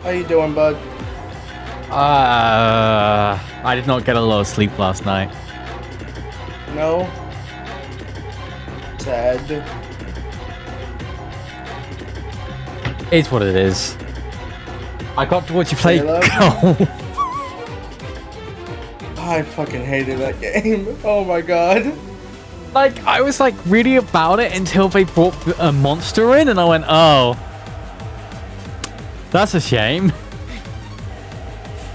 How you doing, bud? I did not get a lot of sleep last night. No. Sad. It's what it is. I got to watch you play Halo? golf. I fucking hated that game. Oh my god. Like, I was like really about it until they brought a monster in and I went, oh. That's a shame.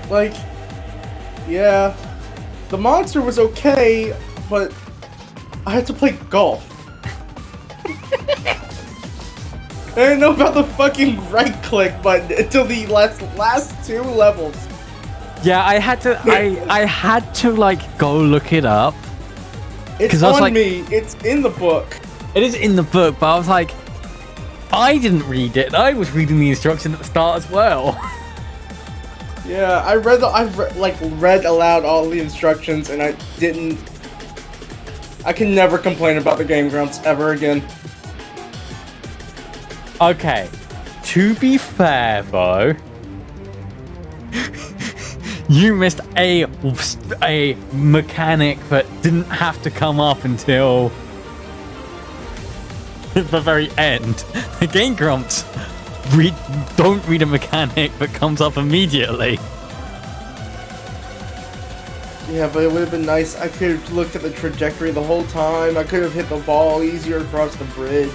Like, yeah. The monster was okay, but I had to play golf. I didn't know about the fucking right click button until the last 2 levels. Yeah, I had to I had to like go look it up. It's I was on like, me. It's in the book. It is in the book, but I was like, I didn't read it. I was reading the instruction at the start as well. Yeah, I read aloud all the instructions, and I didn't. I can never complain about the Game Grumps ever again. Okay, to be fair though, you missed a mechanic that didn't have to come up until the very end. The Game Grumps don't read a mechanic that comes up immediately. Yeah, but it would have been nice. I could have looked at the trajectory the whole time. I could have hit the ball easier across the bridge.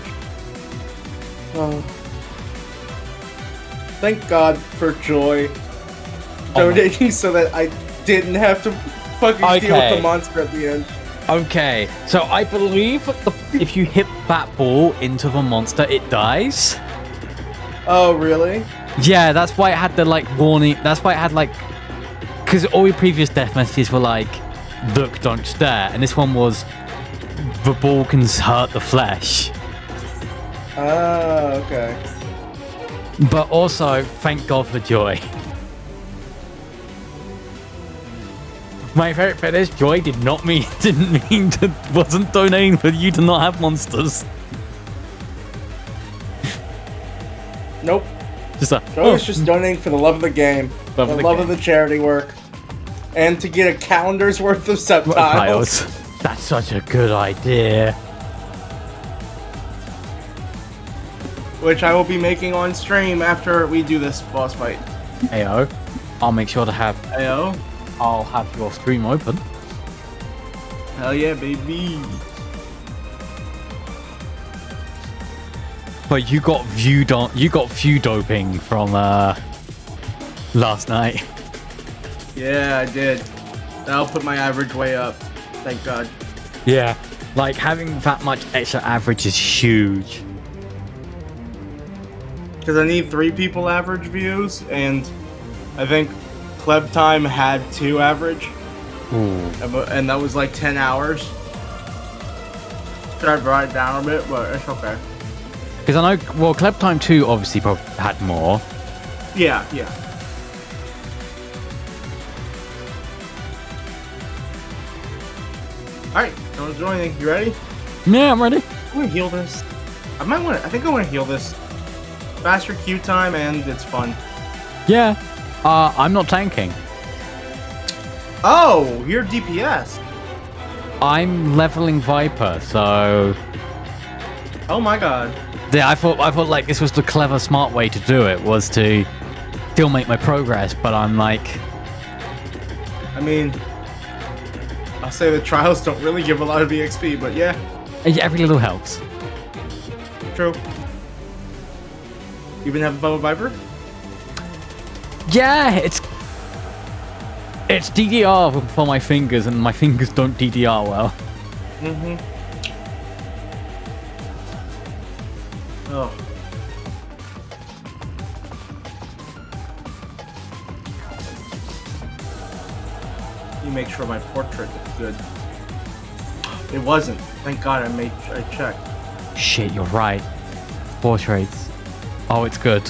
Oh. Thank God for Joy donating so that I didn't have to fucking deal with the monster at the end. Okay, so I believe if you hit that ball into the monster, it dies. Oh, really? Yeah, that's why it had the like warning. That's why it had like, because all your previous death messages were like, "Look, don't stare," and this one was, "The ball can hurt the flesh." Ah, okay. But also, thank God for Joy. My favorite bit is Joy didn't mean to, wasn't donating for you to not have monsters. Nope. Just a, Joy was just donating for the love of the game, the love of the charity work, and to get a calendar's worth of subtitles. That's such a good idea. Which I will be making on stream after we do this boss fight. Ayo. I'll make sure to have... Ayo. I'll have your stream open. Hell yeah, baby. But you got view doping from last night. Yeah, I did. That'll put my average way up. Thank God. Yeah, like having that much extra average is huge. Because I need 3 people average views, and I think Kleb Time had 2 average. Ooh. And that was like 10 hours. Should I write it down a bit? But it's okay. Because I know, well, Kleb Time 2 obviously probably had more. Yeah, yeah. Alright, don't do anything. You ready? Yeah, I'm ready. I'm gonna heal this. I think I want to heal this. Faster Q time, and it's fun. Yeah. I'm not tanking. Oh, you're DPS. I'm leveling Viper, so... Oh my god. Yeah, I thought like this was the clever, smart way to do it, was to still make my progress, but I'm like... I mean, I'll say the trials don't really give a lot of EXP, but yeah. Every little helps. True. You been having fun with Viper? Yeah, it's DDR for my fingers, and my fingers don't DDR well. Mm-hmm. Oh. You make sure my portrait is good. It wasn't. Thank God I checked. Shit, you're right. Portraits. Oh, it's good.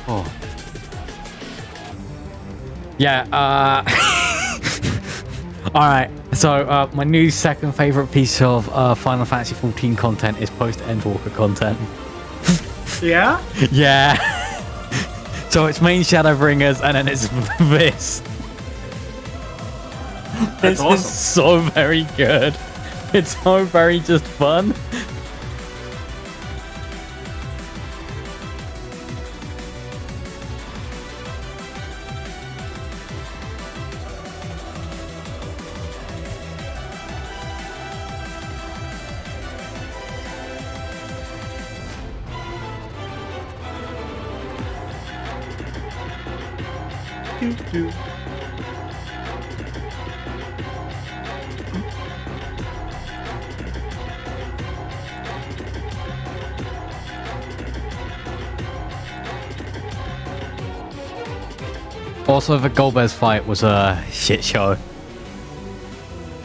Oh. Yeah, Alright, so my new second favorite piece of Final Fantasy XIV content is post-Endwalker content. Yeah? Yeah. So it's main Shadowbringers and then it's this. That's awesome. Is so very good. It's so very just fun. Also, the Golbez fight was a shit show.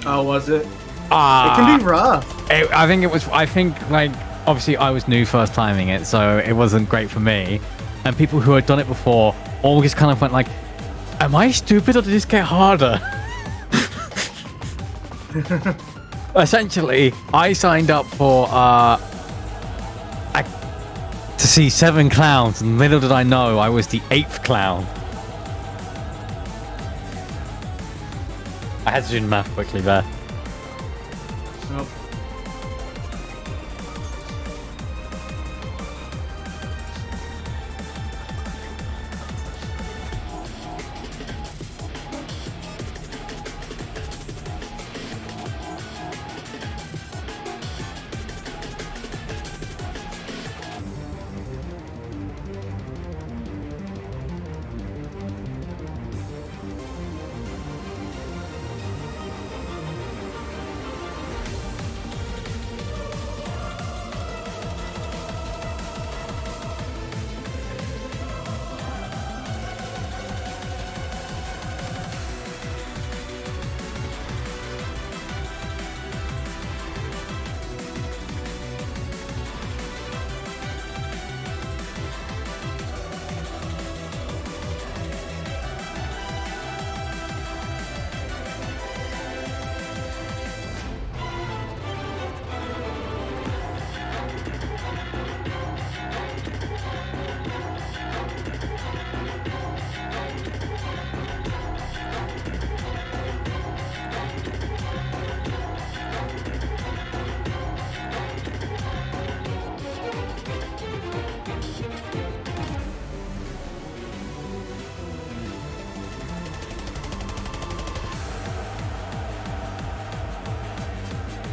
Oh, was it? It Ah, can be rough. I think it was. I think like obviously I was new first timing it, so it wasn't great for me. And people who had done it before all just kind of went like, "Am I stupid or did this get harder?" Essentially, I signed up for to see 7 clowns, and little did I know I was the 8th clown. I had to do the math quickly there. Nope.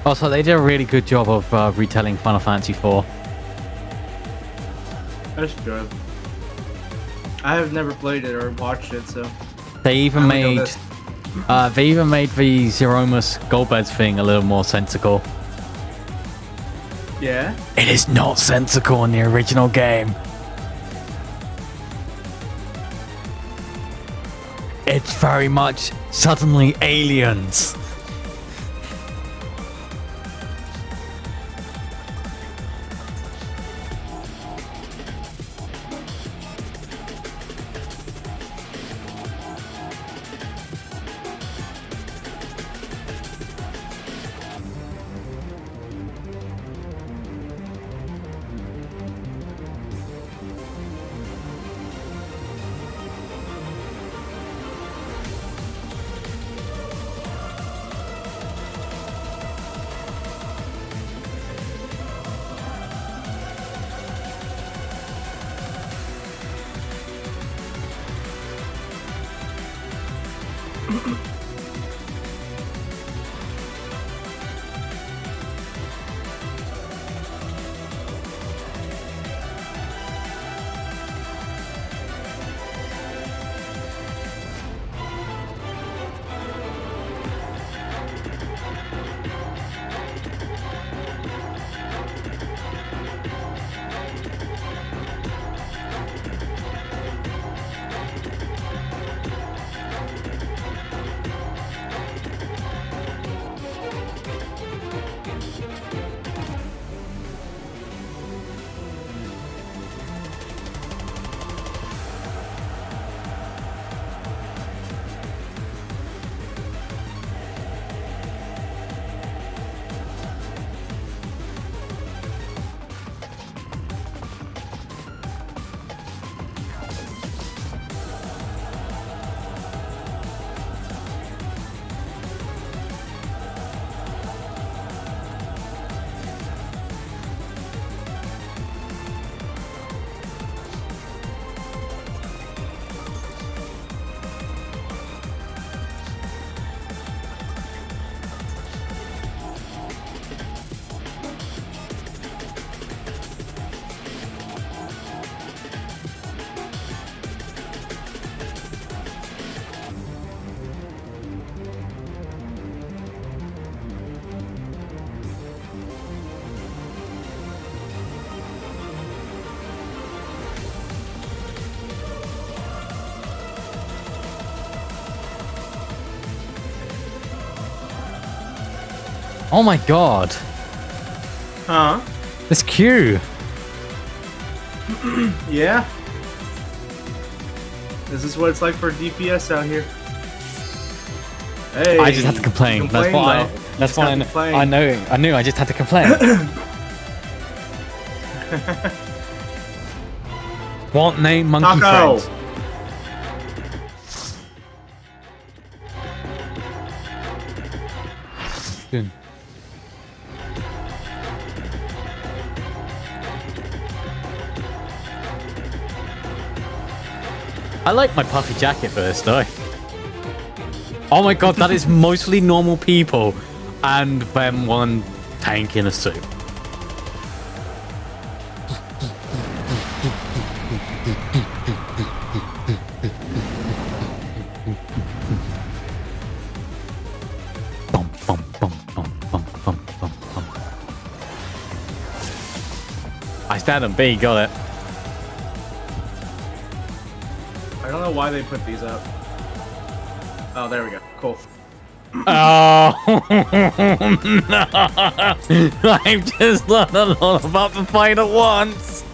Also, they did a really good job of retelling Final Fantasy IV. That's good. I have never played it or watched it, so. They even I only know made this. the Zeromus Golbez thing a little more sensical. Yeah? It is not sensical in the original game. It's very much suddenly aliens. Oh my god. Huh? This queue. Yeah. This is what it's like for DPS out here. Hey. I just had to complain. That's why. That's why I know. I knew. I just had to complain. What name, monkey Taco. friends? Good. I like my puffy jacket for this though. Oh my god, that is mostly normal people and then one tank in a suit. I stand on B, got it. I don't know why they put these up. Oh, there we go. Cool. Oh no! I've just learned a lot about the fight at once.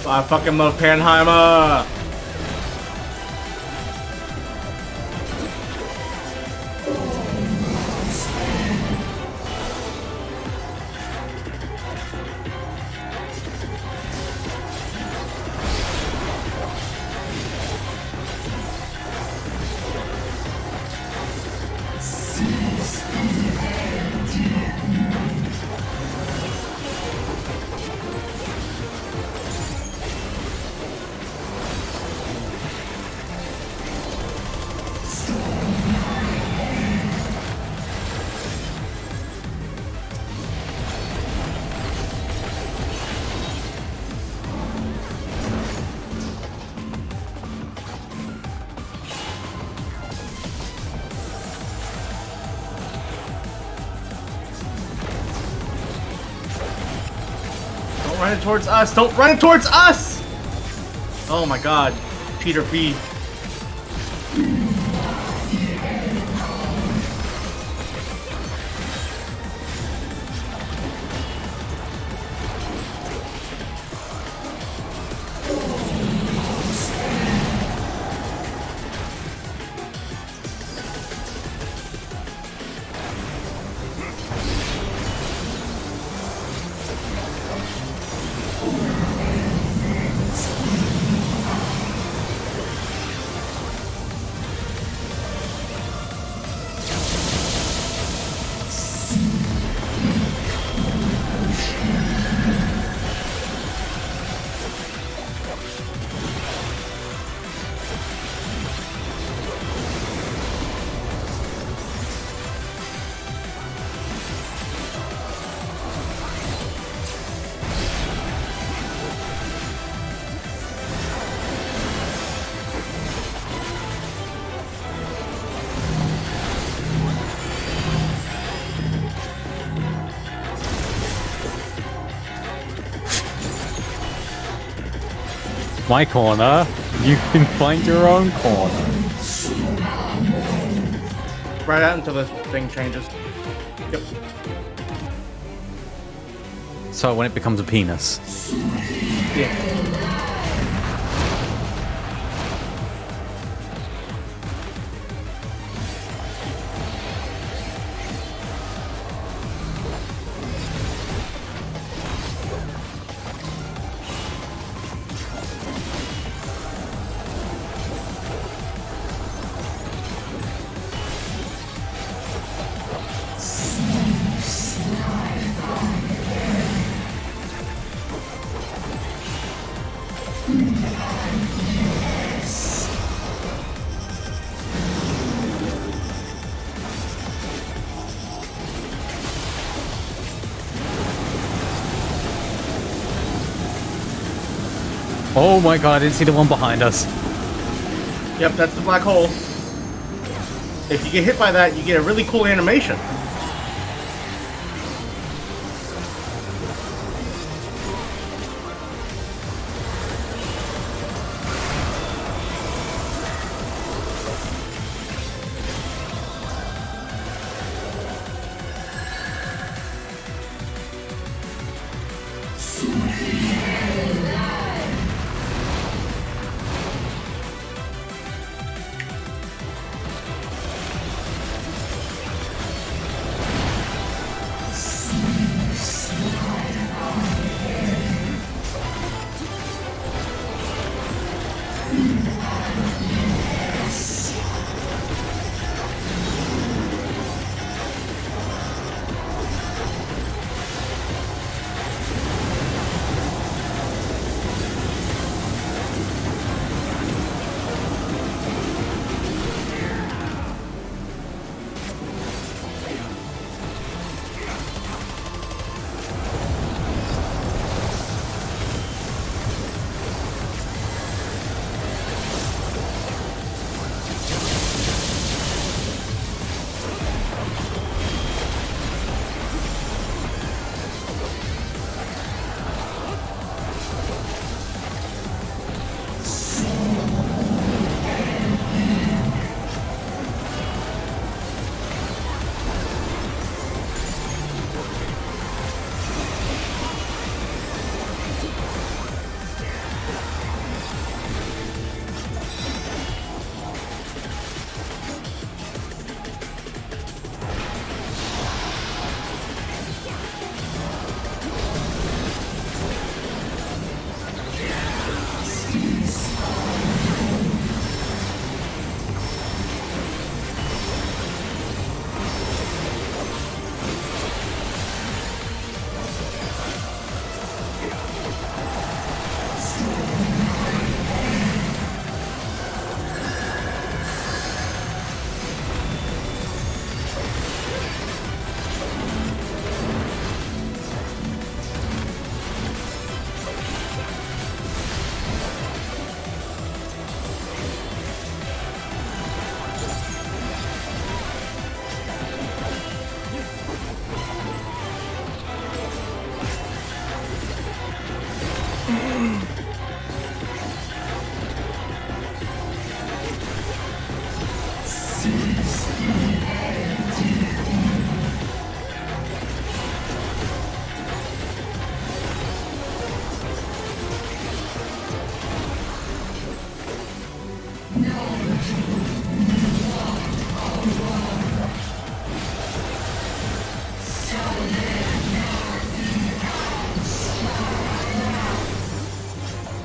I fucking love Panheimer. Don't run it towards us! Don't run it towards us! Oh my god. Peter B. My corner. You can find your own corner. Right out until this thing changes. Yep. So when it becomes a penis. Yeah. Oh my god, I didn't see the one behind us. Yep, that's the black hole. If you get hit by that, you get a really cool animation.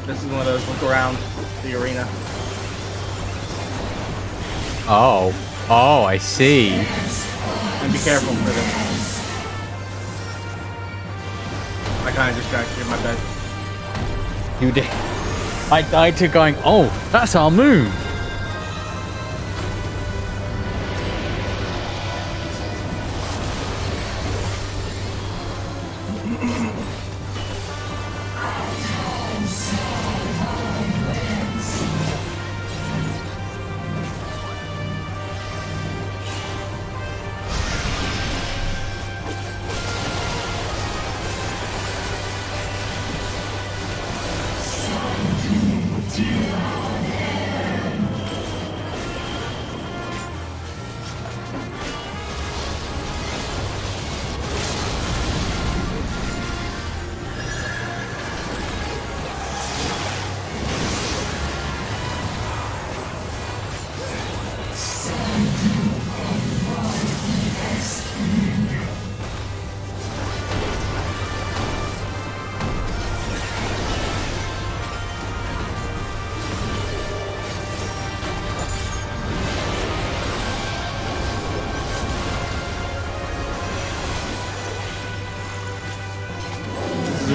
This is one of those look around the arena. Oh. Oh, I see. And be careful for this. I kind of distracted you, my bad. You did. I died to going, oh, that's our moon.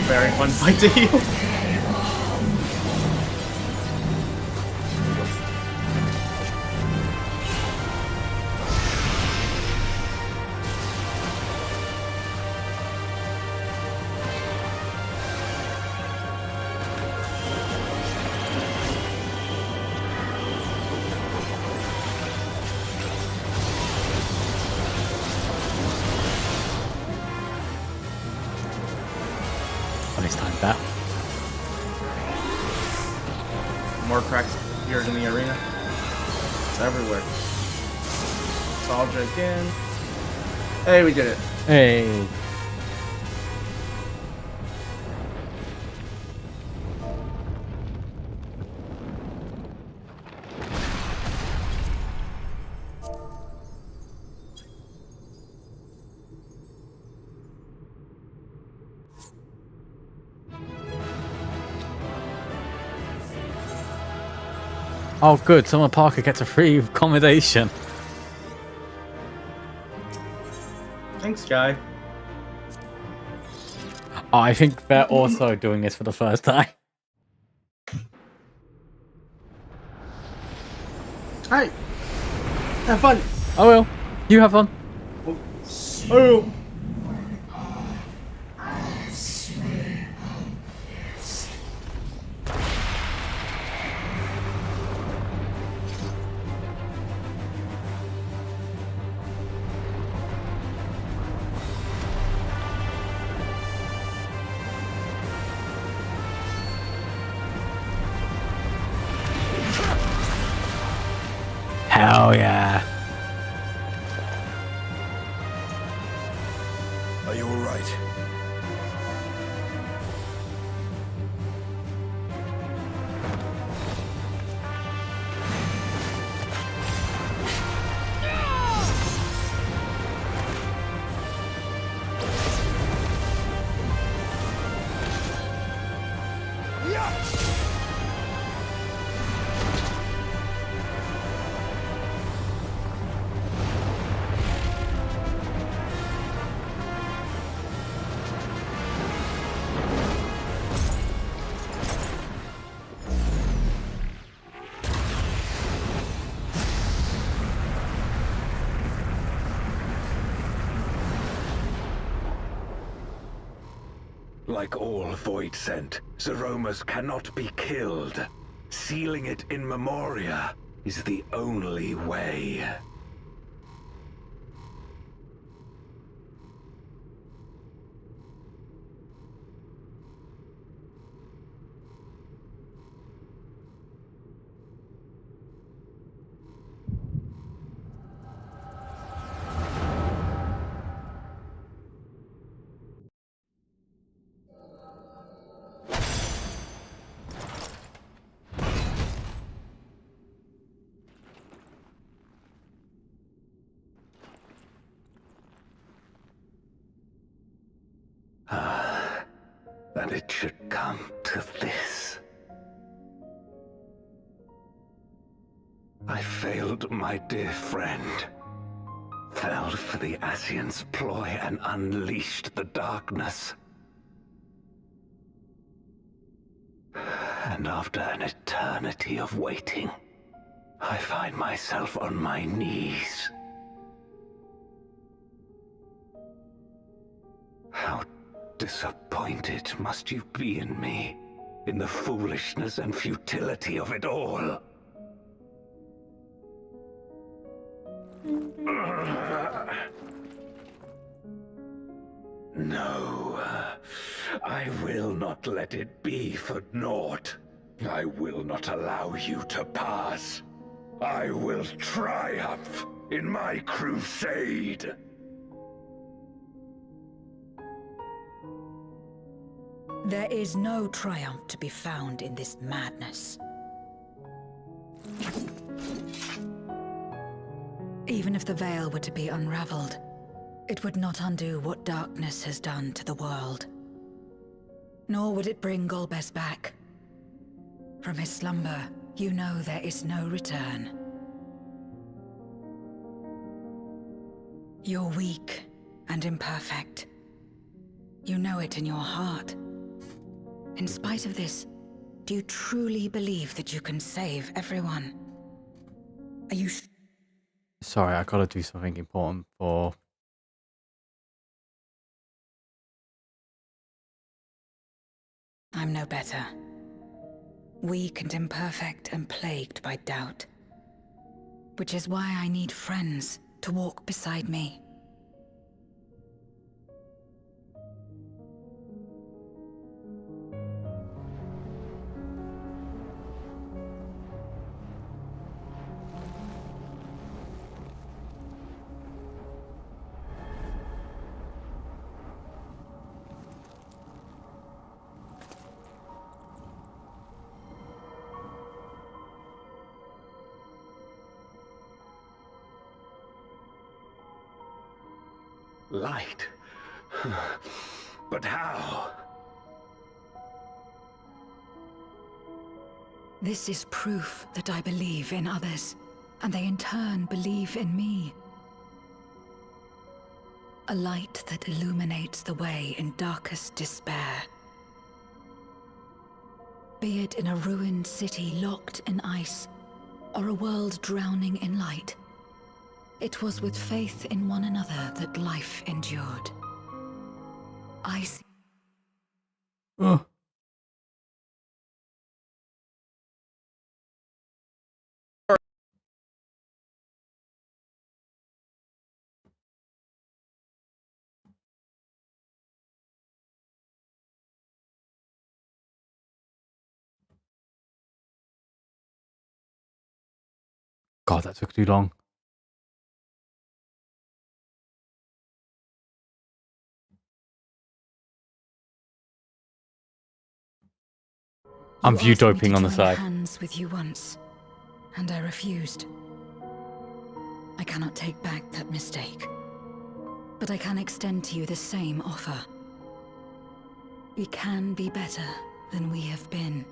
Very fun fight to heal. like that. More cracks appeared in the arena. It's everywhere. Nostalgia again. Hey, we did it. Hey. Oh, good. Summer Parker gets a free accommodation. Thanks, guy. Oh, I think they're also doing this for the first time. Hi. Have fun. I will. You have fun. Oh. Hell yeah. Are you alright? Like all Void Scent, Zeromus cannot be killed. Sealing it in Memoria is the only way. That it should come to this. I failed my dear friend. Fell for the Ascian's ploy and unleashed the darkness. And after an eternity of waiting, I find myself on my knees. How disappointed must you be in me, in the foolishness and futility of it all? No, I will not let it be for naught. I will not allow you to pass. I will triumph in my crusade. There is no triumph to be found in this madness. Even if the veil were to be unraveled, it would not undo what darkness has done to the world. Nor would it bring Golbez back. From his slumber, you know there is no return. You're weak and imperfect. You know it in your heart. In spite of this, do you truly believe that you can save everyone? Are you Sorry, I gotta do something important for... I'm no better. Weak and imperfect and plagued by doubt. Which is why I need friends to walk beside me. Light? But how? This is proof that I believe in others, and they in turn believe in me. A light that illuminates the way in darkest despair. Be it in a ruined city locked in ice, or a world drowning in light, it was with faith in one another that life endured. I see. God, that took too long. I'm view doping on the side. Hands with you once, and I refused. I cannot take back that mistake, but I can extend to you the same offer. We can be better than we have been.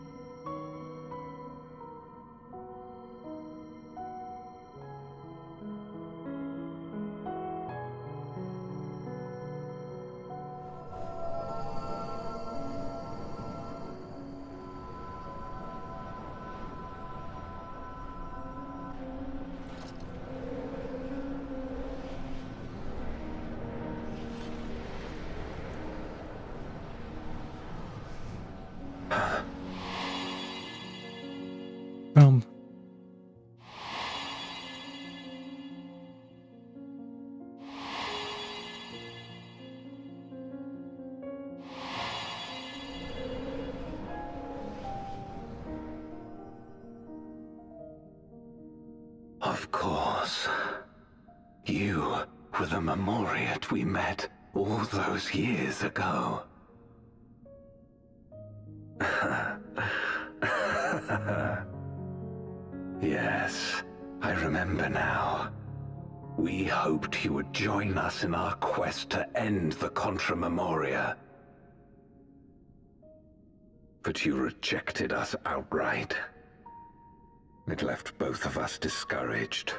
Of course. You were the Memoriat we met all those years ago. Yes, I remember now. We hoped you would join us in our quest to end the Contra Memoria. But you rejected us outright. It left both of us discouraged.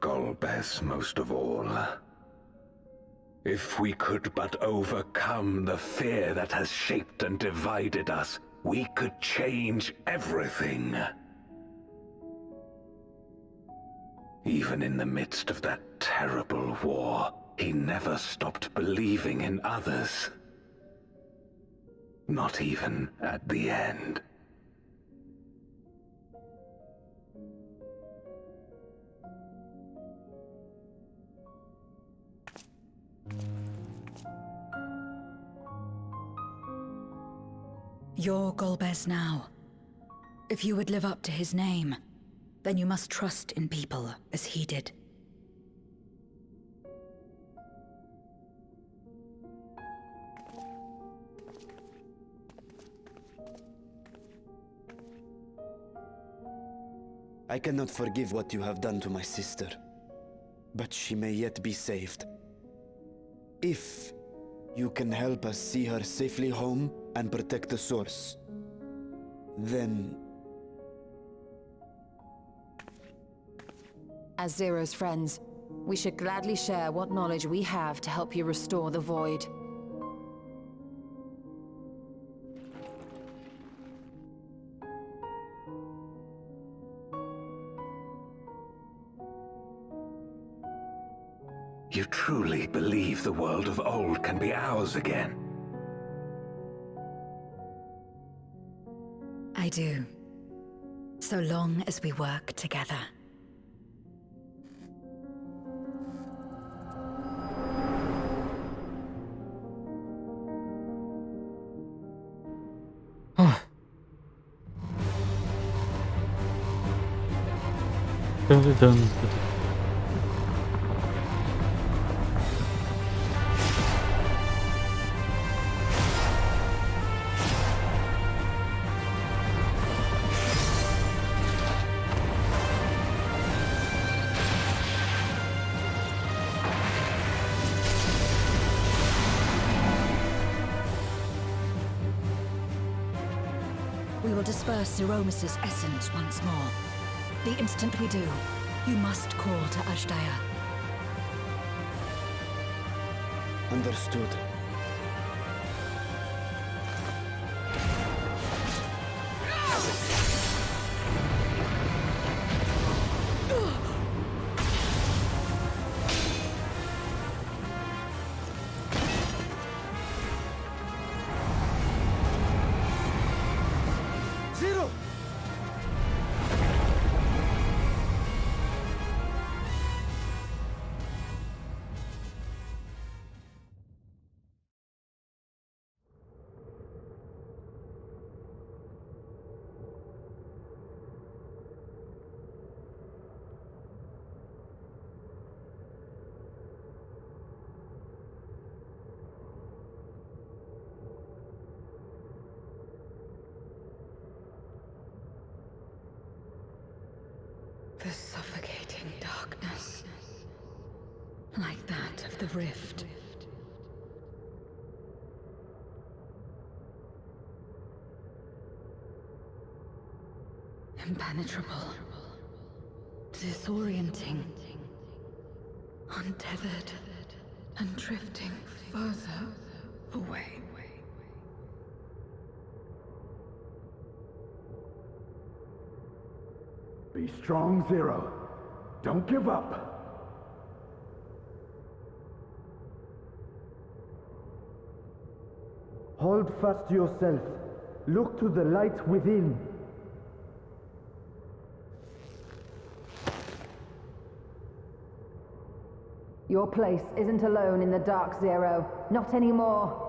Golbez most of all. If we could but overcome the fear that has shaped and divided us, we could change everything. Even in the midst of that terrible war, he never stopped believing in others. Not even at the end. You're Golbez now. If you would live up to his name, then you must trust in people as he did. I cannot forgive what you have done to my sister, but she may yet be saved. If you can help us see her safely home and protect the source, then... As Zero's friends, we should gladly share what knowledge we have to help you restore the Void. You truly believe the world of old can be ours again? I do. So long as we work together. Dun, dun, dun. we will disperse Zeromus's essence once more. The instant we do, you must call to Ashdaya. Understood. Zero! The suffocating darkness, like that of the rift. Impenetrable, disorienting, untethered, and drifting further away. Be strong, Zero. Don't give up. Hold fast to yourself. Look to the light within. Your place isn't alone in the dark, Zero. Not anymore.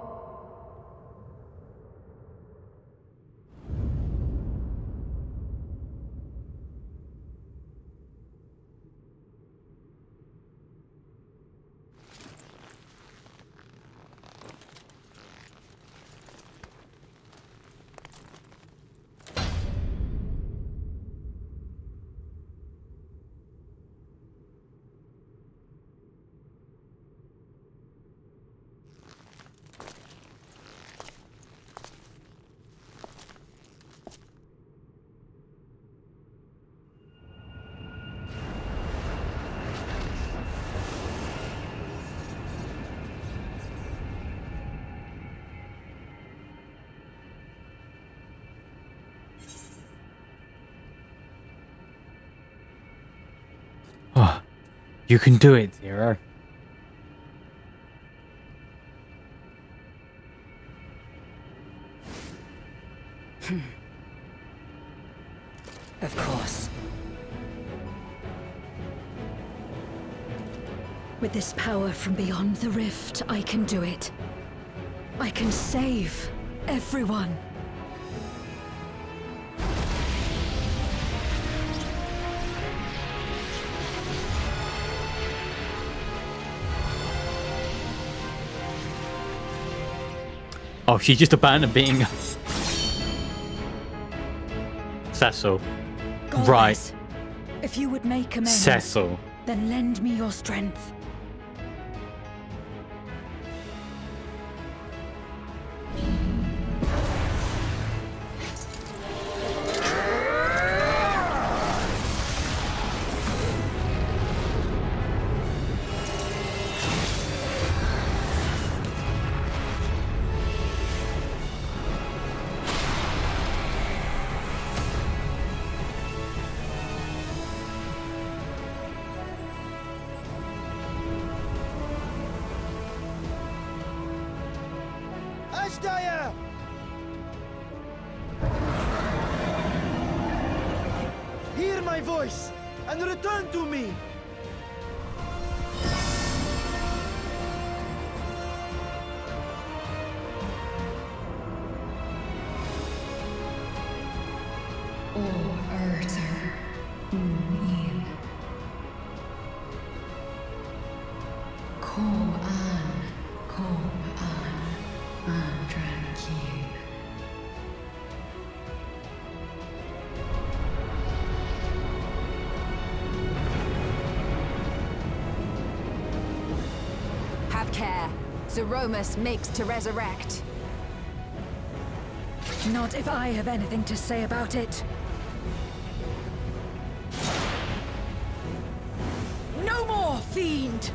Oh, you can do it, Zero. Of course. With this power from beyond the rift, I can do it. I can save everyone. Oh, she just abandoned being Cecil. Goddess, Right. If you would make amends, Cecil. then lend me your strength. Ashdaya! Hear my voice and return to me! Have care. Zeromus makes to resurrect. Not if I have anything to say about it. No more, fiend!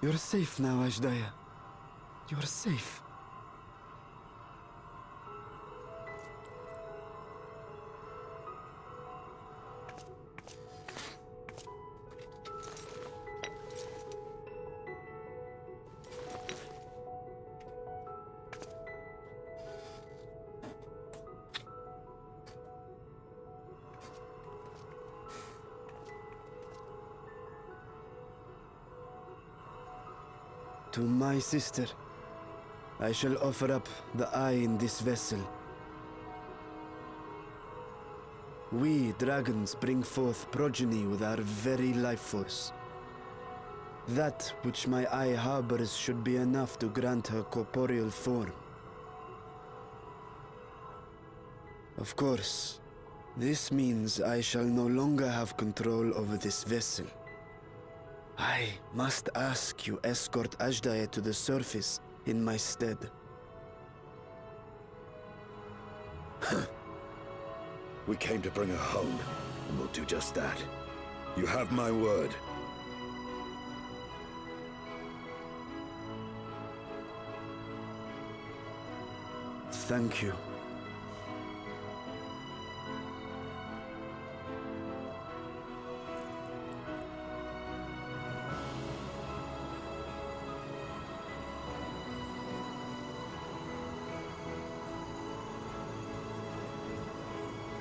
You're safe now, Ashdaya. You're safe. To my sister, I shall offer up the eye in this vessel. We, dragons, bring forth progeny with our very life force. That which my eye harbors should be enough to grant her corporeal form. Of course, this means I shall no longer have control over this vessel. I must ask you escort Ashdaya to the surface in my stead. We came to bring her home, and we'll do just that. You have my word. Thank you.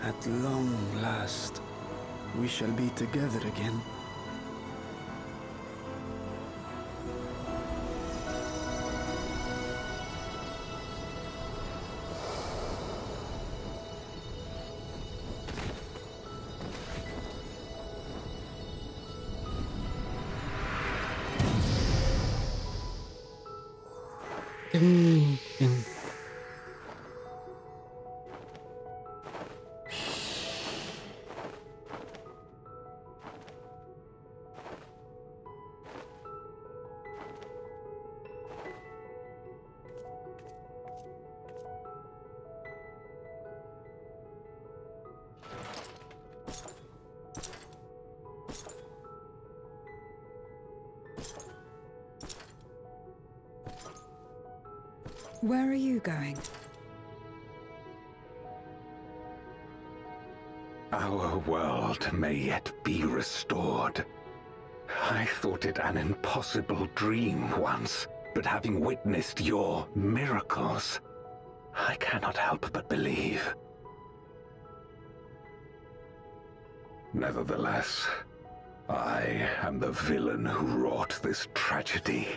At long last, we shall be together again. Where are you going? Our world may yet be restored. I thought it an impossible dream once, but having witnessed your miracles, I cannot help but believe. Nevertheless, I am the villain who wrought this tragedy,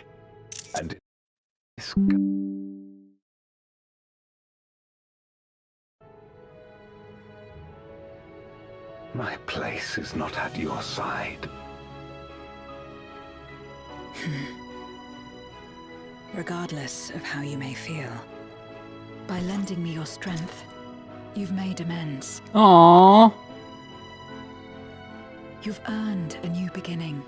and this... My place is not at your side. Regardless of how you may feel, by lending me your strength, you've made amends. Aww. You've earned a new beginning.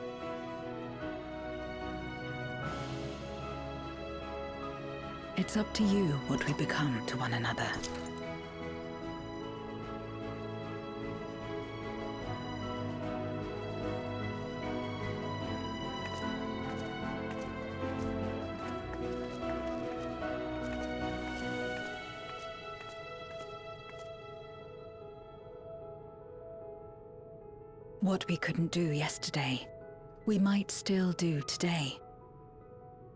It's up to you what we become to one another. What we couldn't do yesterday, we might still do today.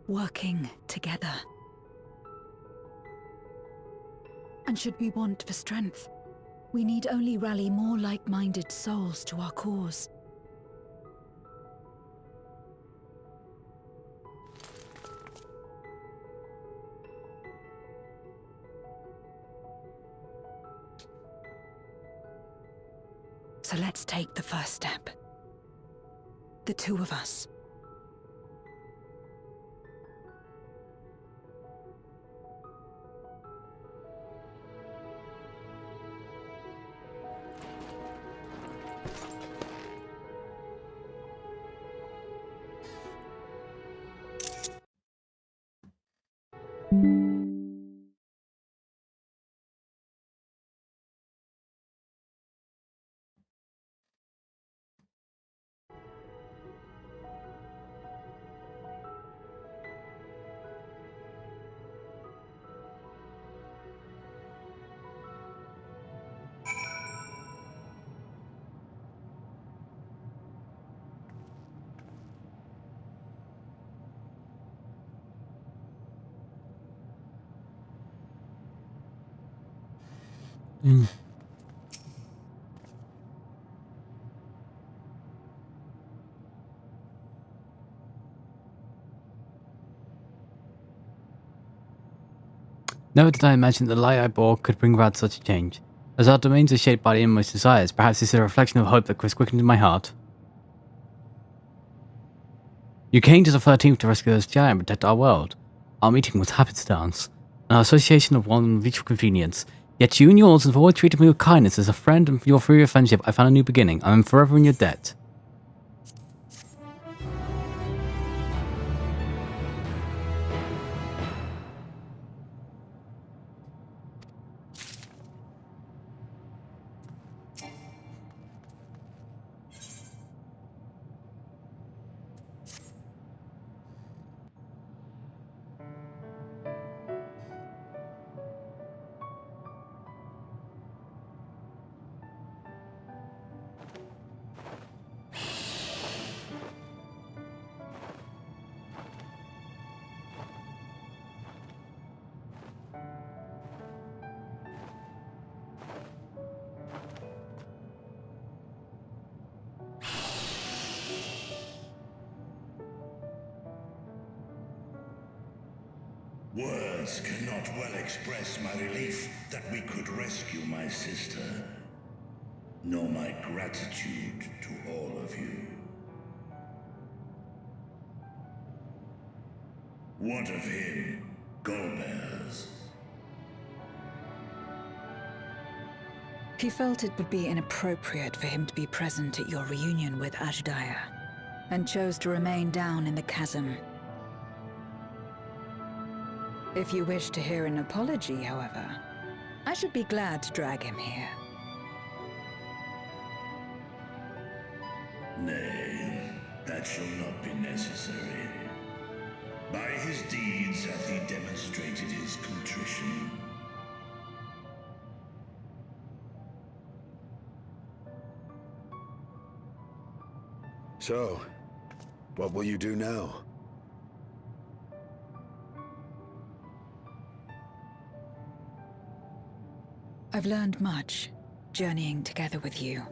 Working together. And should we want for strength, we need only rally more like-minded souls to our cause. So let's take the first step. The two of us. Never did I imagine that the light I bore could bring about such a change. As our domains are shaped by the inmost desires, perhaps this is a reflection of hope that was quickened in my heart. You came to the 13th to rescue the sky and protect our world. Our meeting was happenstance, and our association of one mutual convenience. Yet you and yours have always treated me with kindness as a friend, and through your friendship I found a new beginning. I am forever in your debt. Words cannot well express my relief that we could rescue my sister, nor my gratitude to all of you. What of him, Golbez? He felt it would be inappropriate for him to be present at your reunion with Ashdaya, and chose to remain down in the chasm. If you wish to hear an apology, however, I should be glad to drag him here. Nay, that shall not be necessary. By his deeds hath he demonstrated his contrition. So, what will you do now? I've learned much, journeying together with you.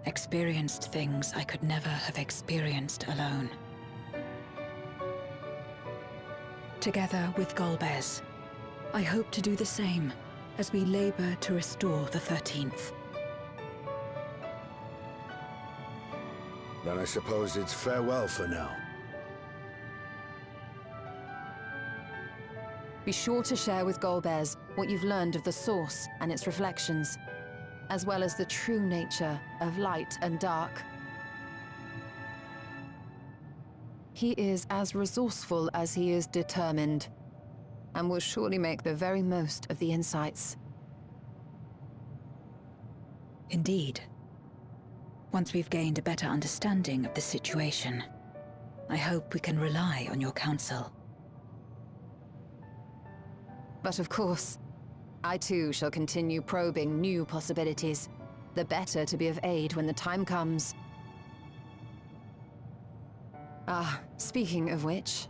Experienced things I could never have experienced alone. Together with Golbez, I hope to do the same as we labor to restore the 13th. Then I suppose it's farewell for now. Be sure to share with Golbez what you've learned of the Source and its reflections, as well as the true nature of light and dark. He is as resourceful as he is determined, and will surely make the very most of the insights. Indeed. Once we've gained a better understanding of the situation, I hope we can rely on your counsel. But of course, I too shall continue probing new possibilities, the better to be of aid when the time comes. Ah, speaking of which...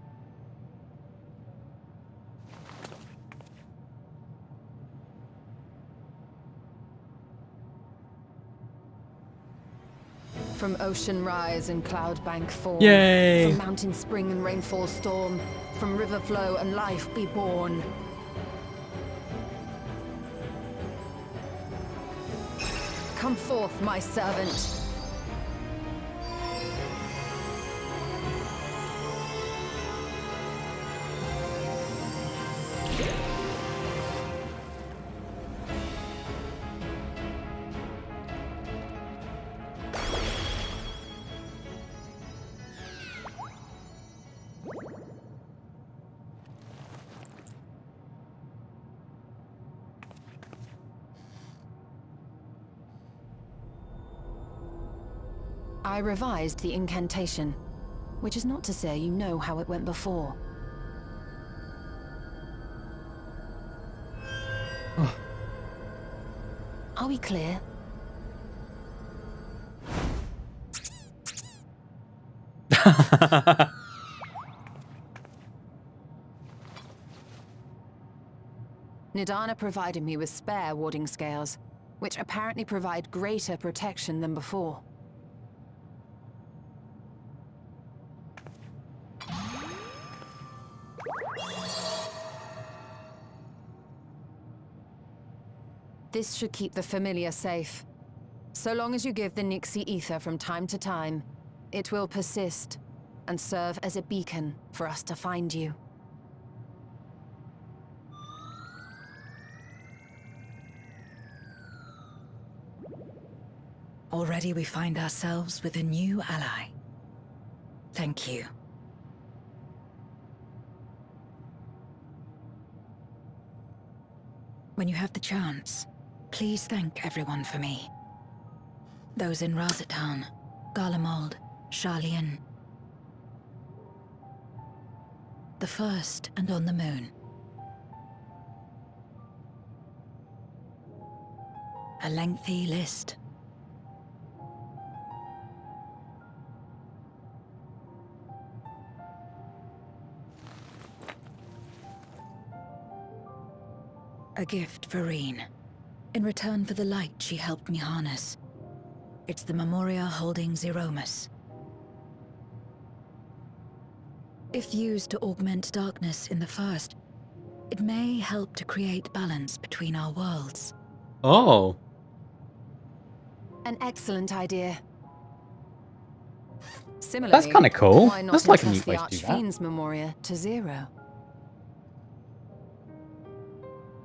From ocean rise and cloud bank fall. Yay! From mountain spring and rainfall storm. From river flow and life be born. Come forth, my servant. I revised the incantation, which is not to say you know how it went before. Are we clear? Nidana provided me with spare warding scales, which apparently provide greater protection than before. This should keep the familiar safe. So long as you give the Nixie ether from time to time, it will persist and serve as a beacon for us to find you. Already we find ourselves with a new ally. Thank you. When you have the chance, please thank everyone for me. Those in Razatown, Garlemald, Sharlayan. The first and on the moon. A lengthy list. A gift for Reen, in return for the light she helped me harness. It's the Memoria holding Zeromus. If used to augment darkness in the first, it may help to create balance between our worlds. Oh. An excellent idea. Similarly, That's kind of cool. why not That's like a entrust neat way the to do that. Archfiend's Memoria to Zero?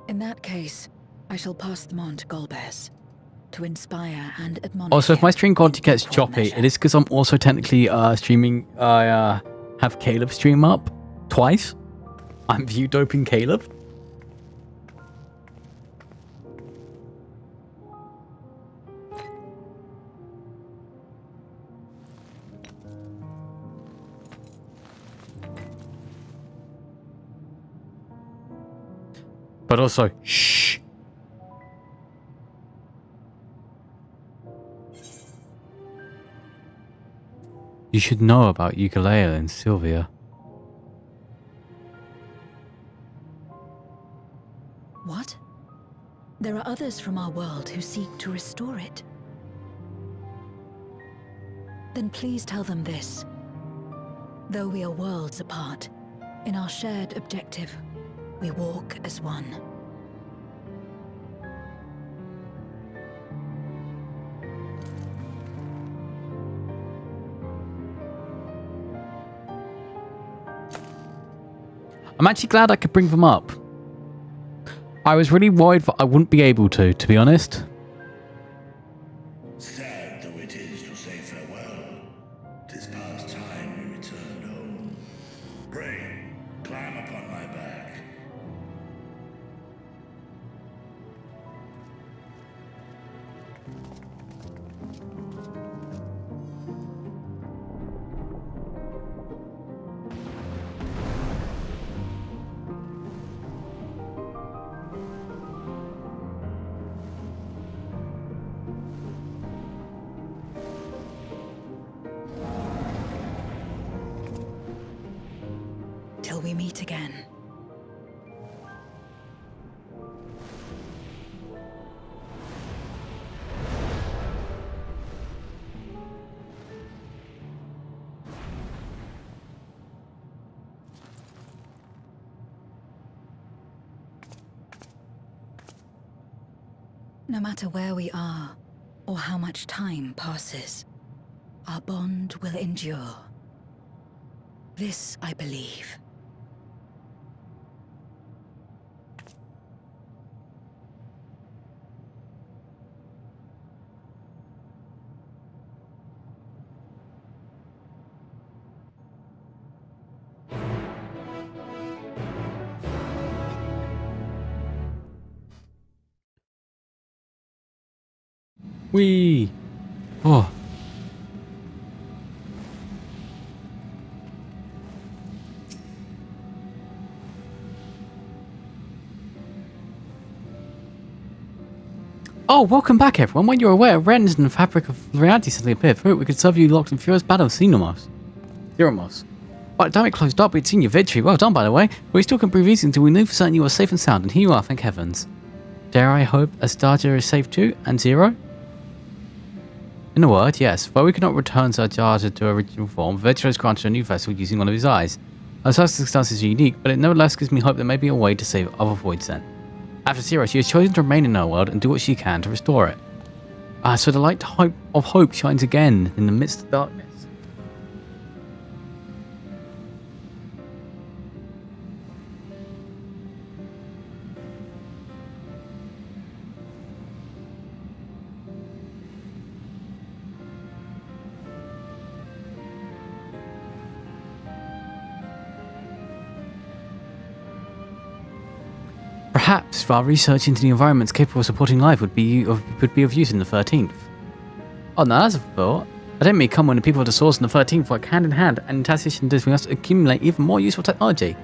In that case, I shall pass them on to Golbez, to inspire and admonish. Also, if my him stream quality in gets equal choppy, measure. it is because I'm also technically streaming. I have Caleb stream up twice. I'm view doping Caleb. But also, shh. You should know about Ukulele and Sylvia. What? There are others from our world who seek to restore it. Then please tell them this. Though we are worlds apart, in our shared objective, we walk as one. I'm actually glad I could bring them up. I was really worried that I wouldn't be able to be honest. Sad though it is to say farewell, 'tis past time we returned home. Pray, climb upon my back. Till we meet again. No matter where we are, or how much time passes, our bond will endure. This I believe. Whee! Oh. Oh, welcome back everyone. When you're aware, rents and the fabric of reality suddenly appeared. Through it, we could serve you locked in furious battle with Xenomorphs. By the time it closed up, we'd seen your victory. Well done, by the way. But we still couldn't breathe easy until we knew for certain you were safe and sound, and here you are, thank heavens. Dare I hope Astarja is safe too, and Zero? In a word, yes. Though we could not return Astarja to her original form, Virtue has granted a new vessel using one of his eyes. Our circumstances are unique, but it nevertheless gives me hope there may be a way to save other voids then. After Zero, she has chosen to remain in our world and do what she can to restore it. So the light of hope shines again in the midst of darkness. Perhaps our research into the environments capable of supporting life would be of use in the 13th. Oh no, that's a thought. I don't mean come when the people of the Source and the 13th work hand in hand and in transition we must accumulate even more useful technology.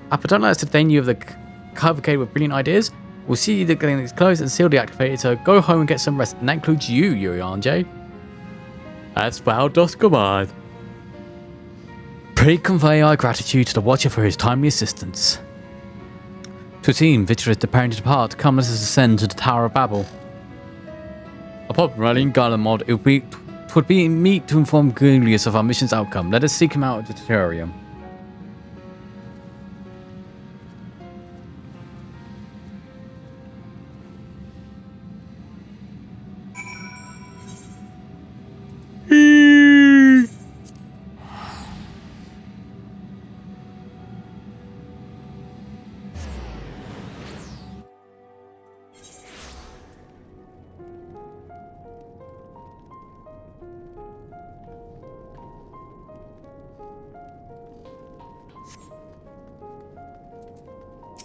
But don't let us detain you of the cavalcade with brilliant ideas. We'll see you getting these closed and sealed deactivated, so go home and get some rest, and that includes you, Yuri J. As thou dost command. Pray convey our gratitude to the Watcher for his timely assistance. To a team, Victor is preparing to depart. Come, let us ascend to the Tower of Babel. Upon rallying Garlemald, it would be meet to inform Gulius of our mission's outcome. Let us seek him out at the Terrarium.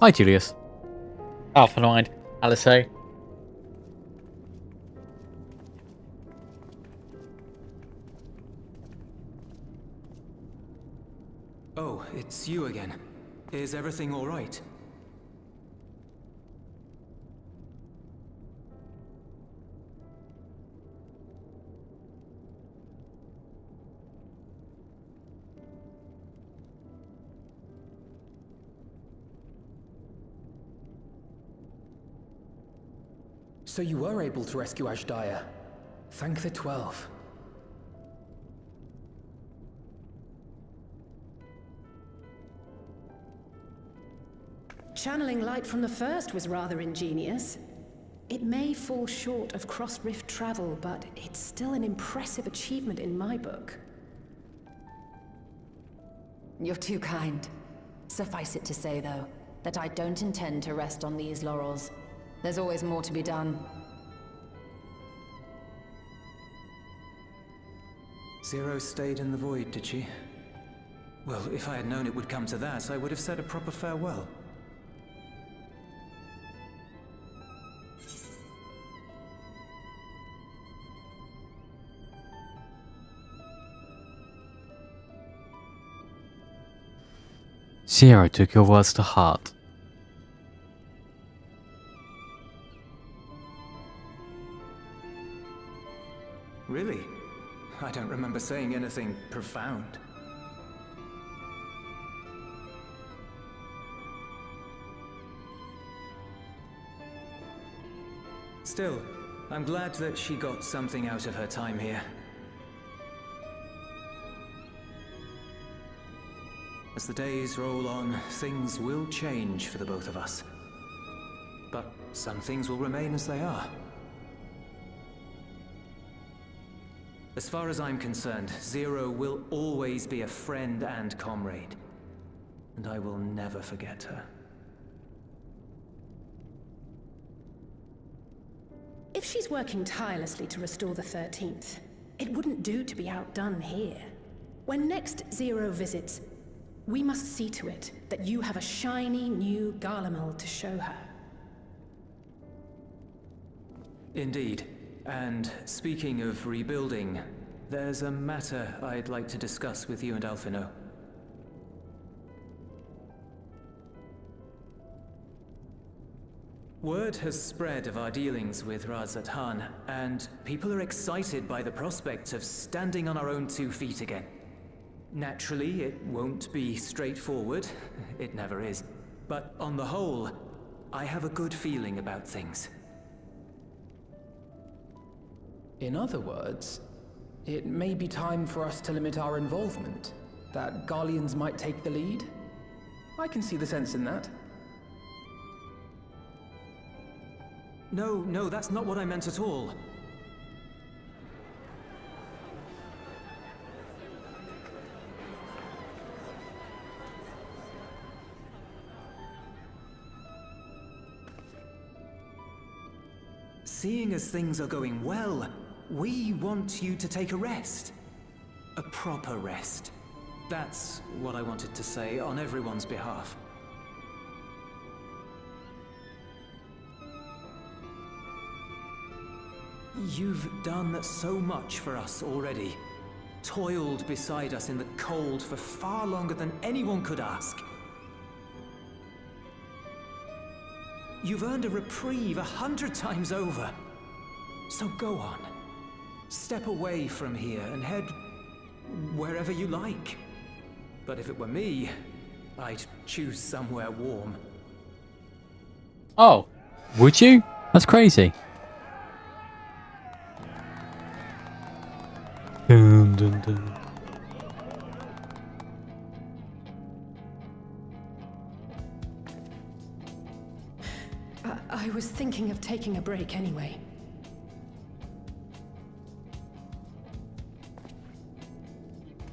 Hi, Julius. Alpha 9, Alice. Oh, it's you again. Is everything all right? So you were able to rescue Ashdaya. Thank the 12. Channeling light from the first was rather ingenious. It may fall short of cross-rift travel, but it's still an impressive achievement in my book. You're too kind. Suffice it to say, though, that I don't intend to rest on these laurels. There's always more to be done. Zero stayed in the void, did she? Well, if I had known it would come to that, I would have said a proper farewell. Zero took your words to heart. Really? I don't remember saying anything profound. Still, I'm glad that she got something out of her time here. As the days roll on, things will change for the both of us. But some things will remain as they are. As far as I'm concerned, Zero will always be a friend and comrade. And I will never forget her. If she's working tirelessly to restore the 13th, it wouldn't do to be outdone here. When next Zero visits, we must see to it that you have a shiny new Garlemald to show her. Indeed. And speaking of rebuilding, there's a matter I'd like to discuss with you and Alphino. Word has spread of our dealings with Razat Han, and people are excited by the prospect of standing on our own 2 feet again. Naturally, it won't be straightforward. It never is. But on the whole, I have a good feeling about things. In other words, it may be time for us to limit our involvement. That Garleans might take the lead? I can see the sense in that. No, that's not what I meant at all. Seeing as things are going well, we want you to take a rest. A proper rest. That's what I wanted to say on everyone's behalf. You've done so much for us already. Toiled beside us in the cold for far longer than anyone could ask. You've earned a reprieve 100 times over. So go on. Step away from here and head wherever you like. But if it were me, I'd choose somewhere warm. Oh, would you? That's crazy. Dun, dun, dun. I was thinking of taking a break anyway.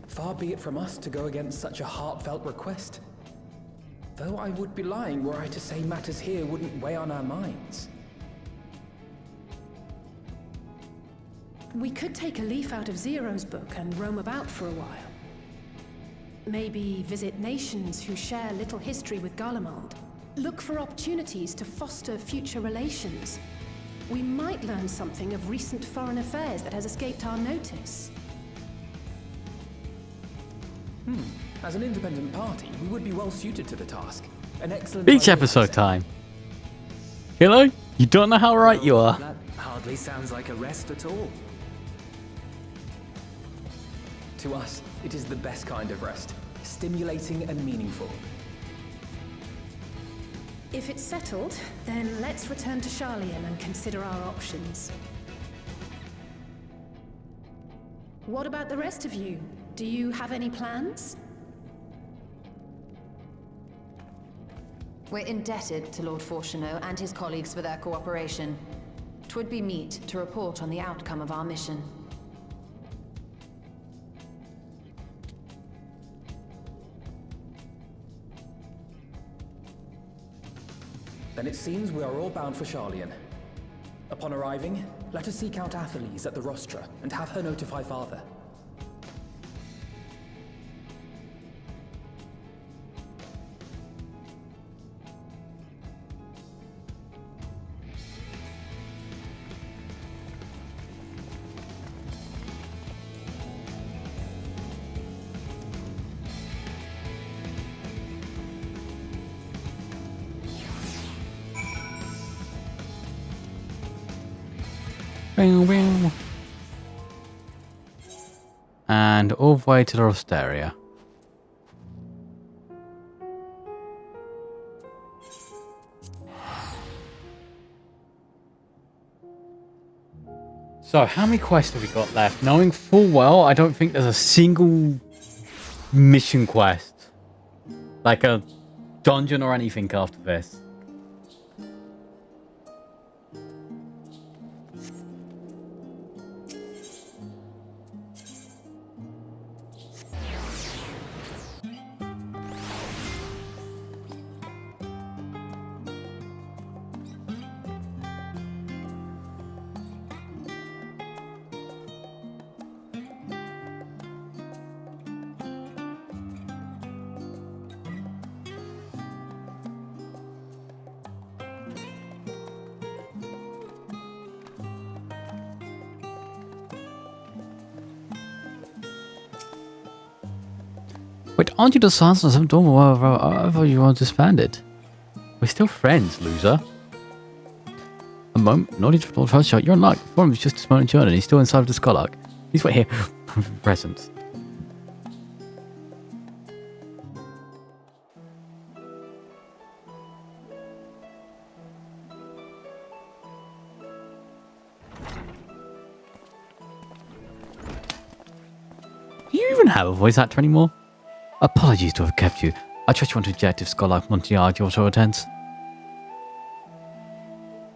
Far be it from us to go against such a heartfelt request. Though I would be lying were I to say matters here wouldn't weigh on our minds. We could take a leaf out of Zero's book and roam about for a while. Maybe visit nations who share little history with Garlemald. Look for opportunities to foster future relations. We might learn something of recent foreign affairs that has escaped our notice. As an independent party, we would be well suited to the task. An excellent Beach idea, episode time. Hello? You don't know how right you are. That hardly sounds like a rest at all. To us, it is the best kind of rest. Stimulating and meaningful. If it's settled, then let's return to Sharlayan and consider our options. What about the rest of you? Do you have any plans? We're indebted to Lord Fortuneau and his colleagues for their cooperation. 'Twould be meet to report on the outcome of our mission. Then it seems we are all bound for Sharlayan. Upon arriving, let us seek out Athelise at the rostra and have her notify Father. And all the way to the Rosteria. So, how many quests have we got left? Knowing full well, I don't think there's a single mission quest. Like a dungeon or anything after this. Wait, aren't you the sons of some dorm? I thought you were disbanded. We're still friends, loser. A moment, knowledge of the first shot. You're unlike. Form is just a small journey. He's still inside of the Skylark. Please wait here. Presents. Do you even have a voice actor anymore? Apologies to have kept you. I trust you want to eject if Skylark Montiardi also attends.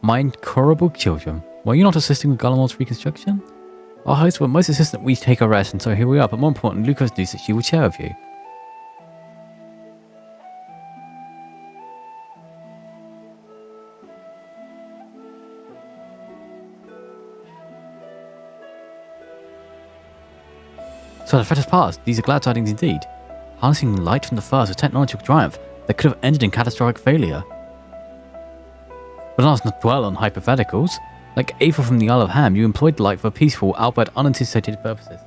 My incorrigible children. Were you not assisting with Gallimard's reconstruction? Our hosts were most insistent we take a rest, and so here we are, but more importantly, Lucas news that she will share with you. So the threat has passed. These are glad tidings indeed. Harnessing light from the first, a technological triumph that could have ended in catastrophic failure. But let us not dwell on hypotheticals. Like Ava from the Isle of Ham, you employed the light for peaceful, albeit unanticipated purposes.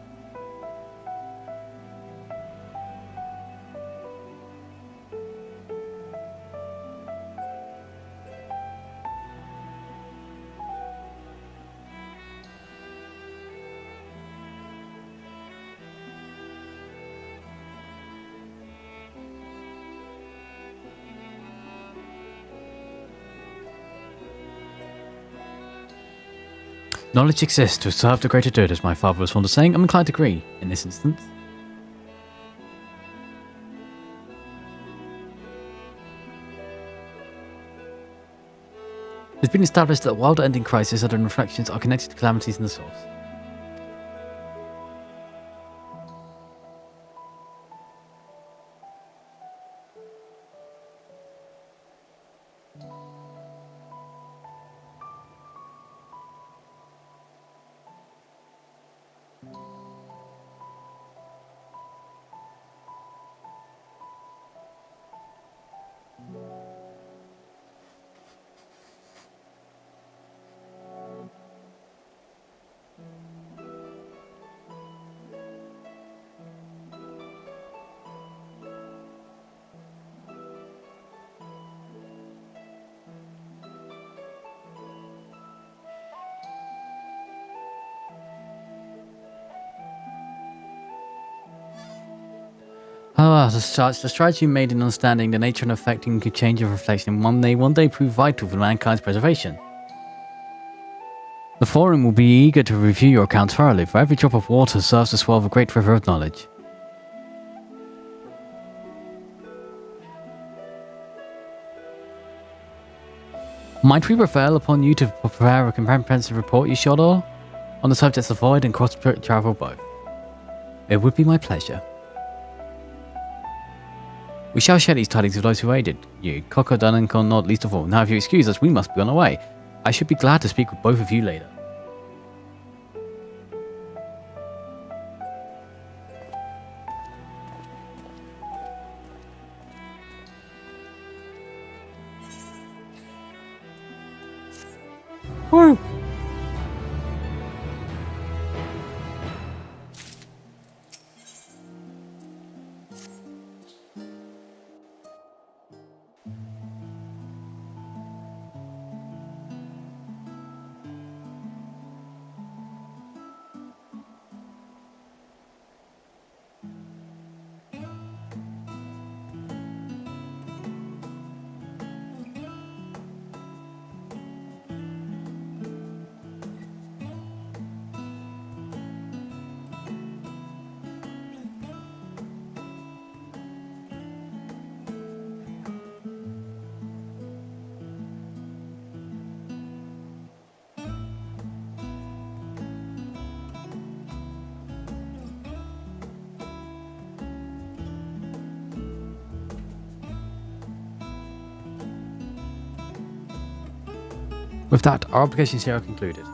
Knowledge exists to serve the greater good, as my father was fond of saying. I'm inclined to agree in this instance. It's been established that world-ending crises and reflections are connected to calamities in the source. The strides you made in understanding the nature and affecting change of reflection one day prove vital for mankind's preservation. The Forum will be eager to review your accounts thoroughly, for every drop of water serves to swell the great river of knowledge. Might we prevail upon you to prepare a comprehensive report, Yashador, on the subjects of void and cross-spirit travel both? It would be my pleasure. We shall share these tidings with those who aided you, Coco, Dunn, and Con, not least of all. Now, if you excuse us, we must be on our way. I should be glad to speak with both of you later. Woo! With that, our obligations here are concluded.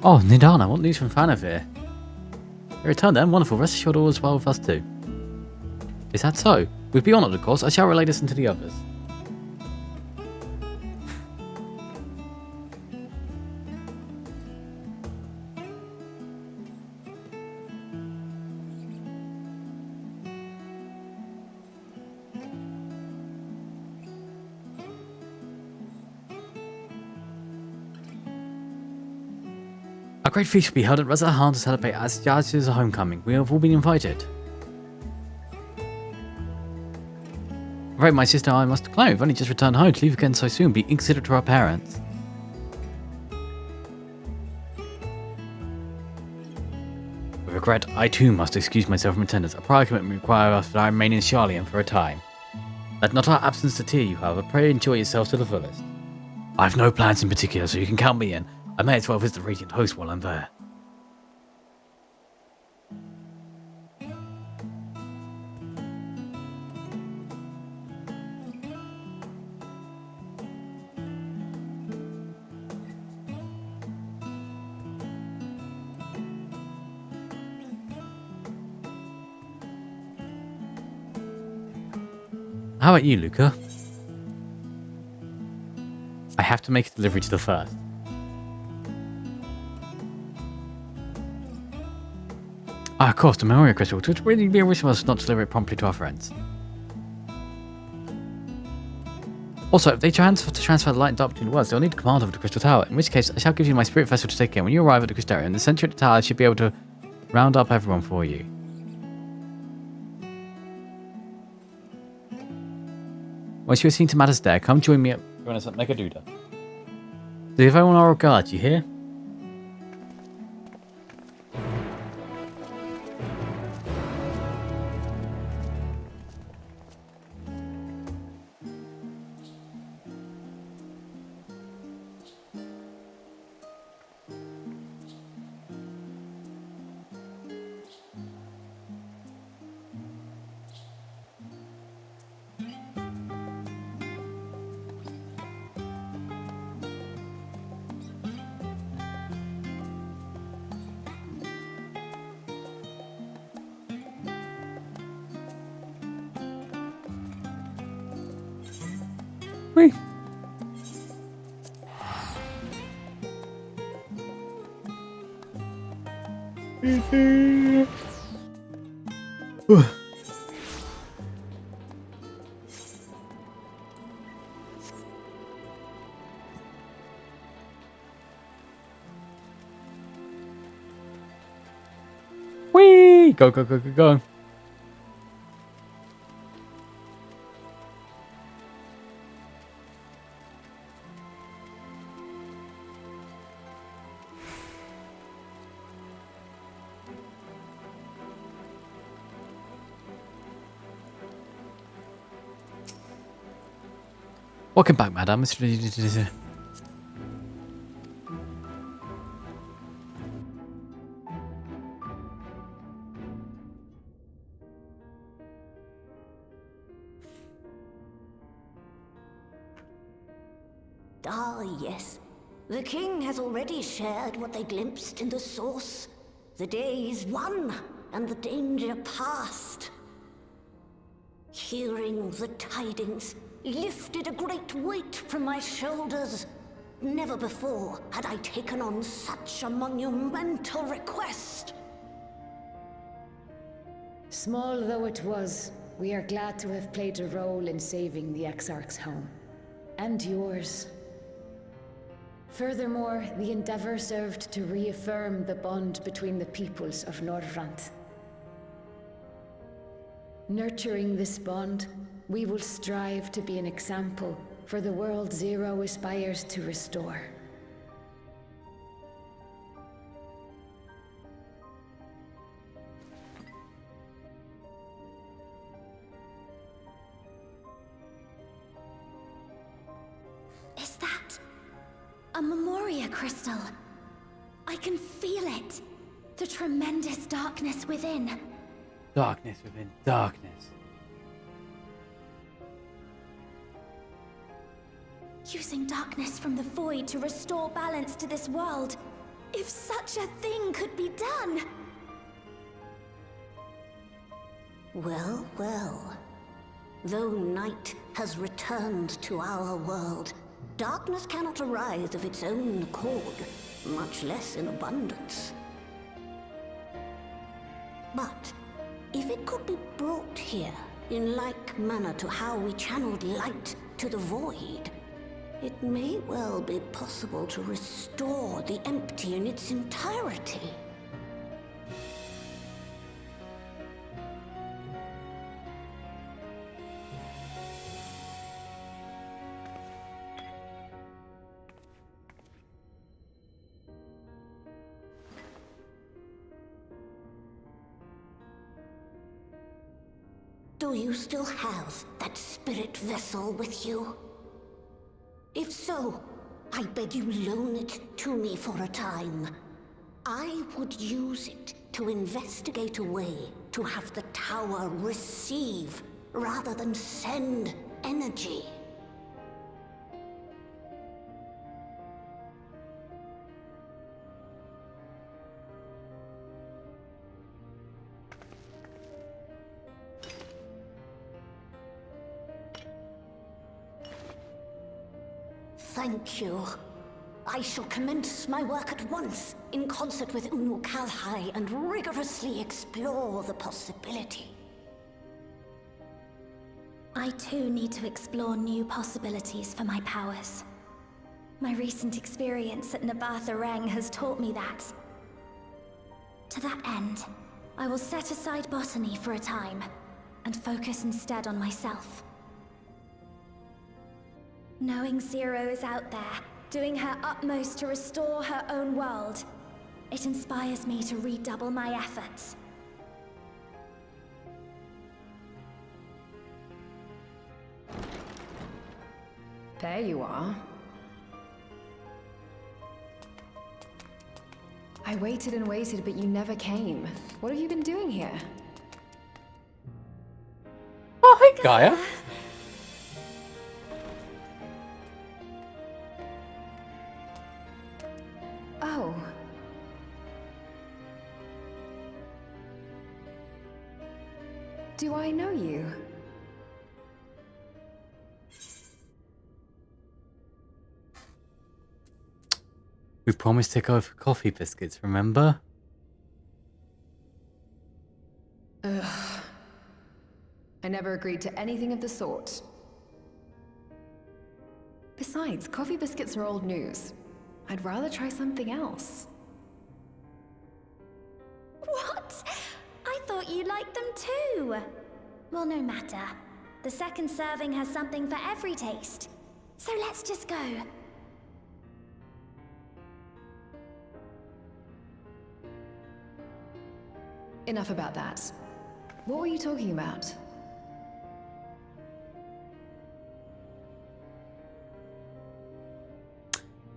Oh, Nidana, what news from Fanavir? You returned then, wonderful. Rest assured all is well with us too. Is that so? With be honoured, of course. I shall relay this into the others. A great feast will be held at Rezahan to celebrate Asjaz's homecoming. We have all been invited. Right, my sister and I must decline. We've only just returned home. To leave again so soon. Be inconsiderate to our parents. With regret, I too must excuse myself from attendance. A prior commitment requires us that I remain in Charlian for a time. Let not our absence deter you, however. Pray enjoy yourself to the fullest. I have no plans in particular, so you can count me in. I may as well visit the Radiant Host while I'm there. How about you, Luca? I have to make a delivery to the first. Ah, of course, the Memoria Crystal, which would really be a wish of us not to deliver it promptly to our friends. Also, if they transfer the light and dark between the worlds, they'll need command over the Crystal Tower, in which case I shall give you my spirit vessel to take in. When you arrive at the Crystarium, the center of the tower should be able to round up everyone for you. Once you are seen to matters there, come join me at Megaduda. Do everyone our regard, you hear? Whee! Whee! Go, go, go, go, go. Welcome back, madam. Ah, yes. The king has already shared what they glimpsed in the source. The day is won, and the danger past. Hearing the tidings lifted a great weight from my shoulders. Never before had I taken on such a monumental request. Small though it was, we are glad to have played a role in saving the Exarch's home. And yours. Furthermore, the endeavor served to reaffirm the bond between the peoples of Norvrant. Nurturing this bond, we will strive to be an example for the world Zero aspires to restore. Is that a Memoria crystal? I can feel it. The tremendous darkness within. Darkness within darkness. Using darkness from the void to restore balance to this world. If such a thing could be done! Well, well. Though night has returned to our world, darkness cannot arise of its own accord, much less in abundance. But if it could be brought here, in like manner to how we channeled light to the void, it may well be possible to restore the empty in its entirety. Do you still have that spirit vessel with you? If so, I beg you loan it to me for a time. I would use it to investigate a way to have the tower receive rather than send energy. Thank you. I shall commence my work at once, in concert with Unu Kalhai, and rigorously explore the possibility. I too need to explore new possibilities for my powers. My recent experience at Nabatha Reng has taught me that. To that end, I will set aside botany for a time, and focus instead on myself. Knowing Zero is out there, doing her utmost to restore her own world, it inspires me to redouble my efforts. There you are. I waited and waited, but you never came. What have you been doing here? Oh, hey, Gaia. Oh. Do I know you? We promised to go for coffee biscuits, remember? Ugh. I never agreed to anything of the sort. Besides, coffee biscuits are old news. I'd rather try something else. What? I thought you liked them too. Well, no matter. The second serving has something for every taste. So let's just go. Enough about that. What were you talking about?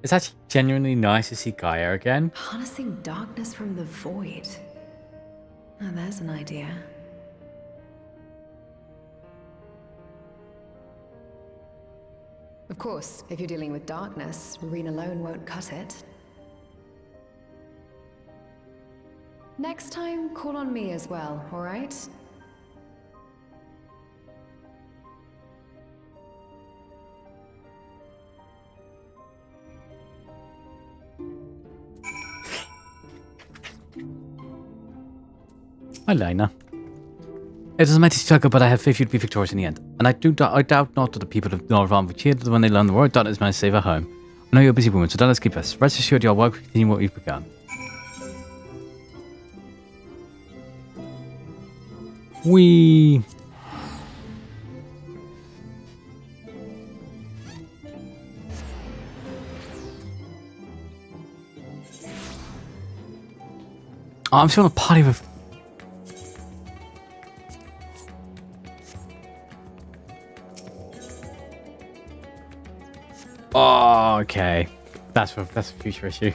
It's actually genuinely nice to see Gaia again. Harnessing darkness from the void. Now there's an idea. Of course, if you're dealing with darkness, Reen alone won't cut it. Next time, call on me as well, alright? Hi, Lena. It is a mighty struggle, but I have faith you'd be victorious in the end. And I doubt not that the people of Norvan will cheer when they learn the word darkness managed to save our home. I know you're a busy woman, so don't let's keep us. Rest assured your work will continue what we've begun. Whee! Oh, I'm still on a party with... Oh, okay. That's a future issue.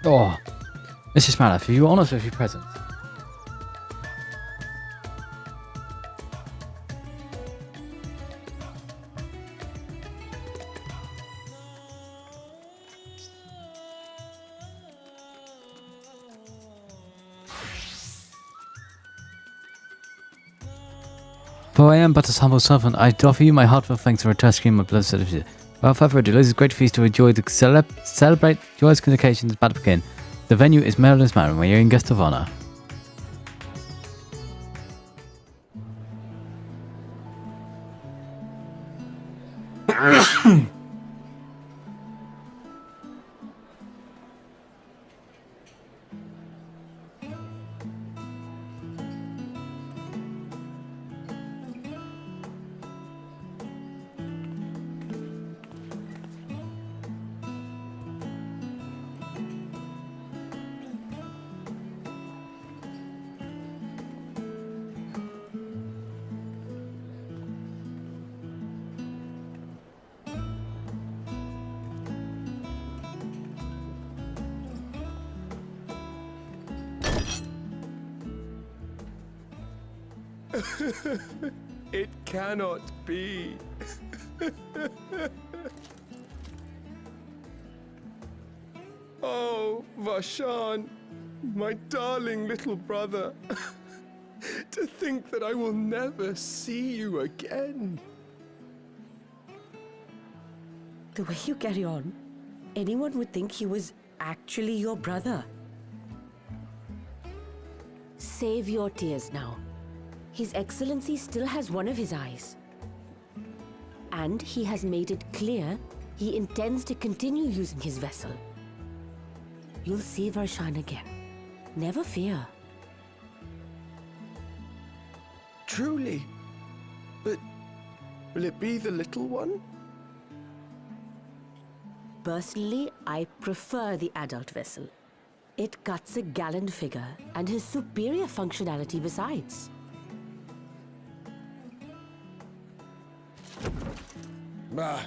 Oh, this is matter. For you honors with your presence. Though I am but a humble servant, I offer you my heartfelt thanks for rescuing my blood certificate. Without further ado, this is a great feast to enjoy the celebrate joyous communications about to begin. The venue is Maryland's Manor, where you're in guest of honor. It cannot be. Oh, Vashan, my darling little brother. To think that I will never see you again. The way you carry on, anyone would think he was actually your brother. Save your tears now. His Excellency still has one of his eyes. And he has made it clear he intends to continue using his vessel. You'll see Varshan again. Never fear. Truly? But will it be the little one? Personally, I prefer the adult vessel. It cuts a gallant figure and has superior functionality besides. Bah,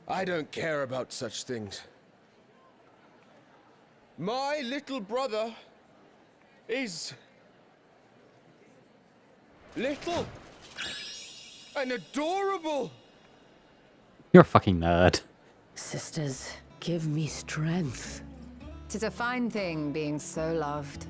I don't care about such things. My little brother is little and adorable. You're a fucking nerd. Sisters, give me strength. 'Tis a fine thing being so loved.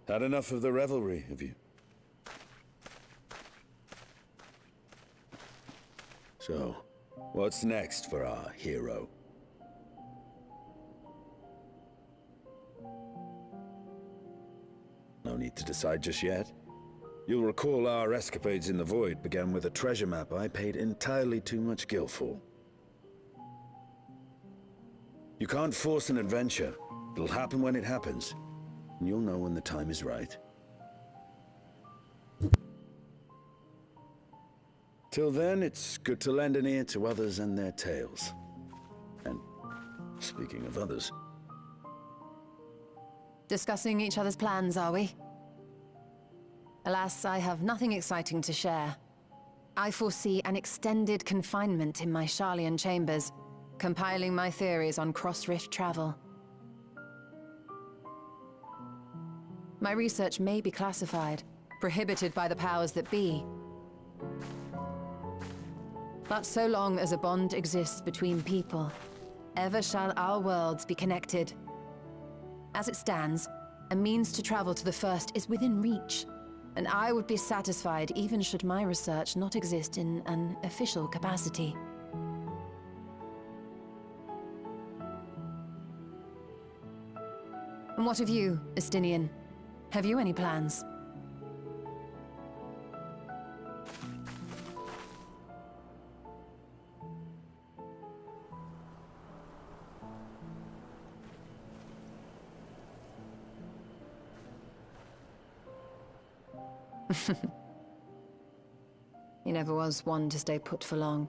Had enough of the revelry, have you? So, what's next for our hero? No need to decide just yet. You'll recall our escapades in the Void began with a treasure map I paid entirely too much gil for. You can't force an adventure. It'll happen when it happens. And you'll know when the time is right. Till then, it's good to lend an ear to others and their tales. And speaking of others... Discussing each other's plans, are we? Alas, I have nothing exciting to share. I foresee an extended confinement in my Sharlayan chambers, compiling my theories on cross-rift travel. My research may be classified, prohibited by the powers that be. But so long as a bond exists between people, ever shall our worlds be connected. As it stands, a means to travel to the First is within reach, and I would be satisfied even should my research not exist in an official capacity. And what of you, Estinian? Have you any plans? He never was one to stay put for long,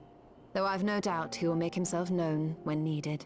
though I've no doubt he will make himself known when needed.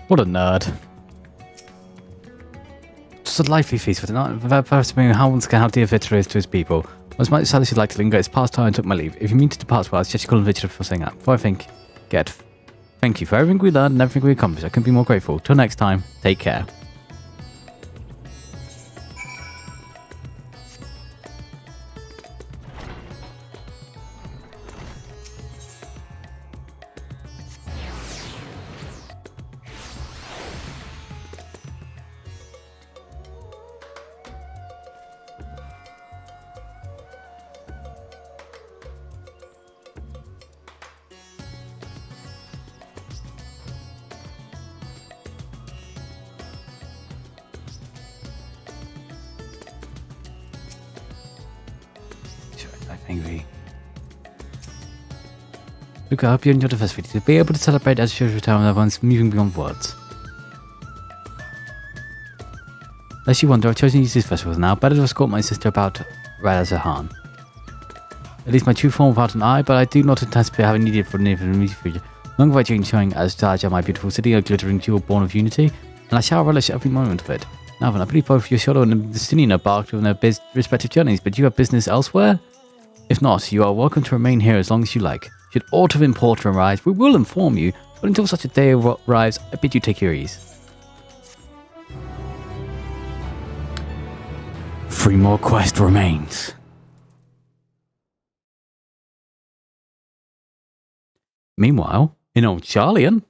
What a nerd. Just a lively feast with not without perhaps being how once again how dear Victor is to his people. I was much sadly she'd like to linger, it's past time and took my leave. If you mean to depart well, I suggest you call Victor before saying that. Before I think, thank you for everything we learned and everything we accomplished. I couldn't be more grateful. Till next time, take care. Look, I hope you enjoyed the first video. To be able to celebrate as your return with everyone's moving beyond words. Lest you wonder, I've chosen to use these festivals now. Better to escort my sister about Razahan. At least my true form without an eye, but I do not anticipate having needed for the near future. Long awaiting showing as large as my beautiful city, a glittering jewel born of unity, and I shall relish every moment of it. Now then, I believe both your shadow and the Destinian embarked on their respective journeys, but do you have business elsewhere? If not, you are welcome to remain here as long as you like. Should aught of import arise, we will inform you, but until such a day arrives, I bid you take your ease. 3 more quest remains. Meanwhile, in old Charlian.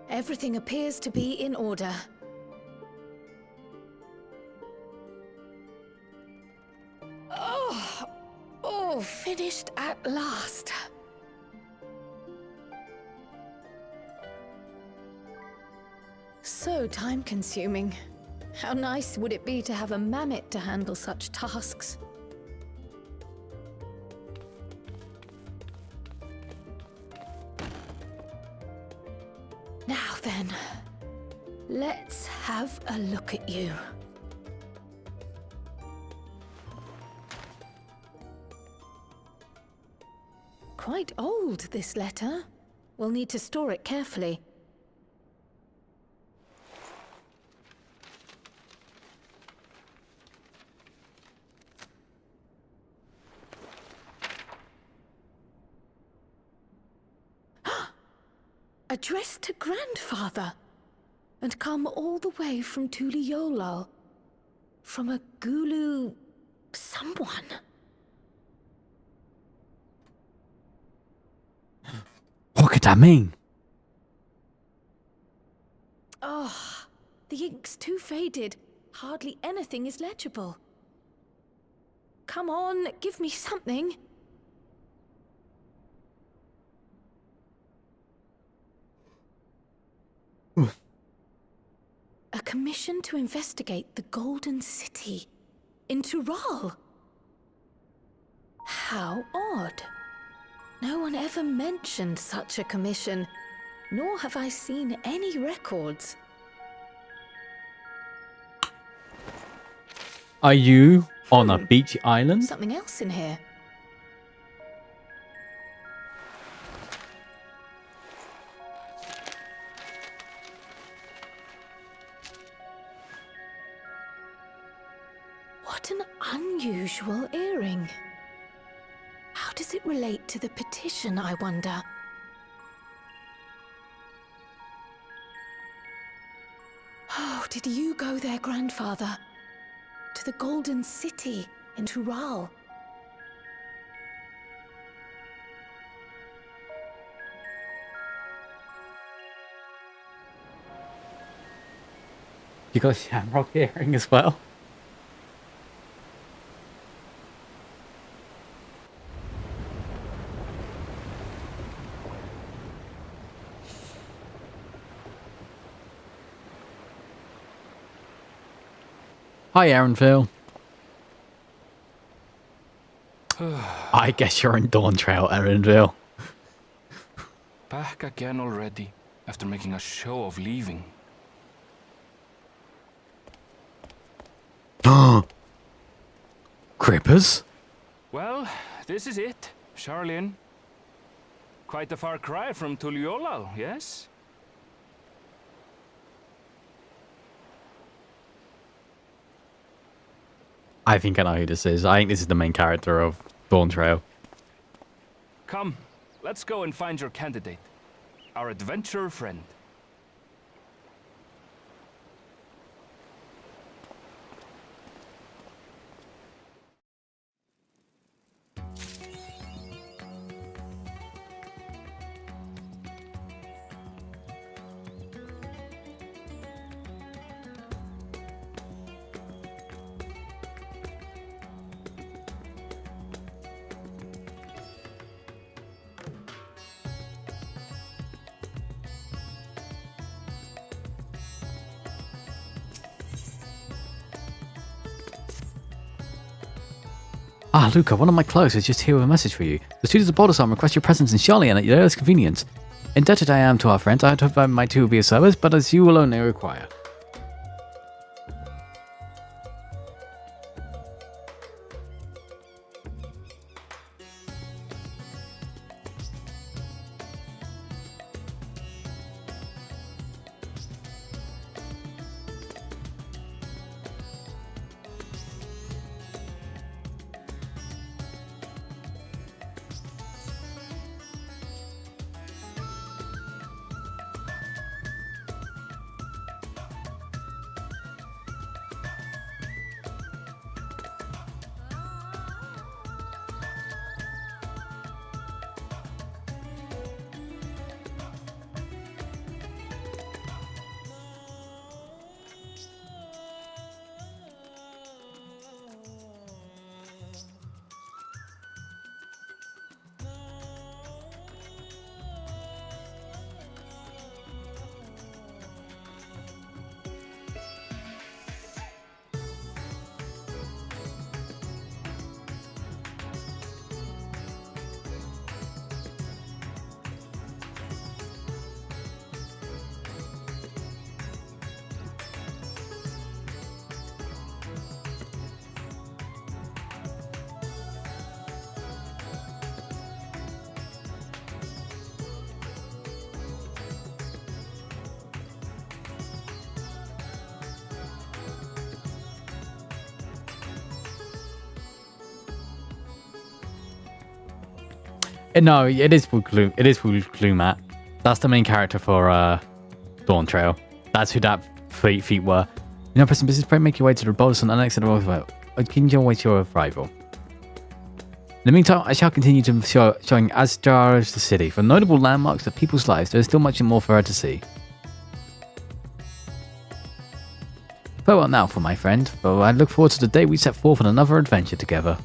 Everything appears to be in order. Oh, finished at last. So time-consuming. How nice would it be to have a mammoth to handle such tasks? Now then, let's have a look at you. Quite old, this letter. We'll need to store it carefully. Addressed to Grandfather, and come all the way from Tuliolal, from a Gulu someone. What could that mean? Oh, the ink's too faded. Hardly anything is legible. Come on, give me something. A commission to investigate the Golden City in Tural. How odd. No one ever mentioned such a commission, nor have I seen any records. Are you on a beach island? Something else in here. What an unusual earring. How does it relate to the petition, I wonder? Oh, did you go there, grandfather? To the Golden City in Tural? You got a shamrock earring as well? Hi, Aaronville. I guess you're in Dawntrail, Aaronville. Back again already, after making a show of leaving. Crippers? Well, this is it, Charlene. Quite a far cry from Tuliolal, yes? I think I know who this is. I think this is the main character of Dawntrail. Come, let's go and find your candidate. Our adventurer friend. Ah, Luca, one of my clerks is just here with a message for you. The students of Baldur's request your presence in Charlene at your earliest convenience. Indebted I am to our friends. I hope I might too be of service, but as you alone they require. No, it is Gloom. It is Gloomat. That's the main character for Dawntrail. That's who that feet were. You know, pressing business, pray make your way to the Baldur's and annexed the can you wait your arrival? In the meantime, I shall continue to showing Asjar as the city. For notable landmarks of people's lives, there is still much more for her to see. Farewell now for my friend, for I look forward to the day we set forth on another adventure together.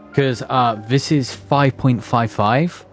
Because this is 5.55.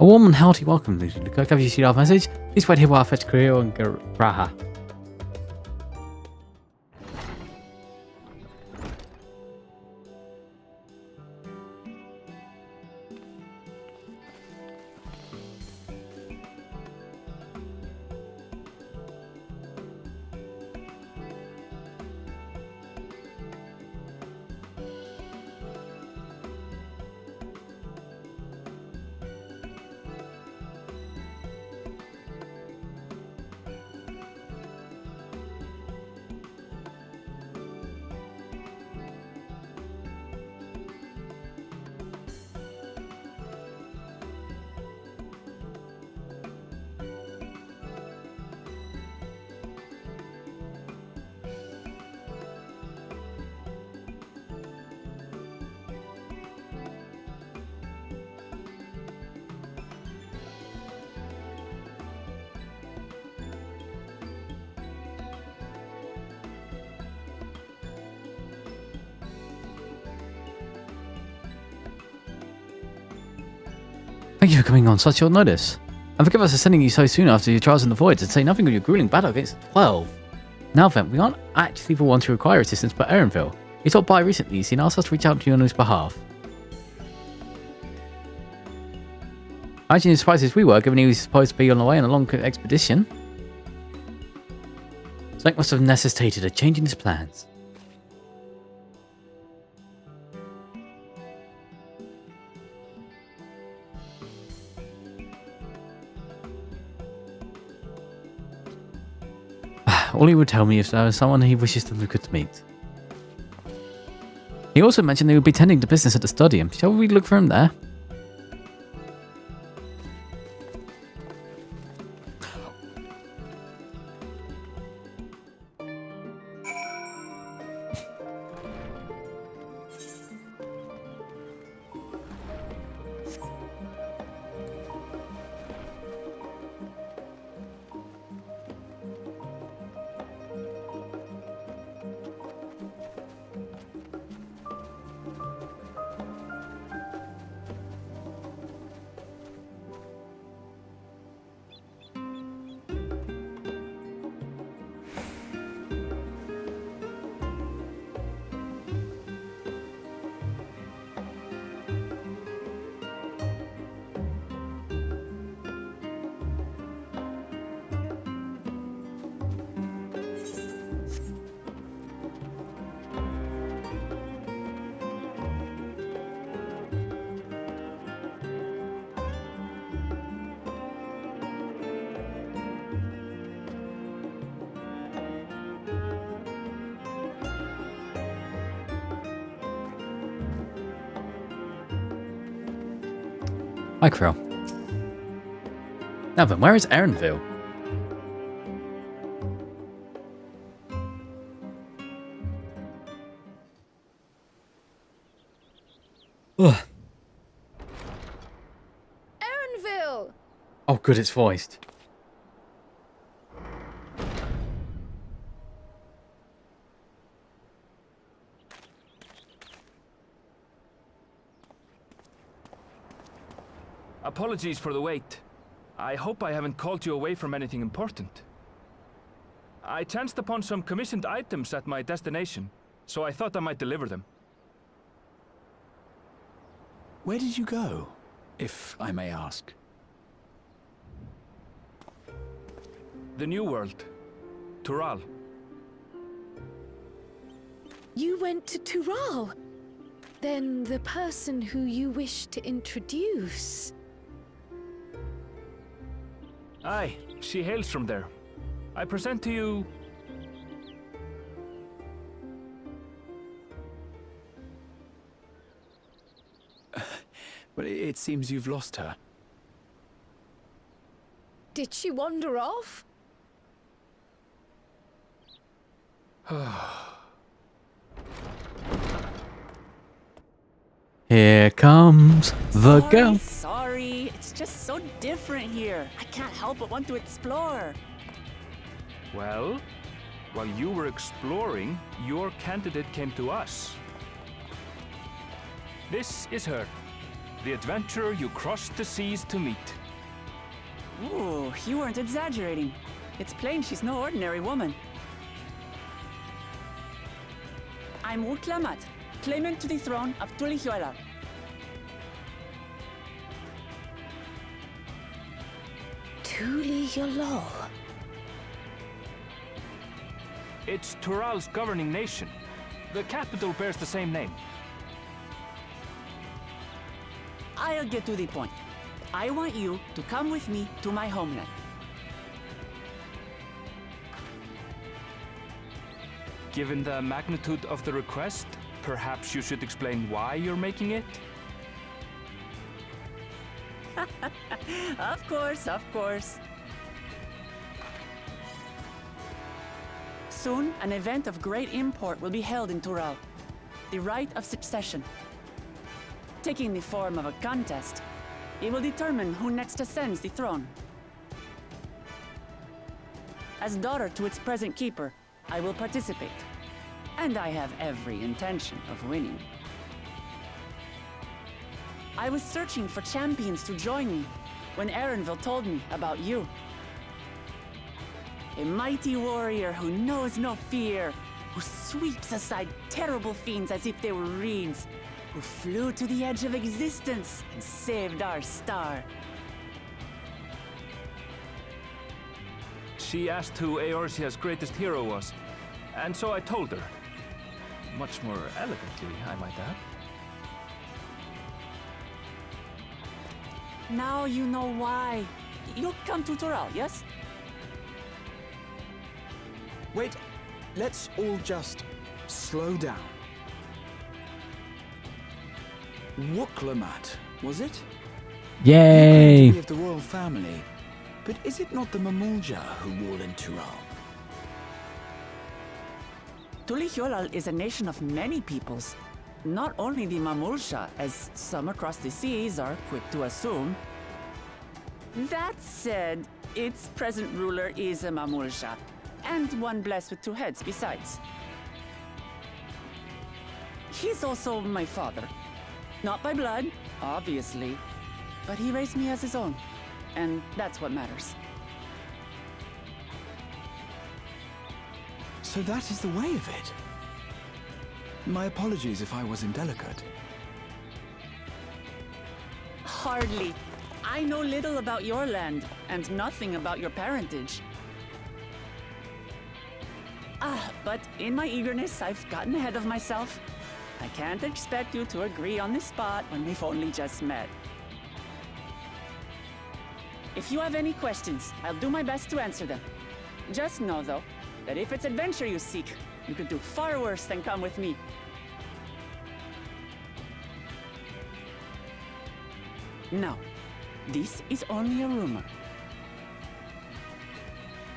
A warm and hearty welcome, Lucian. Have you seen our message? Please wait here while I fetch Kirill and Graha. Thank you for coming on such short notice. And forgive us for sending you so soon after your trials in the void, to say nothing of your grueling battle against the 12. Now then, we aren't actually the ones who require assistance but Erenville. He stopped by recently, and asked us to reach out to you on his behalf. Imagine as surprised as we were, given he was supposed to be on the way on a long expedition. Something must have necessitated a change in his plans. All he would tell me if there was someone he wishes to look at meet. He also mentioned he would be tending to business at the stadium. Shall we look for him there? Hi, Krill. Now then, where is Erenville? Ugh. Erenville! Oh, good, it's voiced. Apologies for the wait. I hope I haven't called you away from anything important. I chanced upon some commissioned items at my destination, so I thought I might deliver them. Where did you go, if I may ask? The New World. Tural. You went to Tural? Then the person who you wish to introduce... Aye, she hails from there. I present to you... Well, it seems you've lost her. Did she wander off? Here comes the girl. Sorry, it's just so different here. I can't help but want to explore. Well, while you were exploring, your candidate came to us. This is her. the adventurer you crossed the seas to meet. Ooh, you weren't exaggerating. It's plain she's no ordinary woman. I'm Uklamat, claimant to the throne of Tulihuela. Tulihuela. It's Tural's governing nation. The capital bears the same name. I'll get to the point. I want you to come with me to my homeland. Given the magnitude of the request, perhaps you should explain why you're making it? Of course, of course. Soon, an event of great import will be held in Tural. The Rite of Succession. Taking the form of a contest, it will determine who next ascends the throne. As daughter to its present keeper, I will participate. And I have every intention of winning. I was searching for champions to join me when Erenville told me about you. A mighty warrior who knows no fear, who sweeps aside terrible fiends as if they were reeds, who flew to the edge of existence and saved our star. She asked who Eorzea's greatest hero was, and so I told her. Much more elegantly, I might add. Now you know why. You'll come to Tural, yes? Wait, let's all just slow down. Wuklamat, was it? Yay! You claim to be of the royal family, but is it not the Mamulja who rule in Tural? Tulihuela is a nation of many peoples. Not only the Mamulja, as some across the seas are quick to assume. That said, its present ruler is a Mamulja, and one blessed with two heads besides. He's also my father. Not by blood, obviously, but he raised me as his own, and that's what matters. So that is the way of it. My apologies if I was indelicate. Hardly. I know little about your land, and nothing about your parentage. But in my eagerness, I've gotten ahead of myself. I can't expect you to agree on the spot when we've only just met. If you have any questions, I'll do my best to answer them. Just know, though, that if it's adventure you seek, you could do far worse than come with me. Now, this is only a rumor.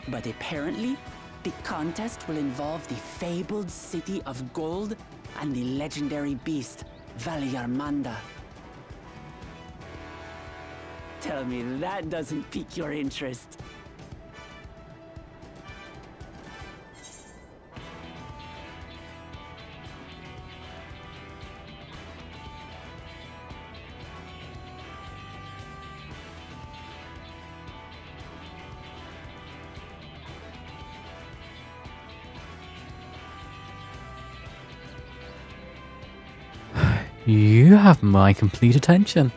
But apparently, the contest will involve the fabled city of gold and the legendary beast, Valyarmanda. Tell me that doesn't pique your interest. You have my complete attention.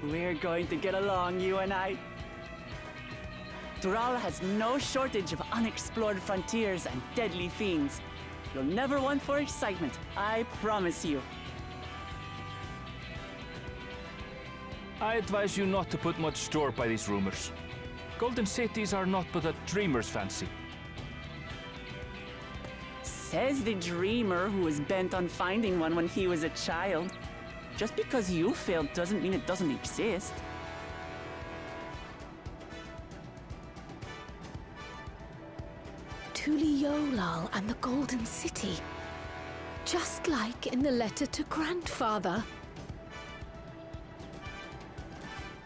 We're going to get along, you and I. Tural has no shortage of unexplored frontiers and deadly fiends. You'll never want for excitement, I promise you. I advise you not to put much store by these rumors. Golden cities are not but a dreamer's fancy. Says the dreamer who was bent on finding one when he was a child. Just because you failed doesn't mean it doesn't exist. Tulihuela and the Golden City. Just like in the letter to Grandfather.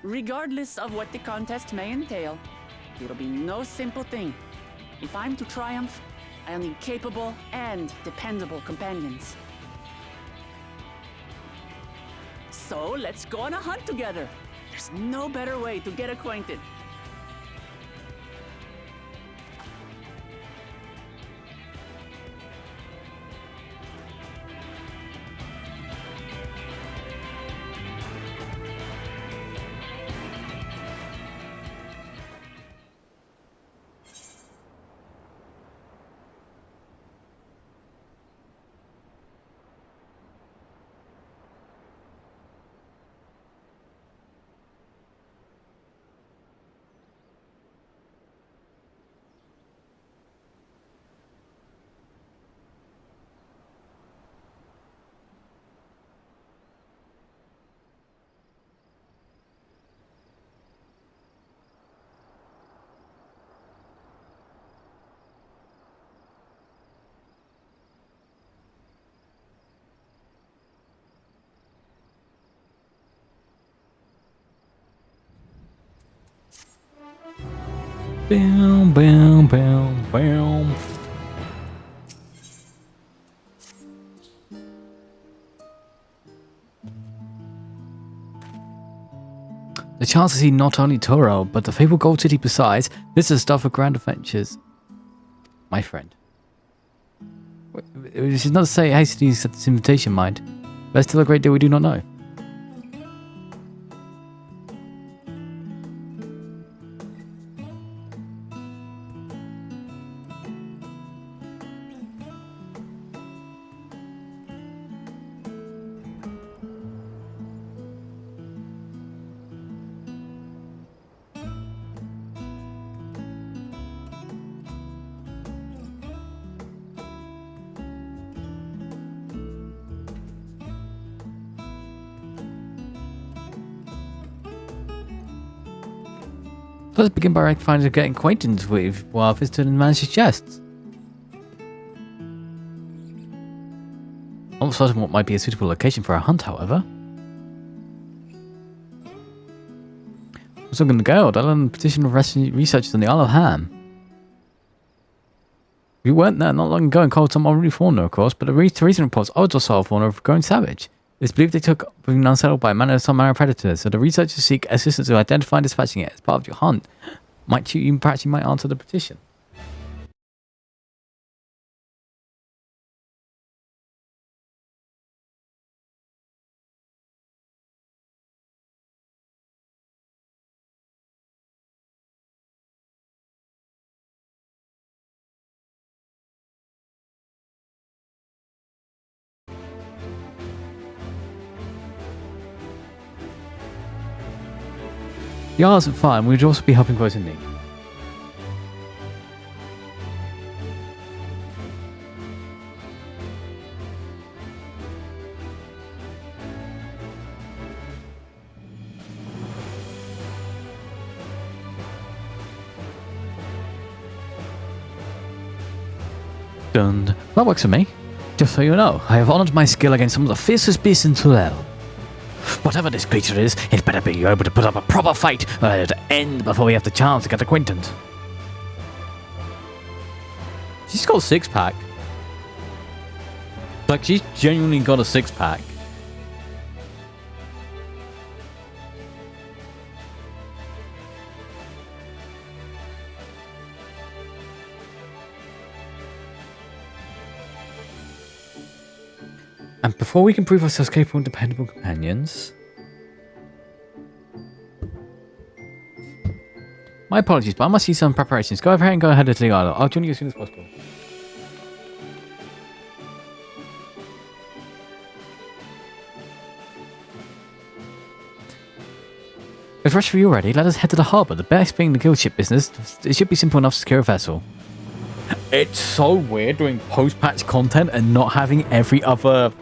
Regardless of what the contest may entail, it'll be no simple thing. If I'm to triumph, I'll need capable and dependable companions. So let's go on a hunt together. There's no better way to get acquainted. Bam, bam, bam, bam. The chance to see not only Toro, but the fabled Gold City besides, this is stuff for grand adventures. My friend. This is not to say hastily accept this invitation, mind. There's still a great deal we do not know. Let's begin by rectifying getting acquainted with while visiting the manager's chests. I'm not certain what might be a suitable location for a hunt, however. What's going to go? I'll learn petition of researchers on the Isle of Ham. We weren't there not long ago and called some unruly fauna, of course, but the recent reports odds or so of fauna of growing savage. It's believed they took being unsettled by some manner of predators, so the researchers seek assistance to identify and dispatching it as part of your hunt. Perhaps you might answer the petition. The Isle isn't far, and we'd also be helping those in need. Done. That works for me. Just so you know, I have honored my skill against some of the fiercest beasts in Tulel. Whatever this creature is, it better be able to put up a proper fight to end before we have the chance to get acquainted. She's got a six-pack. Like, she's genuinely got a six-pack. And before we can prove ourselves capable and dependable companions... My apologies, but I must see some preparations. Go ahead and go ahead to the island. I'll join you as soon as possible. If rush for you already, let us head to the harbour. The best being the guild ship business, it should be simple enough to secure a vessel. It's so weird doing post-patch content and not having every other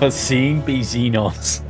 scene be Xenos.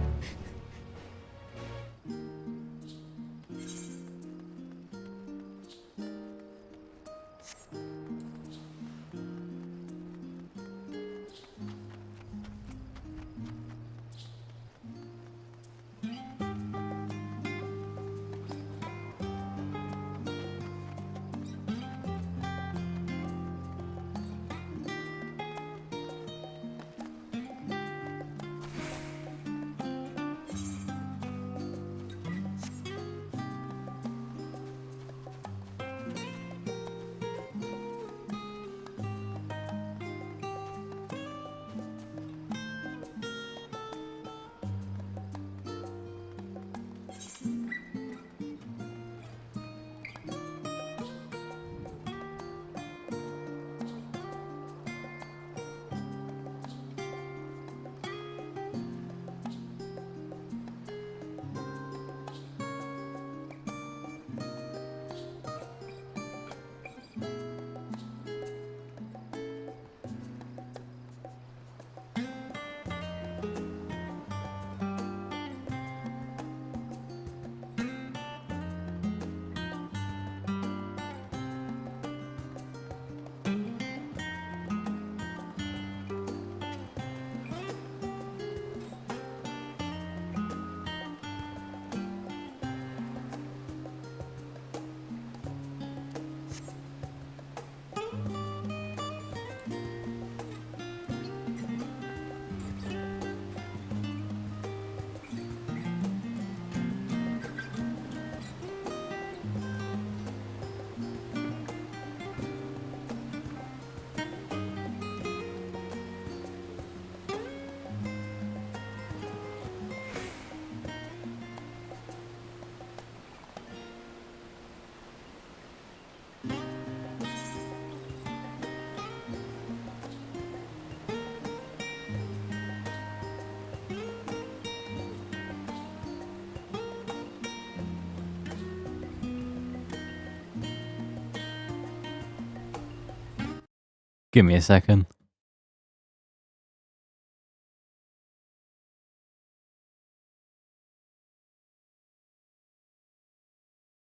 Give me a second.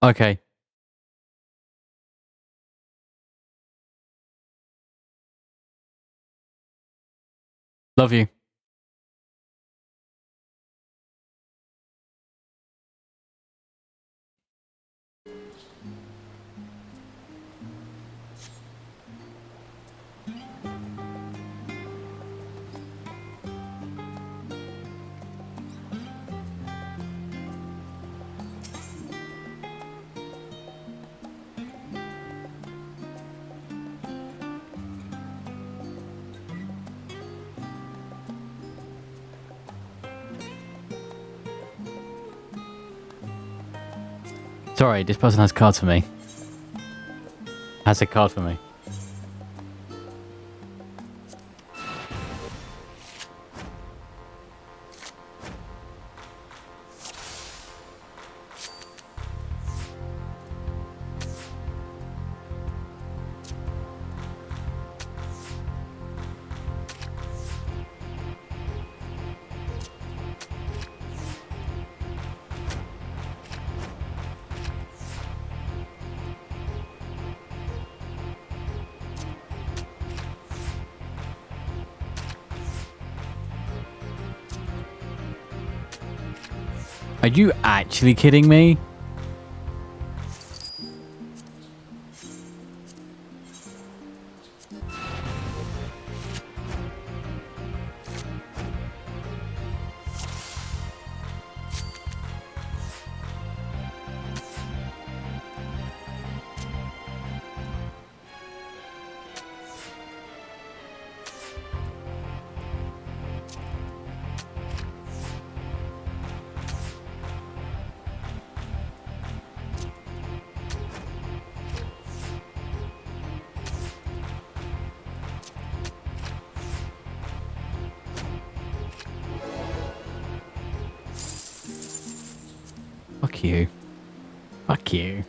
Okay. Love you. Sorry, this person has cards for me. Has a card for me. Are you actually kidding me? Fuck you. Fuck you.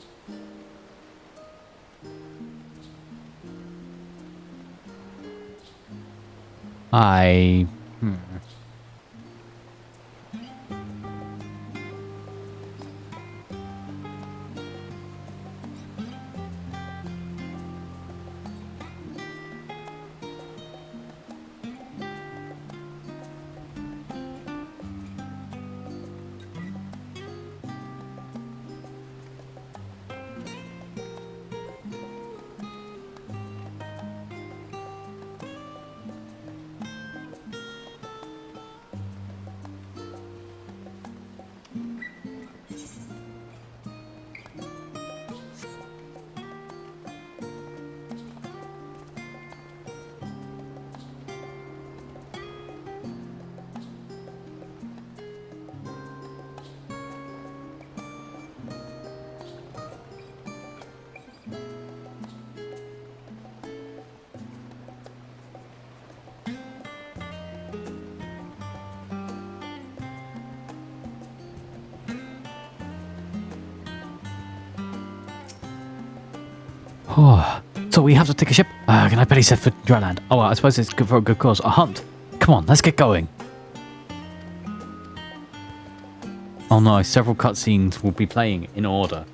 Oh, so we have to take a ship? Can I barely set foot in dry land? Oh, well, I suppose it's good for a good cause. A hunt. Come on, let's get going. Oh no, several cutscenes will be playing in order.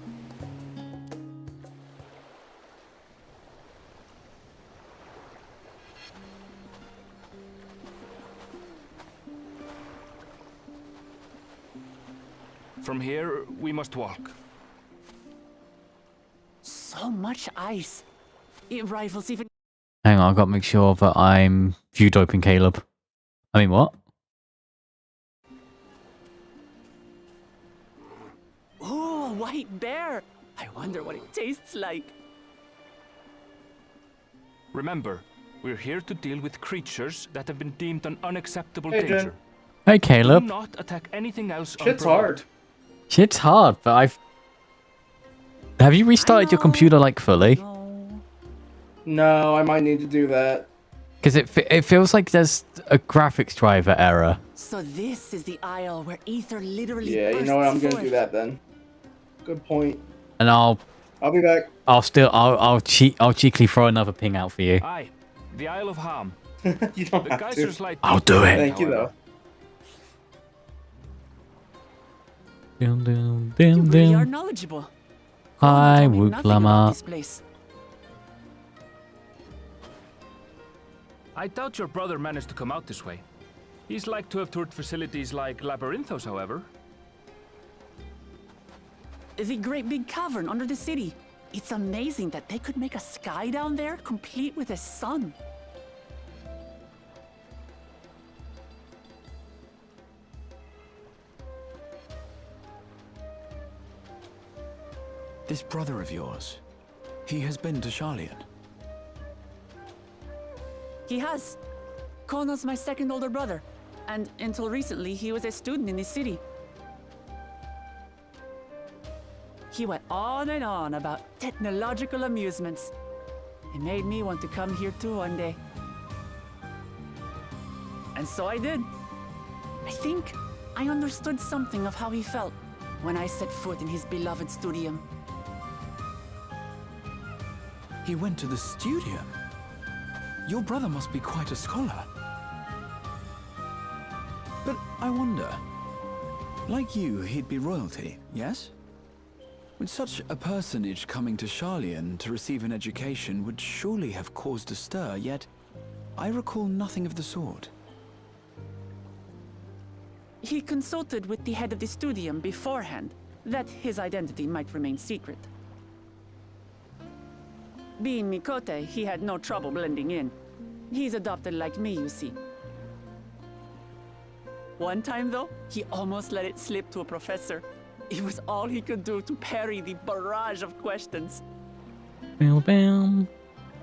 From here, we must walk. So much ice. It rivals even... Hang on, I've got to make sure that I'm viewed open, Caleb. I mean, what? Oh, a white bear. I wonder what it tastes like. Remember, we're here to deal with creatures that have been deemed an unacceptable Hey, danger. Jen. Hey, Caleb. Do not attack anything else. Shit's hard. Shit's hard, but I've... Have you restarted your computer, like, fully? No, I might need to do that. Because it feels like there's a graphics driver error. So this is the isle where ether literally Yeah, you know what? I'm gonna bursts do that then. Good point. And I'll be back. I'll cheekily throw another ping out for you. Aye, The Isle of Ham. You don't The have geysers to. light. I'll do it. Thank you, though. Dum, dum, You dum, really are dum. knowledgeable. Hi, Told me Wook nothing about Lama. this place. I doubt your brother managed to come out this way. He's like to have toured facilities like Labyrinthos, however. The great big cavern under the city. It's amazing that they could make a sky down there complete with a sun. This brother of yours, he has been to Sharlayan. He has. Kono's my second older brother, and until recently he was a student in this city. He went on and on about technological amusements. It made me want to come here too one day. And so I did. I think I understood something of how he felt when I set foot in his beloved studium. He went to the studium? Your brother must be quite a scholar. But I wonder, like you, he'd be royalty, yes? With such a personage coming to Sharlayan to receive an education would surely have caused a stir, yet I recall nothing of the sort. He consulted with the head of the studium beforehand, that his identity might remain secret. Being Mikote, he had no trouble blending in. He's adopted like me, you see. One time, though, he almost let it slip to a professor. It was all he could do to parry the barrage of questions. Bam, bam.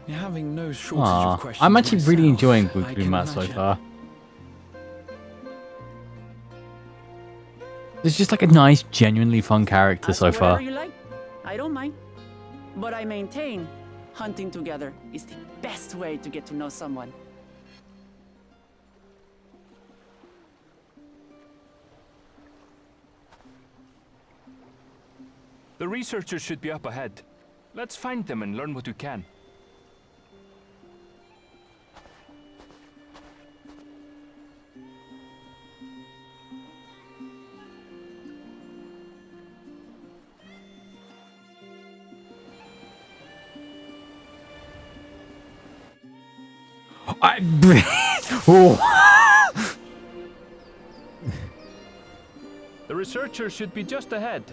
You're having no shortage of questions. I'm actually really myself, enjoying I Wook can Lama so imagine. far. It's just like a nice, genuinely fun character so Whatever far. you like, I don't mind. But I maintain, hunting together is the best way to get to know someone. The researchers should be up ahead. Let's find them and learn what we can. Oh. The researchers should be just ahead.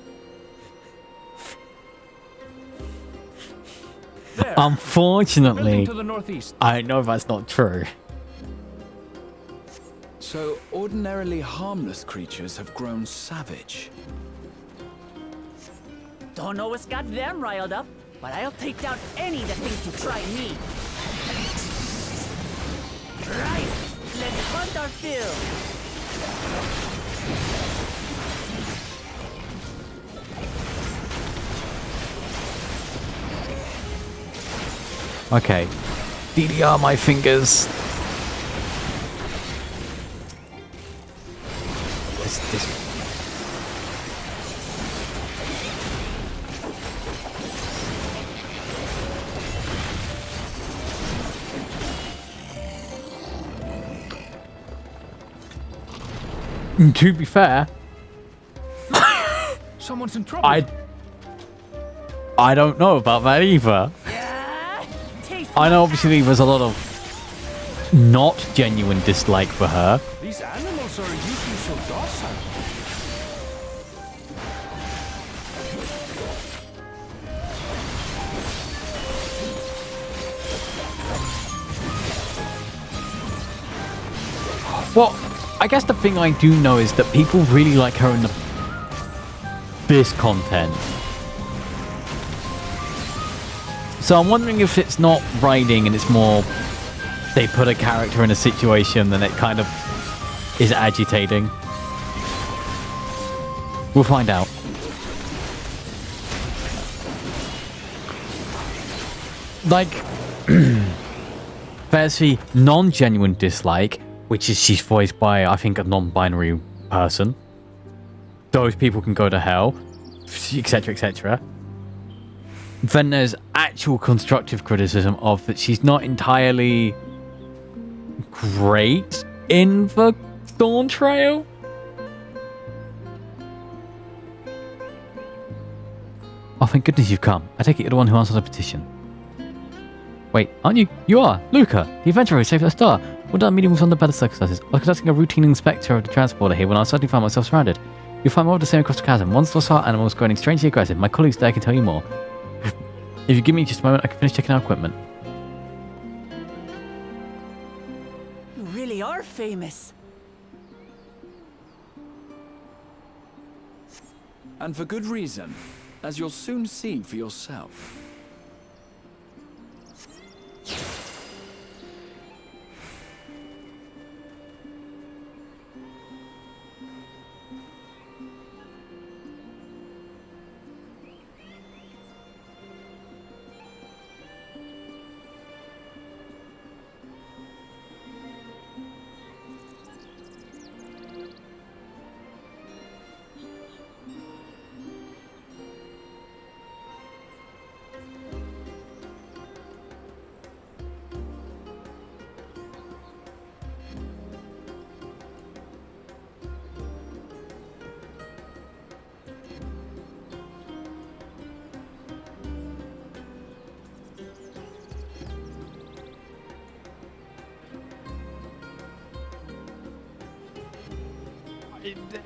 There. Unfortunately, Building to the northeast. I know that's not true. So, ordinarily harmless creatures have grown savage. Don't know what's got them riled up, but I'll take down any that thinks to try me. Right, let's hunt our fill. Okay. DDR my fingers. This. To be fair, Someone's in trouble. I don't know about that either. I know obviously there's a lot of not genuine dislike for her. These animals are usually so docile. Well, I guess the thing I do know is that people really like her in this content. So I'm wondering if it's not writing and it's more they put a character in a situation and it kind of is agitating. We'll find out. Like, there's the non-genuine dislike, which is she's voiced by, I think, a non-binary person. Those people can go to hell, etc., etc. Then there's actual constructive criticism of that she's not entirely great in the Dawntrail. Oh, thank goodness you've come. I take it you're the one who answered the petition. Wait, aren't you? You are! Luca, the adventurer who saved our star. Well done, meeting was under better circumstances. I was conducting a routine inspection of the transporter here when I suddenly found myself surrounded. You'll find more of the same across the chasm. One docile animals growing strangely aggressive. My colleagues there can tell you more. If you give me just a moment, I can finish checking our equipment. You really are famous. And for good reason, as you'll soon see for yourself.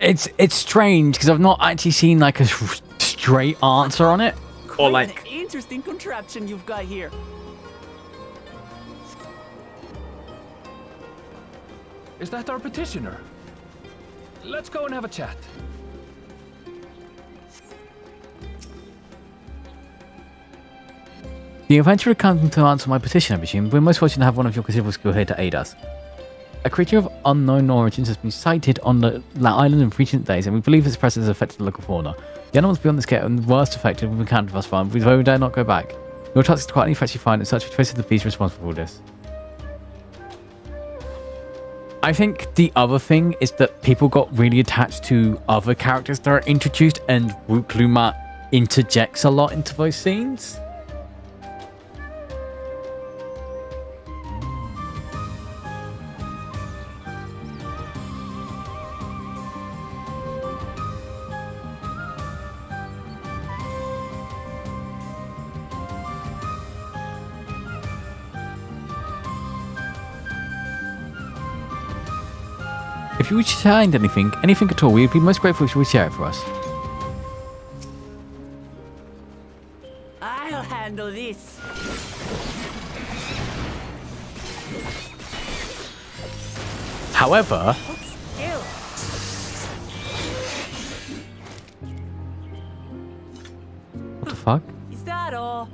It's strange because I've not actually seen like a straight answer on it, or Quite like an interesting contraption you've got here. Is that our petitioner? Let's go and have a chat. the adventurer comes to answer my petition. I presume we're most fortunate to have one of your considerable skill here to aid us. A creature of unknown origins has been sighted on the island in recent days, and we believe its presence has affected the local fauna. The animals beyond this gate are the worst affected we've encountered thus far, though we dare not go back. Your task is to quietly fetch you find and search for traces of the beast responsible for this. I think the other thing is that people got really attached to other characters that are introduced, and Wook Lumat interjects a lot into those scenes. If you wish to find anything at all, we would be most grateful if you would share it for us. I'll handle this. However, what the fuck? Is that all?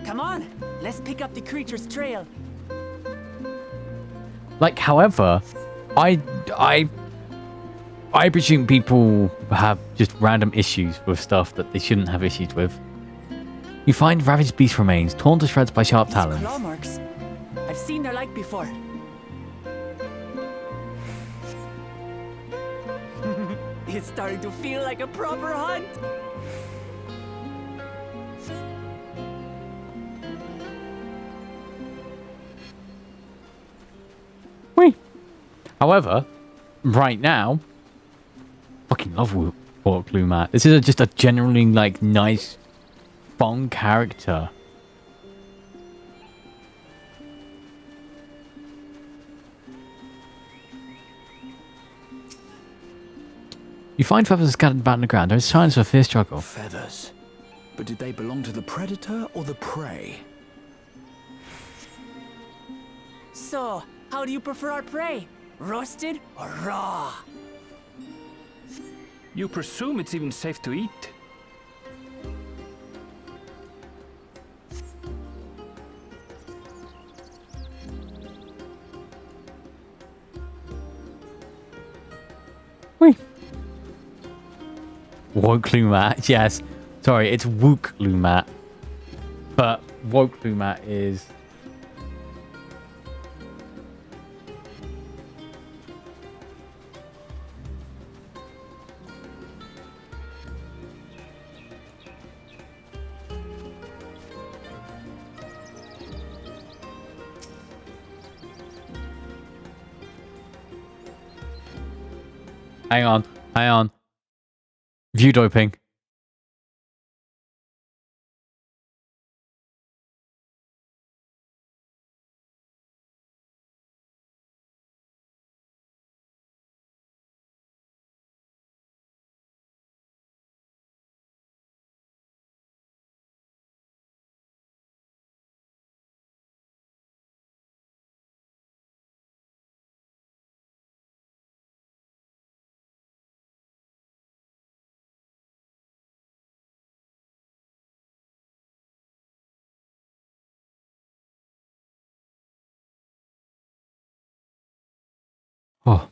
Come on, let's pick up the creature's trail. Like, however, I presume people have just random issues with stuff that they shouldn't have issues with. You find ravaged beast remains, torn to shreds by sharp talons. Claw marks. I've seen their like before. It's starting to feel like a proper hunt. However, right now, fucking love Wook Lumat. This is just a generally like nice, fun character. You find feathers scattered about on the ground. There is signs of a fierce struggle. Feathers? But did they belong to the predator or the prey? So, how do you prefer our prey? Roasted or raw? You presume it's even safe to eat? Wait. Wook Lumat, yes. Sorry, it's Wook Lumat. But Wook Lumat is... Hang on. Hang on. View doping. Oh.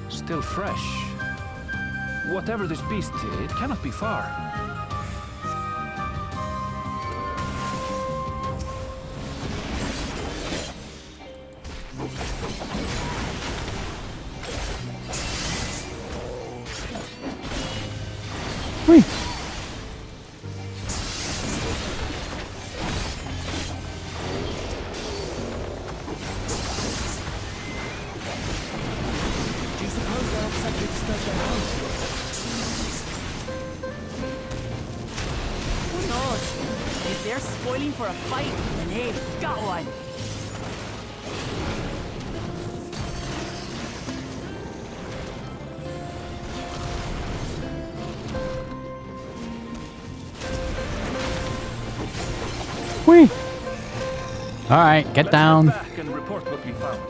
Still fresh. Whatever this beast, it cannot be far. Wait. Who knows? If they're spoiling for a fight, then they've got one. Whee! Alright, get down. Let's head back and report what we found.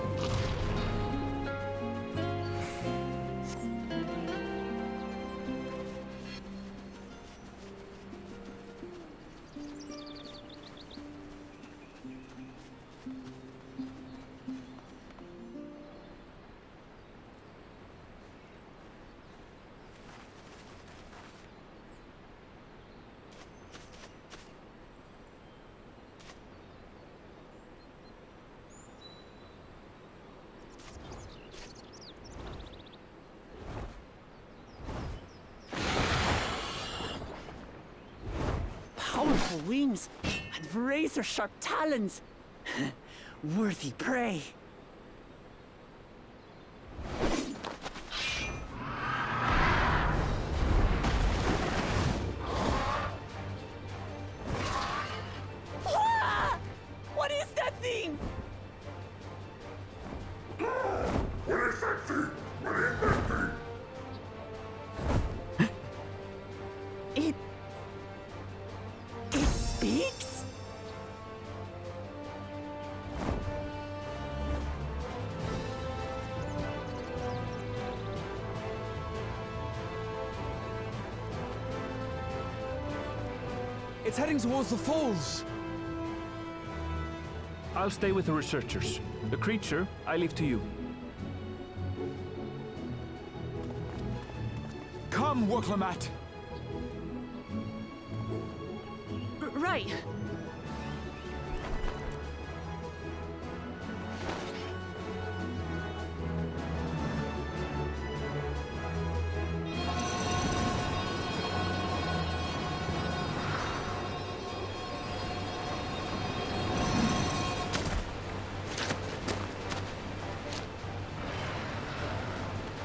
Powerful wings and razor-sharp talons. Worthy prey. Ah! What is that thing? What is that thing? What is that thing? It speaks? It's heading towards the falls. I'll stay with the researchers. The creature, I leave to you. Come, Worklamat. Right.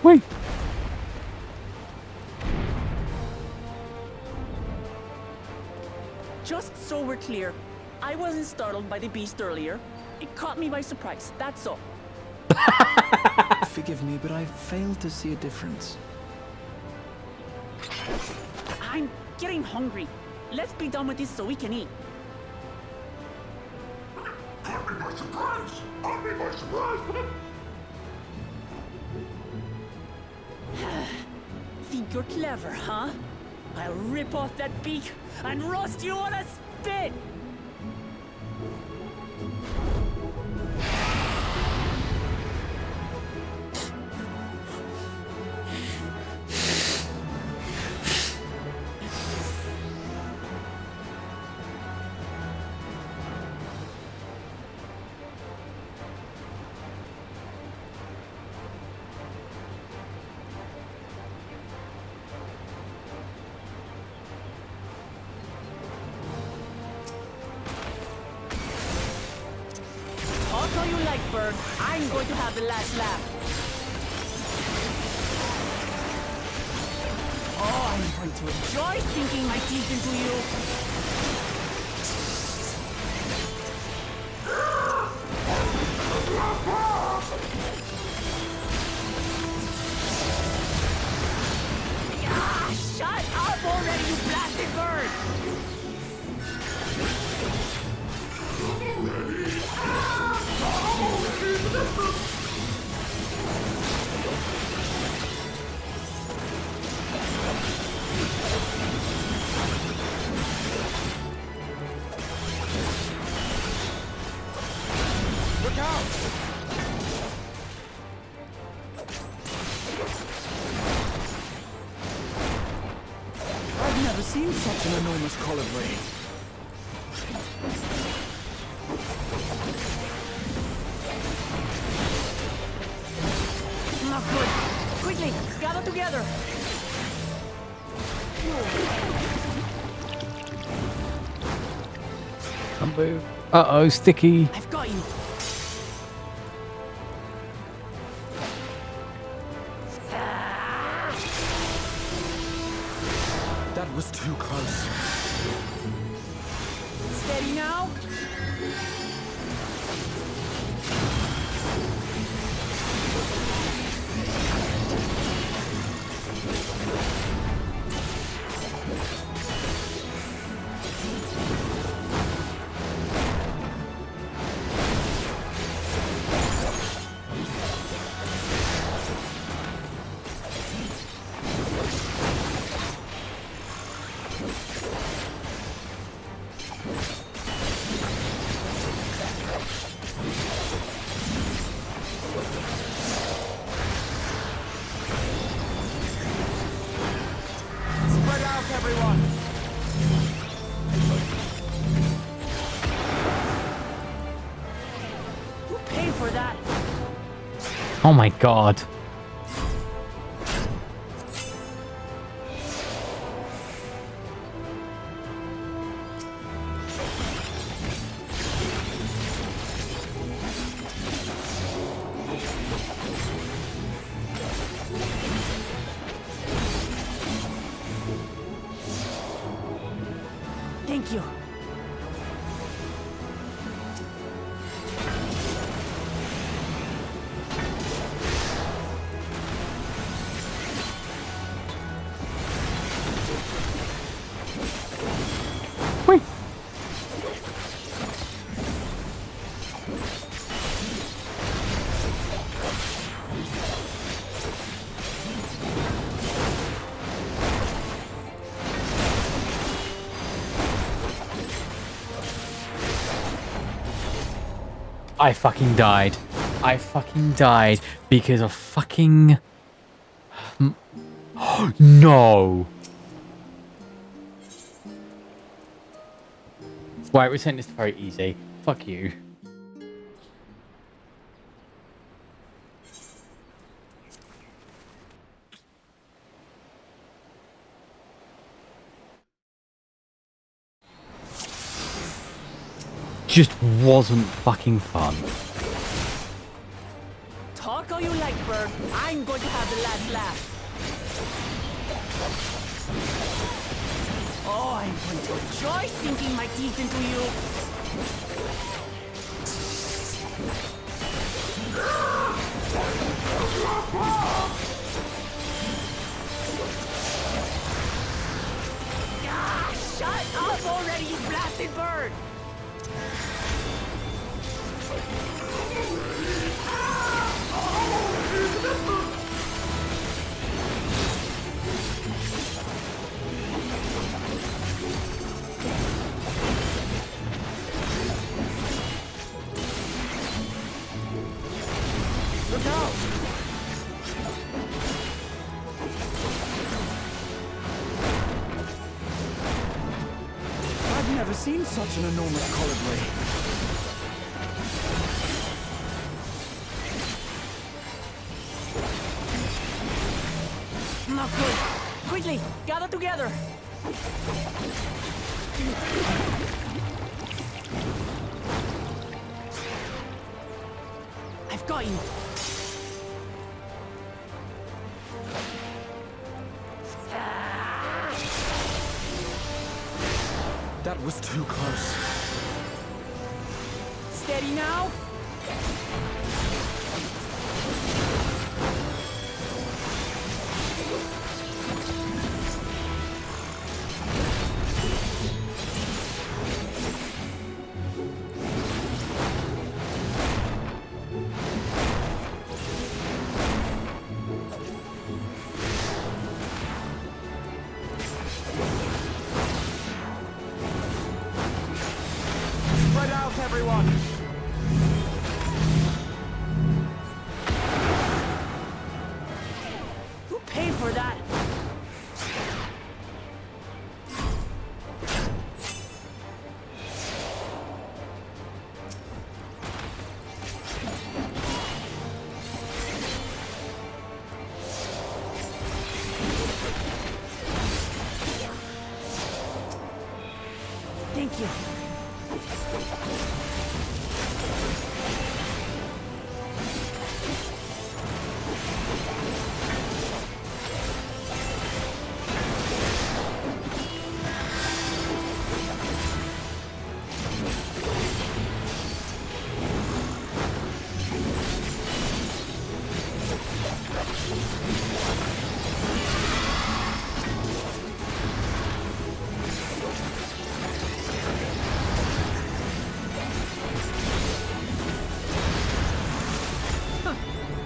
Wait. Just so we're clear, I wasn't startled by the beast earlier. It caught me by surprise, that's all. Forgive me, but I failed to see a difference. I'm getting hungry. Let's be done with this so we can eat. Caught me by surprise! Caught me by surprise! Think you're clever, huh? I'll rip off that beak and roast you on a spit! bird. I'm going to have the last laugh. Oh, I'm going to enjoy sinking my teeth into you. Ah, shut up already, you blasted bird! Look out! I've never seen such an enormous colibri. Not good. Quickly, gather together. Move. Uh-oh, sticky. I've got you. That was too close. Steady now. Spread out, everyone. Who paid for that? Oh my god. Thank you. I fucking died. I fucking died because of fucking... No! Right, we're saying this very easy. Fuck you. Just wasn't fucking fun. Talk all you like, bird. I'm going to have the last laugh. Oh, I'm going to enjoy sinking my teeth into you. Ah, shut up already, you blasted bird! Look out! I've never seen such an enormous colibri. Not good. Quickly, gather together. Got you. That was too close. Steady now. Spread out, everyone! Who paid for that? Thank you.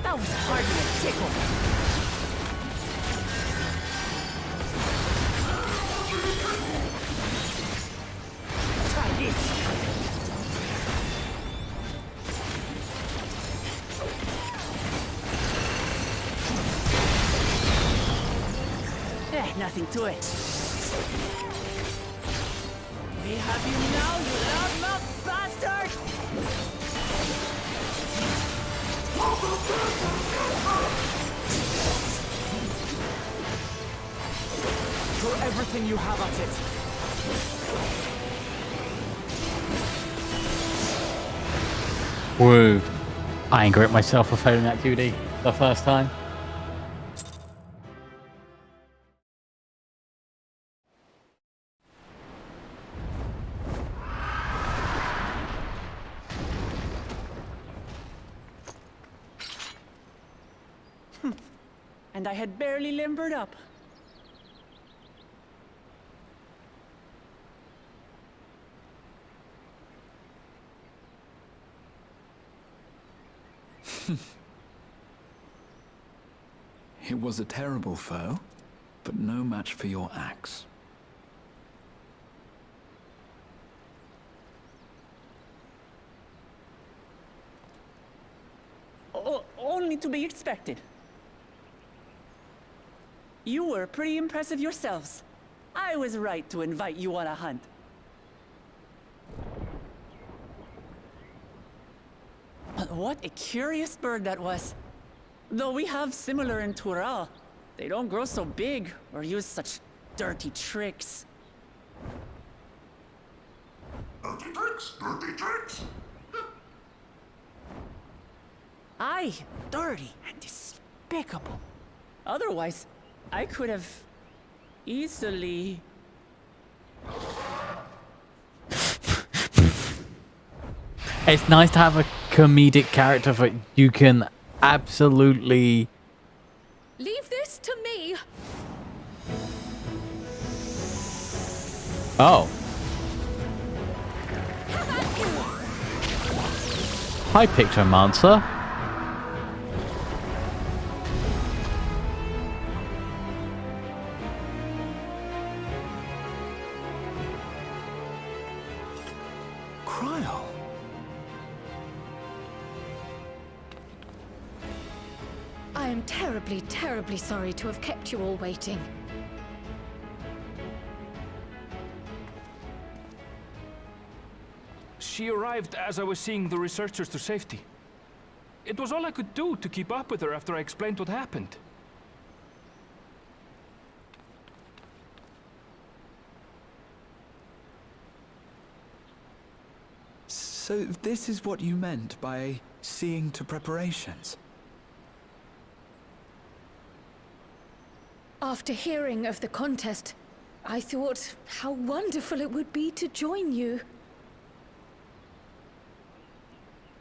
That was hardly a tickle. Try this. Nothing to it. We have you now, you loudmouth bastard! Throw everything you have at it. Woo. I ain't grit myself for failing that duty the first time. And I had barely limbered up. It was a terrible foe, but no match for your axe. Only to be expected. You were pretty impressive yourselves. I was right to invite you on a hunt. What a curious bird that was. Though we have similar in Tural, they don't grow so big or use such dirty tricks. Dirty tricks? Dirty tricks? Aye, dirty and despicable. Otherwise, I could have easily... It's nice to have a comedic character that you can absolutely... Leave this to me. Oh. Hi, Pictomancer. I am terribly, terribly sorry to have kept you all waiting. She arrived as I was seeing the researchers to safety. It was all I could do to keep up with her after I explained what happened. So this is what you meant by seeing to preparations? After hearing of the contest, I thought how wonderful it would be to join you.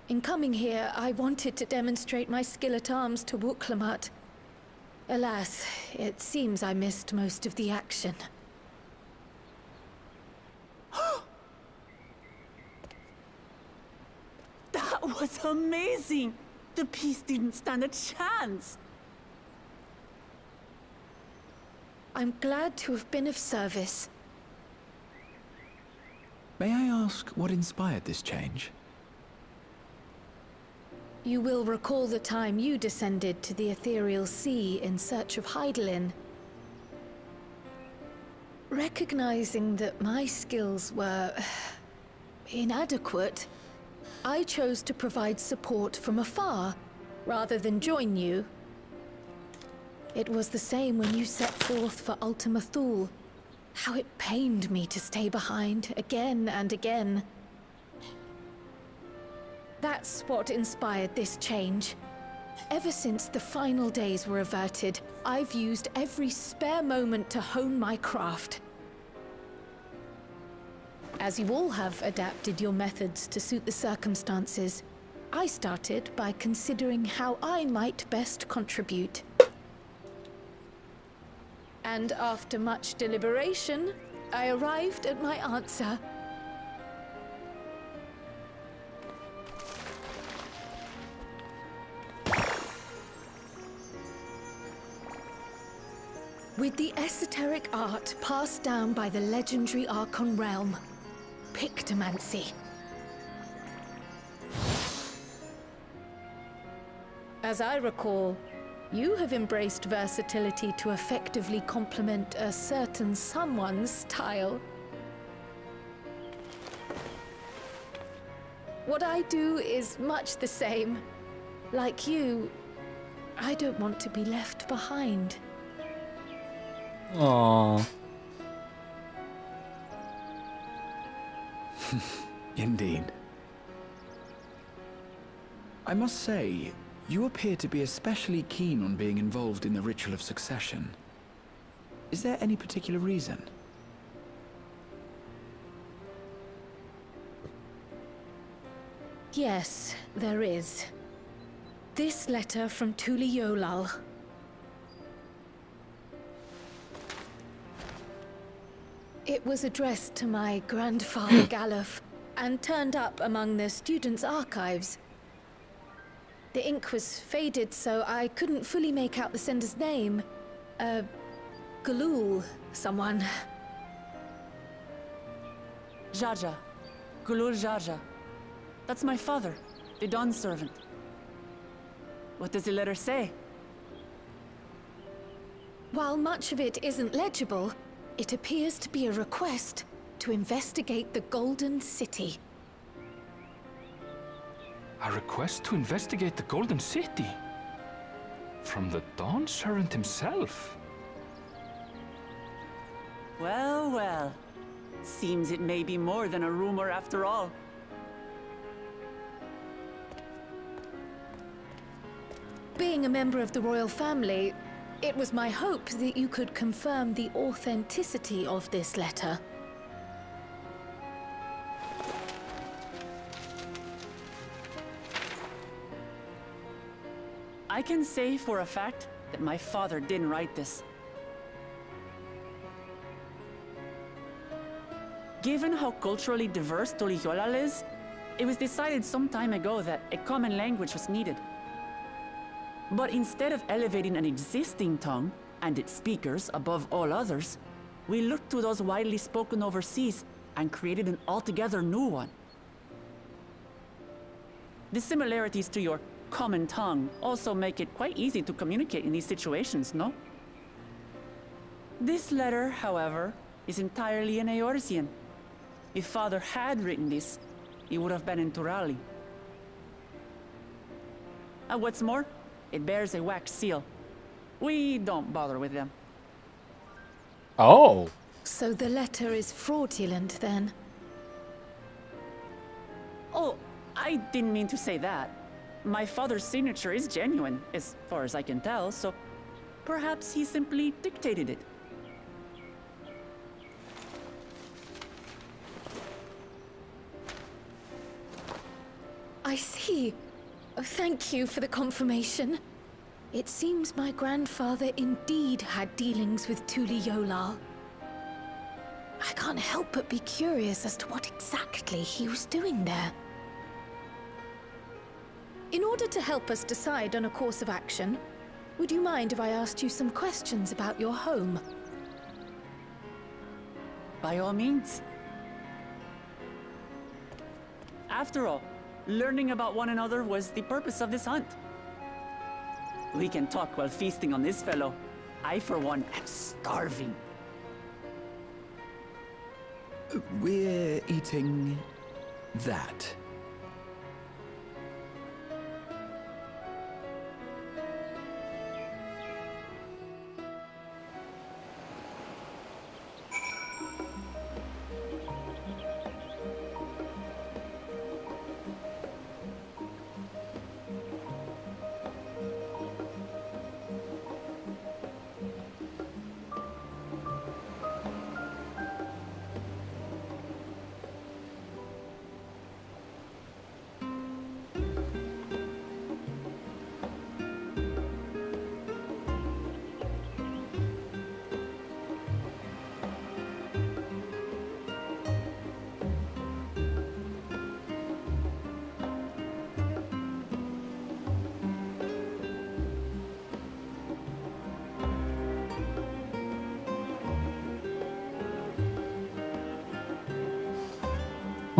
In coming here, I wanted to demonstrate my skill at arms to Wuklamut. Alas, it seems I missed most of the action. That was amazing! The piece didn't stand a chance! I'm glad to have been of service. May I ask what inspired this change? You will recall the time you descended to the ethereal sea in search of Heidelin. Recognizing that my skills were inadequate, I chose to provide support from afar, rather than join you. It was the same when you set forth for Ultima Thule. How it pained me to stay behind, again and again. That's what inspired this change. Ever since the final days were averted, I've used every spare moment to hone my craft. As you all have adapted your methods to suit the circumstances, I started by considering how I might best contribute. And after much deliberation, I arrived at my answer. With the esoteric art passed down by the legendary Archon realm, Pictomancy. As I recall, you have embraced versatility to effectively complement a certain someone's style. What I do is much the same. Like you, I don't want to be left behind. Aww. Indeed. I must say, you appear to be especially keen on being involved in the ritual of succession. Is there any particular reason? Yes, there is. This letter from Tuli Yolal. It was addressed to my grandfather Galuf and turned up among the students' archives. The ink was faded, so I couldn't fully make out the sender's name. Galul, someone. Jaja. Gulul Jaja. That's my father, the Dawn servant. What does the letter say? While much of it isn't legible, it appears to be a request to investigate the Golden City. A request to investigate the Golden City? From the Dawn servant himself? Well, well. Seems it may be more than a rumor after all. Being a member of the royal family, it was my hope that you could confirm the authenticity of this letter. I can say for a fact that my father didn't write this. Given how culturally diverse Toliholal is, it was decided some time ago that a common language was needed. But instead of elevating an existing tongue and its speakers above all others, we looked to those widely spoken overseas and created an altogether new one. The similarities to your common tongue also make it quite easy to communicate in these situations, no? This letter, however, is entirely in Eorzean. If Father had written this, it would have been in Turali. And what's more, it bears a wax seal. We don't bother with them. Oh. So the letter is fraudulent, then? Oh, I didn't mean to say that. My father's signature is genuine, as far as I can tell, so perhaps he simply dictated it. I see. Oh, thank you for the confirmation. It seems my grandfather indeed had dealings with Tuli Yolal. I can't help but be curious as to what exactly he was doing there. In order to help us decide on a course of action, would you mind if I asked you some questions about your home? By all means. After all, learning about one another was the purpose of this hunt. We can talk while feasting on this fellow. I, for one, am starving. We're eating that.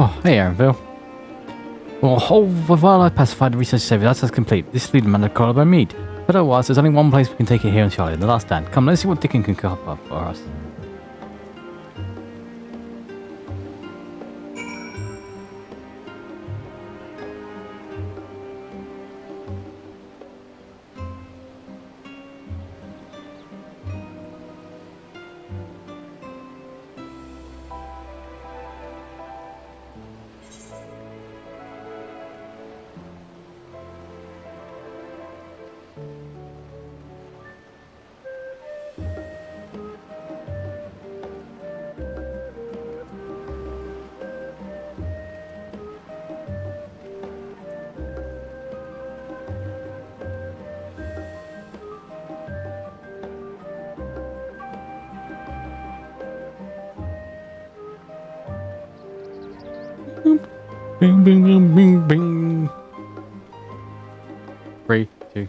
Oh, hey Aaronville. Well, while I pacified the research saver, that's complete. This is leading man to call by Mead. But otherwise, there's only one place we can take it here in Charlie, the last stand. Come, let's see what Dickon can cook up for us. Bing, bing, bing, bing, bing. 3, 2.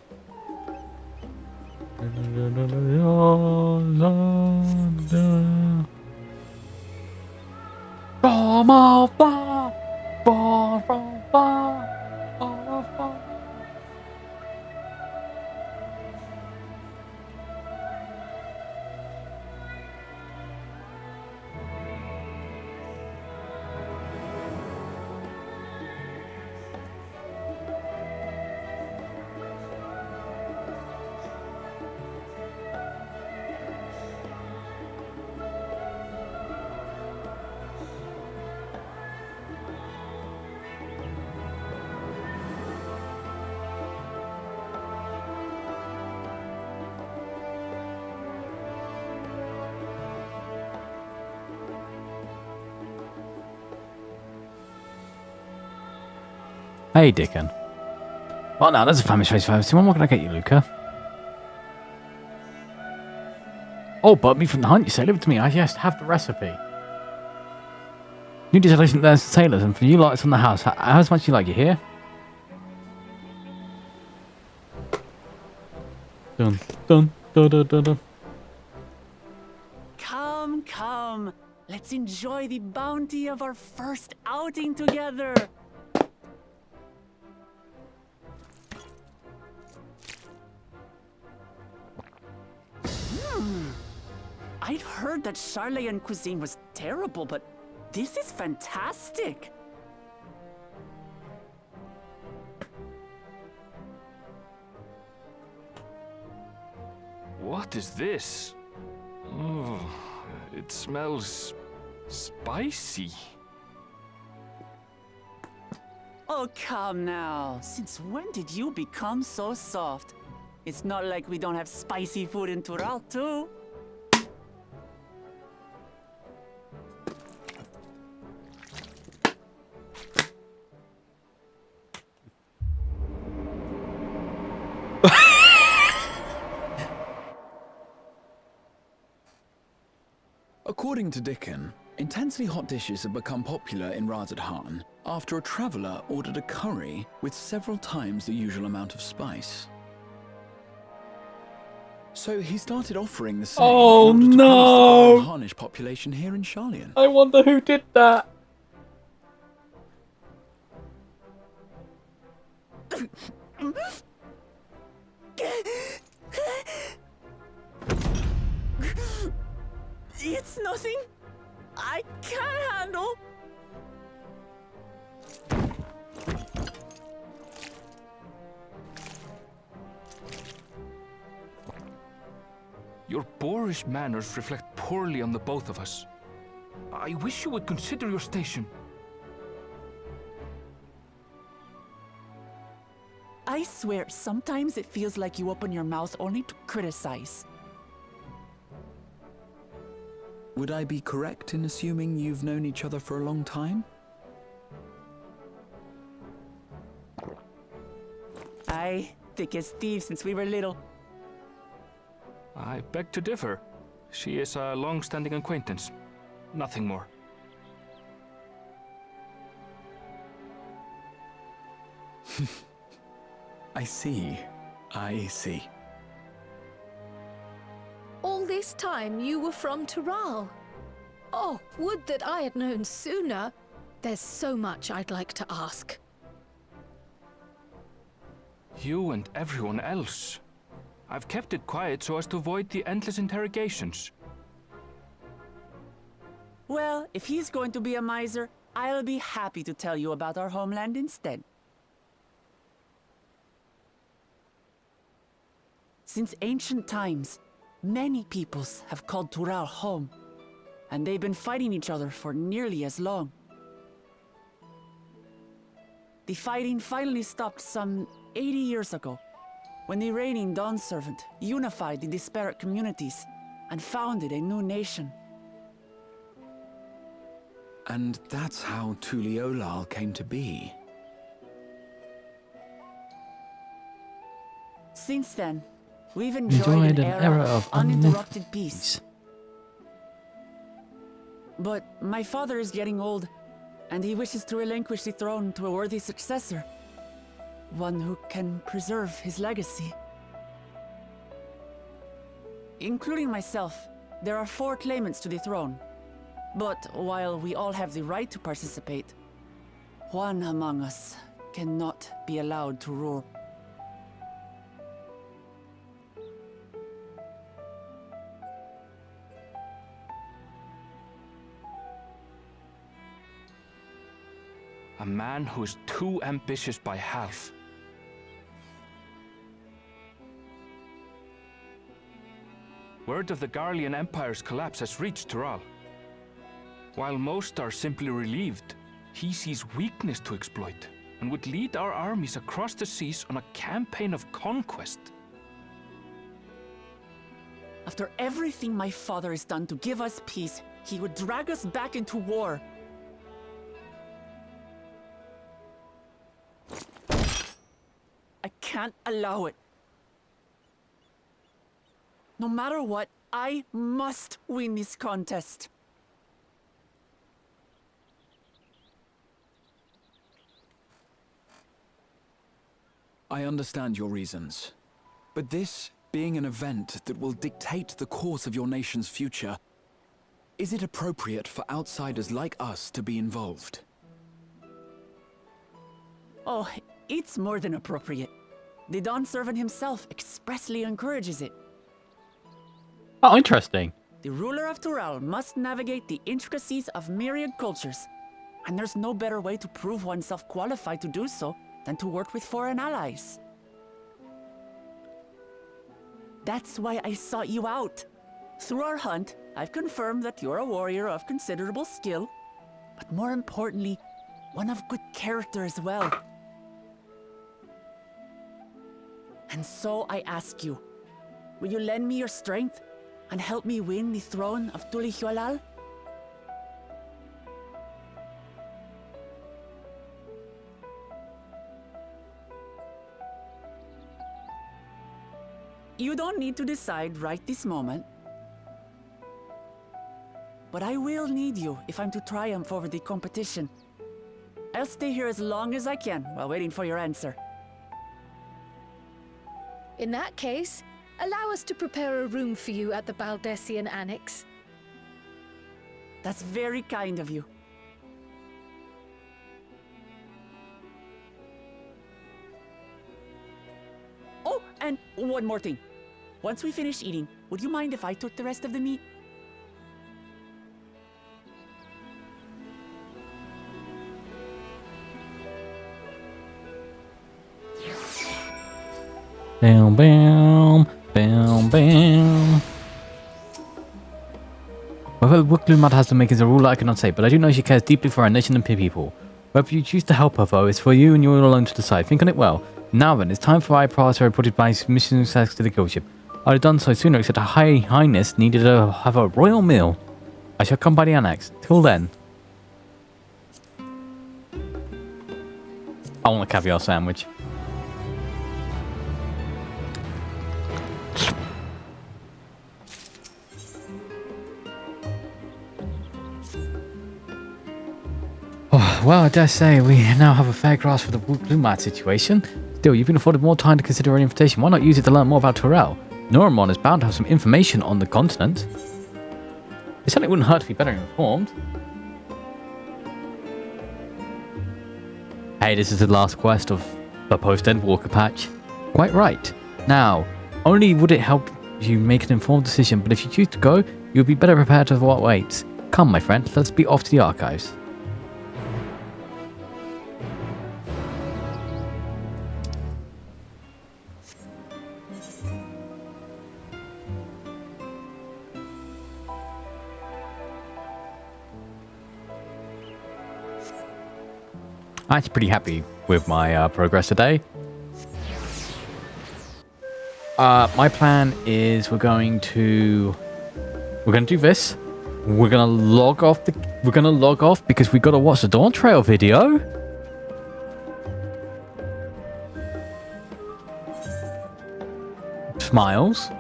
Hey, Dickon. Well, now, there's a family face 5. What can I get you, Luca? Oh, but me from the hunt, you say. Leave it to me. I just have the recipe. New distillation there's sailors, and for you lights on the house. How much you like, you hear? Dun, dun, dun, dun, dun, dun. Come, come. Let's enjoy the bounty of our first outing together. I'd heard that Charlayan cuisine was terrible, but this is fantastic. What is this? Oh, it smells spicy. Oh, come now. Since when did you become so soft? It's not like we don't have spicy food in Tural, too. According to Dickon, intensely hot dishes have become popular in Razadhan after a traveller ordered a curry with several times the usual amount of spice. So he started offering the same Oh, in order to no. please the Harnish population here in Sharlayan. I wonder who did that. It's nothing I can't handle. Your boorish manners reflect poorly on the both of us. I wish you would consider your station. I swear, sometimes it feels like you open your mouth only to criticize. Would I be correct in assuming you've known each other for a long time? Aye, thick as thieves since we were little. I beg to differ. She is a long-standing acquaintance. Nothing more. I see. I see. All this time you were from Tural. Oh, would that I had known sooner. There's so much I'd like to ask. You and everyone else. I've kept it quiet so as to avoid the endless interrogations. Well, if he's going to be a miser, I'll be happy to tell you about our homeland instead. Since ancient times, many peoples have called Tural home, and they've been fighting each other for nearly as long. The fighting finally stopped some 80 years ago, when the reigning Dawn Servant unified the disparate communities and founded a new nation. And that's how Tuliolal came to be. Since then, we've enjoyed an era of uninterrupted peace. But my father is getting old, and he wishes to relinquish the throne to a worthy successor. One who can preserve his legacy. Including myself, there are 4 claimants to the throne. But while we all have the right to participate, one among us cannot be allowed to rule. A man who is too ambitious by half. Word of the Garlean Empire's collapse has reached Tural. While most are simply relieved, he sees weakness to exploit and would lead our armies across the seas on a campaign of conquest. After everything my father has done to give us peace, he would drag us back into war. I can't allow it. No matter what, I must win this contest. I understand your reasons. But this being an event that will dictate the course of your nation's future, is it appropriate for outsiders like us to be involved? Oh, it's more than appropriate. The Dawn Servant himself expressly encourages it. Oh, interesting. The ruler of Tural must navigate the intricacies of myriad cultures, and there's no better way to prove oneself qualified to do so than to work with foreign allies. That's why I sought you out. Through our hunt, I've confirmed that you're a warrior of considerable skill, but more importantly, one of good character as well. And so I ask you, will you lend me your strength and help me win the throne of Tulihualal? You don't need to decide right this moment. But I will need you if I'm to triumph over the competition. I'll stay here as long as I can while waiting for your answer. In that case, allow us to prepare a room for you at the Baldessian Annex. That's very kind of you. Oh, and one more thing. Once we finish eating, would you mind if I took the rest of the meat? Bam, bam, bam, bam. Whether Wuklu Mud has to make as a rule, I cannot say, but I do know she cares deeply for our nation and people. Whether you choose to help her, though, is for you and you alone to decide. Think on it well. Now then, it's time for I to report my mission success to the guildship. I'd have done so sooner, except Her Highness needed to have a royal meal. I shall come by the annex. Till then. I want a caviar sandwich. Oh, well, I dare say we now have a fair grasp of the Blue Mat situation. Still, you've been afforded more time to consider an invitation. Why not use it to learn more about Torel? Noramon is bound to have some information on the continent. It certainly wouldn't hurt to be better informed. Hey, this is the last quest of the post-Endwalker patch. Quite right. Now, only would it help you make an informed decision, but if you choose to go, you'll be better prepared for what waits. Come, my friend, let's be off to the archives. I'm actually pretty happy with my progress today. My plan is we're going to do this. We're gonna log off because we gotta watch the dawntrail video. Smiles.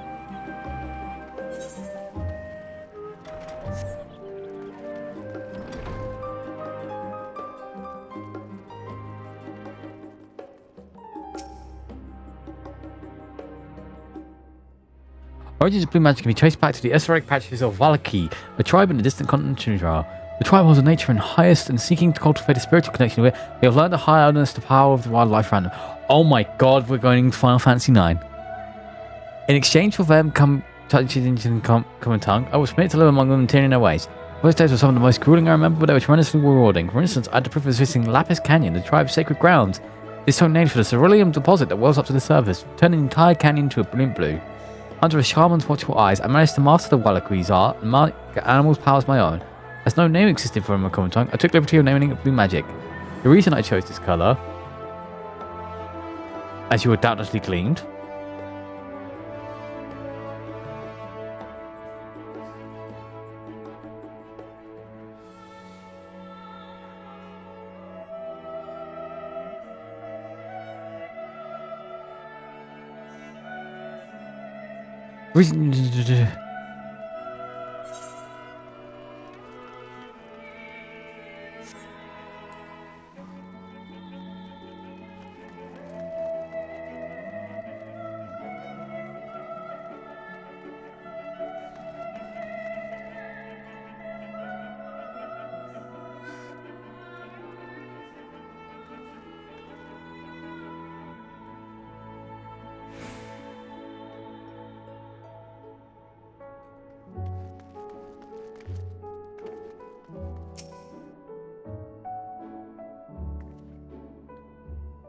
Origins of blue magic can be traced back to the esoteric patches of Valaki, a tribe in the distant continent of Tundra. The tribe holds a nature and highest and seeking to cultivate a spiritual connection with it. They have learned to harness the power of the wildlife around them. Oh my god, we're going into Final Fantasy IX. In exchange for them touching into common tongue, I was permitted to live among them and turn in their ways. Those days were some of the most grueling I remember, but they were tremendously rewarding. For instance, I had the privilege of visiting Lapis Canyon, the tribe's sacred grounds. It's so named for the cerulean deposit that wells up to the surface, turning the entire canyon into a brilliant blue. Under a shaman's watchful eyes, I managed to master the Wallaqui's art and make animals' powers my own. As no name existed for my common tongue, I took the liberty of naming it blue magic. The reason I chose this colour, as you have doubtlessly gleaned,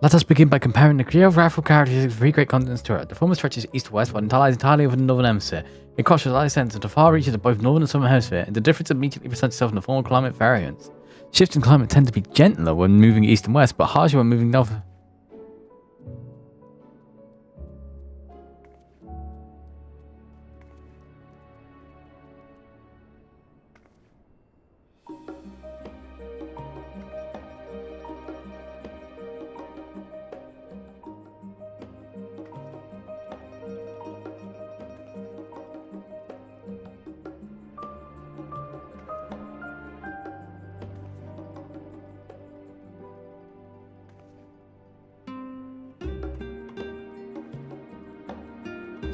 let us begin by comparing the geographical characteristics of three great continents to Earth. The former stretches east-west, but lies entirely over the northern hemisphere. It crosses the sense of the far reaches of both northern and southern hemisphere, and the difference immediately presents itself in the form of climate variance. Shifts in climate tend to be gentler when moving east and west, but harsher when moving north.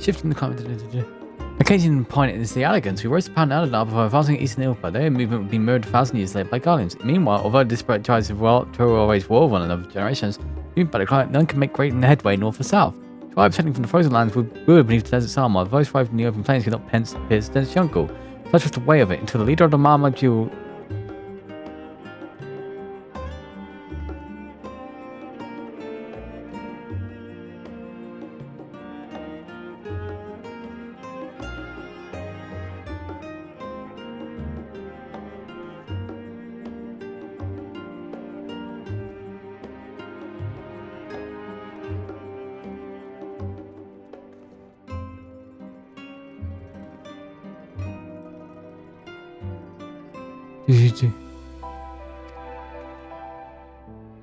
Shifting the climate. Occasion point is the Allegans, who rose to power in Eldar before advancing eastern Ilfa. Their movement would be mirrored 1,000 years later by Guardians. Meanwhile, although disparate tribes have always war one another for generations, moved by the climate, none can make great headway north or south. Tribes heading from the frozen lands would beneath the desert Sama, while those thriving in the open plains could not pierce dense jungle. Such was the way of it, until the leader of the Mama Jewel.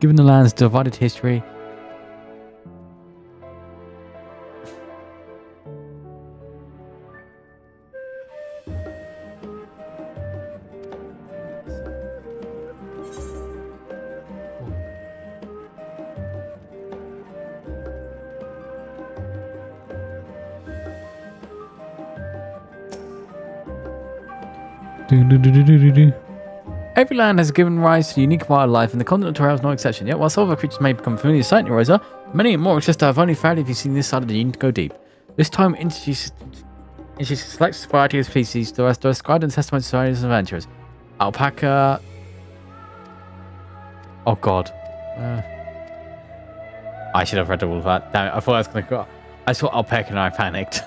Given the land's divided history, every land has given rise to unique wildlife, and the continent of Terrell is no exception. Yet, while some other creatures may become familiar to sight Rosa, many and more exist that have only found if you've seen this side of the Union to go deep. This time introduces a select variety of species to us, described in Testament to Society's adventures. Alpaca. Oh god. I should have read all of that. Damn it, I thought I was gonna go. I saw alpaca and I panicked.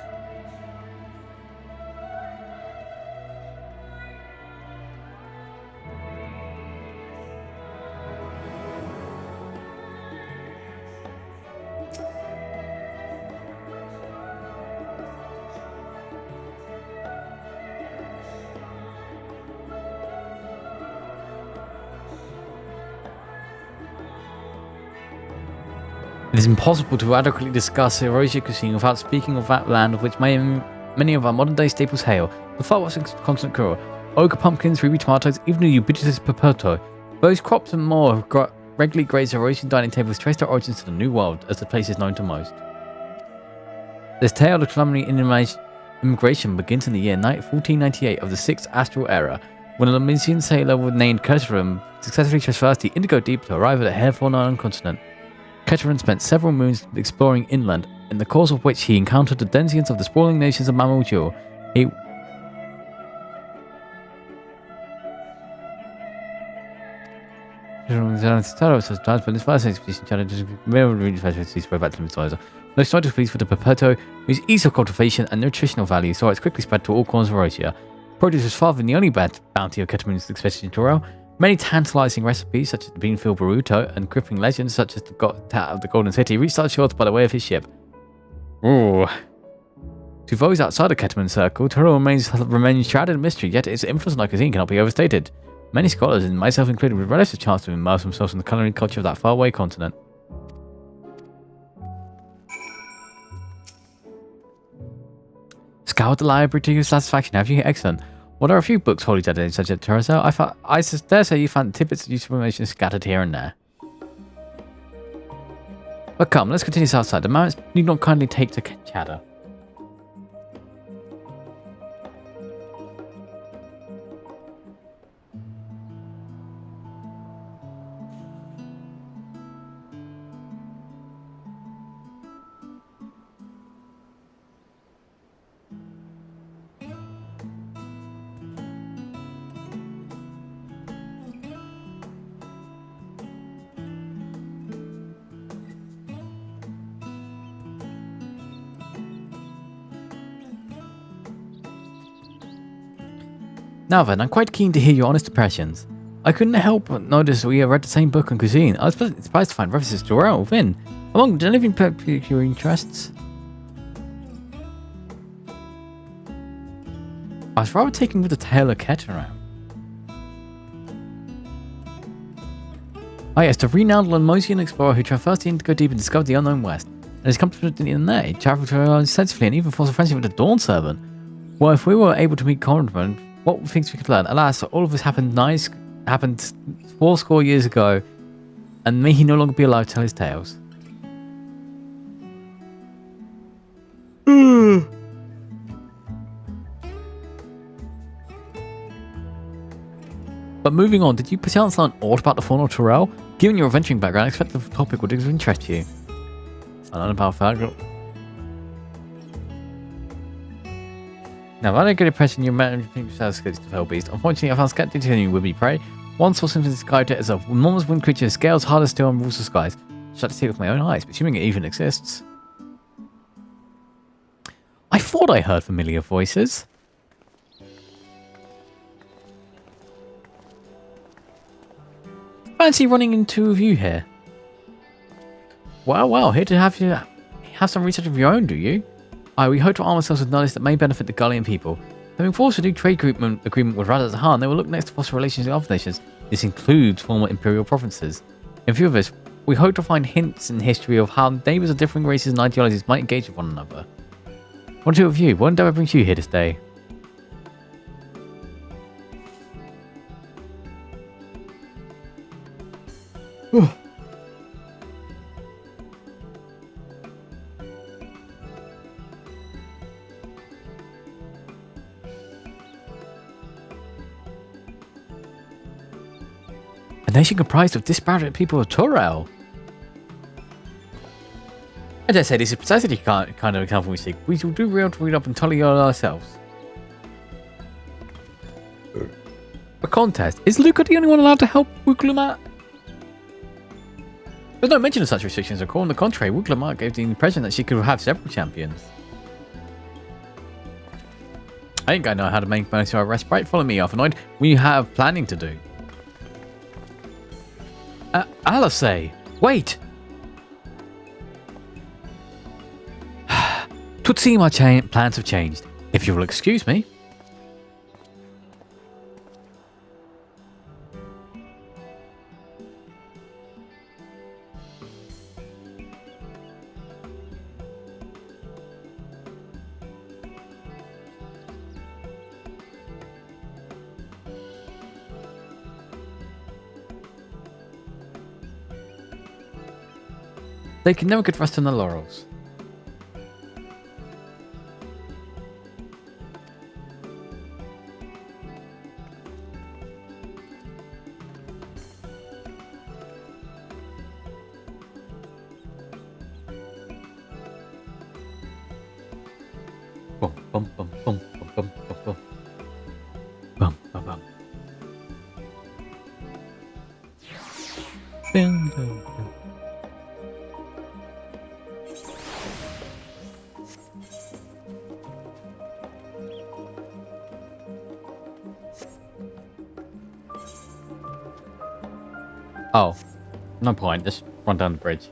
It is impossible to adequately discuss Erosia cuisine without speaking of that land of which many of our modern day staples hail, the far western continent Kura. Ogre pumpkins, ruby tomatoes, even the ubiquitous potato. Those crops and more have regularly grazed Erosian dining tables trace their origins to the New World, as the place is known to most. This tale of culinary immigration begins in the year 1498 of the 6th Astral Era, when a Lamesian sailor named Keterim successfully traversed the Indigo Deep to arrive at the Hairfall continent. Keterin spent several moons exploring inland, in the course of which he encountered the denizens of the sprawling nations of Mamuju. No started pleased with the Perpetuo, whose ease of cultivation and nutritional value saw it quickly spread to all corners of Erosia. Produce was far from the only bounty of Keterin's expedition to Torel. Many tantalizing recipes, such as the beanfield burrito, and crippling legends, such as the Tat of the Golden City, reached our shores by the way of his ship. Ooh. To those outside the Keterin circle, Torel remains shrouded in mystery, yet its influence on our cuisine cannot be overstated. Many scholars, and myself included, would relish the chance to immerse themselves in the culinary culture of that faraway continent. Scoured the library to your satisfaction, have you? Excellent. Well, there are a few books wholly dedicated such as Teresa. I dare say you found tidbits of useful information scattered here and there. But come, let's continue outside. The mountains need not kindly take to chatter. Now then, I'm quite keen to hear your honest impressions. I couldn't help but notice we read the same book on cuisine. I was pleasantly surprised to find references to Dorel within. Among the living particular interests, I was rather taken with the tale of Keteran. Oh yes, the renowned Lemosian explorer who traversed the Indigo Deep and discovered the unknown West. And his company in there, he traveled extensively and even forced a friendship with the Dawn Servant. Well, if we were able to meet Corridon, what things we could learn? Alas, all of this happened 80 years ago, and may he no longer be alive to tell his tales. But moving on, did you perchance learn aught about the fauna of Terrell? Given your adventuring background, I expect the topic would interest you. I learned about Fergal. Now, I don't get the impression you're managing yourself to fell beast. Unfortunately, I found skeptics in you would be prey. One source of described it as a enormous wind creature, scales hard as steel and rules the skies. I tried to see it with my own eyes, but assuming it even exists. I thought I heard familiar voices. Fancy running into you here. Wow, here to have you have some research of your own, do you? We hope to arm ourselves with knowledge that may benefit the Gullian people. Having forced to do trade agreement with Radha-Zahan, they will look next to foster relations with other nations. This includes former imperial provinces. In view of this, we hope to find hints in history of how neighbours of differing races and ideologies might engage with one another. What do you review? What endeavour brings you here to stay? A nation comprised of disparate people of Torel. I dare say this is precisely the kind of example we seek. We shall do real to read up and tell you all ourselves. A contest. Is Luca the only one allowed to help Wuglumat? There's no mention of such restrictions, of course. On the contrary, Wuglumat gave the impression that she could have several champions. I think I know how to make most of our respite. Follow me, Arthanoid. We have planning to do. Alice, wait! Twould seem our plans have changed. If you will excuse me. They can never get rest on their laurels. Bum, bum, bum, bum, bum, bum, bum, bum, bum, bum. Bum, bum, bum. Oh, no point. Just run down the bridge.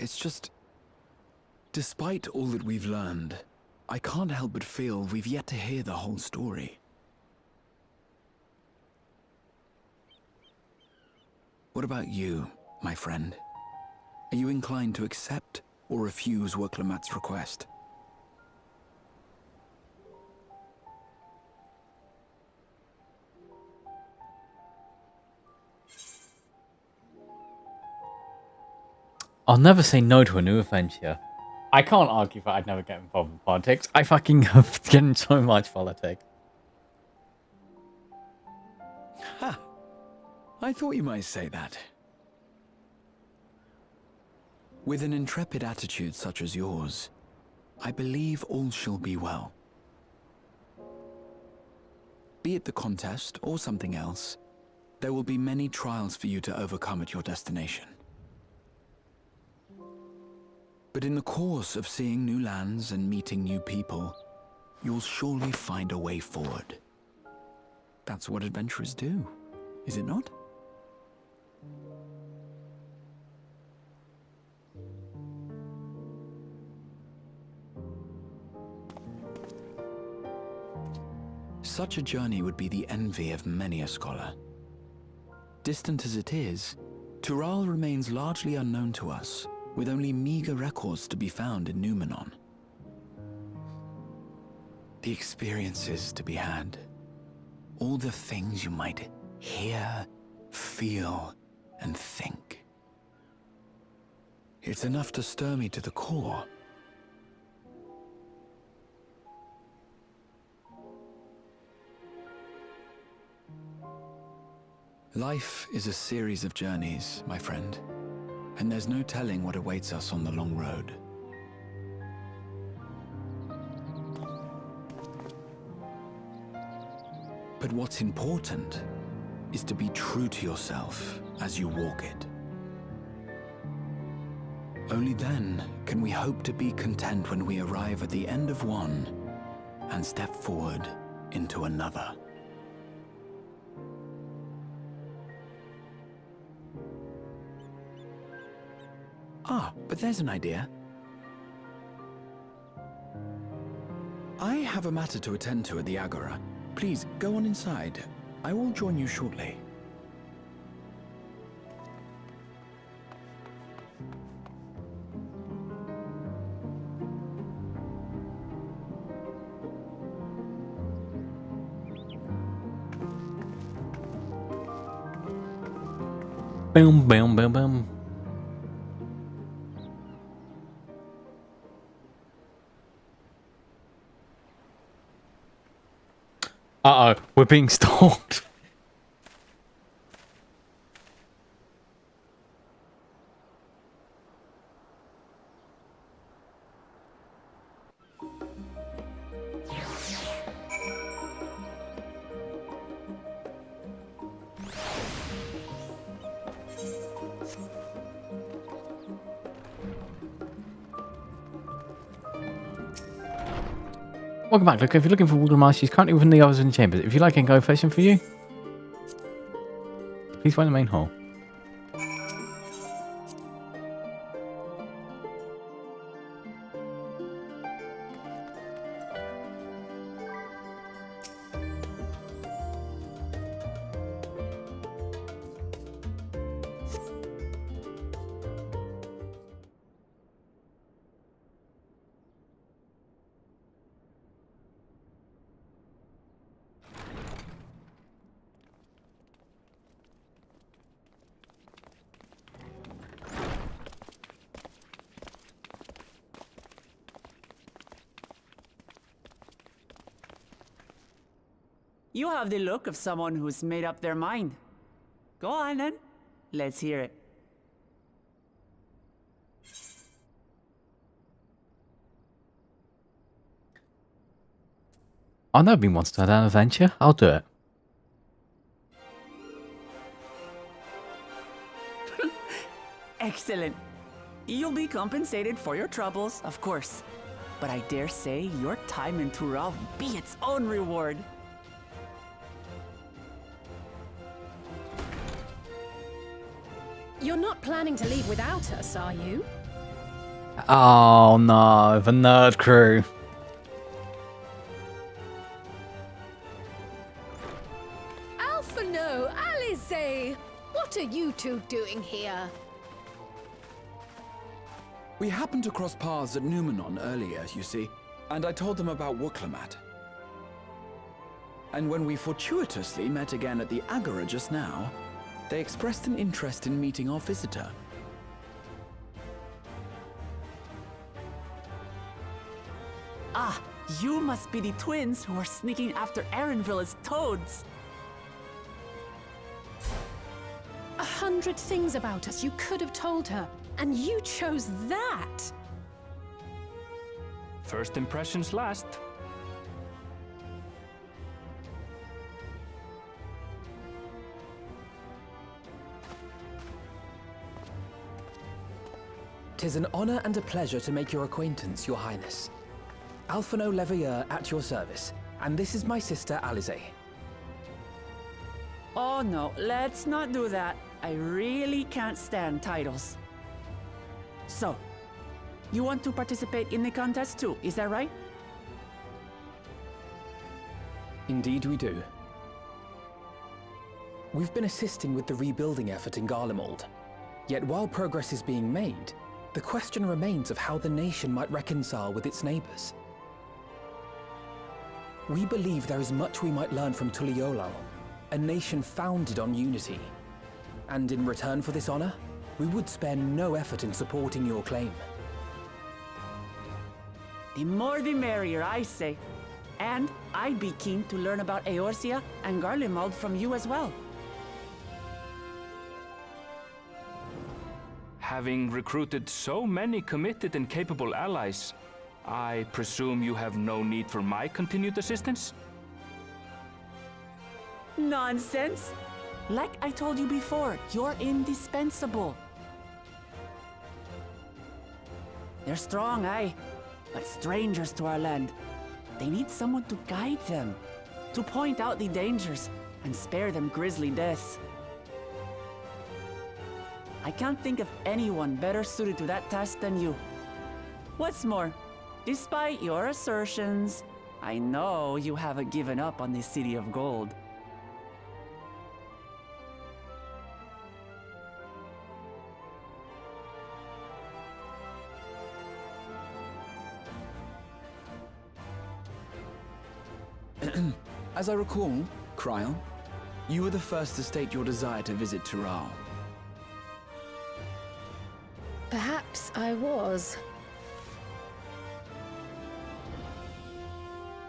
It's just... Despite all that we've learned, I can't help but feel we've yet to hear the whole story. What about you, my friend? Are you inclined to accept or refuse Wuklumat's request? I'll never say no to a new adventure. I can't argue that I'd never get involved in politics. I fucking have to get in so much politics. Ha! I thought you might say that. With an intrepid attitude such as yours, I believe all shall be well. Be it the contest or something else, there will be many trials for you to overcome at your destination. But in the course of seeing new lands and meeting new people, you'll surely find a way forward. That's what adventurers do, is it not? Such a journey would be the envy of many a scholar. Distant as it is, Tural remains largely unknown to us, with only meager records to be found in Numenon. The experiences to be had, all the things you might hear, feel, and think. It's enough to stir me to the core. Life is a series of journeys, my friend, and there's no telling what awaits us on the long road. But what's important is to be true to yourself as you walk it. Only then can we hope to be content when we arrive at the end of one and step forward into another. Ah, but there's an idea. I have a matter to attend to at the Agora. Please, go on inside. I will join you shortly. Boom, boom, boom, boom. Uh-oh, we're being stalked. Welcome back. Look, if you're looking for Waldemar, she's currently within the others in the chambers. If you like, I can go fetching for you. Please find the main hall. You have the look of someone who's made up their mind. Go on then. Let's hear it. I've never been one to start an adventure. I'll do it. Excellent. You'll be compensated for your troubles, of course. But I dare say your time in Tural will be its own reward. You're not planning to leave without us, are you? Oh no, the nerd crew. Alphino, Alize! What are you two doing here? We happened to cross paths at Numenon earlier, you see, and I told them about Wuklemat. And when we fortuitously met again at the Agora just now, they expressed an interest in meeting our visitor. You must be the twins who are sneaking after Erenville as toads. 100 things about us you could have told her, and you chose that! First impressions last. "'Tis an honor and a pleasure to make your acquaintance, Your Highness. Alphino Leveilleur at your service, and this is my sister Alize." Oh no, let's not do that. I really can't stand titles. So, you want to participate in the contest too, is that right? Indeed we do. We've been assisting with the rebuilding effort in Garlemald. Yet while progress is being made, the question remains of how the nation might reconcile with its neighbors. We believe there is much we might learn from Tuliolal, a nation founded on unity. And in return for this honor, we would spare no effort in supporting your claim. The more the merrier, I say. And I'd be keen to learn about Eorzea and Garlemald from you as well. Having recruited so many committed and capable allies, I presume you have no need for my continued assistance? Nonsense! Like I told you before, you're indispensable. They're strong, aye, but strangers to our land. They need someone to guide them, to point out the dangers, and spare them grisly deaths. I can't think of anyone better suited to that task than you. What's more, despite your assertions, I know you haven't given up on the City of Gold. As I recall, Kryl, you were the first to state your desire to visit Tural. Perhaps I was.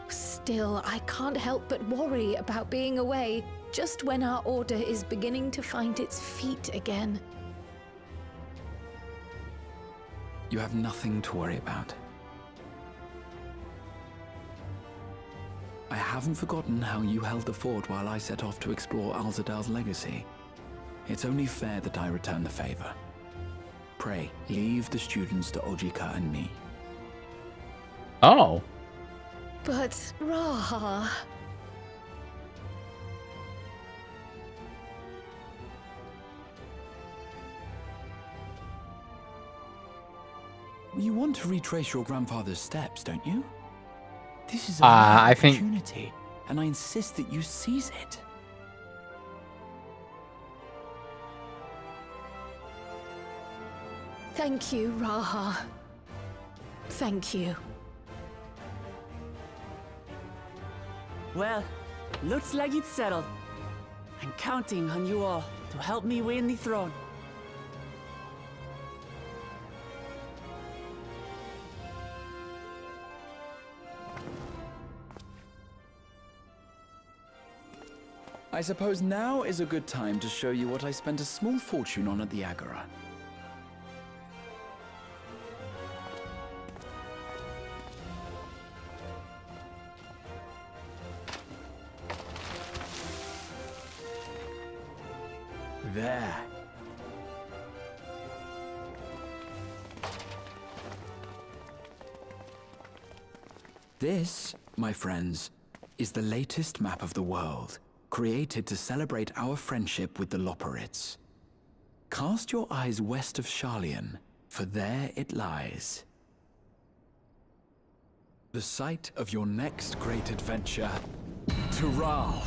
Still, I can't help but worry about being away just when our order is beginning to find its feet again. You have nothing to worry about. I haven't forgotten how you held the fort while I set off to explore Alzadal's legacy. It's only fair that I return the favor. Pray, leave the students to Ojika and me. Oh. But, Raha... You want to retrace your grandfather's steps, don't you? This is I an think opportunity, and I insist that you seize it. Thank you, Raha. Thank you. Well, looks like it's settled. I'm counting on you all to help me win the throne. I suppose now is a good time to show you what I spent a small fortune on at the Agora. There. This, my friends, is the latest map of the world, created to celebrate our friendship with the Loporrits. Cast your eyes west of Sharlayan, for there it lies. The site of your next great adventure, Tural.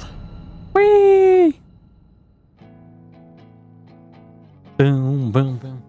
Whee! Boom, boom, boom.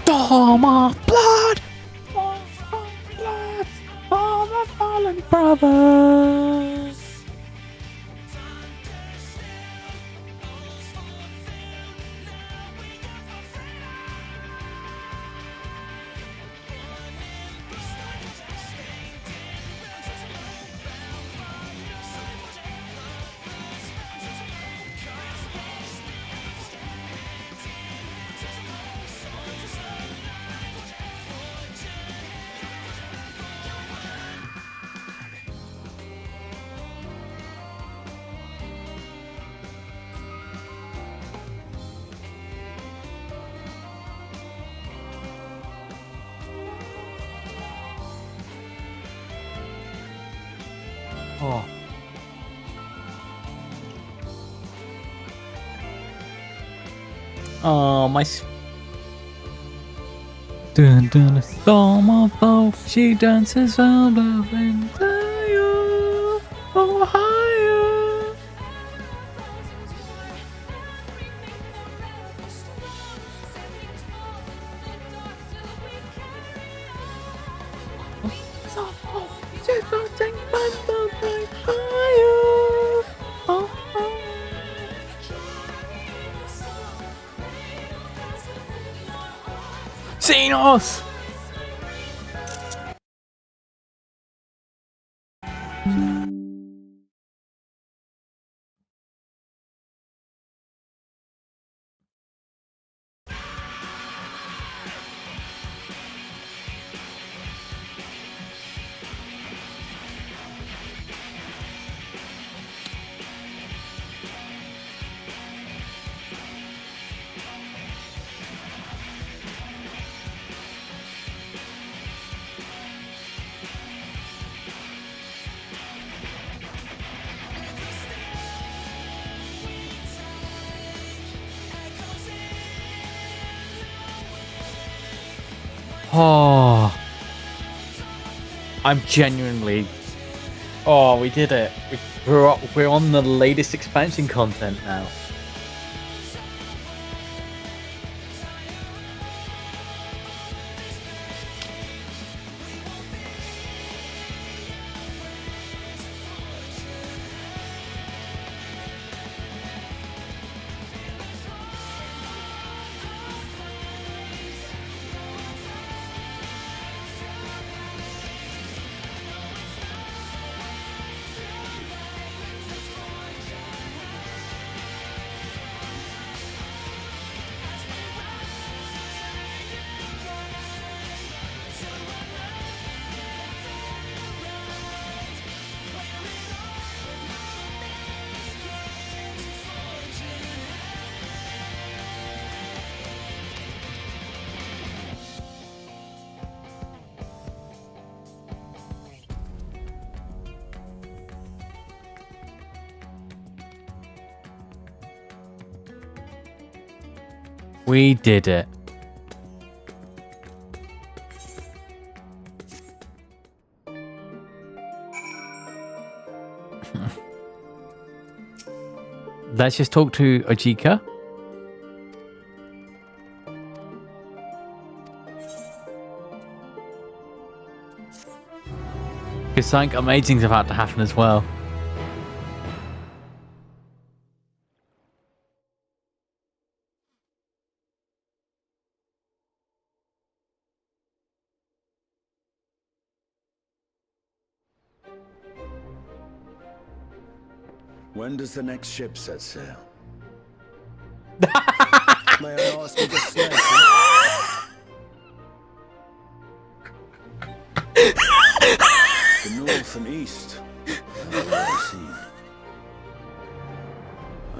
Storm of blood! Storm of blood! For the fallen brothers! Oh. Oh, my. Dun dun, the storm of hope, she dances all the winter, oh, higher. She's floating from the bright higher, oh, Xenos! Oh, I'm genuinely. Oh, we did it. We're on the latest expansion content now. We did it. Let's just talk to Ojika. Because something amazing's about to happen as well. When does the next ship set sail? May I ask you this The north and east. I see.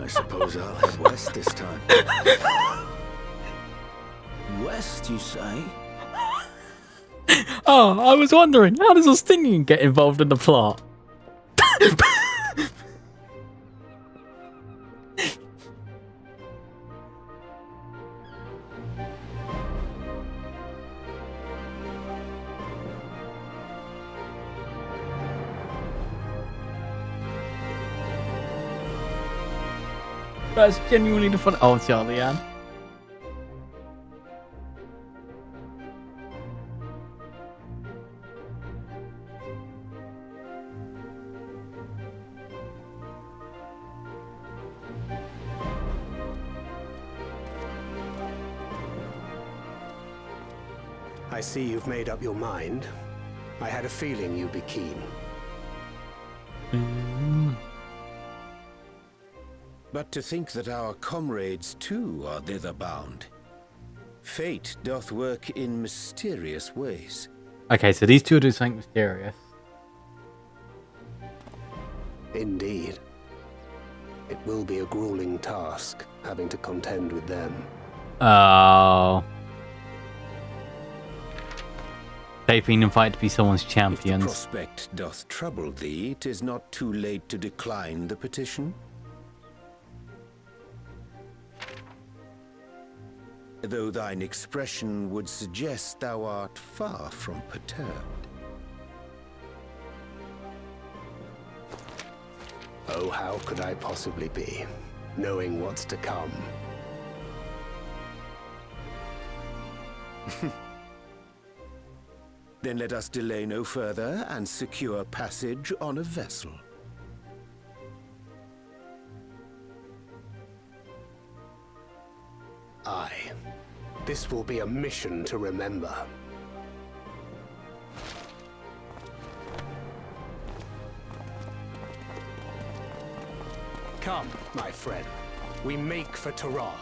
I suppose I'll head west this time. West, you say? Oh, I was wondering, how does Justinian get involved in the plot? That's genuinely the fun. Oh, Charlie Ann. I see you've made up your mind. I had a feeling you'd be keen. But to think that our comrades too are thither bound. Fate doth work in mysterious ways. Okay, so these two do something mysterious. Indeed. It will be a grueling task, having to contend with them. Oh. They've been invited to be someone's champions. If the prospect doth trouble thee, 'tis not too late to decline the petition. Though thine expression would suggest thou art far from perturbed. Oh, how could I possibly be, knowing what's to come? Then let us delay no further and secure passage on a vessel. Aye. This will be a mission to remember. Come, my friend. We make for Taral.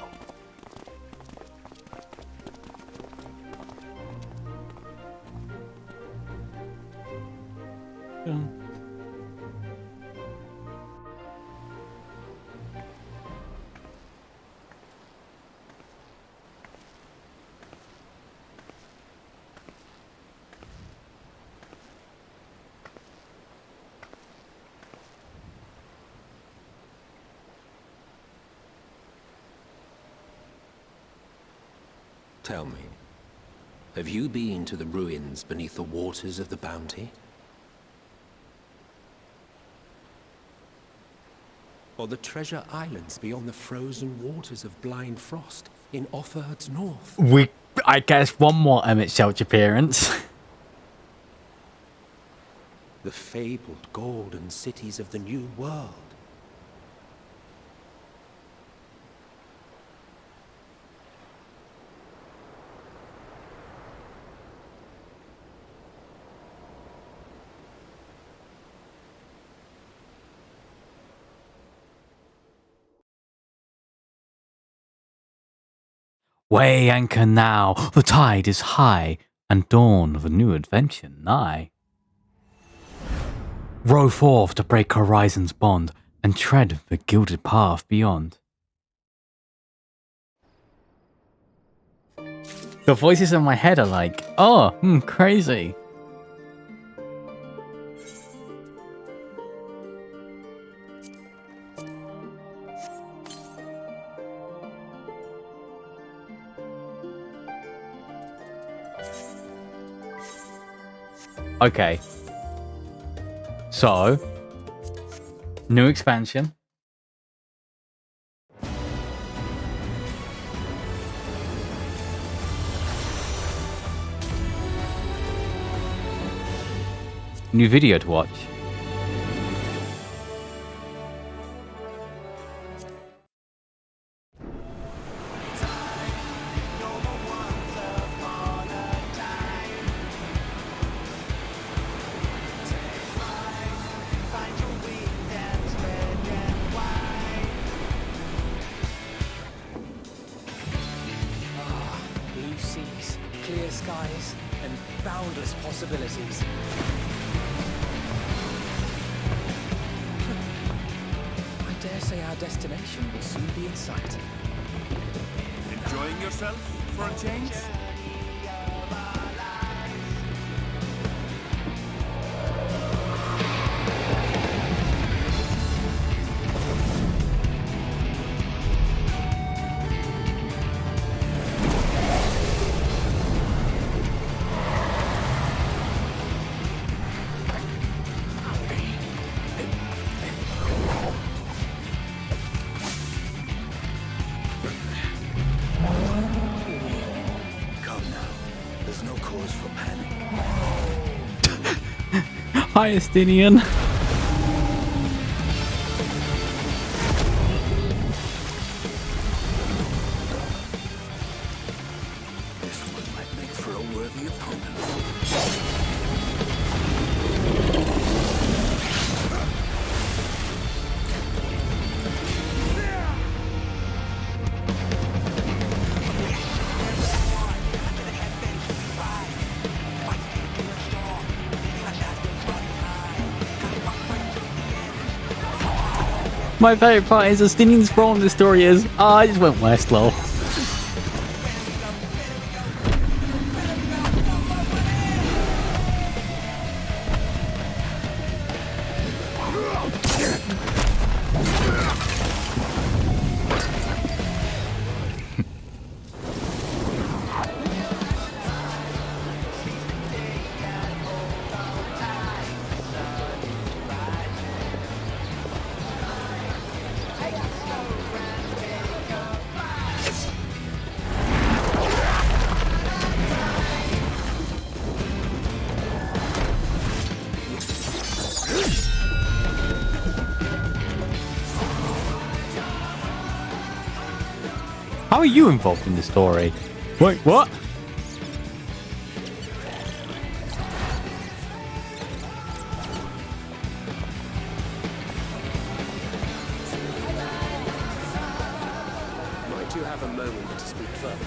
Tell me, have you been to the ruins beneath the waters of the Bounty? Or the treasure islands beyond the frozen waters of Blind Frost in Offerd's north? I guess one more Emmett Shelch appearance. The fabled golden cities of the New World. Weigh anchor now, the tide is high, and dawn of a new adventure nigh. Row forth to break horizon's bond, and tread the gilded path beyond. The voices in my head are like, oh, crazy. Okay. So, new expansion. New video to watch. clear skies and boundless possibilities. I dare say our destination will soon be in sight. Enjoying yourself for a change? Hi, Estinian. This one might make for a worthy opponent. My favourite part is Estinian's role in the story is, I just went west, lol. How are you involved in the story? Wait, what? Might you have a moment to speak further?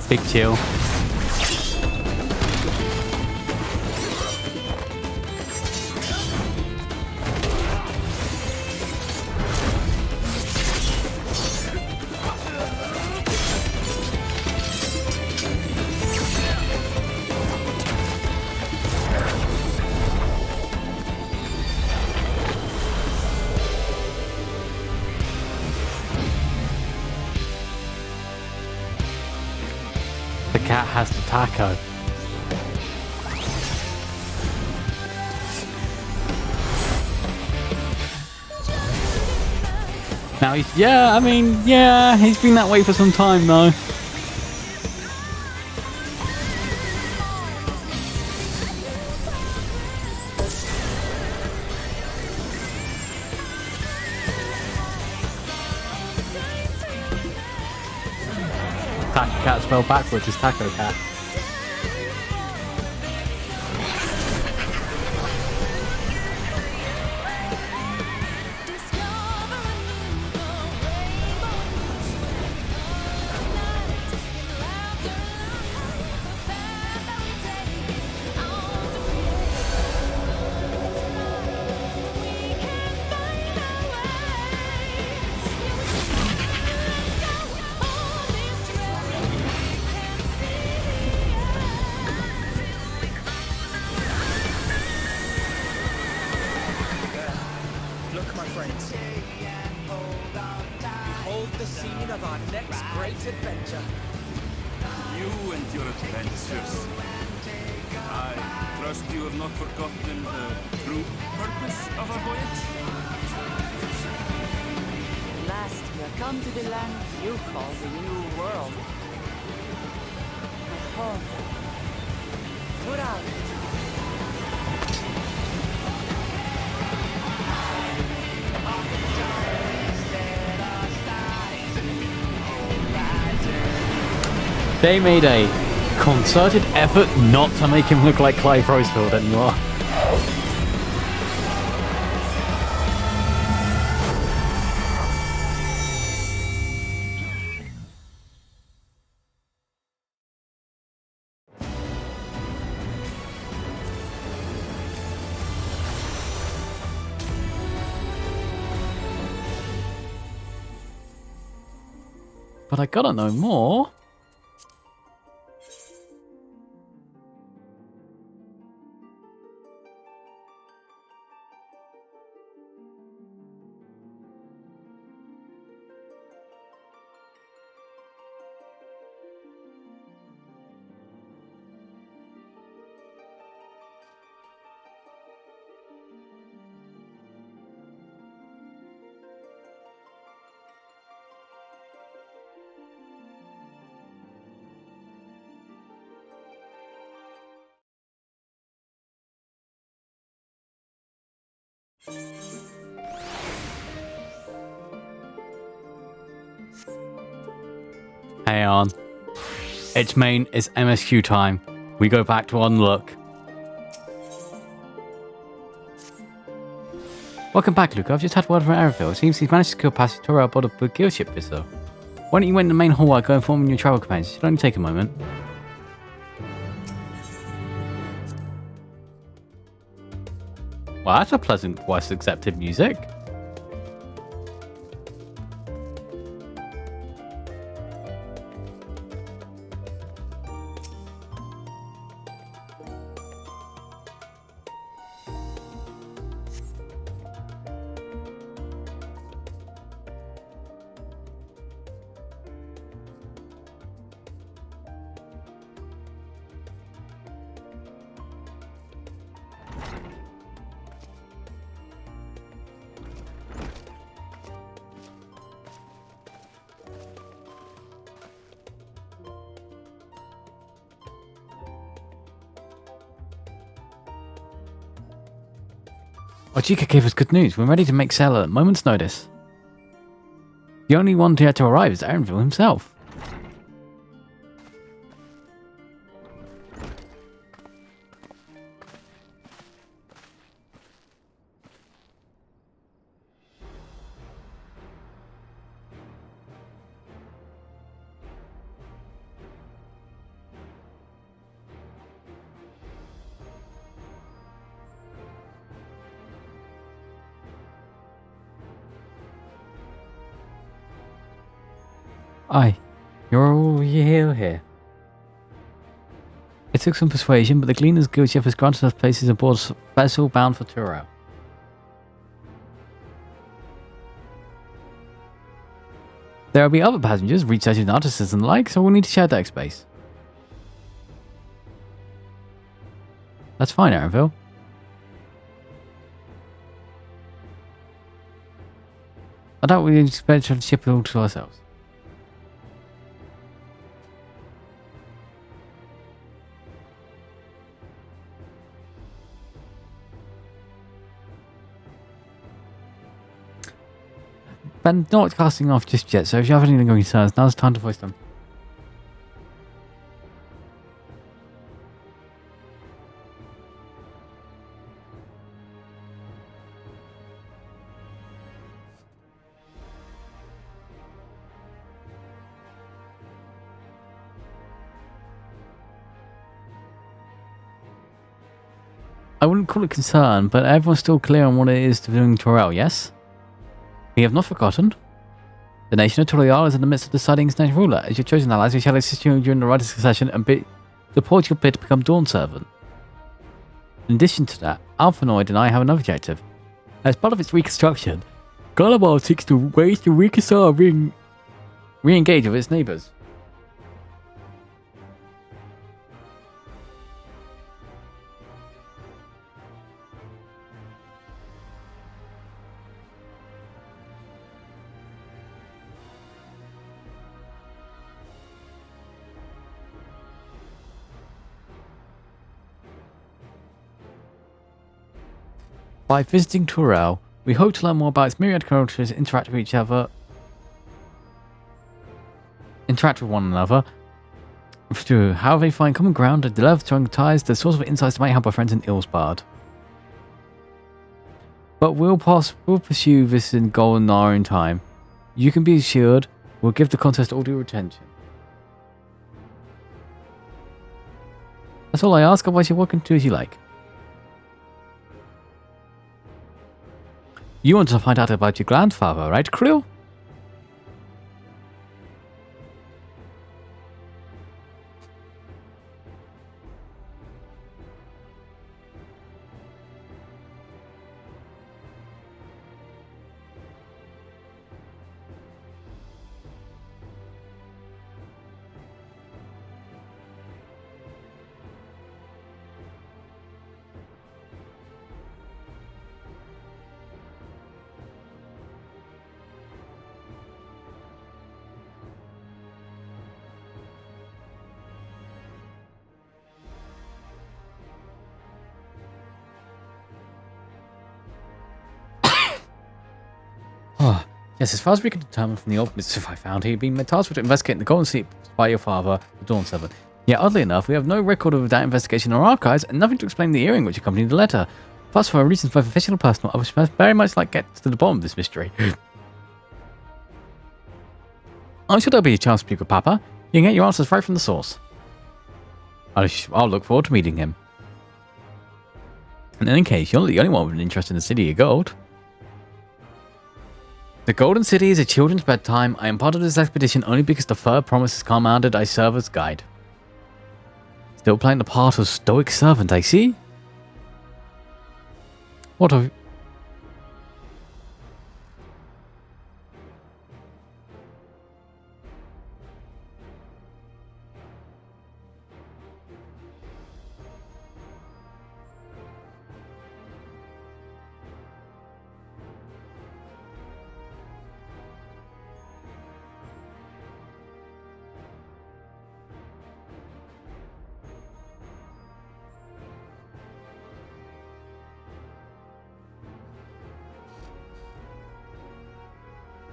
Big chill. The cat has the taco. Now he's, yeah, he's been that way for some time though. Taco cat spelled backwards is taco cat. Look, my friends. Behold the scene of our next great adventure. You and your adventures. I trust you have not forgotten the true purpose of our voyage? At last, we have come to the land you call the New World. My home. Tural. Day Mayday. Concerted effort not to make him look like Clive Rosefield anymore. But I gotta know more. Hang on. It's main, it's MSQ time. We go back to unlock. Welcome back, Luke. I've just had word from Aeroville. It seems he's managed to secure passage to aboard a big guild ship, Bisso. Why don't you wait in the main hall while I go inform your travel companions? It should only take a moment. Well, that's a pleasant voice accepted music. Ojika gave us good news. We're ready to make sail at a moment's notice. The only one yet to arrive is Aeronville himself. Aye, you're all here. It took some persuasion, but the Gleaner's Guild ship has granted us places aboard a vessel bound for Turo. There will be other passengers, researchers, artisans and the like, so we'll need to share deck space. That's fine, Aeronville. I doubt we expect to ship it all to ourselves. Ben, not casting off just yet, so if you have any lingering concerns, now's the time to voice them. I wouldn't call it concern, but everyone's still clear on what it is to doing Torel, yes? We have not forgotten. The nation of Toriel is in the midst of deciding its next ruler. As your chosen allies, we shall assist you during the right of succession and support your bid to become Dawn Servant. In addition to that, Alphanoid and I have another objective. As part of its reconstruction, Garlemald seeks to ways to reconcile and re-engage with its neighbours. By visiting Torel, we hope to learn more about its myriad cultures, interact with one another, True. How they find common ground, the love, strong ties, the source of insights might help our friends in Ilsbard. But we'll pursue this in golden hour in time. You can be assured we'll give the contest all due attention. That's all I ask, otherwise you're welcome to do as you like. You want to find out about your grandfather, right, Krill? Yes, as far as we can determine from the old missive I found, he had been tasked with investigating the Golden Sleep by your father, the Dawn Servant. Yet, oddly enough, we have no record of that investigation in our archives, and nothing to explain the earring which accompanied the letter. Thus, for reasons both professional and personal, I would very much like to get to the bottom of this mystery. I'm sure there'll be a chance to speak with Papa. You can get your answers right from the source. I'll look forward to meeting him. In any case, you're not the only one with an interest in the City of Gold. The Golden City is a children's bedtime. I am part of this expedition only because the fur promises commanded I serve as guide. Still playing the part of stoic servant, I see? What have...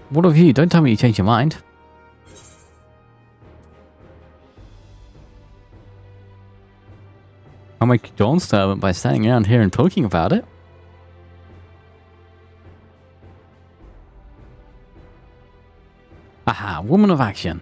What of you? Don't tell me you changed your mind. I'll make you Dawn Servant by standing around here and talking about it. Aha, woman of action.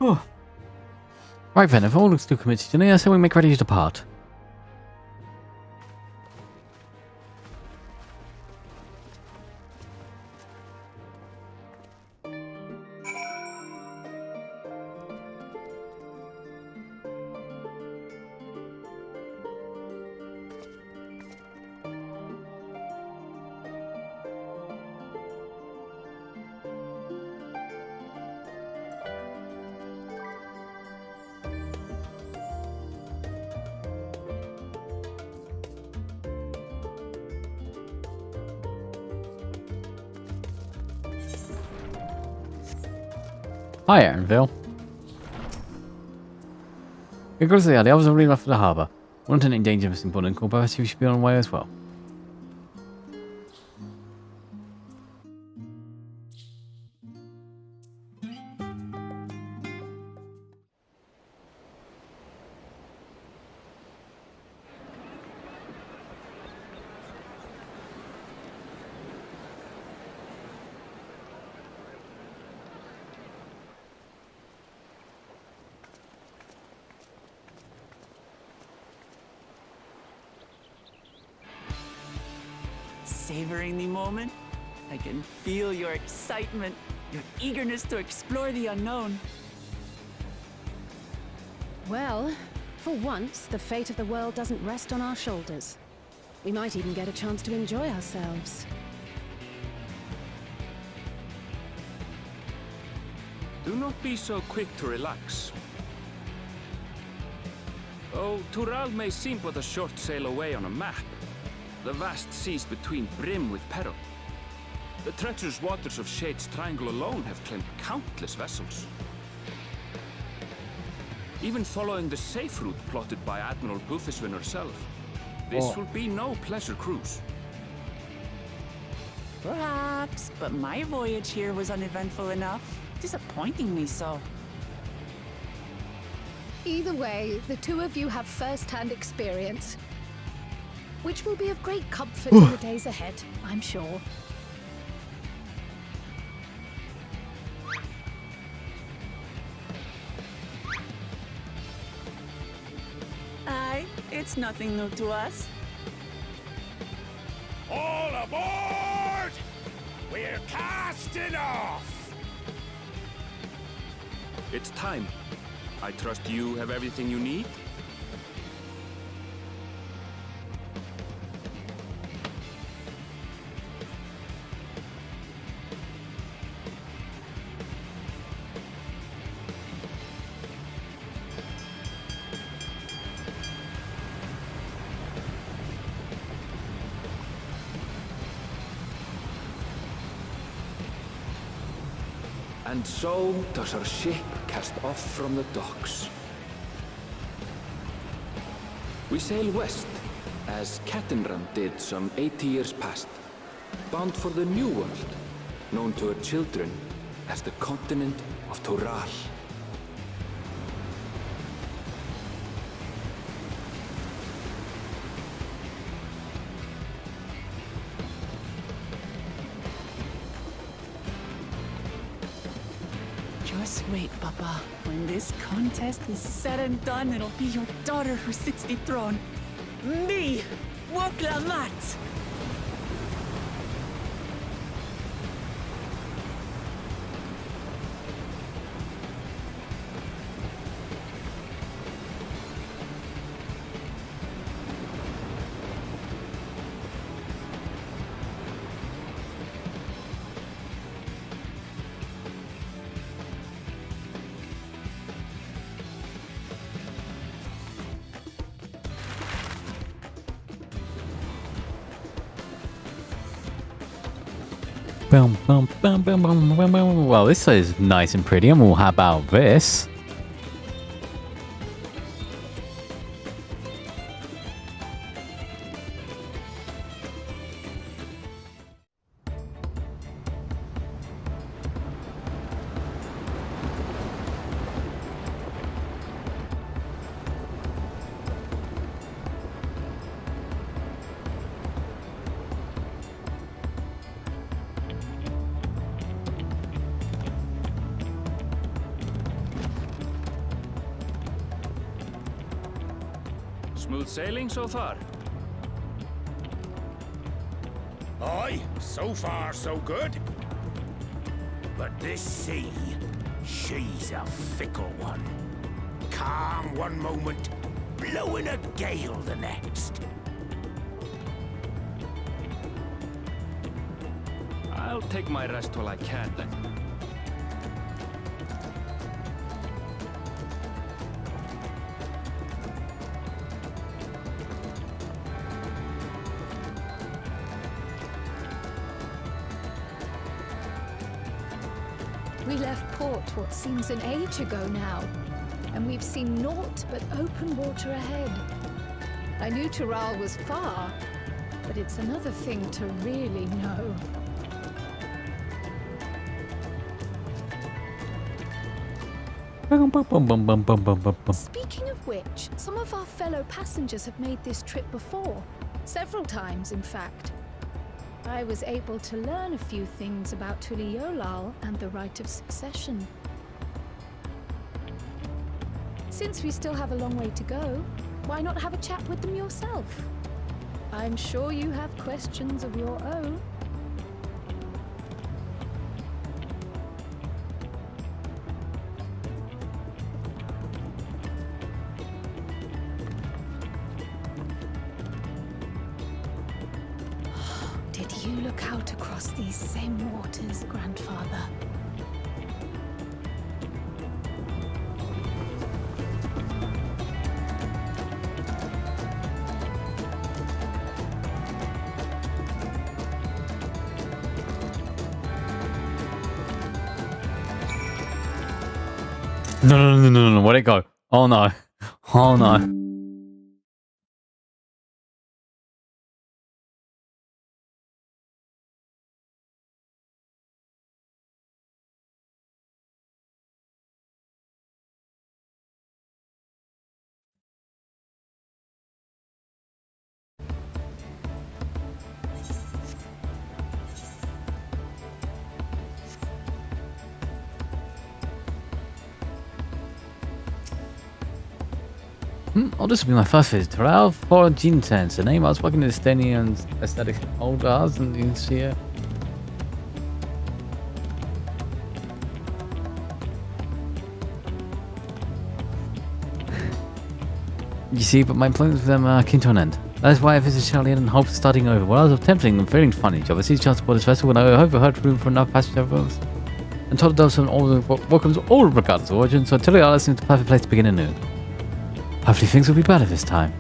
Oh. Right then, if all looks too committed to me, I say we make ready to depart. Hi, Aaronville. Because the others are already left for the harbour. Wouldn't any danger of this important call, but we should be on our way as well. Savoring the moment? I can feel your excitement, your eagerness to explore the unknown. Well, for once, the fate of the world doesn't rest on our shoulders. We might even get a chance to enjoy ourselves. Do not be so quick to relax. Though Tural may seem but a short sail away on a map, the vast seas between brim with peril. The treacherous waters of Shade's Triangle alone have claimed countless vessels. Even following the safe route plotted by Admiral Bufiswin herself, this will be no pleasure cruise. Perhaps, but my voyage here was uneventful enough, disappointingly so. Either way, the two of you have first-hand experience, which will be of great comfort in the days ahead, I'm sure. Aye, it's nothing new to us. All aboard! We're casting off! It's time. I trust you have everything you need? And so does our ship cast off from the docks. We sail west, as Kettenram did some 80 years past, bound for the New World, known to her children as the continent of Tural. Just wait, Papa. When this contest is said and done, it'll be your daughter who sits the throne. Me, Woklamat! Boom, boom, boom, boom, boom, boom, boom. Well, this is nice and pretty. And well, how about this? Smooth sailing so far? Aye, so far so good. But this sea, she's a fickle one. Calm one moment, blowing a gale the next. I'll take my rest while I can then. We left port what seems an age ago now, and we've seen naught but open water ahead. I knew Tural was far, but it's another thing to really know. Speaking of which, some of our fellow passengers have made this trip before. Several times, in fact. I was able to learn a few things about Tuliolal and the right of succession. Since we still have a long way to go, why not have a chat with them yourself? I'm sure you have questions of your own. Did you look out across these same waters, Grandfather? No. Where'd it go? Oh no. Oh no. Oh, this will be my first visit to Ralph for Gene Sense. The name I was working in Estonian aesthetics old hours and you can see it. You see, but my employment with them came to an end. That is why I visited Charlie and hoped starting over. While I was attempting and feeling funny job, I seized chance aboard this vessel when I overheard room for enough passenger rooms and told the Delson all the welcomes all regardless of origin, so until I seemed the perfect place to begin anew. Hopefully things will be better this time.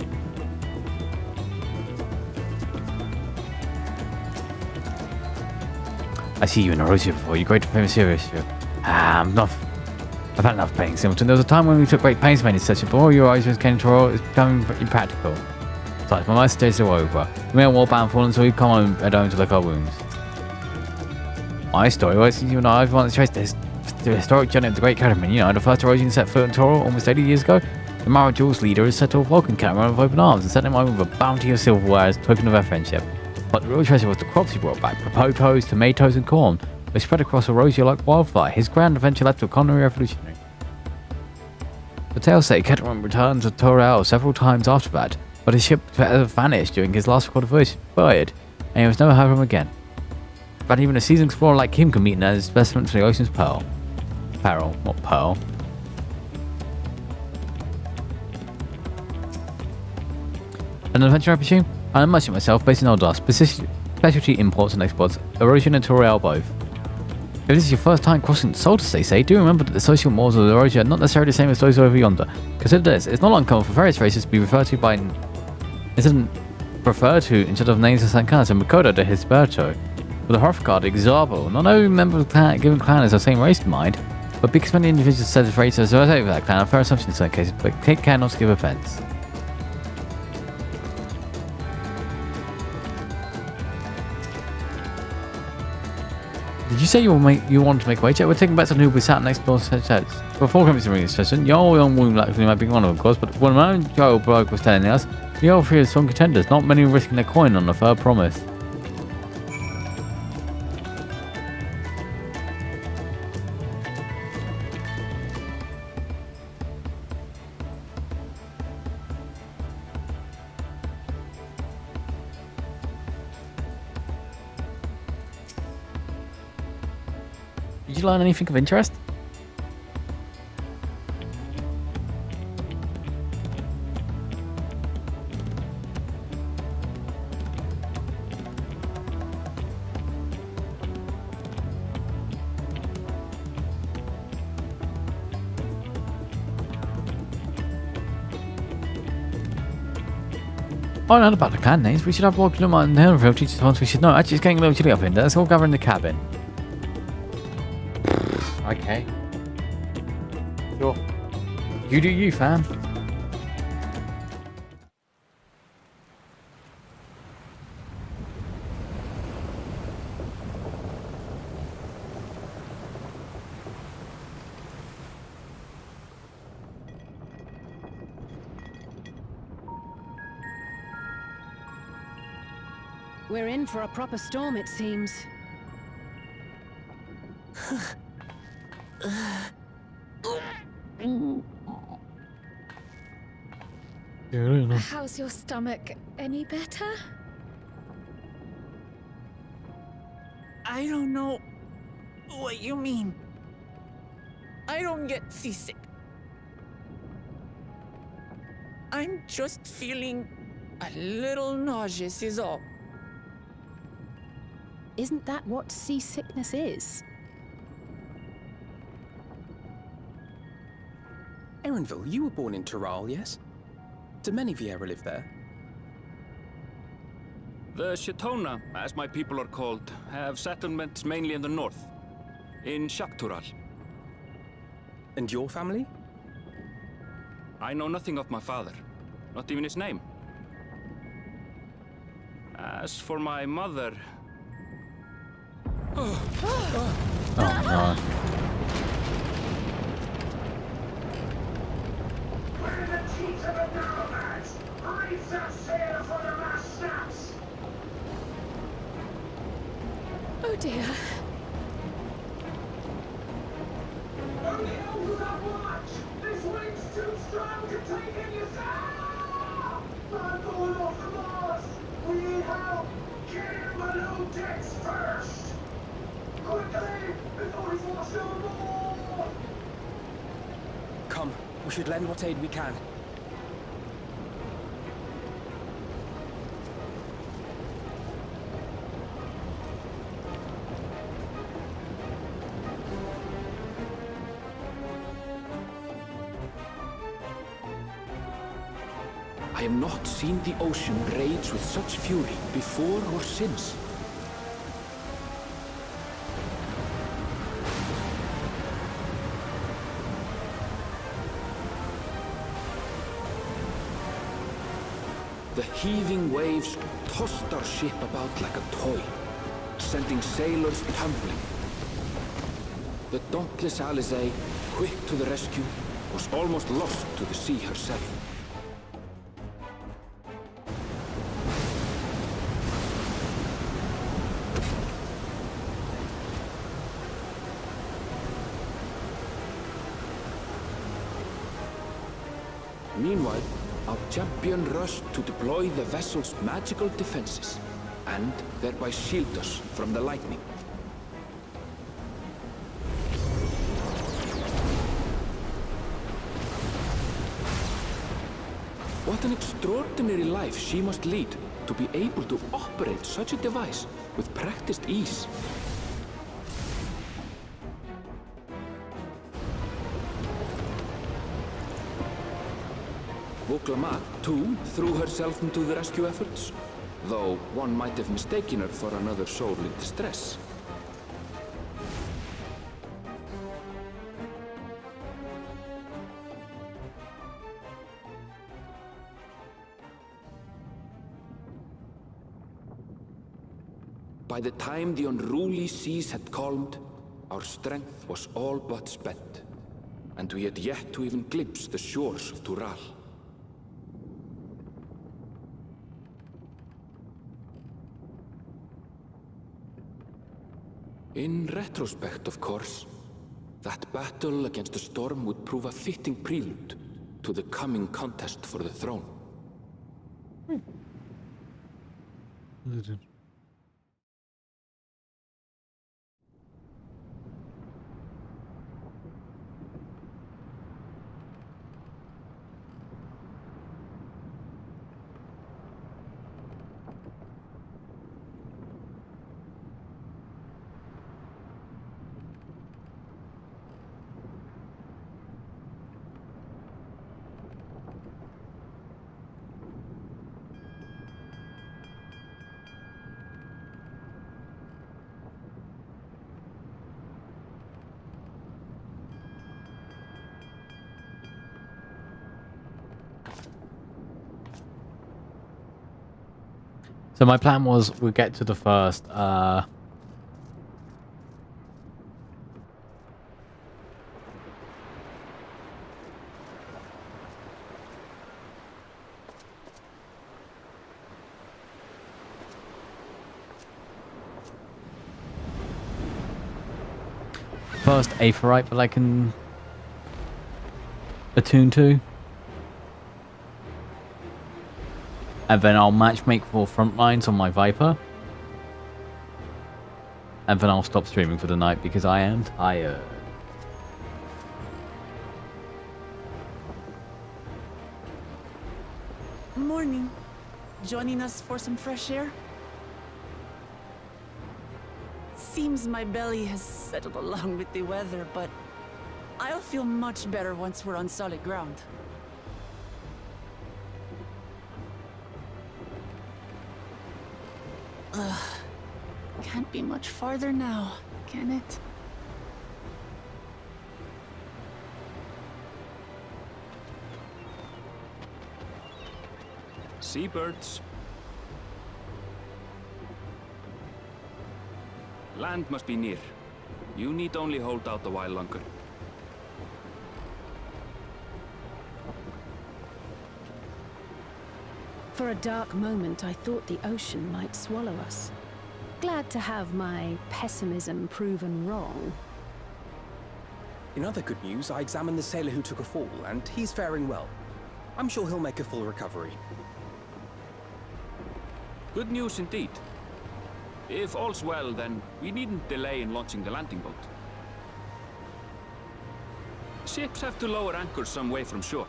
I see you in Erosia before. You're great and famous serious. I've had enough paying Simpleton. There was a time when we took great pains to make this session, but all your eyes came to roll is becoming impractical. Besides, my master days are over. We may have war-bound fallen, so we come home and home to lick our wounds. My story was you and I want to trace the historic journey of the Great Catamaran. You know, the first Erosian set foot in Toro almost 80 years ago. The Mara Jules leader is set to a Vulcan catamaran with open arms and sent him home with a bounty of silverware as a token of our friendship. But the real treasure was the crops he brought back: potatoes, tomatoes, and corn. They spread across Erosia like wildfire. His grand adventure led to a culinary revolutionary. The tales say Catamaran returned to Torel several times after that, but his ship vanished during his last recorded voyage, and he was never heard from again. But even a seasoned explorer like him can meet in as specimen for the ocean's peril. Peril, not pearl. An adventure, I presume? I imagine myself based in Eldar, specialty imports and exports, Erosion and Torel both. If this is your first time crossing Solstice, they say, do remember that the social mores of Erosia are not necessarily the same as those over yonder. Consider this, it's not uncommon for various races to be referred to by instead of names of Sankanas and Makoto de Hisberto. With the Hrothgar Exarbo, not every member of the given clan is the same race in mind, but because many individuals said this race as associated with that clan, a fair assumption in some cases, but take care not to give offense. Did you say you wanted to make a wager? We're taking bets on who will be sat next door to sets. Before coming to this session, your young wound likely might be one of course, but when my own Joe Bloke was telling us, the all three are strong contenders, not many risking their coin on a fair promise. Did you learn anything of interest? I don't know about the clan names. We should have walked them on the field teachers once we should know. Actually, it's getting a little chilly up in there. Let's all gather in the cabin. Okay. Sure. You do you, fam. We're in for a proper storm, it seems. How's your stomach? Any better? I don't know what you mean. I don't get seasick. I'm just feeling a little nauseous is all. Isn't that what seasickness is? Erenville, you were born in Tyrol, yes? Do many Vieira live there? The Shatona, as my people are called, have settlements mainly in the north, in Shaktural. And your family? I know nothing of my father, not even his name. As for my mother... Oh no. Where are the teeth of the nomads? I set sail for the last snaps! Oh dear. Only those that watch! This wind's too strong to take in your sound! I'm going off the mast! We need help! Get in below decks first! Quickly! Before he's washed overboard! Come, we should lend what aid we can. I have not seen the ocean rage with such fury before or since. The heaving waves tossed our ship about like a toy, sending sailors tumbling. The dauntless Alizé, quick to the rescue, was almost lost to the sea herself. Meanwhile, our champion rushed to deploy the vessel's magical defenses, and thereby shield us from the lightning. What an extraordinary life she must lead to be able to operate such a device with practiced ease. Woklama, too, threw herself into the rescue efforts, though one might have mistaken her for another soul in distress. By the time the unruly seas had calmed, our strength was all but spent, and we had yet to even glimpse the shores of Tural. In retrospect, of course, that battle against the storm would prove a fitting prelude to the coming contest for the throne. So my plan was we'll get to the first Aetheryte that I can attune to. And then I'll matchmake for front lines on my Viper. And then I'll stop streaming for the night because I am tired. Morning. Joining us for some fresh air? Seems my belly has settled along with the weather, but I'll feel much better once we're on solid ground. Ugh. Can't be much farther now, can it? Seabirds. Land must be near. You need only hold out a while longer. For a dark moment, I thought the ocean might swallow us. Glad to have my pessimism proven wrong. In other good news, I examined the sailor who took a fall, and he's faring well. I'm sure he'll make a full recovery. Good news indeed. If all's well, then we needn't delay in launching the landing boat. Ships have to lower anchors some way from shore.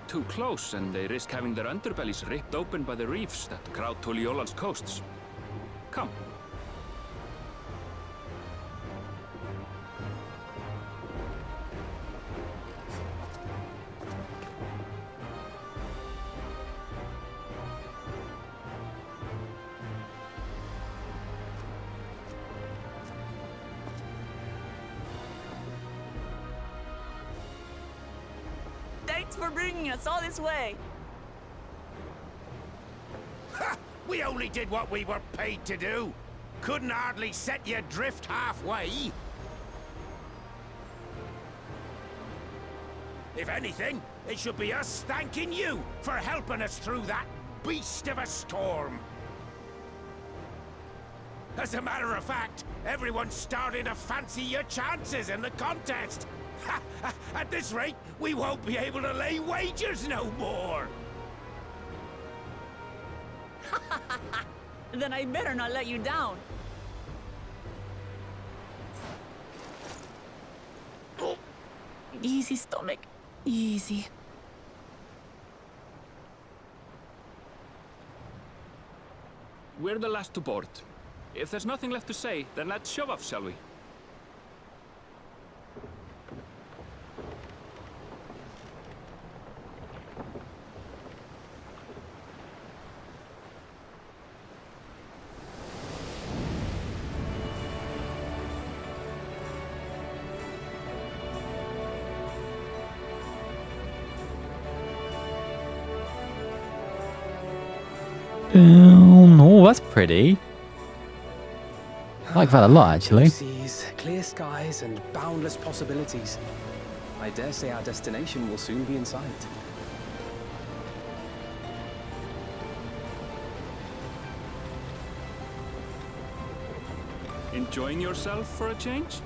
Too close, and they risk having their underbellies ripped open by the reefs that crowd Tuliola's coasts. Come. Thanks for bringing us all this way. Ha! We only did what we were paid to do. Couldn't hardly set you adrift halfway. If anything, it should be us thanking you for helping us through that beast of a storm. As a matter of fact, everyone's starting to fancy your chances in the contest. At this rate, we won't be able to lay wagers no more. Then I better not let you down. Oh, easy, stomach. Easy. We're the last to board. If there's nothing left to say, then let's shove off, shall we? Oh, that's pretty. I like that a lot, actually. Blue seas, clear skies, and boundless possibilities. I dare say our destination will soon be in sight. Enjoying yourself for a change?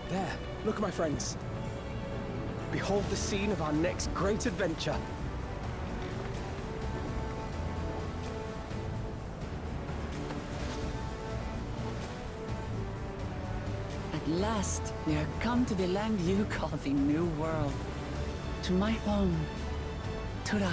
There, look, my friends. Behold the scene of our next great adventure. At last, we are come to the land you call the New World. To my home, Tural.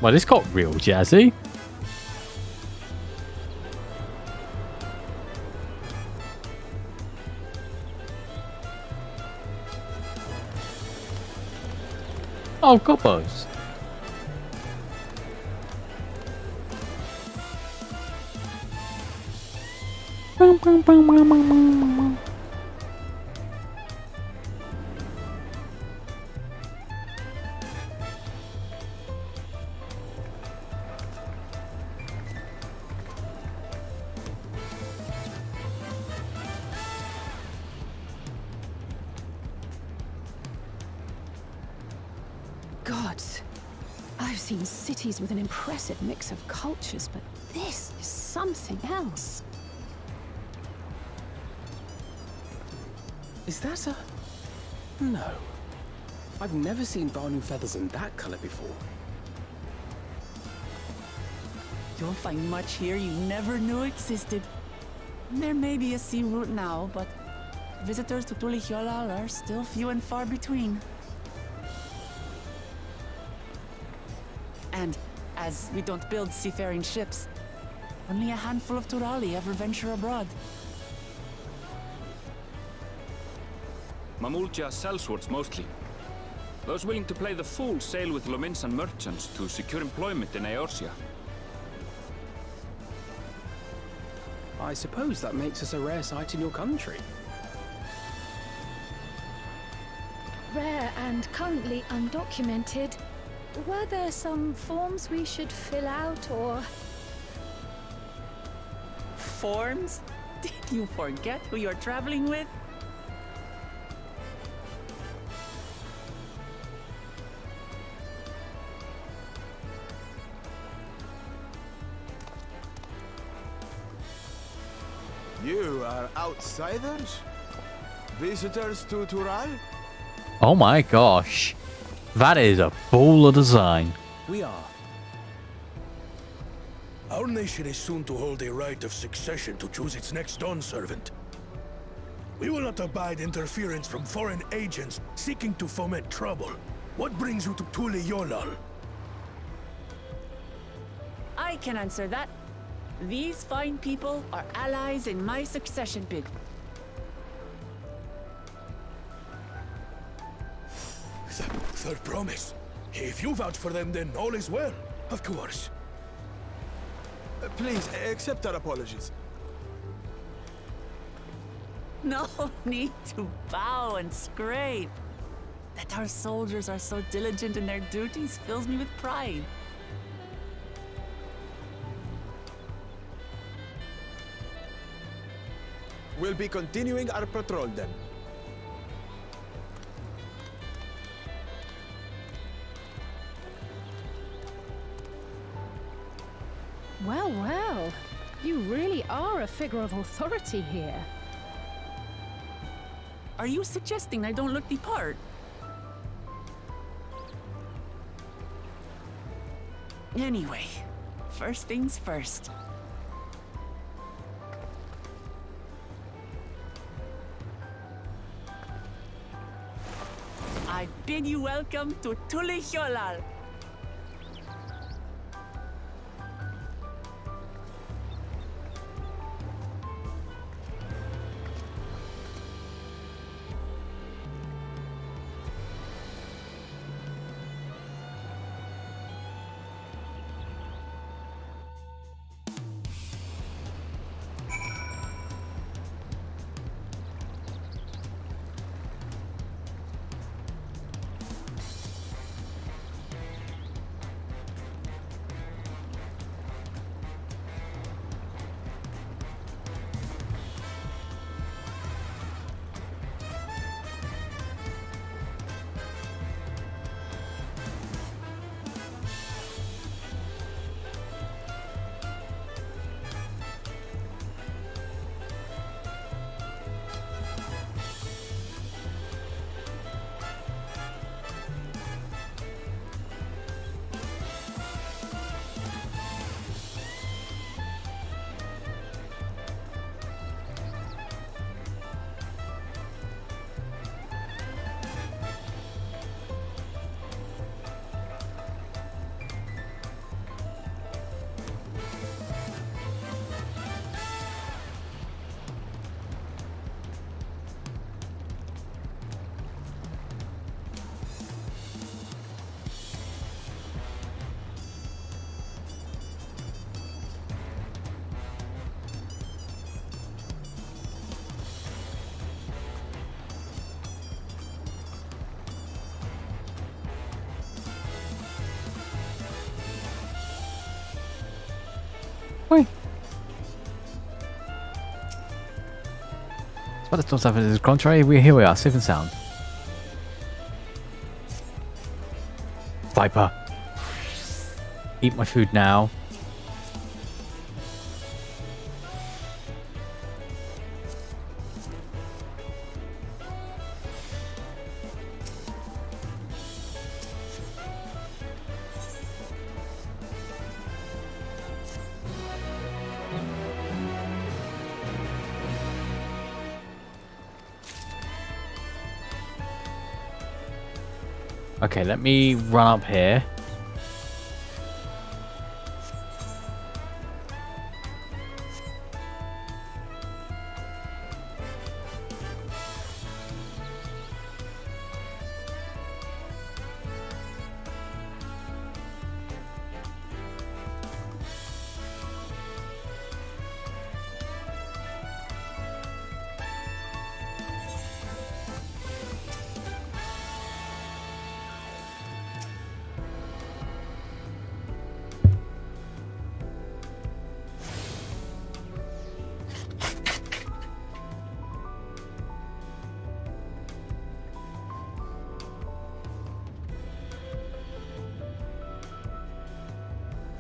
Well, this got real jazzy. Oh, gobbos. Gods, I I've seen cities with an impressive mix of cultures, but this is something else. Is that a... No. I've never seen Vanu feathers in that color before. You'll find much here you never knew existed. There may be a sea route now, but visitors to Tulihyolal are still few and far between. And as we don't build seafaring ships, only a handful of Turali ever venture abroad. Mamulja sellswords mostly. Those willing to play the fool sail with Lominsan merchants to secure employment in Eorzea. I suppose that makes us a rare sight in your country. Rare and currently undocumented. Were there some forms we should fill out, or...? Forms? Did you forget who you're traveling with? You are outsiders? Visitors to Tural? Oh my gosh. That is a baller design. We are. Our nation is soon to hold a right of succession to choose its next dawn servant. We will not abide interference from foreign agents seeking to foment trouble. What brings you to Tulihyolal? I can answer that. These fine people are allies in my succession bid. Third promise. If you vouch for them, then all is well. Of course. Please, accept our apologies. No need to bow and scrape. That our soldiers are so diligent in their duties fills me with pride. We'll be continuing our patrol then. Well, well. You really are a figure of authority here. Are you suggesting I don't look the part? Anyway, first things first. I bid you welcome to Tulihyolal. But it's not something to the contrary. Here we are, safe and sound. eat my food now. Okay, let me run up here.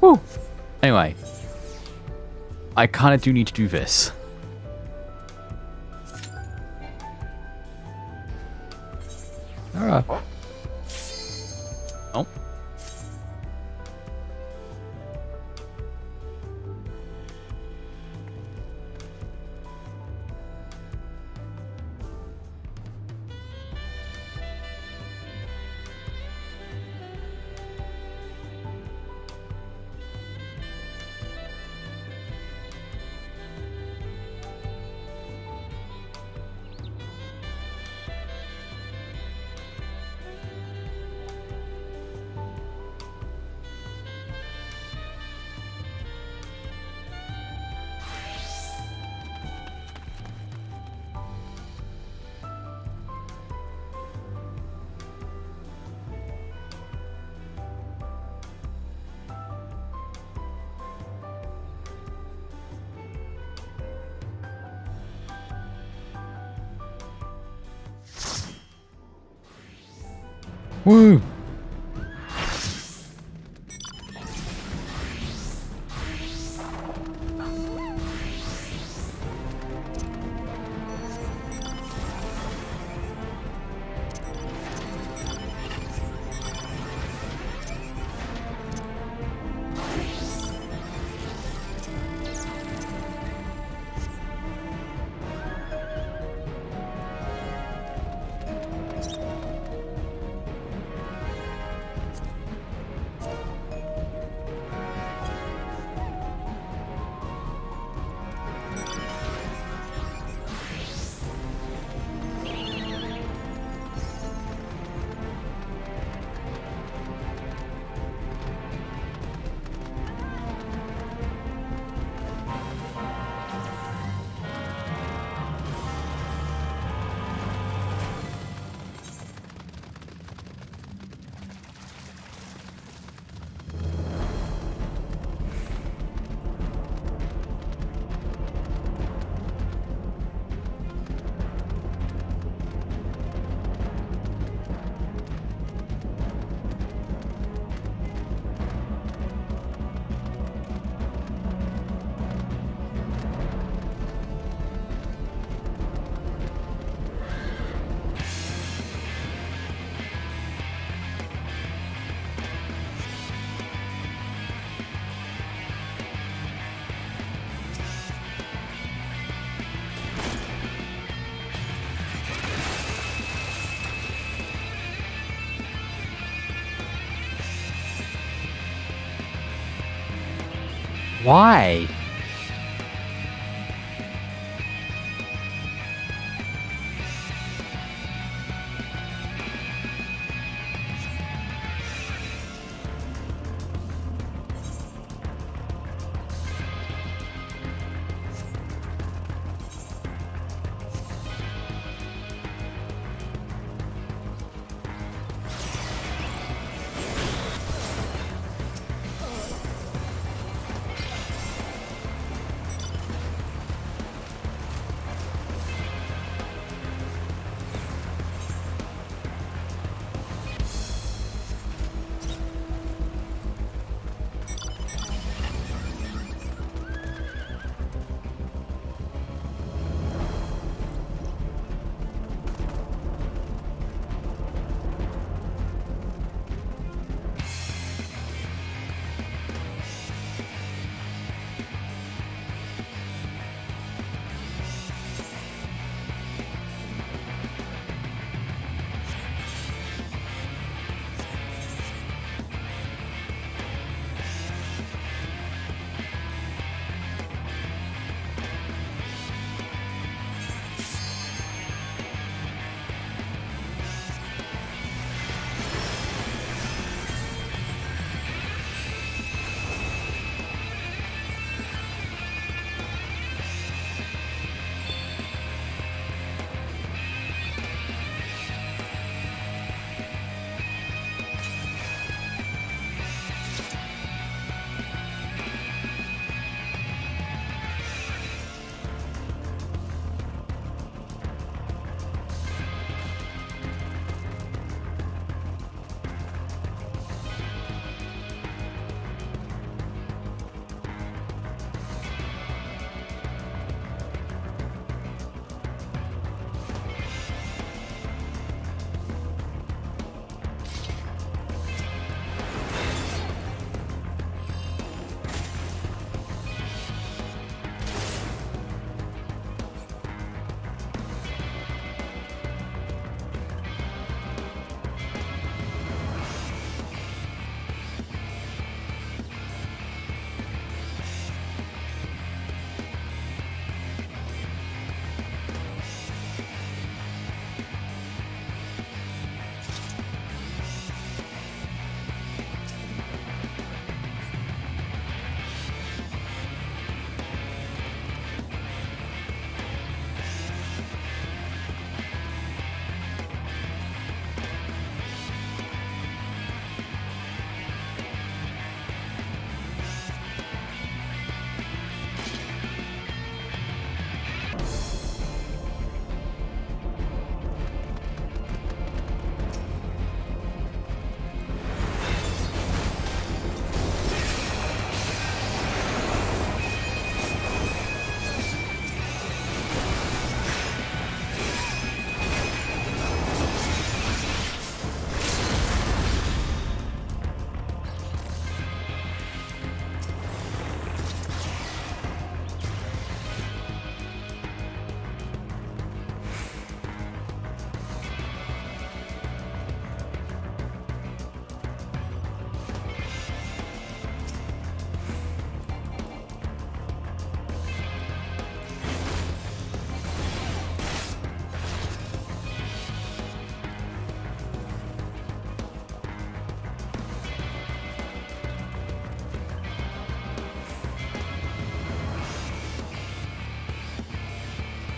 Woo. Anyway, I kind of do need to do this. Alright. Oh. Woo! Why?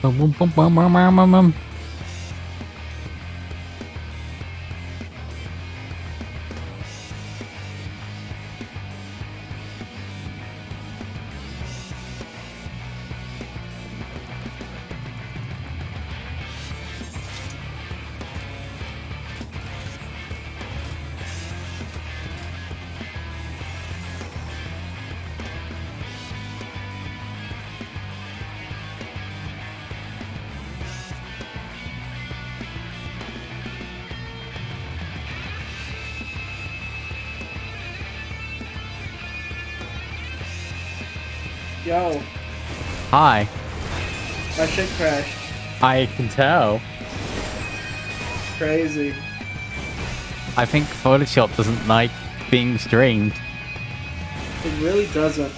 Bum, bum, bum, bum, bum, bum, bum, bum. Yo, Hi. my shit crashed. I can tell. Crazy. I think Photoshop doesn't like being streamed. It really doesn't.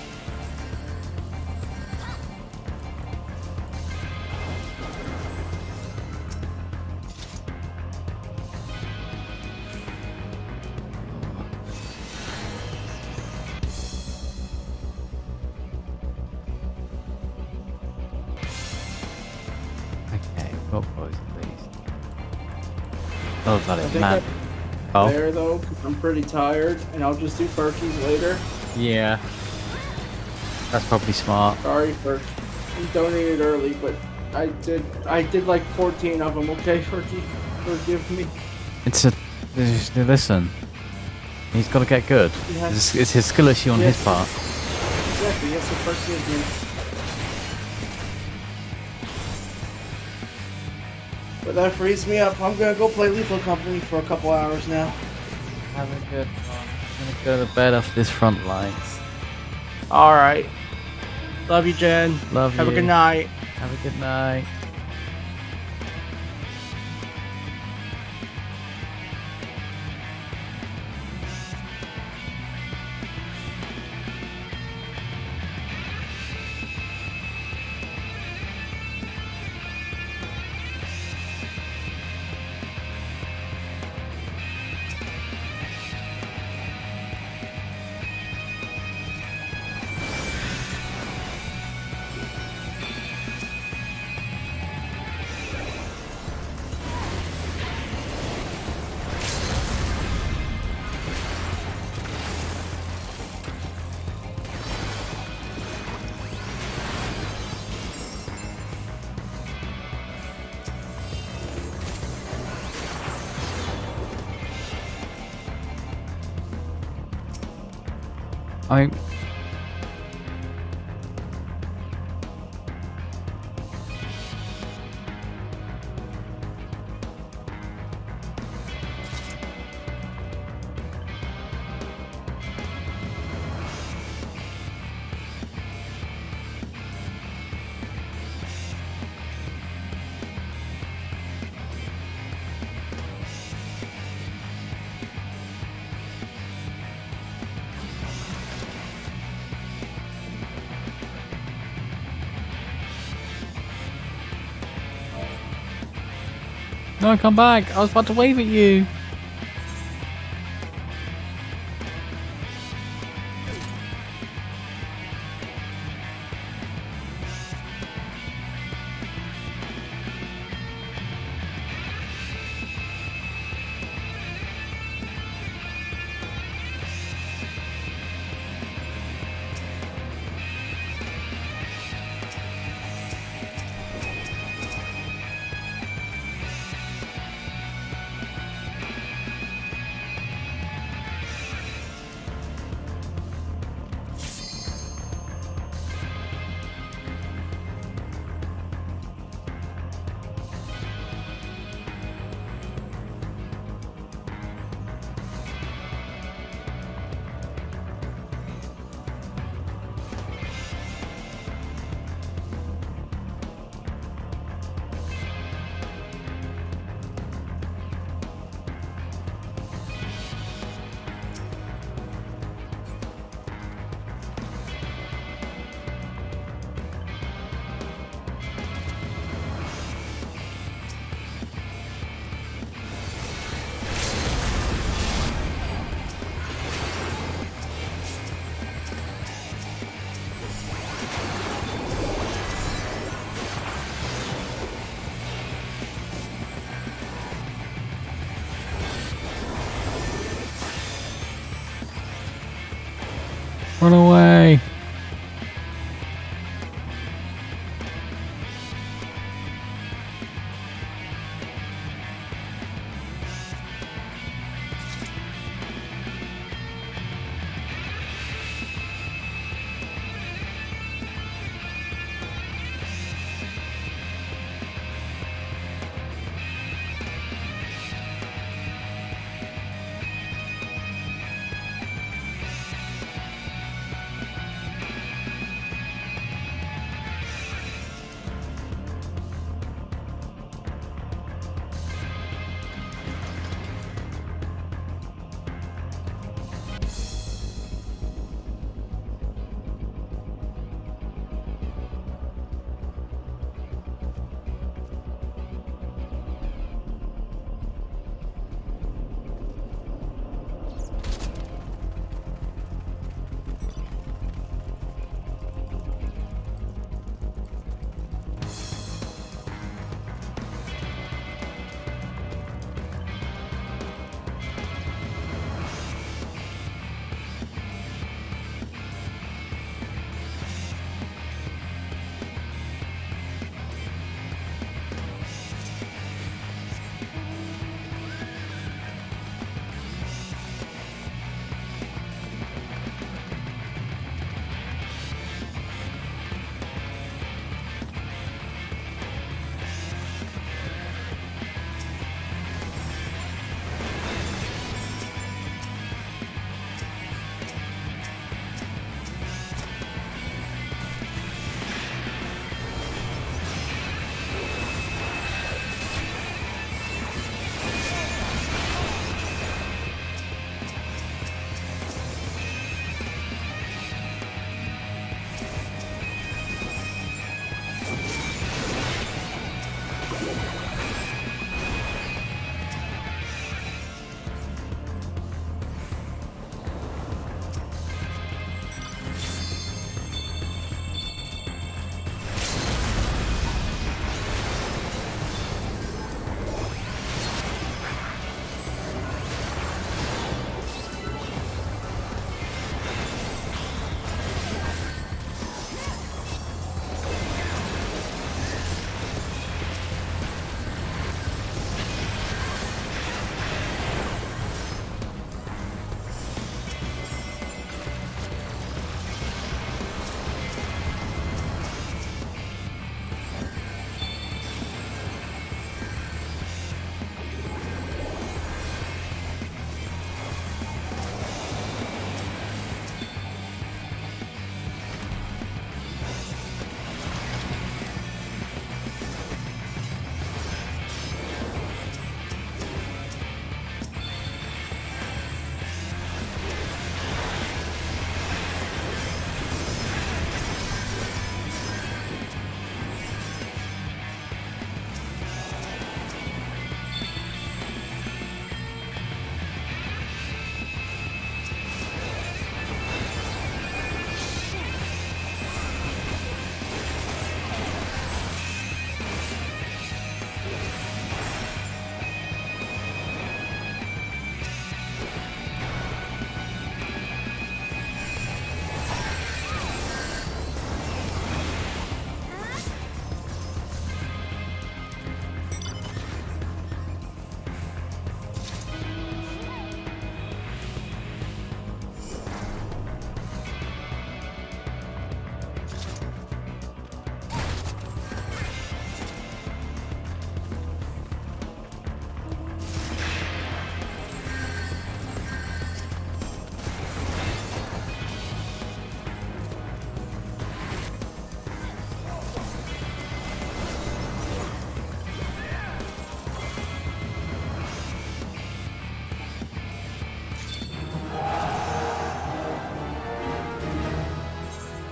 Okay, what was please? Oh, got I it, think man. I'm there though, 'cause I'm pretty tired, and I'll just do Furkies later. Yeah. That's probably smart. Sorry for you donated early, but I did like 14 of them. Okay, Furky, forgive me. It's a... Listen. He's got to get good. Yes. It's his skill issue on his Yes. part. Exactly, yes, forgive me. But that frees me up. I'm gonna go play Lethal Company for a couple hours now. Have a good one. I'm gonna go to bed after this front lights. Alright. Love you, Jen. Love you. Have a good night. Have a good night. I... No, come back. I was about to wave at you.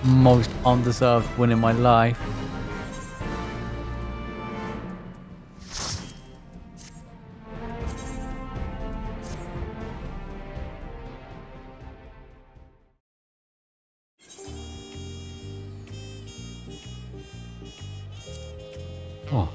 most undeserved win in my life. Oh.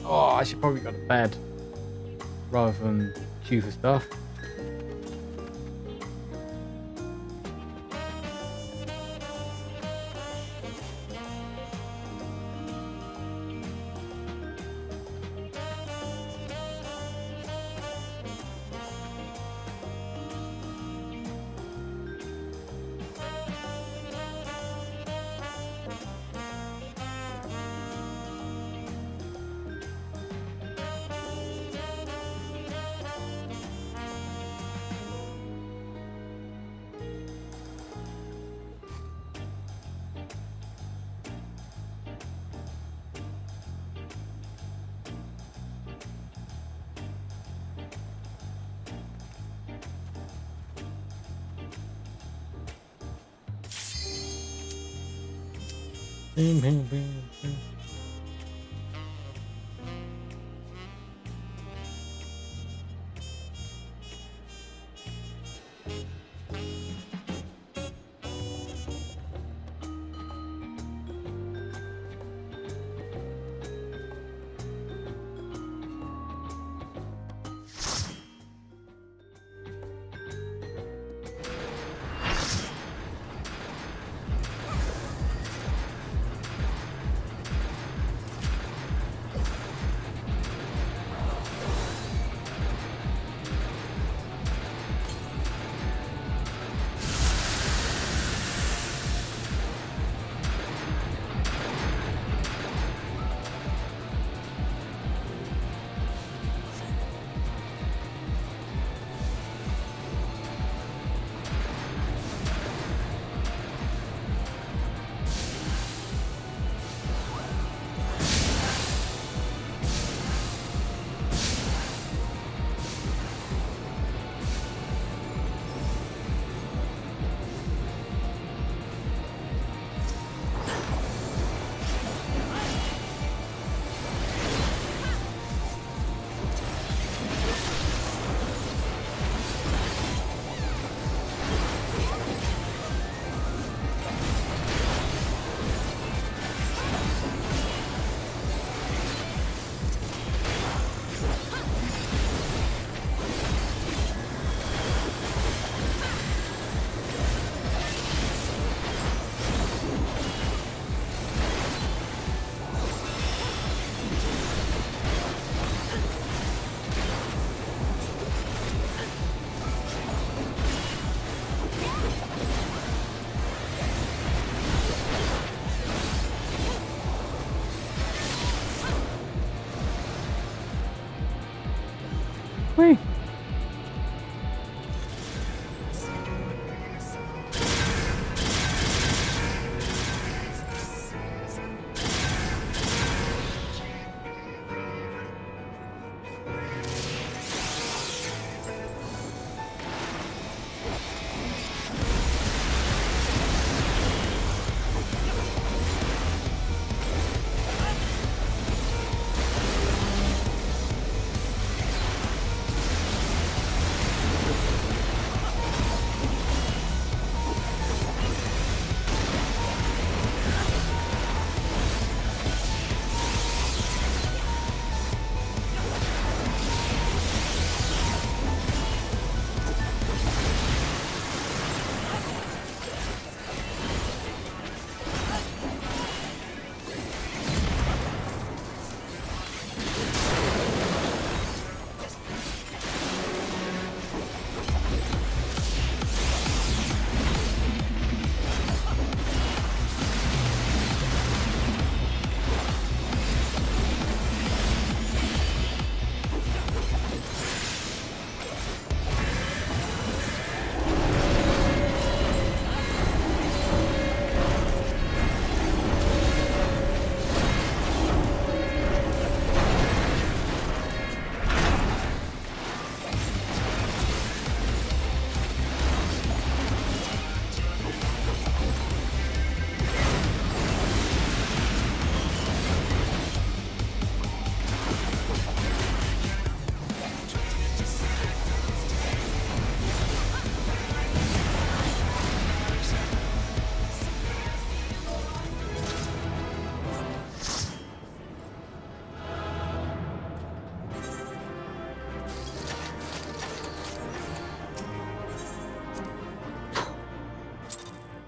Oh, I should probably go to bed rather than queue for stuff.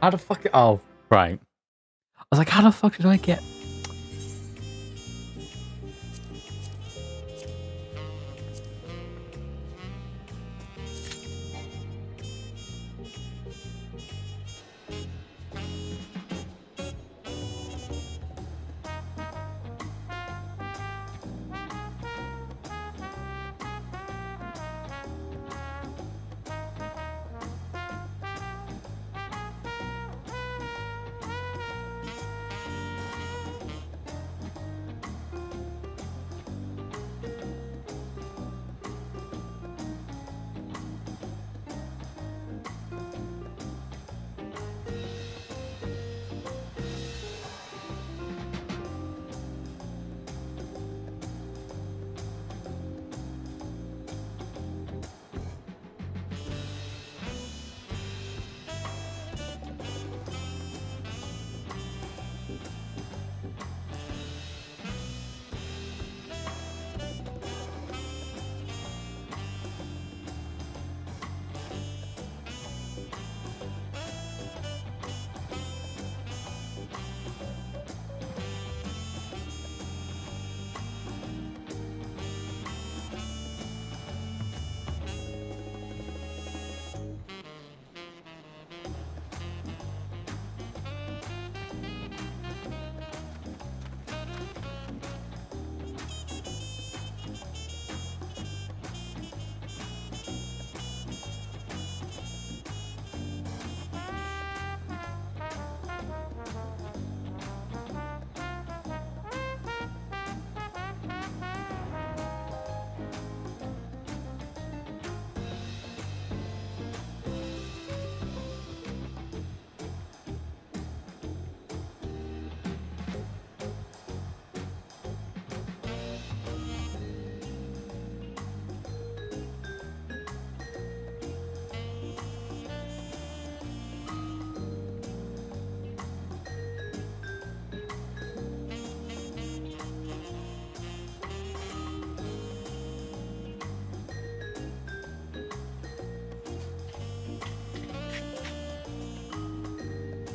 How the fuck? Oh, right. I was like, how the fuck did I get?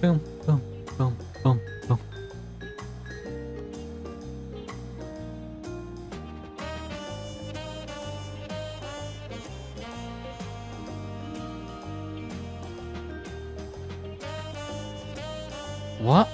Boom, boom, boom, boom, boom. What?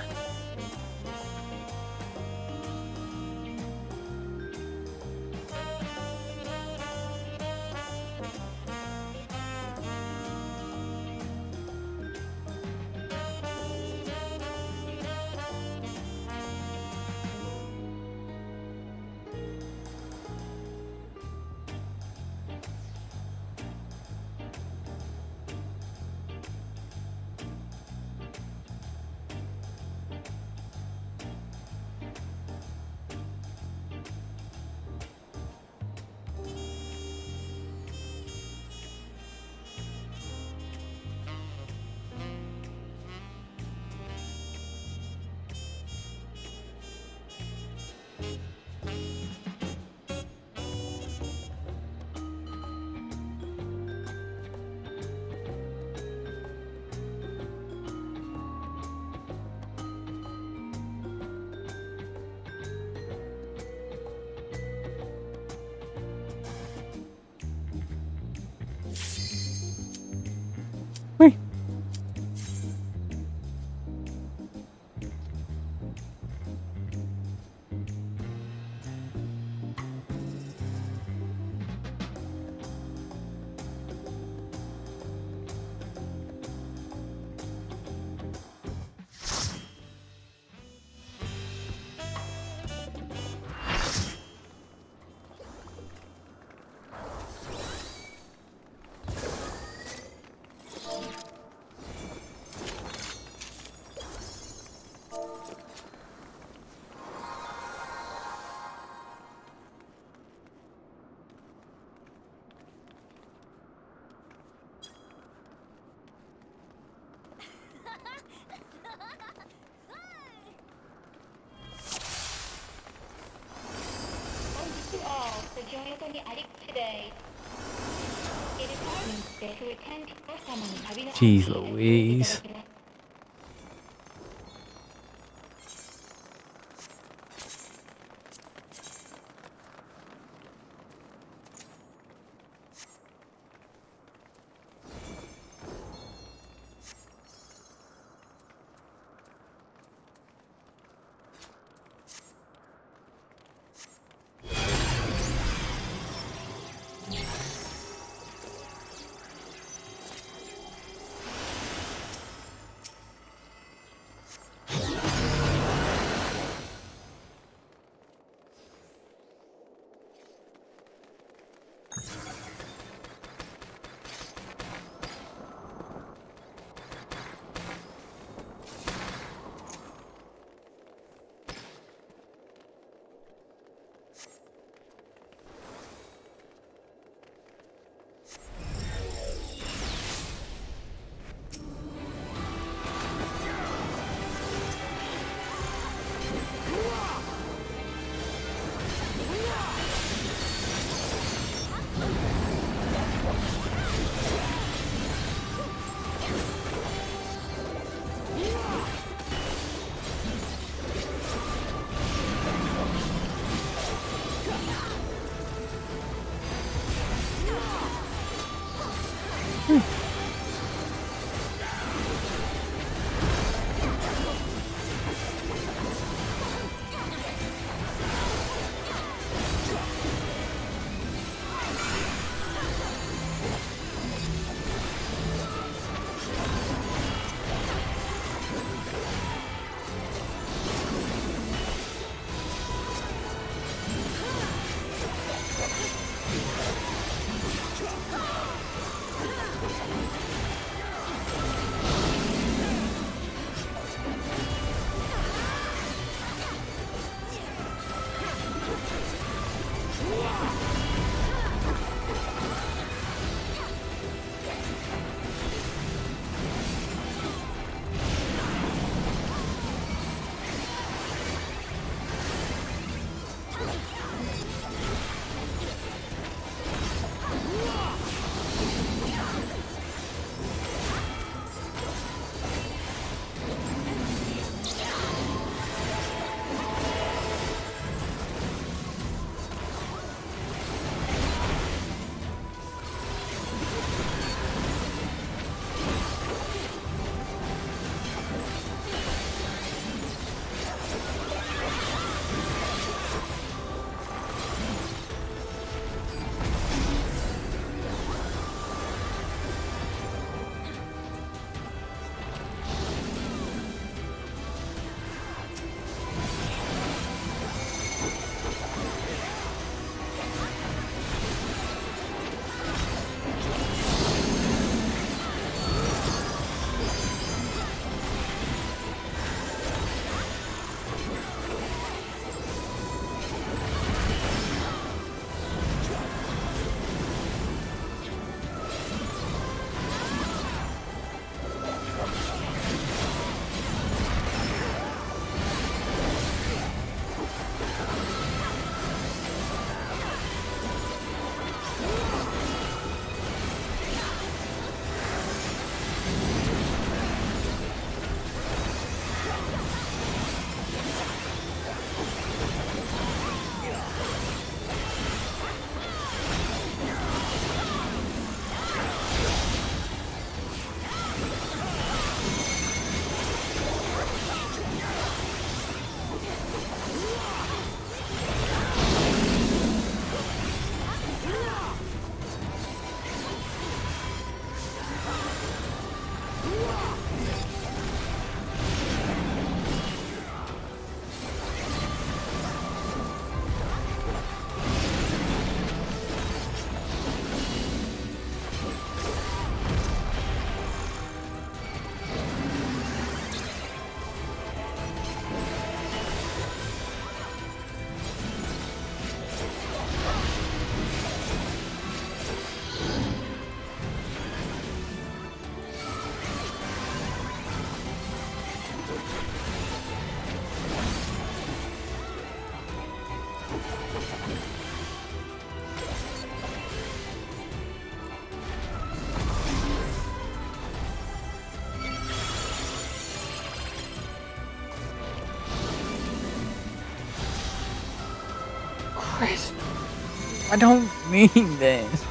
to all for joining us on the attic today. It is our mistake to attend our ceremony. Jeez Louise. Chris, I don't mean this.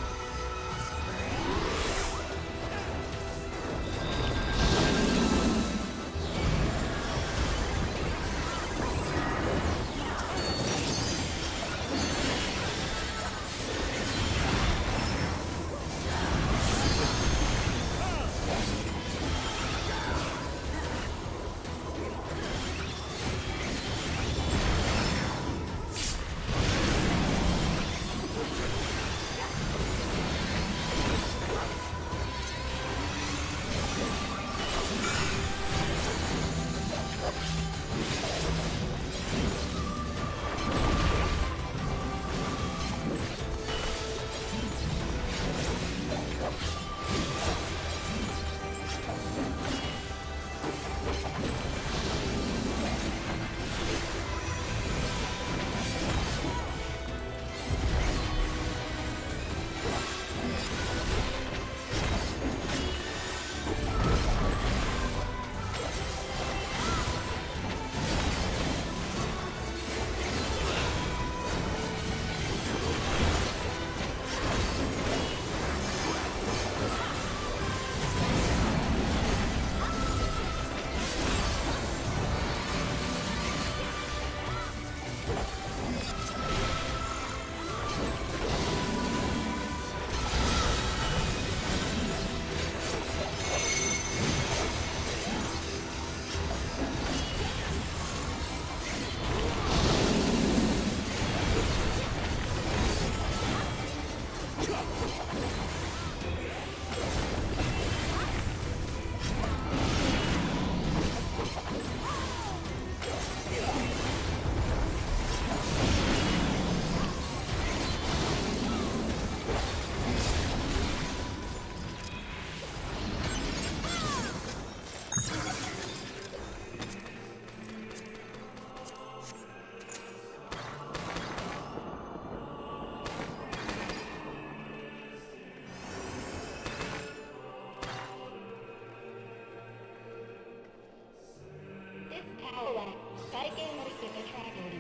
Aula, barikin murid travel.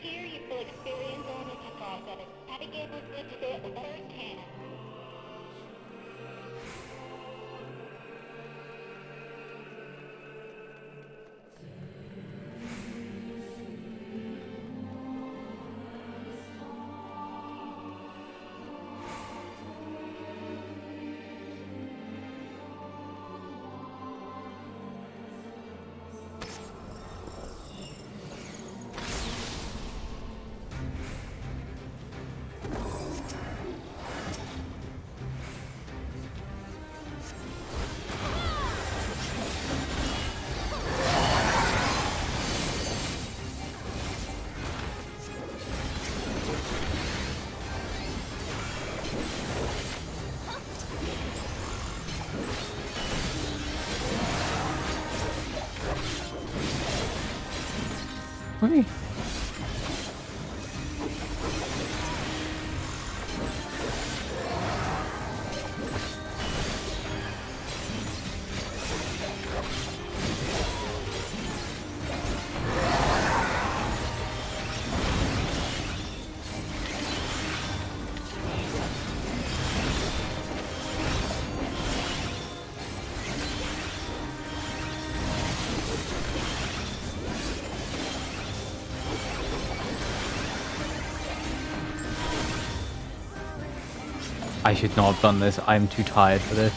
Here you will experience on the process. Barikin murid firsthand. Wait. I should not have done this. I'm too tired for this.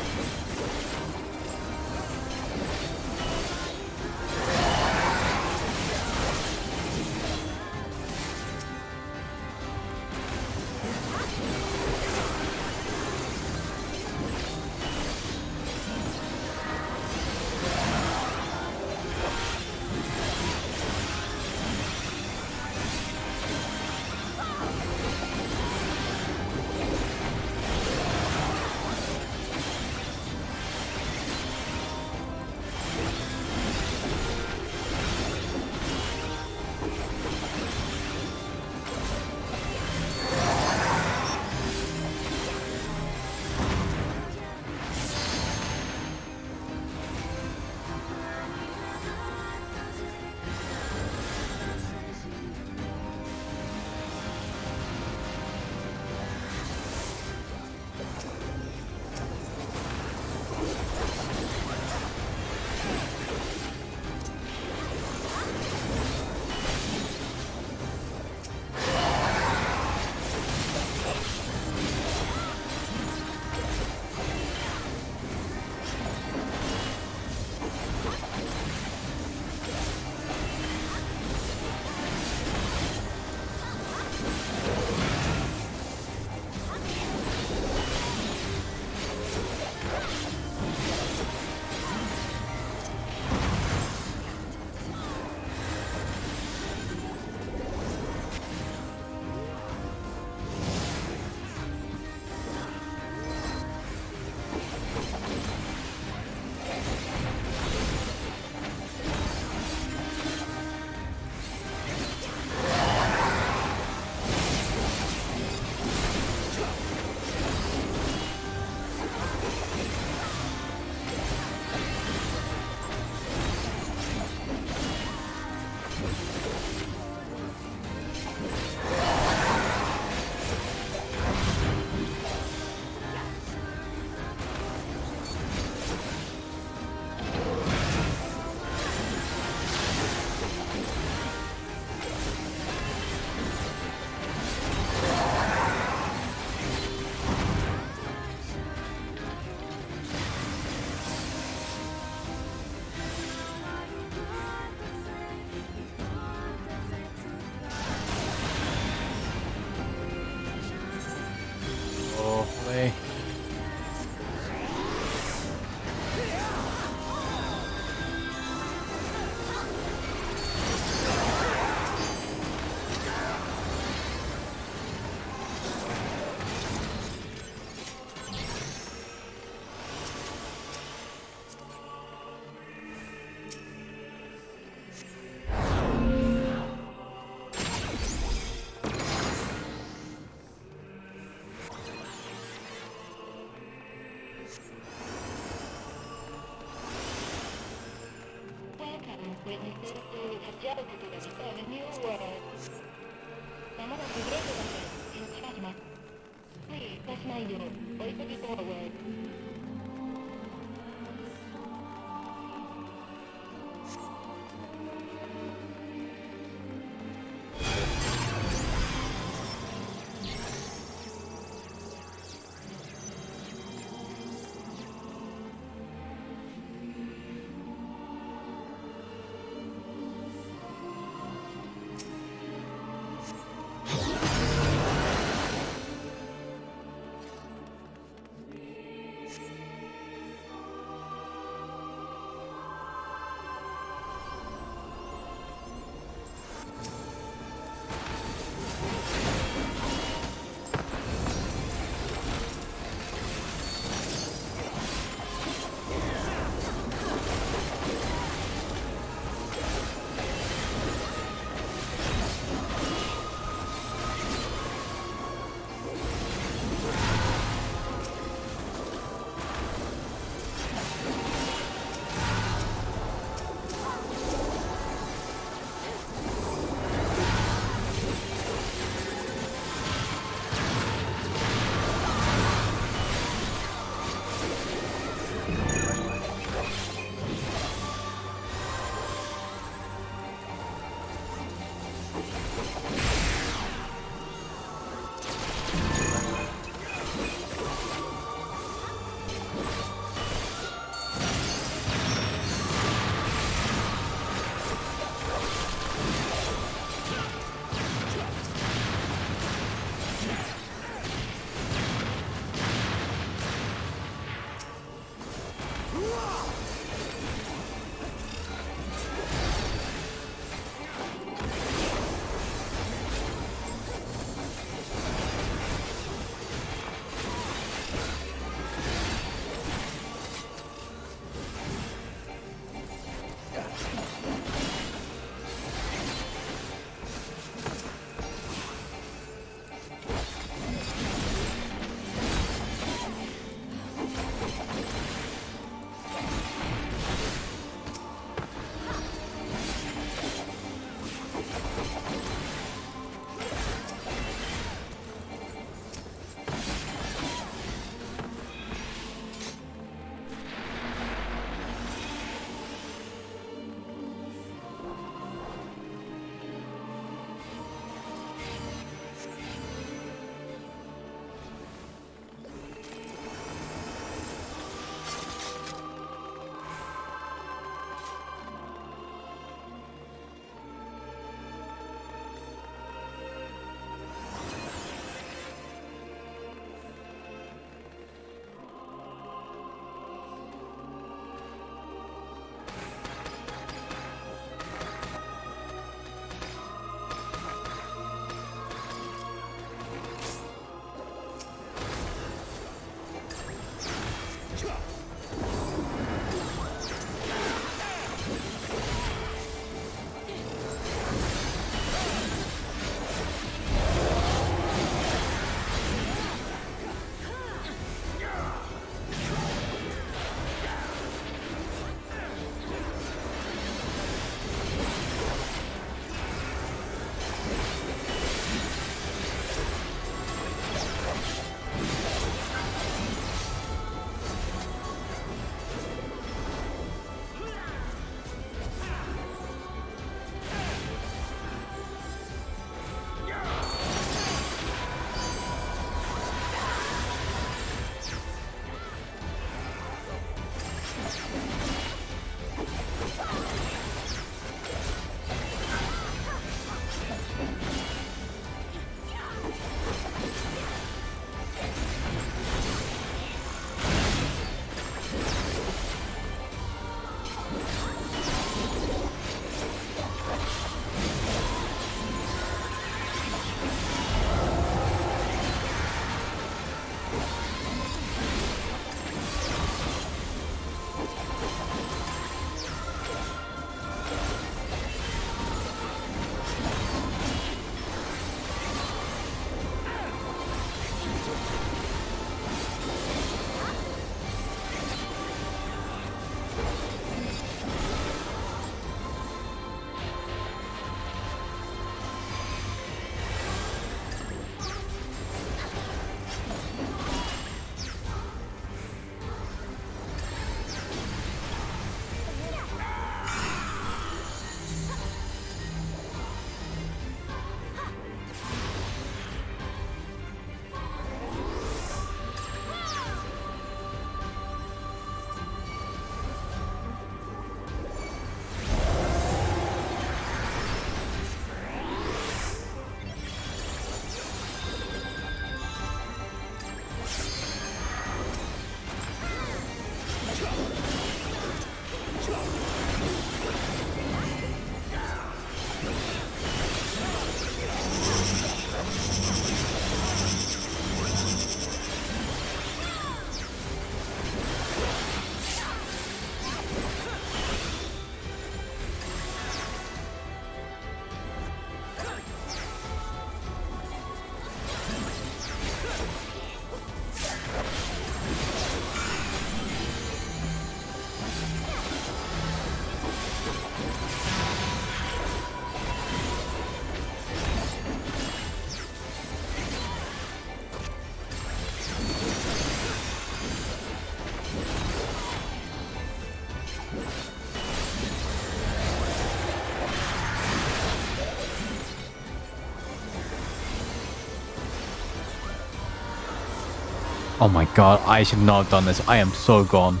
Oh my god, I should not have done this. I am so gone.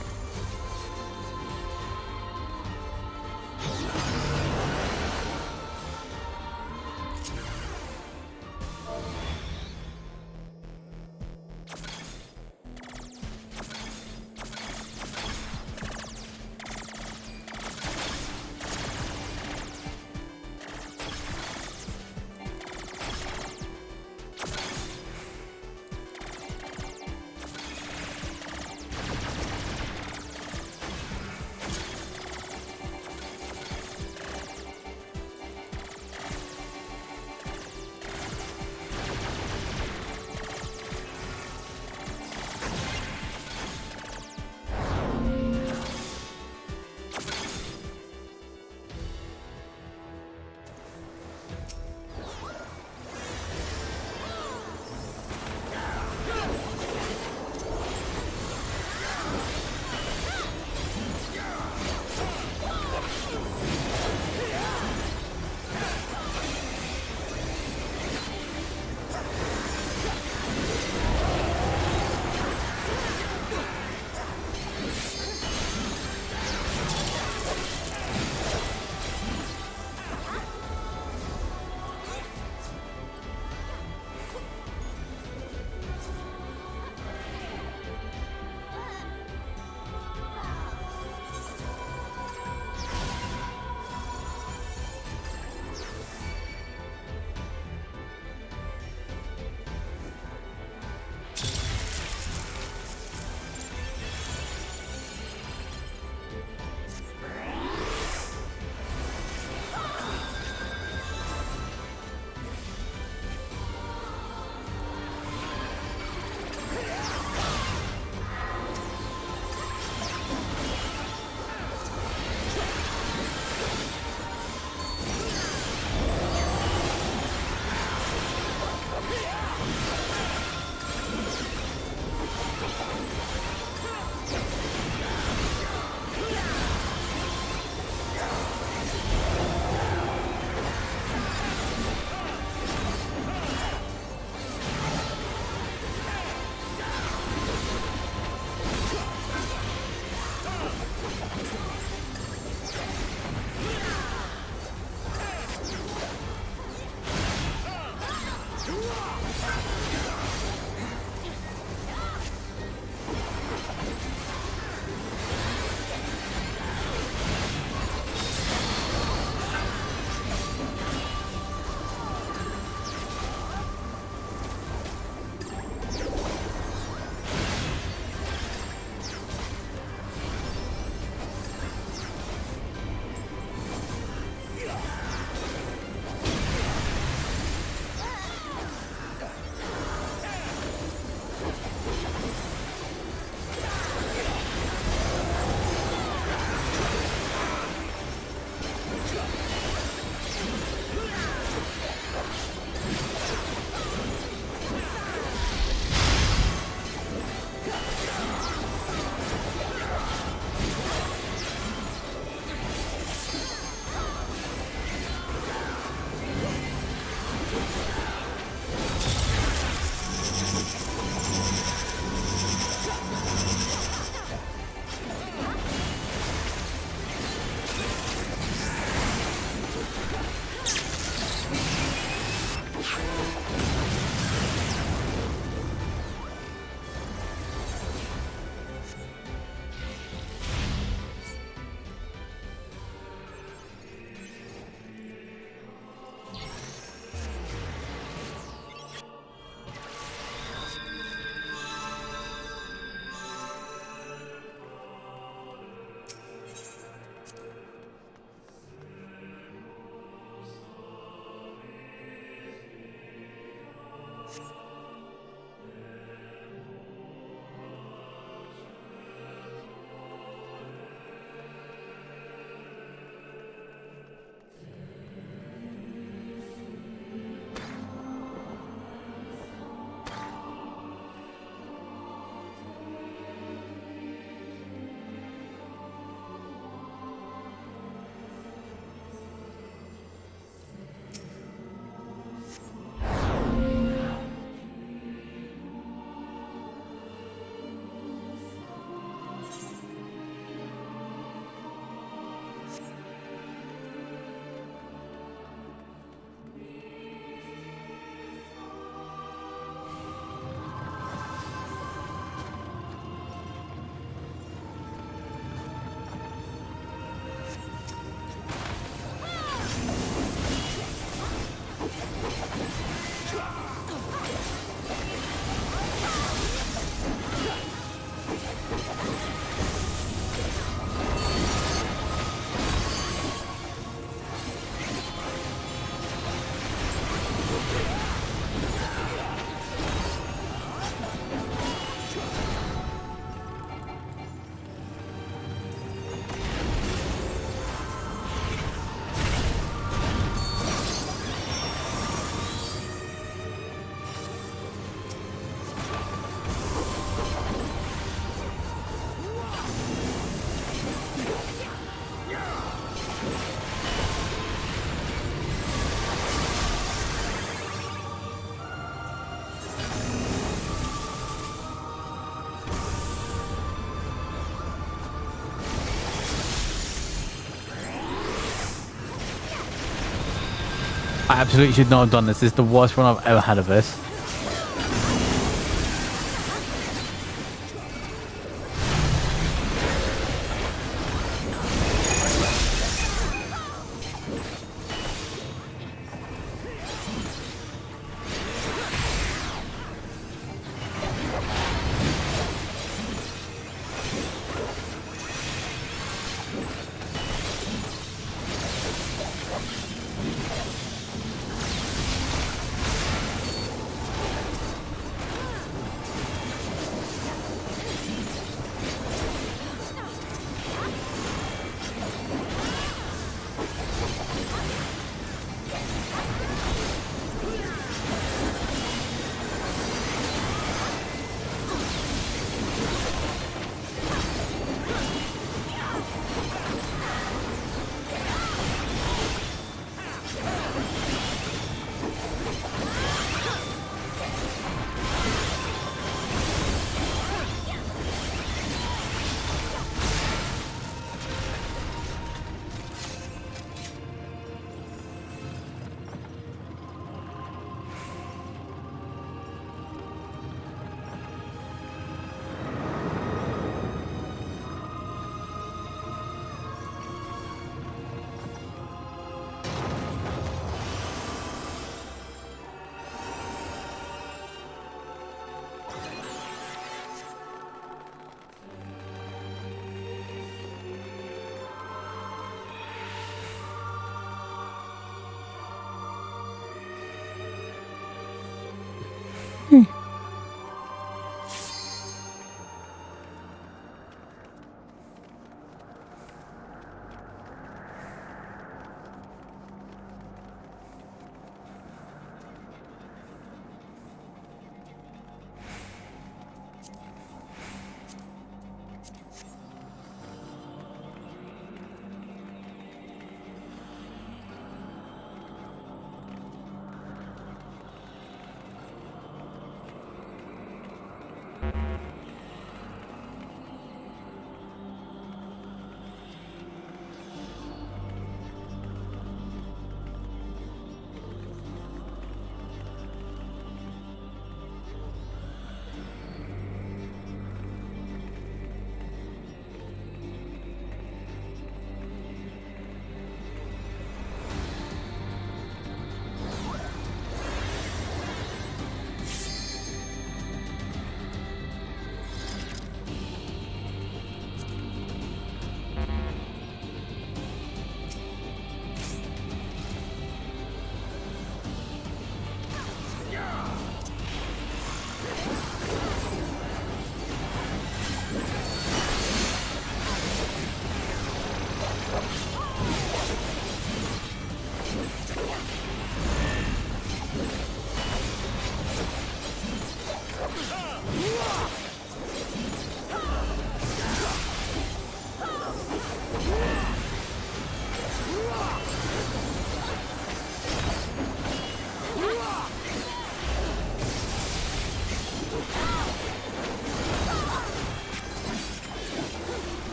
I absolutely should not have done this. This is the worst one I've ever had of this.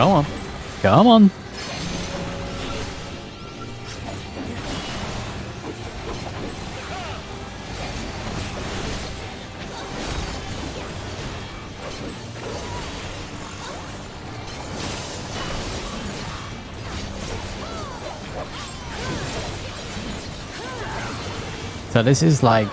Come on. Come on. So this is like,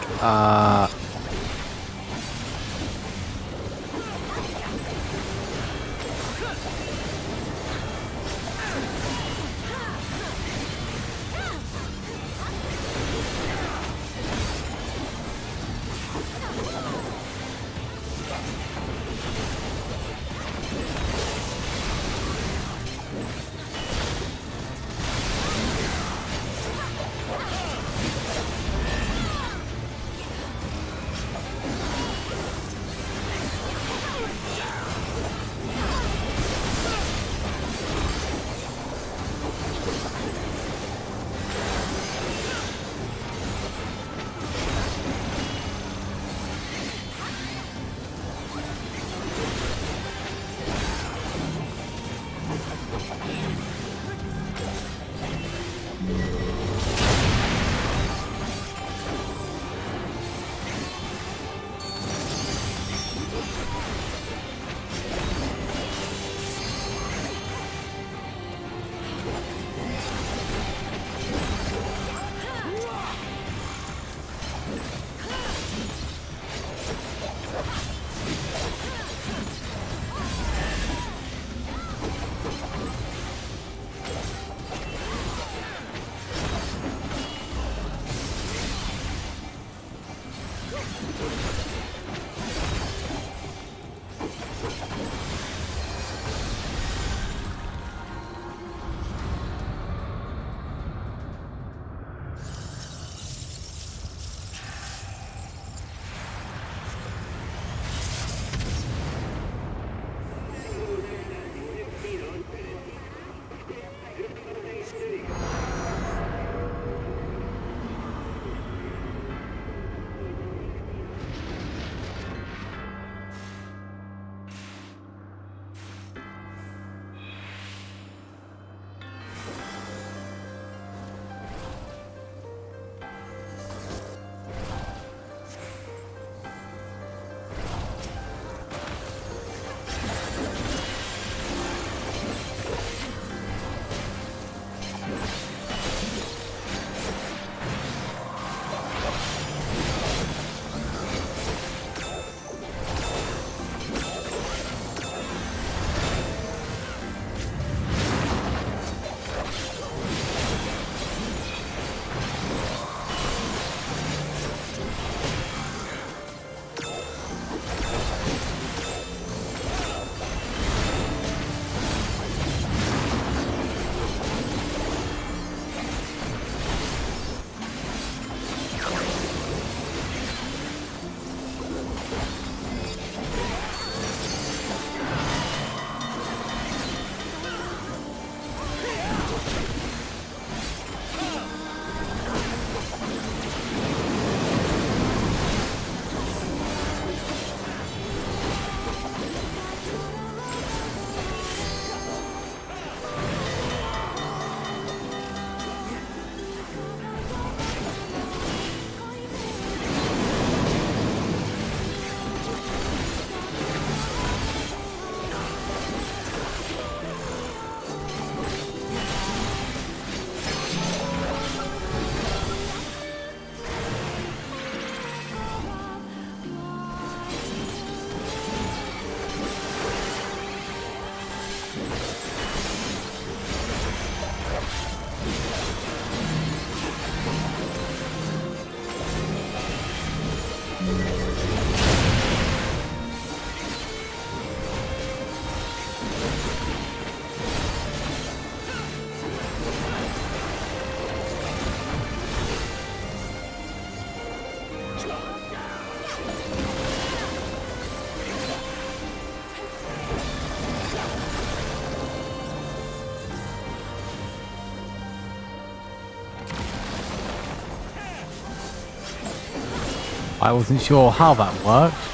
I wasn't sure how that worked.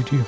Do.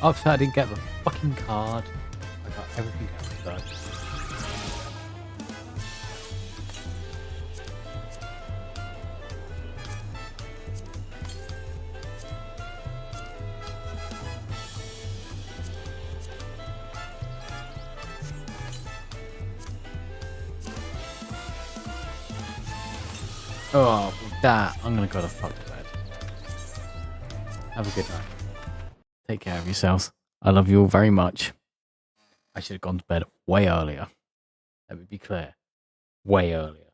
Upset I didn't get the fucking card. I got everything else though. Oh, with that, I'm gonna go to fuck to bed. Have a good night. Take care of yourselves. I love you all very much. I should have gone to bed way earlier. Let me be clear. Way earlier.